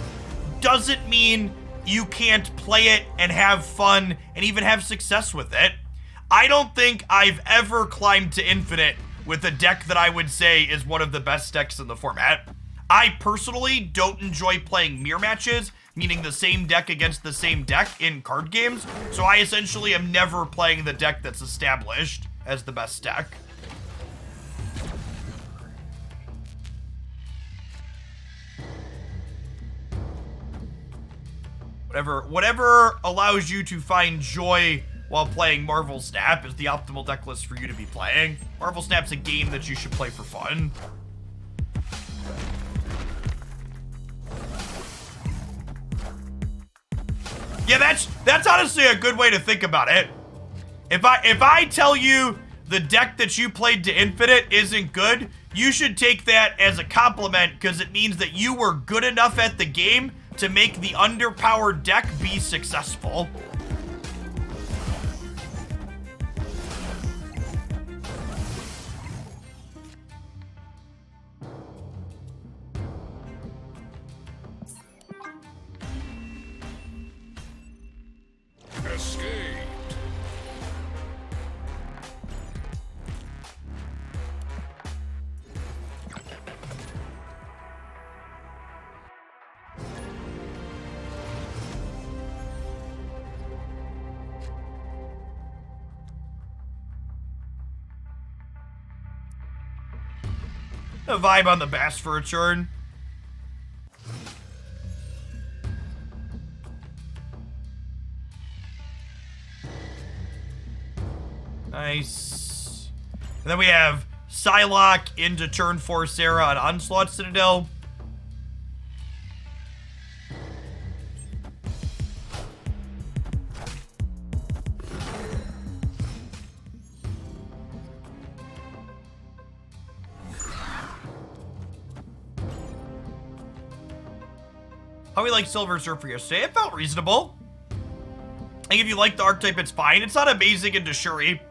doesn't mean you can't play it and have fun and even have success with it. I don't think I've ever climbed to Infinite with a deck that I would say is one of the best decks in the format. I personally don't enjoy playing mirror matches, meaning the same deck against the same deck in card games, so I essentially am never playing the deck that's established as the best deck. Whatever allows you to find joy while playing Marvel Snap is the optimal deck list for you to be playing. Marvel Snap's a game that you should play for fun. Yeah, that's honestly a good way to think about it. If I tell you the deck that you played to Infinite isn't good, you should take that as a compliment because it means that you were good enough at the game to make the underpowered deck be successful. Escaped. A vibe on the Bass for a turn. Nice. And then we have Psylocke into turn 4 Sarah on Onslaught Citadel. How we like Silver Surfer yesterday? It felt reasonable. I think if you like the archetype, it's fine. It's not amazing into Shuri,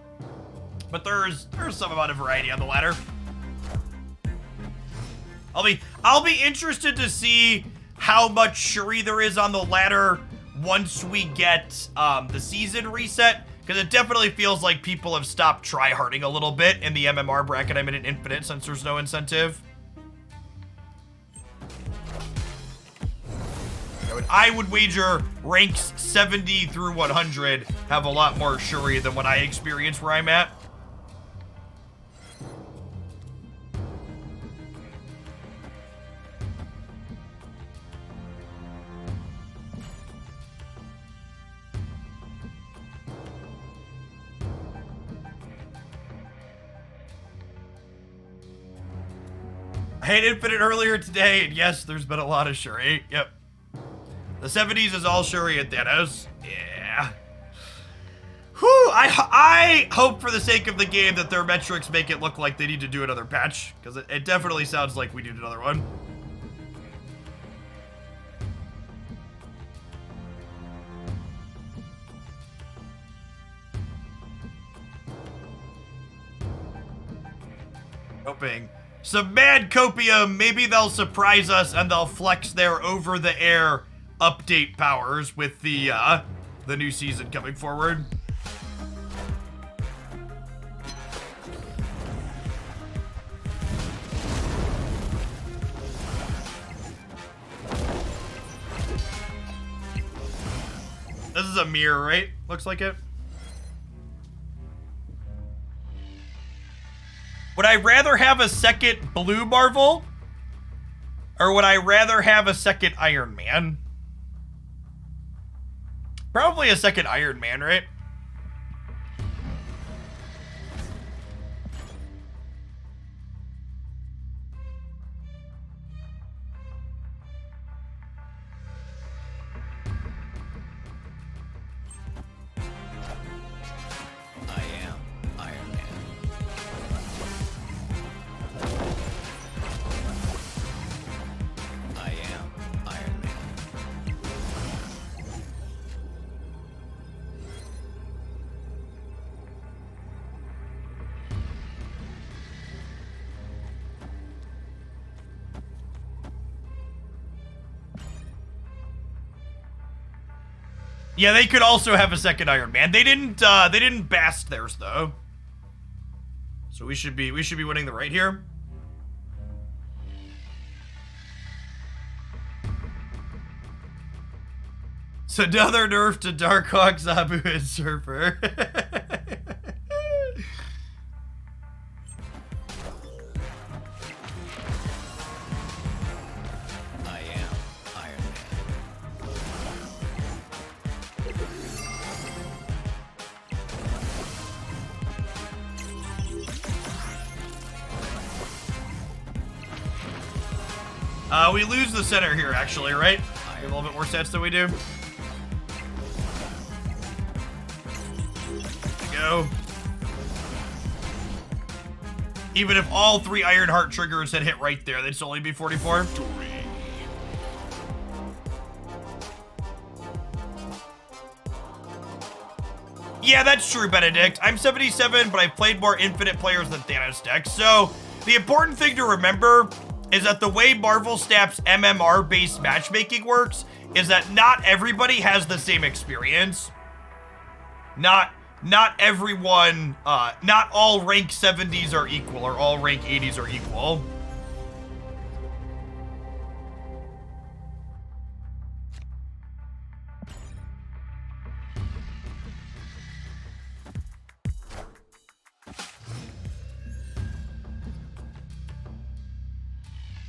but there's some amount of variety on the ladder. I'll be interested to see how much Shuri there is on the ladder once we get the season reset, because it definitely feels like people have stopped tryharding a little bit in the MMR bracket. I'm in an infinite since there's no incentive. I would wager ranks 70 through 100 have a lot more Shuri than what I experience where I'm at. I hit Infinite earlier today, and yes, there's been a lot of Shuri. Yep. The 70s is all Shuri and Thanos. Yeah. Whew, I hope for the sake of the game that their metrics make it look like they need to do another patch, because it definitely sounds like we need another one. Hoping. Some mad copium, maybe they'll surprise us and they'll flex their over-the-air update powers with the new season coming forward. This is a mirror, right? Looks like it. Would I rather have a second Blue Marvel? Or would I rather have a second Iron Man? Probably a second Iron Man, right? I am Iron Man. I am Iron Man. Yeah, they could also have a second Iron Man. They didn't bast theirs though. So we should be winning the right here. So another nerf to Darkhawk, Zabu, and Surfer. I am Iron Man. We lose the center here, actually, right? We have a little bit more sets than we do. There we go. Even if all 3 Ironheart triggers had hit right there, they'd still only be 44. Yeah, that's true, Benedict. I'm 77, but I've played more Infinite players than Thanos decks. So, the important thing to remember is that the way Marvel Snap's MMR-based matchmaking works is that not everybody has the same experience. Not everyone, not all rank 70s are equal, or all rank 80s are equal.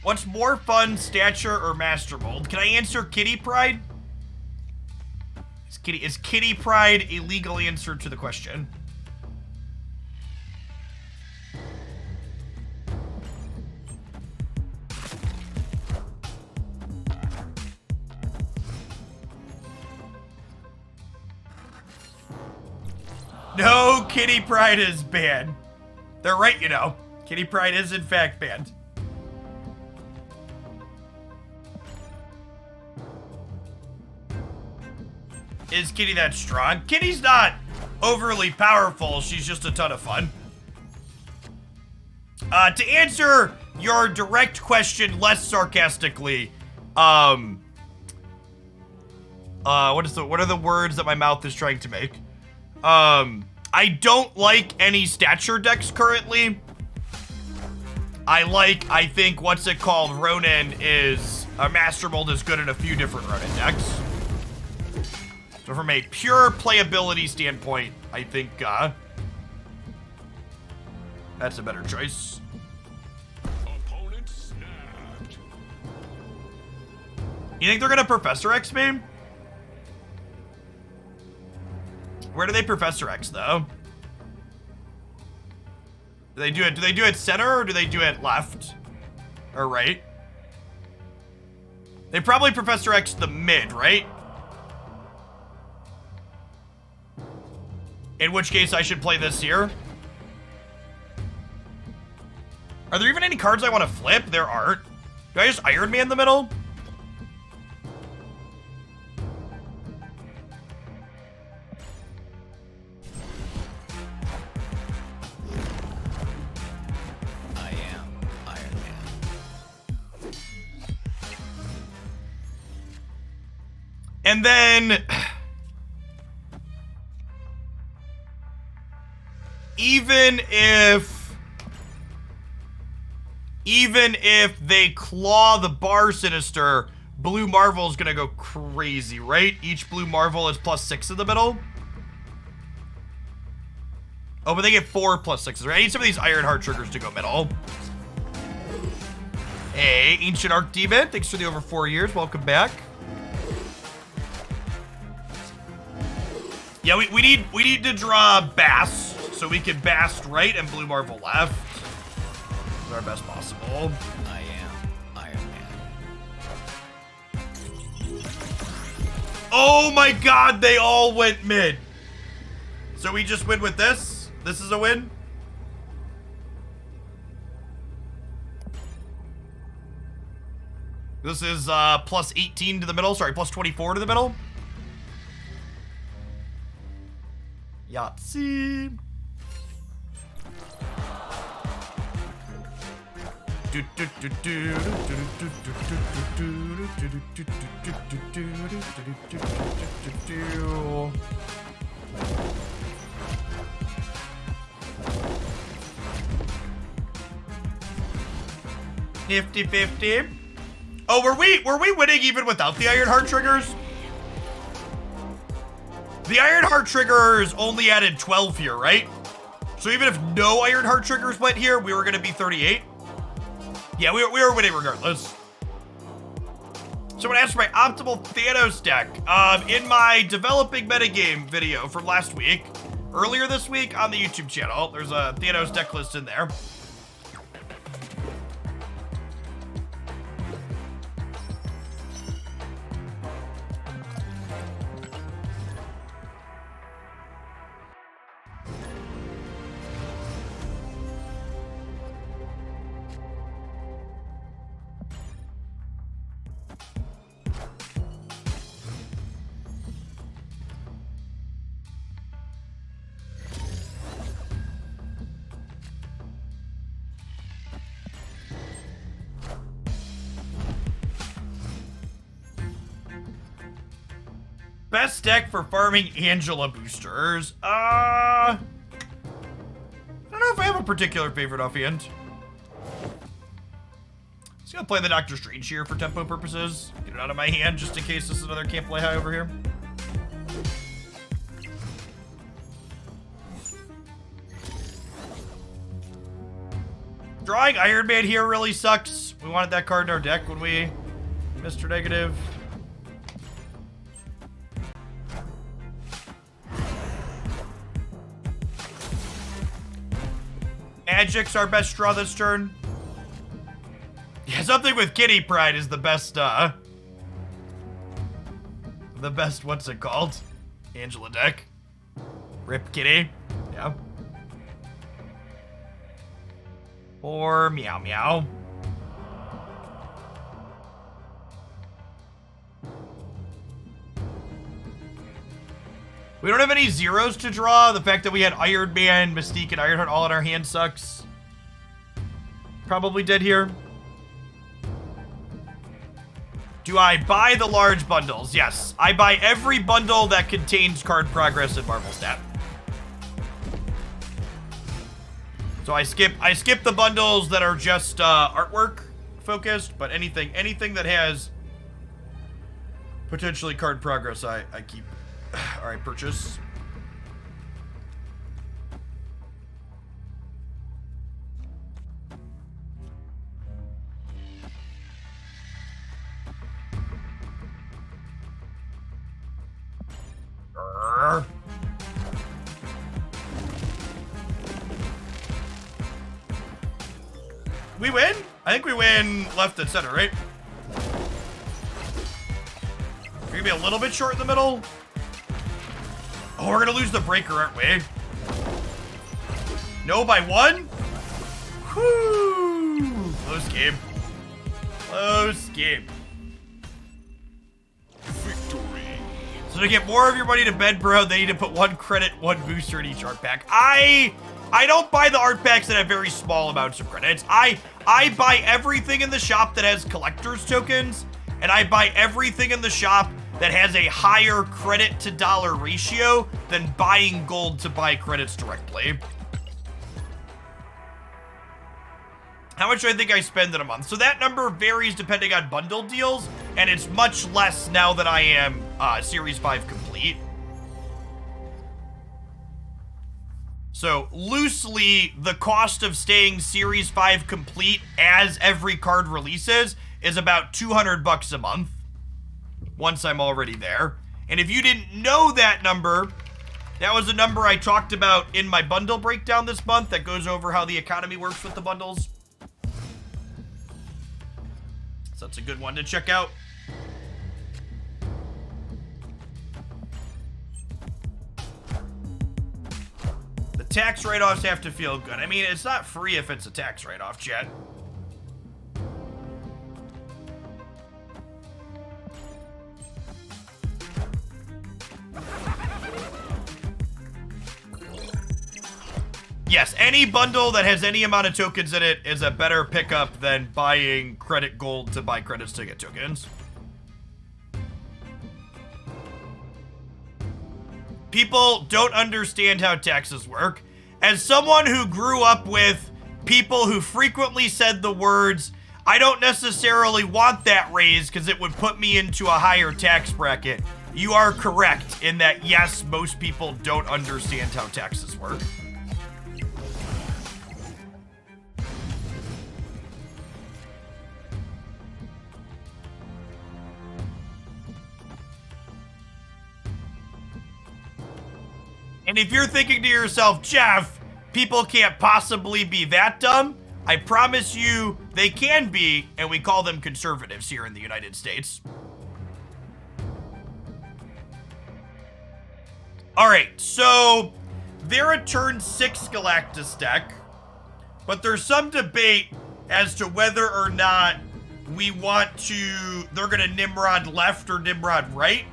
What's more fun, Stature or Master Mold? Can I answer Kitty Pryde? Is Kitty Pryde a legal answer to the question? No, Kitty Pryde is banned. They're right, you know. Kitty Pryde is in fact banned. Is Kitty that strong? Kitty's not overly powerful. She's just a ton of fun. To answer your direct question less sarcastically, what are the words that my mouth is trying to make? I don't like any stature decks currently. I think, what's it called? Ronin is, Master Mold is good in a few different Ronin decks. So from a pure playability standpoint, I think, that's a better choice. Opponent snapped. You think they're gonna Professor X me? Where do they Professor X though? Do they do it center or do they do it left? Or right? They probably Professor X the mid, right? In which case I should play this here. Are there even any cards I want to flip? There aren't. Do I just Iron Man in the middle? I am Iron Man. And then even if they claw the Bar Sinister, Blue Marvel is gonna go crazy, right? Each Blue Marvel is +6 in the middle. Oh, but they get 4 +6s, right? I need some of these Ironheart triggers to go middle. Hey, Ancient Archdemon, thanks for the over 4 years. Welcome back. Yeah, we need to draw Bast, so we can Bast right and Blue Marvel left. Is our best possible. I am Iron Man. Oh my god, they all went mid. So we just win with this? This is a win? This is +18 to the middle. Sorry, +24 to the middle. Yahtzee. Nifty 50. Oh, were we winning even without the Ironheart triggers? The Ironheart triggers only added 12 here, right? So even if no Ironheart triggers went here, we were gonna be 38. Yeah, we were winning regardless. Someone asked for my optimal Thanos deck. In my developing metagame video from last week, earlier this week on the YouTube channel, there's a Thanos deck list in there. Best deck for farming Angela boosters. I don't know if I have a particular favorite offhand. Just gonna play the Doctor Strange here for tempo purposes. Get it out of my hand just in case this is another can't play high over here. Drawing Iron Man here really sucks. We wanted that card in our deck when we Mr. Negative. Magic's our best draw this turn. Yeah, something with Kitty Pryde is the best, what's it called? Angela deck. Rip Kitty. Yeah. Or Meow Meow. We don't have any zeros to draw. The fact that we had Iron Man, Mystique, and Ironheart all in our hand sucks. Probably dead here. Do I buy the large bundles? Yes. I buy every bundle that contains card progress and Marvel Snap. So I skip the bundles that are just artwork focused, but anything that has potentially card progress I keep or I purchase. We win? I think we win left and center, right? We're gonna be a little bit short in the middle. Oh, we're gonna lose the breaker, aren't we? No, by one? Whoo! Close game. Close game. Victory. So to get more of your money to bed, bro, they need to put 1 credit, 1 booster in each art pack. I don't buy the art packs that have very small amounts of credits. I buy everything in the shop that has collector's tokens, and I buy everything in the shop that has a higher credit to dollar ratio than buying gold to buy credits directly. How much do I think I spend in a month? So that number varies depending on bundle deals, and it's much less now that I am Series 5 complete. So loosely, the cost of staying Series 5 complete as every card releases is about $200 a month once I'm already there. And if you didn't know that number, that was a number I talked about in my bundle breakdown this month that goes over how the economy works with the bundles. So that's a good one to check out. The tax write-offs have to feel good. I mean, it's not free if it's a tax write-off, chat. Yes, any bundle that has any amount of tokens in it is a better pickup than buying credit gold to buy credits to get tokens. People don't understand how taxes work. As someone who grew up with people who frequently said the words, I don't necessarily want that raise because it would put me into a higher tax bracket, you are correct in that, yes, most people don't understand how taxes work. And if you're thinking to yourself, Jeff, people can't possibly be that dumb, I promise you they can be, and we call them conservatives here in the United States. Alright, so they're a turn 6 Galactus deck, but there's some debate as to whether or not we want to, they're gonna Nimrod left or Nimrod right.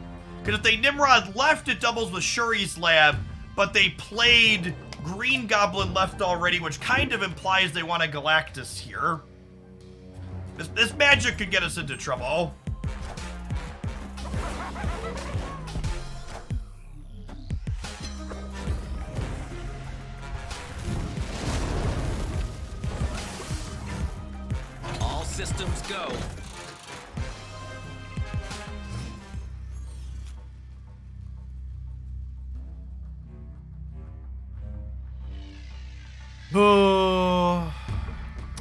Because if they Nimrod left, it doubles with Shuri's Lab, but they played Green Goblin left already, which kind of implies they want a Galactus here. This magic could get us into trouble. All systems go.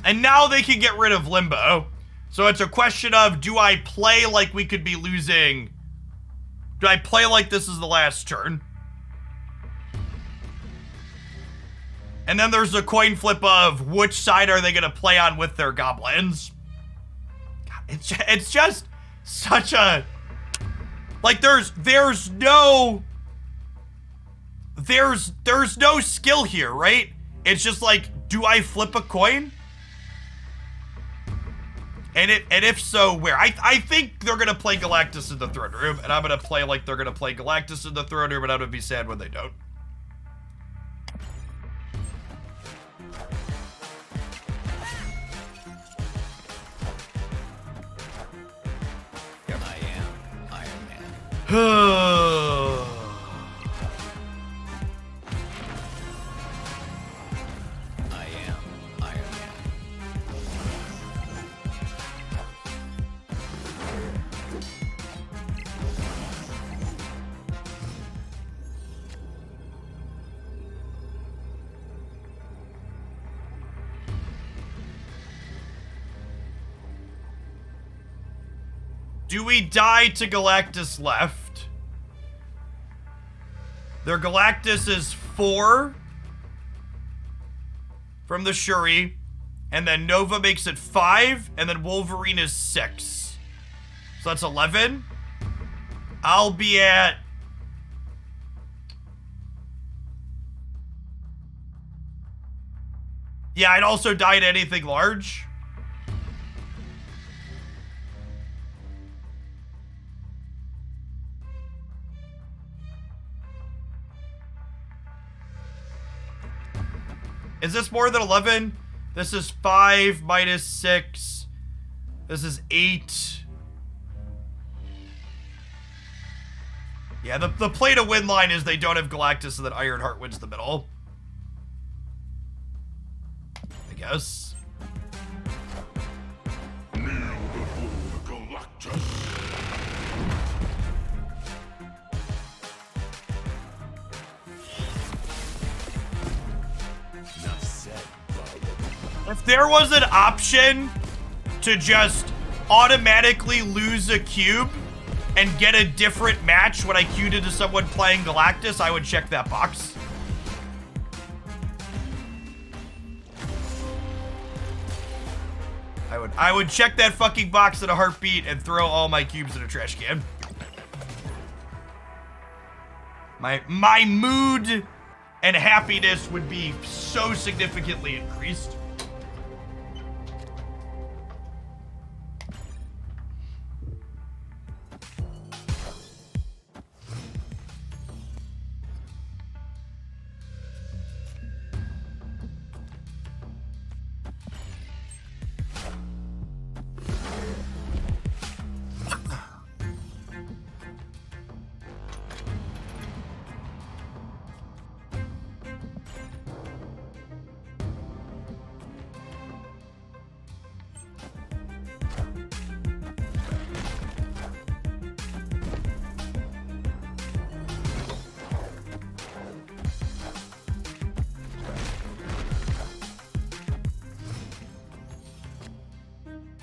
And now they can get rid of Limbo. So it's a question of, do I play like we could be losing? Do I play like this is the last turn? And then there's a coin flip of which side are they going to play on with their goblins? God, it's just such a... Like, there's no skill here, right? It's just like, do I flip a coin? And if so, where? I think they're gonna play Galactus in the throne room, and I'm gonna play like they're gonna play Galactus in the throne room, and I'm gonna be sad when they don't. I am Iron Man. I am Iron Man. Do we die to Galactus left? Their Galactus is 4 from the Shuri, and then Nova makes it 5, and then Wolverine is 6. So that's 11. I'll be at... Yeah, I'd also die to anything large. Is this more than 11? This is 5 minus 6. This is 8. Yeah, the play to win line is they don't have Galactus and then Ironheart wins the middle. I guess. Kneel before Galactus. Enough said, bub. If there was an option to just automatically lose a cube and get a different match when I queued into someone playing Galactus, I would check that box. I would check that fucking box in a heartbeat and throw all my cubes in a trash can. My mood and happiness would be so significantly increased.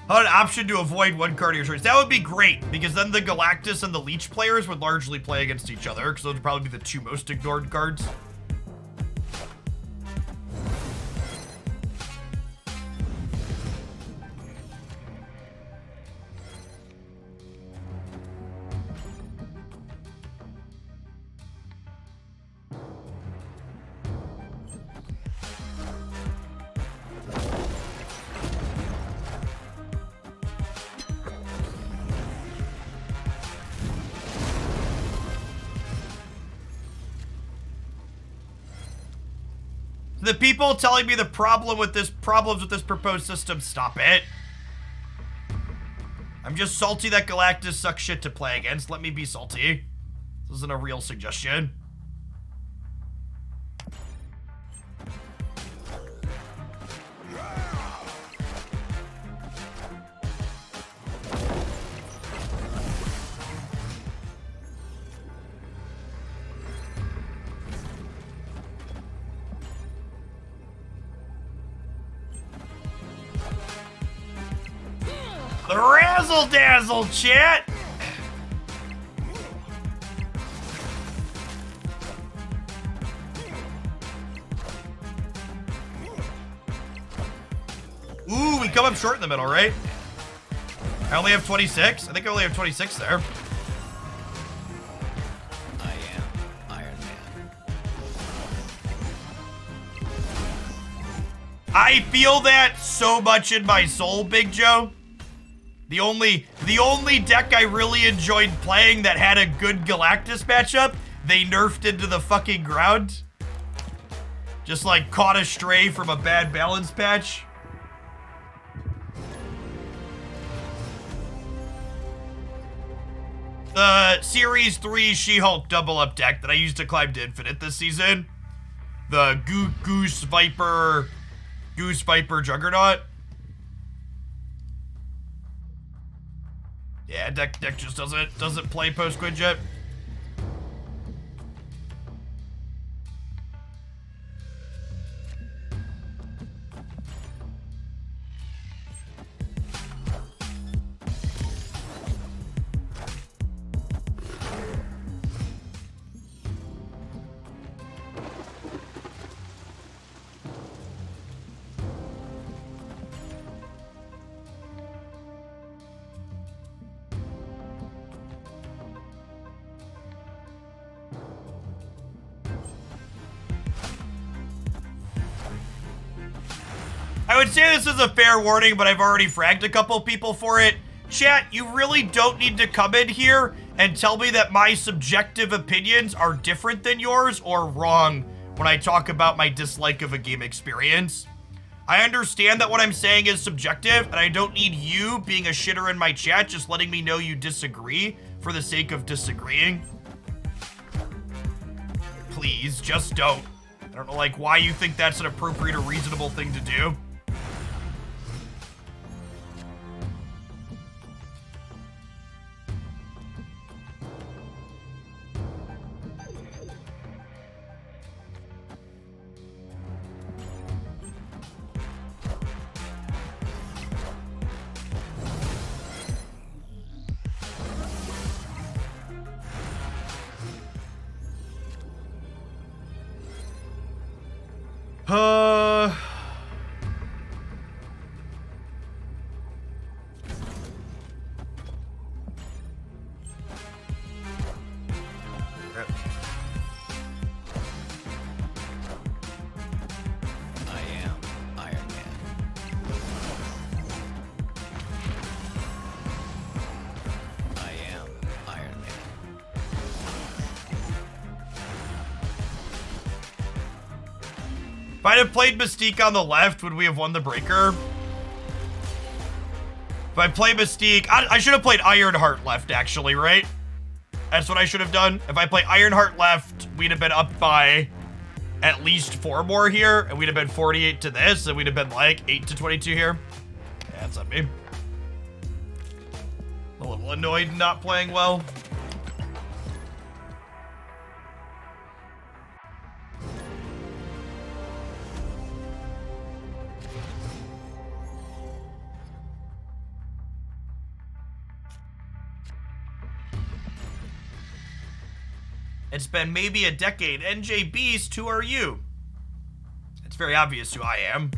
An option to avoid one card of your choice. That would be great, because then the Galactus and the Leech players would largely play against each other, because those would probably be the two most ignored cards. The people telling me the problems with this proposed system, stop it. I'm just salty that Galactus sucks shit to play against. Let me be salty. This isn't a real suggestion. The razzle dazzle, chat. Ooh, we come up short in the middle, right? I only have 26. I think I only have 26 there. I am Iron Man. I feel that so much in my soul, Big Joe. The only deck I really enjoyed playing that had a good Galactus matchup, they nerfed into the fucking ground. Just like caught a stray from a bad balance patch. The Series 3 She-Hulk double up deck that I used to climb to Infinite this season. The Goose Viper Juggernaut. Yeah, deck just doesn't play post Quinjet. I would say this is a fair warning, but I've already fragged a couple people for it. Chat, you really don't need to come in here and tell me that my subjective opinions are different than yours or wrong when I talk about my dislike of a game experience. I understand that what I'm saying is subjective, and I don't need you being a shitter in my chat just letting me know you disagree for the sake of disagreeing. Please, just don't. I don't know, like, why you think that's an appropriate or reasonable thing to do. I am Iron Man. I am Iron Man. If I'd have played Mystique on the left, would we have won the breaker? If I play Mystique, I should have played Ironheart left, actually, right? That's what I should have done. If I play Ironheart left, we'd have been up by at least 4 more here, and we'd have been 48 to this, and we'd have been like 8 to 22 here. Yeah, that's on me. A little annoyed not playing well. It's been maybe a decade. NJ Beast, who are you? It's very obvious who I am.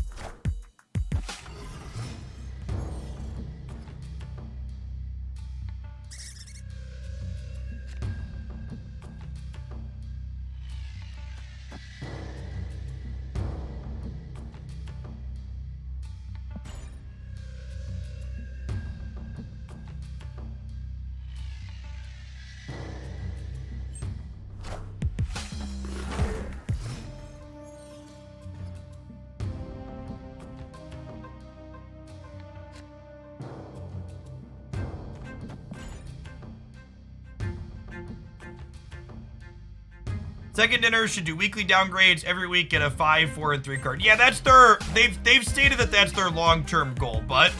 Second dinner should do weekly downgrades every week, get a 5, 4, and 3 card. Yeah, that's their, they've stated that that's their long-term goal, but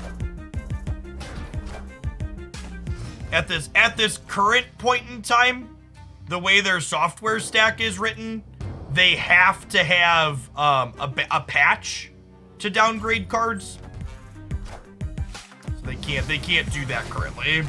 at this current point in time, the way their software stack is written, they have to have a patch to downgrade cards. So they can't do that currently.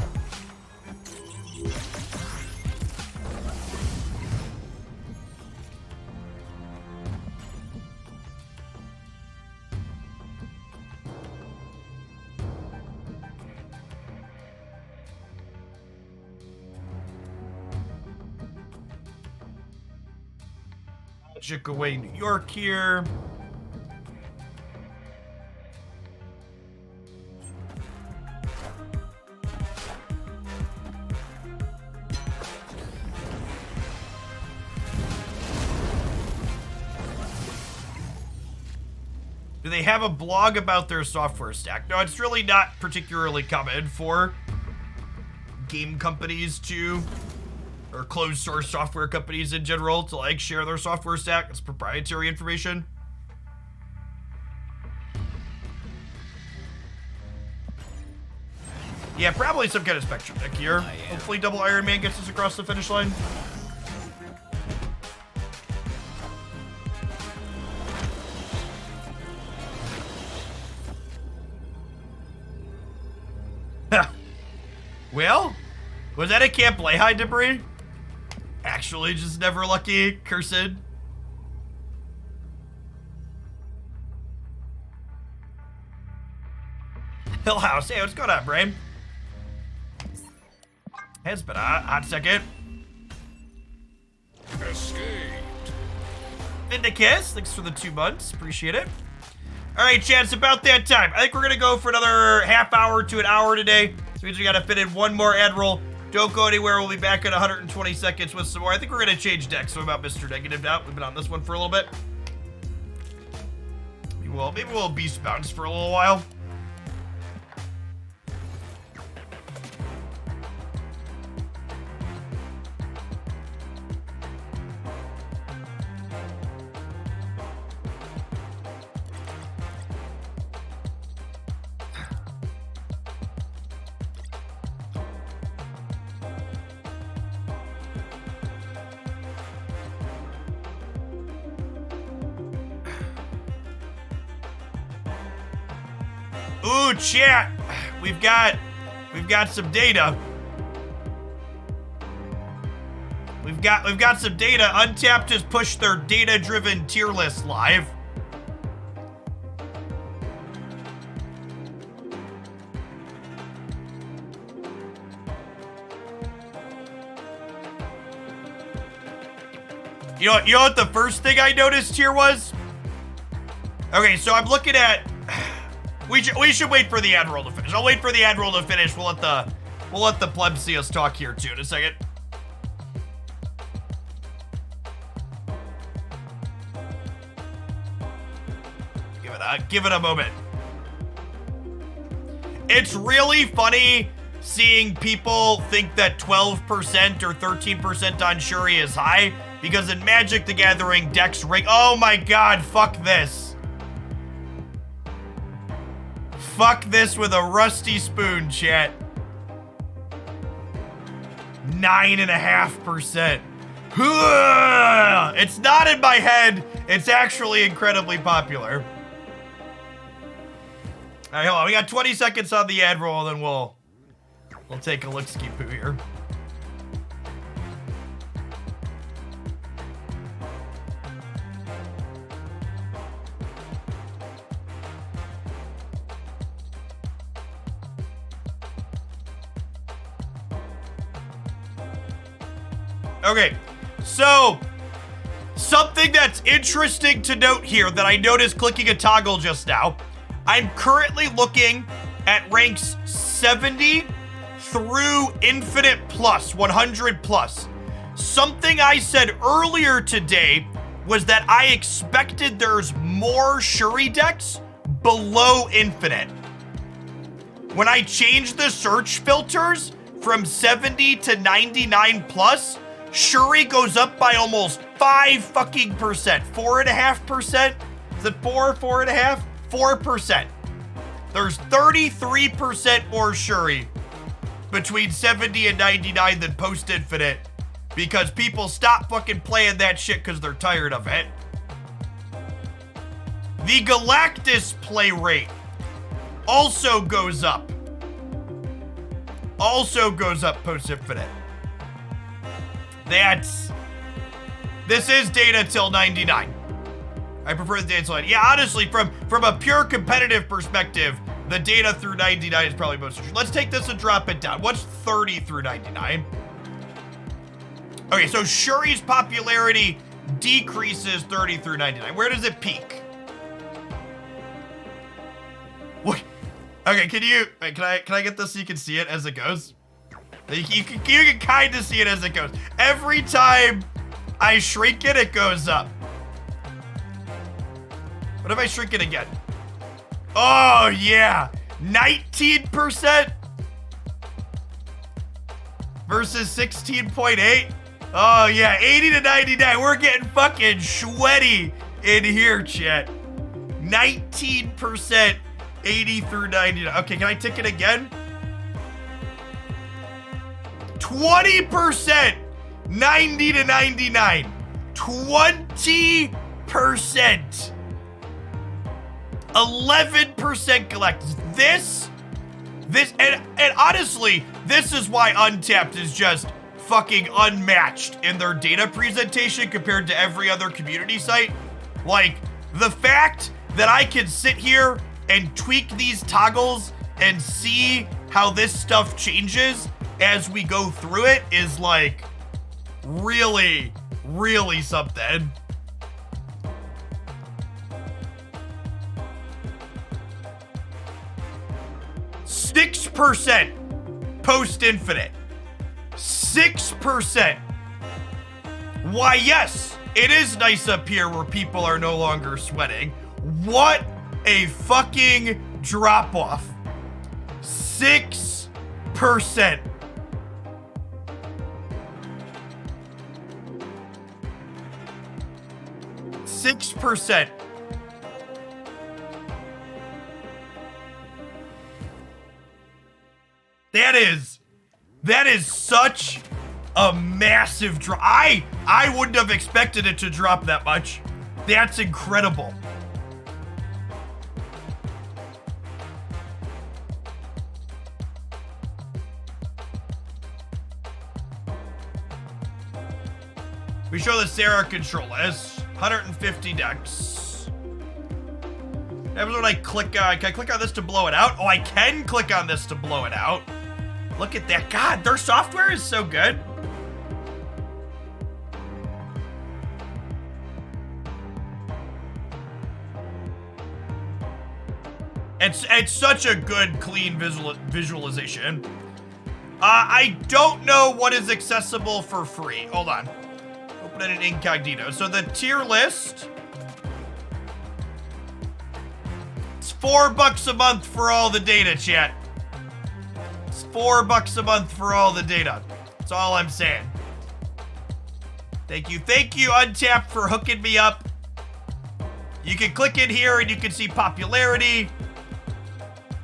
Magic away New York here. Do they have a blog about their software stack? No, it's really not particularly common for game companies to, or closed source software companies in general, to like share their software stack. It's proprietary information. Yeah, probably some kind of Spectrum deck here. Hopefully double Iron Man gets us across the finish line. Well, was that a Camp Lehi debris? Actually, just never lucky, cursed. Hill House, hey, what's going on, Brain? It's been a hot second. Escaped. Vindicus, thanks for the 2 months, appreciate it. All right, chat, it's about that time. I think we're gonna go for another half hour to an hour today. So means we gotta fit in one more ad roll. Don't go anywhere, we'll be back in 120 seconds with some more. I think we're gonna change decks, so about Mr. Negative Doubt. We've been on this one for a little bit. Maybe we'll beast bounce for a little while. Ooh, chat. We've got some data. We've got some data. Untapped has pushed their data-driven tier list live. You know what the first thing I noticed here was? Okay, so I'm looking at. We should wait for the ad roll to finish. I'll wait for the ad roll to finish. We'll let the plebs see us talk here too in a second. Give it a moment. It's really funny seeing people think that 12% or 13% on Shuri is high, because in Magic the Gathering decks rank. Oh my god, fuck this. Fuck this with a rusty spoon, chat. 9.5%. It's not in my head. It's actually incredibly popular. All right, hold on. We got 20 seconds on the ad roll, then we'll take a look-ski poo here. Okay, so something that's interesting to note here that I noticed clicking a toggle just now. I'm currently looking at ranks 70 through Infinite Plus, 100 plus. Something I said earlier today was that I expected there's more Shuri decks below Infinite. When I changed the search filters from 70 to 99 plus, Shuri goes up by almost 5 fucking percent. 4.5%? Is it 4.5? 4%. There's 33% more Shuri between 70 and 99 than post-infinite, because people stop fucking playing that shit because they're tired of it. The Galactus play rate also goes up. Also goes up post-infinite. This is data till 99. I prefer the data till 99. Yeah, honestly, from a pure competitive perspective, the data through 99 is probably most true. Let's take this and drop it down. What's 30 through 99? Okay, so Shuri's popularity decreases 30 through 99. Where does it peak? What? Okay, can I get this so you can see it as it goes? You can kind of see it as it goes. Every time I shrink it, it goes up. What if I shrink it again? Oh, yeah. 19% versus 16.8. Oh, yeah. 80 to 99. We're getting fucking sweaty in here, chat. 19%, 80 through 99. Okay, can I tick it again? 20%, 90 to 99. 20%. 11% Galactus. This, and honestly, this is why Untapped is just fucking unmatched in their data presentation compared to every other community site. Like, the fact that I can sit here and tweak these toggles and see how this stuff changes as we go through it is like really, really something. %, post-infinite. 6%. Why, yes, it is nice up here where people are no longer sweating. What a fucking drop-off. 6%. 6%. That is such a massive drop. I wouldn't have expected it to drop that much. That's incredible. We show the Sarah control list. 150 decks. What happens when I click on, can I click on this to blow it out? Oh, I can click on this to blow it out. Look at that. God, their software is so good. It's such a good, clean visualization. I don't know what is accessible for free. Hold on. Open it in incognito. So the tier list. It's $4 a month for all the data, chat. It's $4 a month for all the data. That's all I'm saying. Thank you, Untapped, for hooking me up. You can click in here and you can see popularity.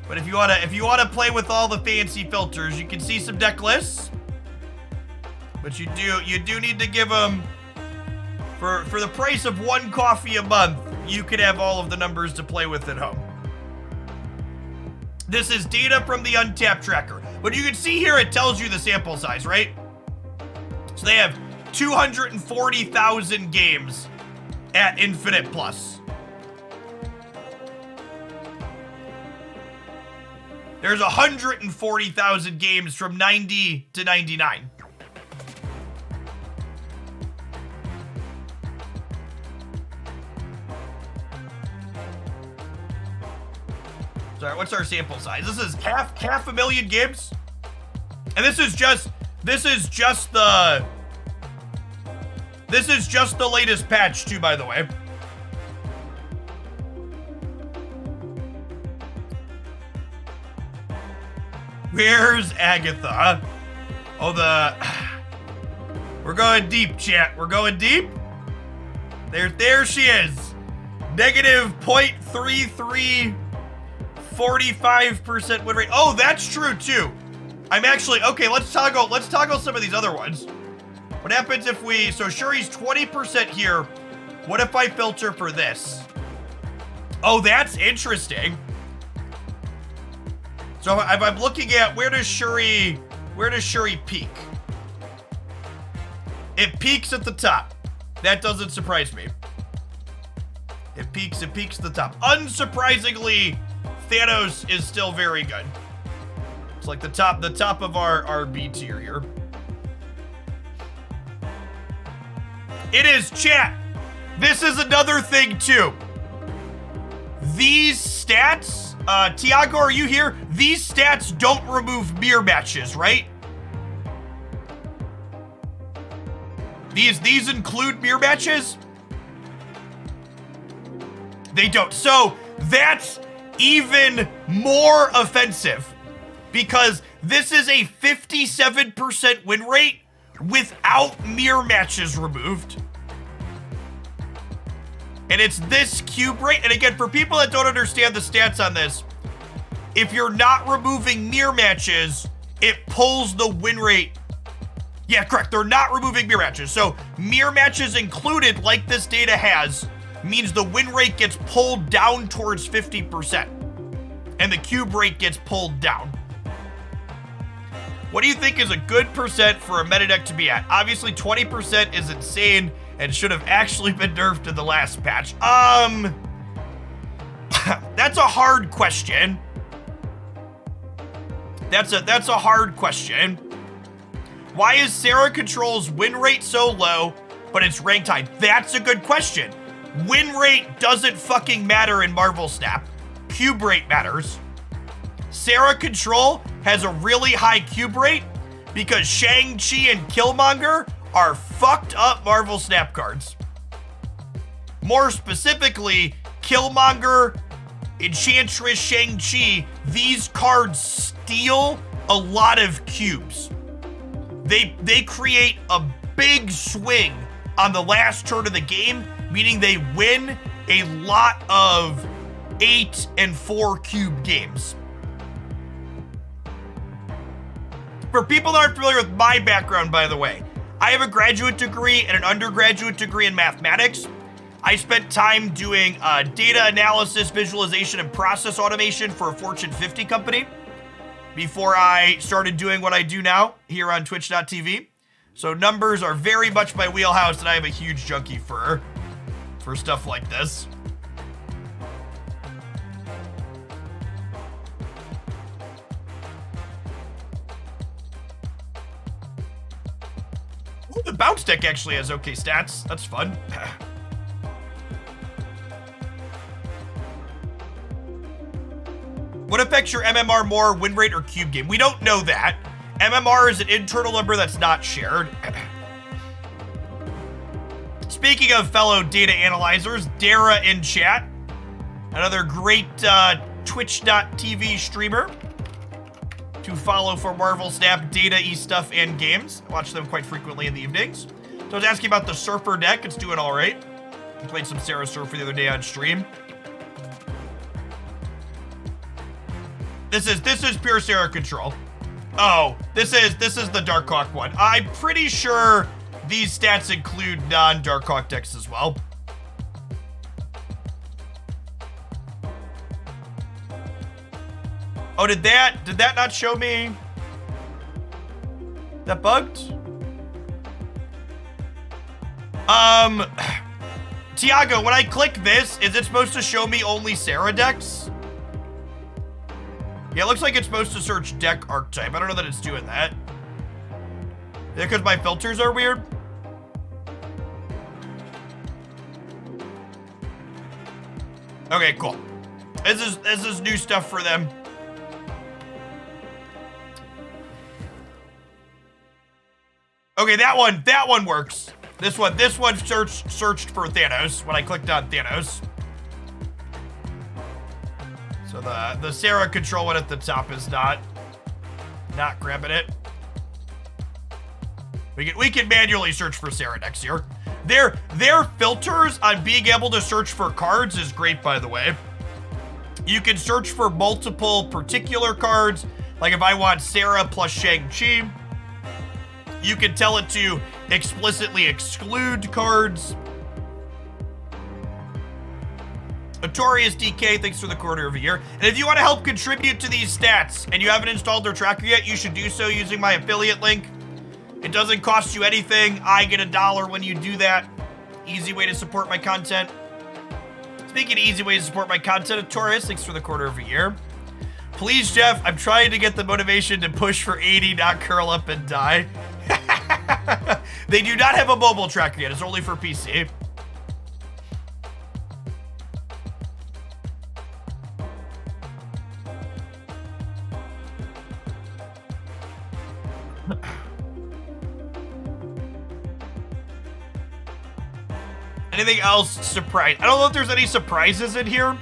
But if you wanna play with all the fancy filters, you can see some deck lists. But you do need to give them, for the price of 1 coffee a month, you could have all of the numbers to play with at home. This is data from the Untapped tracker. But you can see here it tells you the sample size, right? So they have 240,000 games at Infinite Plus. There's 140,000 games from 90 to 99. Sorry, what's our sample size? This is half a million games. And this is just the latest patch too, by the way. Where's Agatha? Oh, we're going deep, chat. We're going deep. There she is. Negative 0.33, 45% win rate. Oh, that's true too. I'm actually, okay, let's toggle some of these other ones. What happens if so Shuri's 20% here. What if I filter for this? Oh, that's interesting. So if I'm looking at where does Shuri peak? It peaks at the top. That doesn't surprise me. It peaks at the top. Unsurprisingly, Thanos is still very good. It's like the top of our B tier here. It is, chat. This is another thing too. These stats, Tiago, are you here? These stats don't remove mirror matches, right? These include mirror matches? They don't. So that's even more offensive because this is a 57% win rate without mirror matches removed. And it's this cube rate. And again, for people that don't understand the stats on this, if you're not removing mirror matches, it pulls the win rate. Yeah, correct. They're not removing mirror matches. So mirror matches included, like this data has, means the win rate gets pulled down towards 50%. And the cube rate gets pulled down. What do you think is a good percent for a meta deck to be at? Obviously, 20% is insane and should have actually been nerfed in the last patch. That's a hard question. That's a hard question. Why is Sarah Control's win rate so low, but it's ranked high? That's a good question. Win rate doesn't fucking matter in Marvel Snap. Cube rate matters. Sarah Control has a really high cube rate because Shang-Chi and Killmonger are fucked up Marvel Snap cards. More specifically, Killmonger, Enchantress, Shang-Chi, these cards steal a lot of cubes. They create a big swing on the last turn of the game, meaning they win a lot of 8 and 4 cube games. For people that aren't familiar with my background, by the way, I have a graduate degree and an undergraduate degree in mathematics. I spent time doing data analysis, visualization, and process automation for a Fortune 50 company before I started doing what I do now here on Twitch.tv. So numbers are very much my wheelhouse, and I have a huge junkie for stuff like this. Ooh, the bounce deck actually has okay stats. That's fun. What affects your MMR more, win rate or cube game? We don't know that. MMR is an internal number that's not shared. Speaking of fellow data analyzers, Dara in chat, another great Twitch.tv streamer to follow for Marvel Snap data-y stuff and games. I watch them quite frequently in the evenings. So I was asking about the Surfer deck. It's doing all right. I played some Sarah Surfer the other day on stream. This is pure Sarah Control. Oh, this is the Darkhawk one. I'm pretty sure these stats include non-Darkhawk decks as well. Oh, did that not show me? That bugged? Tiago, when I click this, is it supposed to show me only Sarah decks? Yeah, it looks like it's supposed to search deck archetype. I don't know that it's doing that. Is it because my filters are weird? Okay, cool. This is new stuff for them. Okay, that one works. This one searched for Thanos when I clicked on Thanos. So the Sarah Control one at the top is not grabbing it. We can manually search for Sarah next year. Their filters on being able to search for cards is great, by the way. You can search for multiple particular cards. Like if I want Sarah plus Shang-Chi, you can tell it to explicitly exclude cards. Notorious DK, thanks for the quarter of a year. And if you want to help contribute to these stats and you haven't installed their tracker yet, you should do so using my affiliate link. It doesn't cost you anything. I get $1 when you do that. Easy way to support my content. Speaking of easy ways to support my content, Notorious, thanks for the quarter of a year. Please, Jeff, I'm trying to get the motivation to push for 80, not curl up and die. They do not have a mobile tracker yet. It's only for PC. Anything else surprise? I don't know if there's any surprises in here.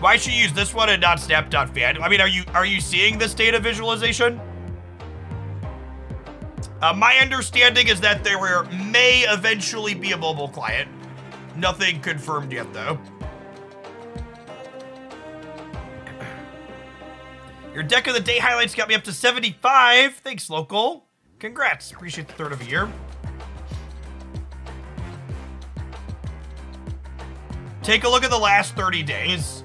Why should you use this one and not snap.fan? I mean, are you seeing this data visualization? My understanding is that there may eventually be a mobile client. Nothing confirmed yet, though. Your deck of the day highlights got me up to 75. Thanks, local. Congrats. Appreciate the third of a year. Take a look at the last 30 days.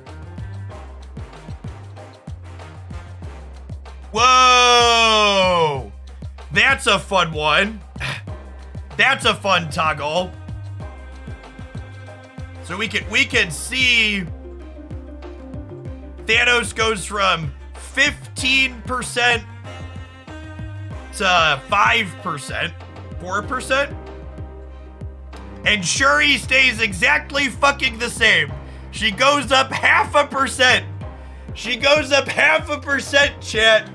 Whoa! That's a fun one. That's a fun toggle. So we can see Thanos goes from 15% to 5%, 4%. And Shuri stays exactly fucking the same. She goes up 0.5%. She goes up 0.5%, chat.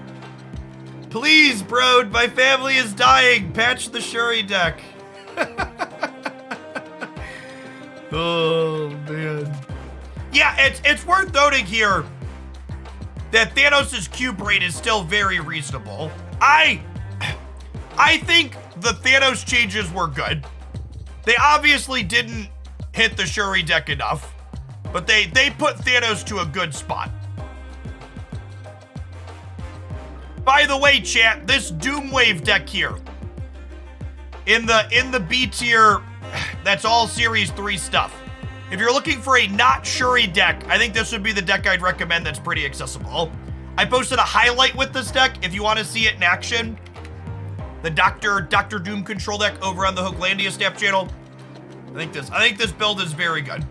Please, bro, my family is dying. Patch the Shuri deck. Oh, man. Yeah, it's worth noting here that Thanos' cube rate is still very reasonable. I think the Thanos changes were good. They obviously didn't hit the Shuri deck enough, but they put Thanos to a good spot. By the way, chat, this Doomwave deck here, in the B tier, that's all Series 3 stuff. If you're looking for a not Shuri deck, I think this would be the deck I'd recommend that's pretty accessible. I posted a highlight with this deck if you want to see it in action. The Dr. Doom control deck over on the Hooglandia Snap channel. I think this build is very good.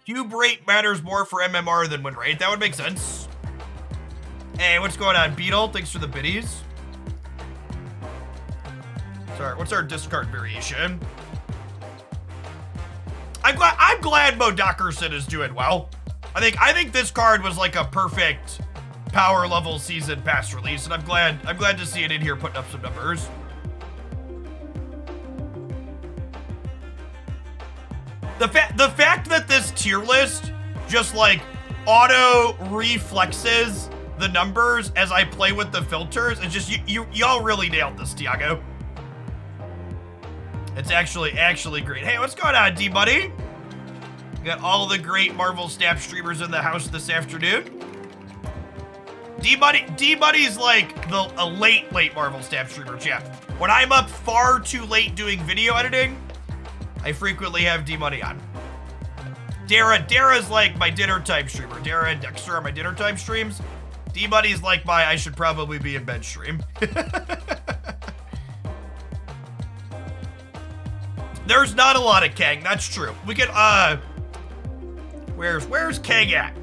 Cube rate matters more for MMR than win rate. That would make sense. Hey, what's going on, Beetle? Thanks for the biddies. Sorry, what's our discard variation? I'm glad Modakerson is doing well. I think this card was like a perfect power level season pass release, and I'm glad to see it in here putting up some numbers. The fact that this tier list just like auto reflexes the numbers as I play with the filters, it's just y'all really nailed this, Tiago. It's actually great. Hey, what's going on, D-Buddy? Got all the great Marvel Snap streamers in the house this afternoon. D-Buddy's like a late Marvel Snap streamer, chat. When I'm up far too late doing video editing, I frequently have D-Money on. Dara's like my dinner time streamer. Dara and Dexter are my dinner time streams. D-Money's like my I should probably be in bed stream. There's not a lot of Kang, that's true. We could, where's Kang at?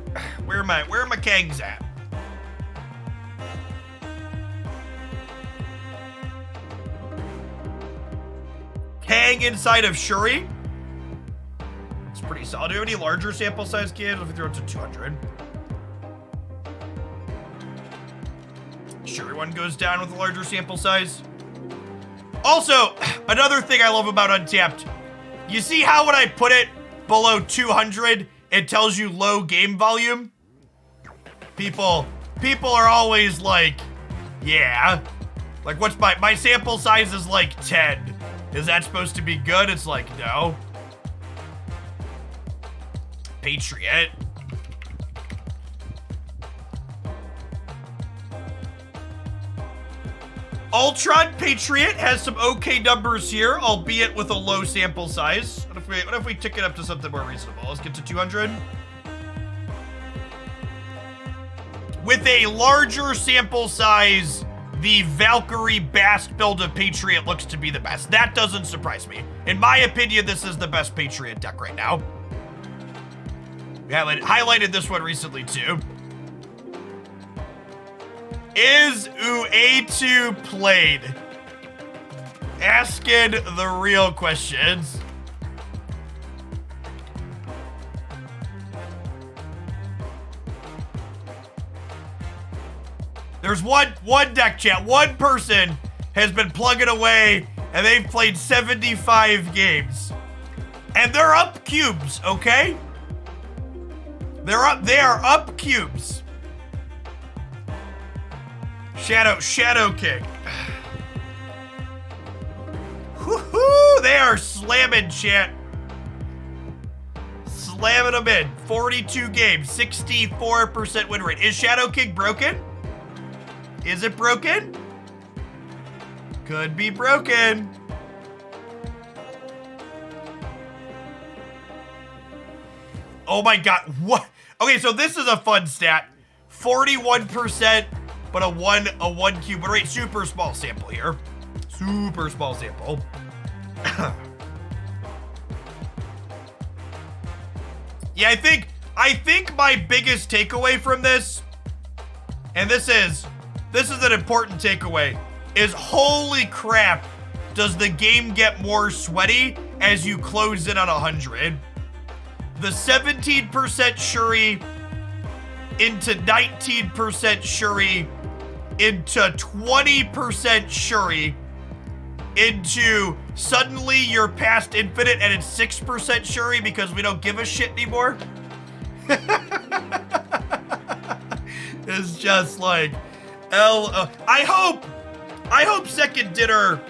Where are my Kangs at? Kang inside of Shuri. It's pretty solid. Do you have any larger sample size kids? If we throw it to 200. Shuri one goes down with a larger sample size. Also, another thing I love about Untapped, you see how when I put it below 200, it tells you low game volume? People are always like, yeah. Like, what's my sample size is like 10. Is that supposed to be good? It's like, no. Patriot. Ultron Patriot has some okay numbers here, albeit with a low sample size. What if we tick it up to something more reasonable? Let's get to 200. With a larger sample size, the Valkyrie Bast build of Patriot looks to be the best. That doesn't surprise me. In my opinion, this is the best Patriot deck right now. We highlighted this one recently too. Is Uatu played? Asking the real questions. There's one deck, chat. One person has been plugging away and they've played 75 games. And they're up cubes, okay? They are up cubes. Shadow King. Woohoo! They are slamming, chat. Slamming them in. 42 games, 64% win rate. Is Shadow King broken? Is it broken? Could be broken. Oh my god, what? Okay, so this is a fun stat. 41%, but a one cube win rate. Super small sample here. Super small sample. Yeah, I think my biggest takeaway from this, and this is an important takeaway, is holy crap, does the game get more sweaty as you close in on 100. The 17% Shuri into 19% Shuri into 20% Shuri into suddenly you're past infinite and it's 6% Shuri because we don't give a shit anymore. It's just like I hope Second Dinner,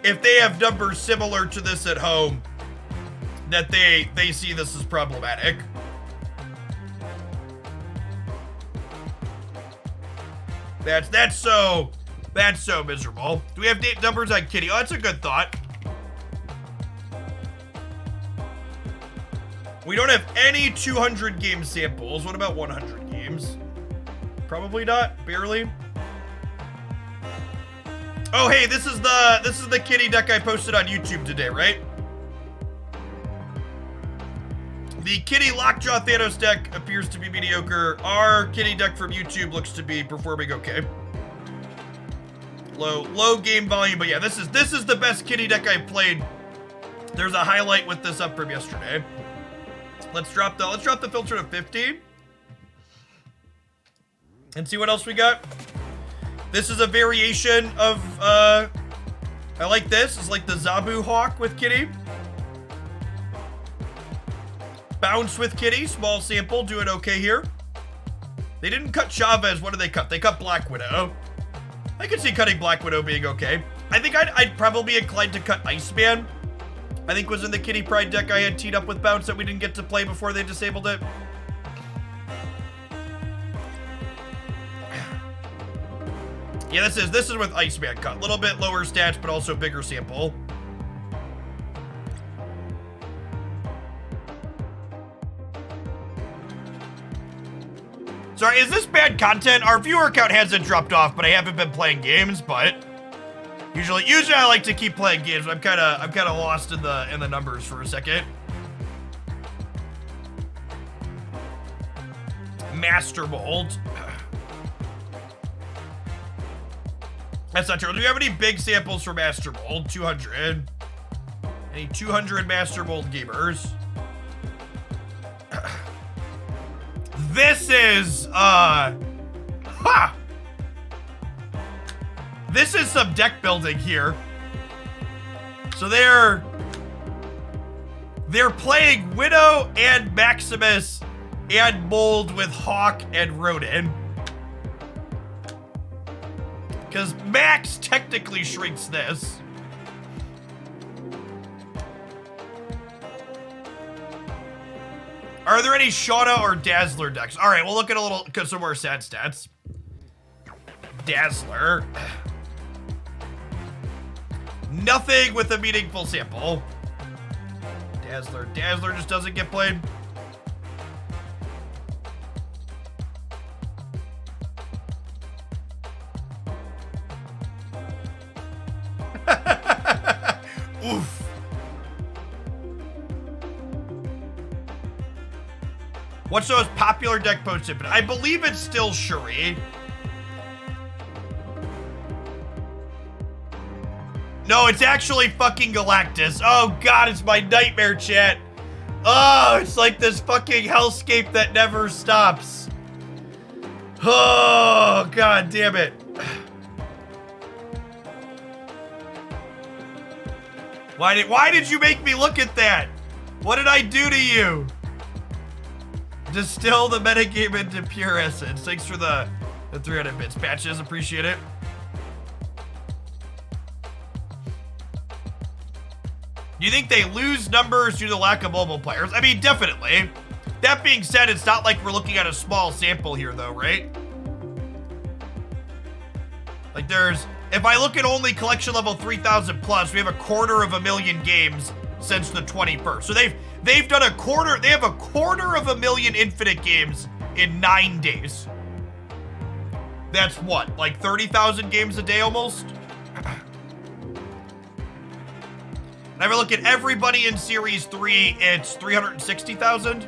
if they have numbers similar to this at home, that they see this as problematic. That's so miserable. Do we have numbers on Kitty? Oh, that's a good thought. We don't have any 200 game samples. What about 100 games? Probably not. Barely. Oh, hey, this is the Kitty deck I posted on YouTube today, right? The Kitty Lockjaw Thanos deck appears to be mediocre. Our Kitty deck from YouTube looks to be performing okay. Low game volume, but yeah, this is the best Kitty deck I've played. There's a highlight with this up from yesterday. Let's drop the filter to 50. And see what else we got. This is a variation of I like this. It's like the Zabu Hawk with Kitty. Bounce with Kitty, small sample, doing okay here. They didn't cut Chavez. What did they cut? They cut Black Widow. I could see cutting Black Widow being okay. I think I'd probably be inclined to cut Iceman. I think was in the Kitty Pryde deck I had teed up with Bounce that we didn't get to play before they disabled it. Yeah, this is with Iceman cut. A little bit lower stats, but also bigger sample. Sorry, is this bad content? Our viewer count hasn't dropped off, but I haven't been playing games, but usually I like to keep playing games. I'm kind of lost in the numbers for a second. Master Mold. That's not true. Do we have any big samples for Master Mold? 200. Any 200 Master Mold gamers? This is, This is some deck building here. So they're playing Widow and Maximus and Mold with Hawk and Ronin. Because Max technically shrinks this. Are there any Shauna or Dazzler decks? All right, we'll look at some more sad stats. Dazzler. Nothing with a meaningful sample. Dazzler just doesn't get played. Oof. What's the most popular deck posted? But I believe it's still Shuri. No, it's actually fucking Galactus. Oh god, it's my nightmare, chat. Oh, it's like this fucking hellscape that never stops. Oh, god damn it. Why did you make me look at that? What did I do to you? Distill the metagame into pure essence. Thanks for the 300 bits. Patches, appreciate it. Do you think they lose numbers due to the lack of mobile players? I mean, definitely. That being said, it's not like we're looking at a small sample here, though, right? Like, if I look at only collection level 3,000 plus, we have 250,000 games since the 21st. So they've done they have 250,000 infinite games in 9 days. That's what, like 30,000 games a day almost? And if I look at everybody in Series 3, it's 360,000.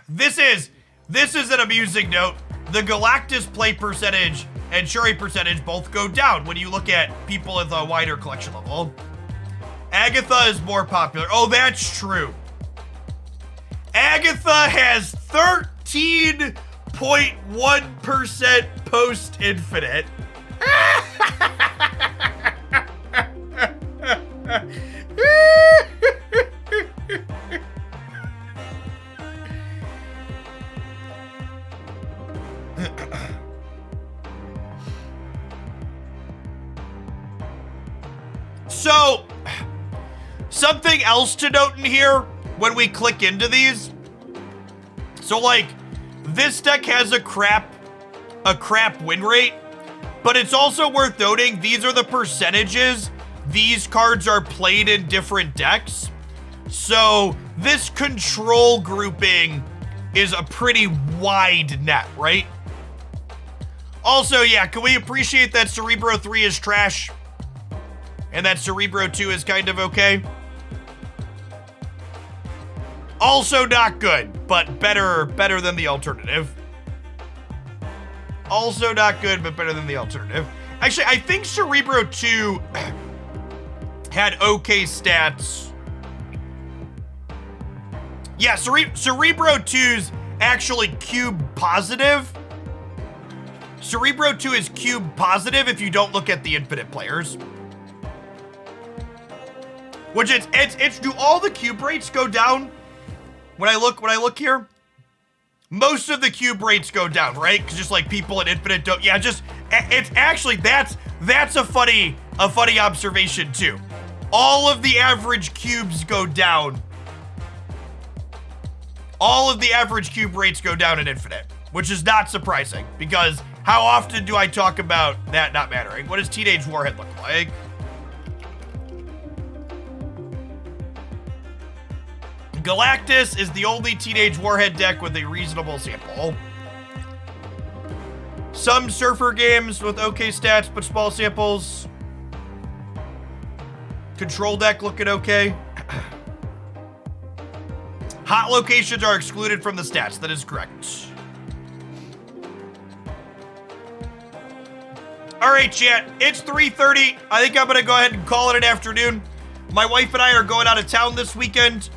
This is an amusing note. The Galactus play percentage and Shuri percentage both go down when you look at people with a wider collection level. Agatha is more popular. Oh, that's true. Agatha has 13.1% post-infinite. So, something else to note in here when we click into these. So, like, this deck has a crap win rate, but it's also worth noting these are the percentages these cards are played in different decks. So, this control grouping is a pretty wide net, right? Also, yeah, can we appreciate that Cerebro 3 is trash? And that Cerebro 2 is kind of okay? Also not good, but better than the alternative. Also not good, but better than the alternative. Actually, I think Cerebro 2 had okay stats. Yeah, Cerebro 2's actually cube positive. Cerebro 2 is cube positive if you don't look at the infinite players. Which it's do all the cube rates go down when I look here? Most of the cube rates go down, right? Because just like people in infinite don't, yeah, just it's actually that's a funny observation too. All of the average cubes go down. All of the average cube rates go down in infinite, which is not surprising because how often do I talk about that not mattering? What does Teenage Warhead look like? Galactus is the only Teenage Warhead deck with a reasonable sample. Some Surfer games with okay stats but small samples. Control deck looking okay. Hot locations are excluded from the stats. That is correct. All right, chat. It's 3:30. I think I'm going to go ahead and call it an afternoon. My wife and I are going out of town this weekend,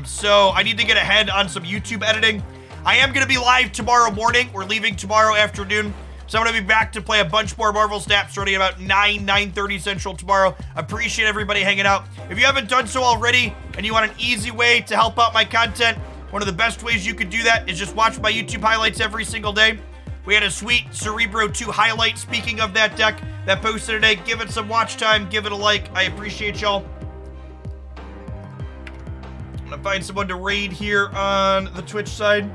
so I need to get ahead on some YouTube editing. I am going to be live tomorrow morning. We're leaving tomorrow afternoon, so I'm going to be back to play a bunch more Marvel Snap starting about 9:30 Central tomorrow. Appreciate everybody hanging out. If you haven't done so already and you want an easy way to help out my content, one of the best ways you could do that is just watch my YouTube highlights every single day. We had a sweet Cerebro 2 highlight, speaking of that deck, that posted today. Give it some watch time. Give it a like. I appreciate y'all. I'm gonna find someone to raid here on the Twitch side.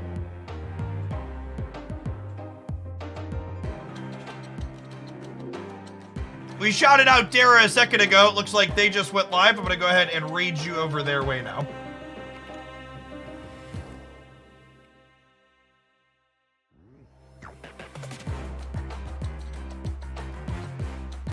We shouted out Dara a second ago. It looks like they just went live. I'm gonna go ahead and raid you over their way now.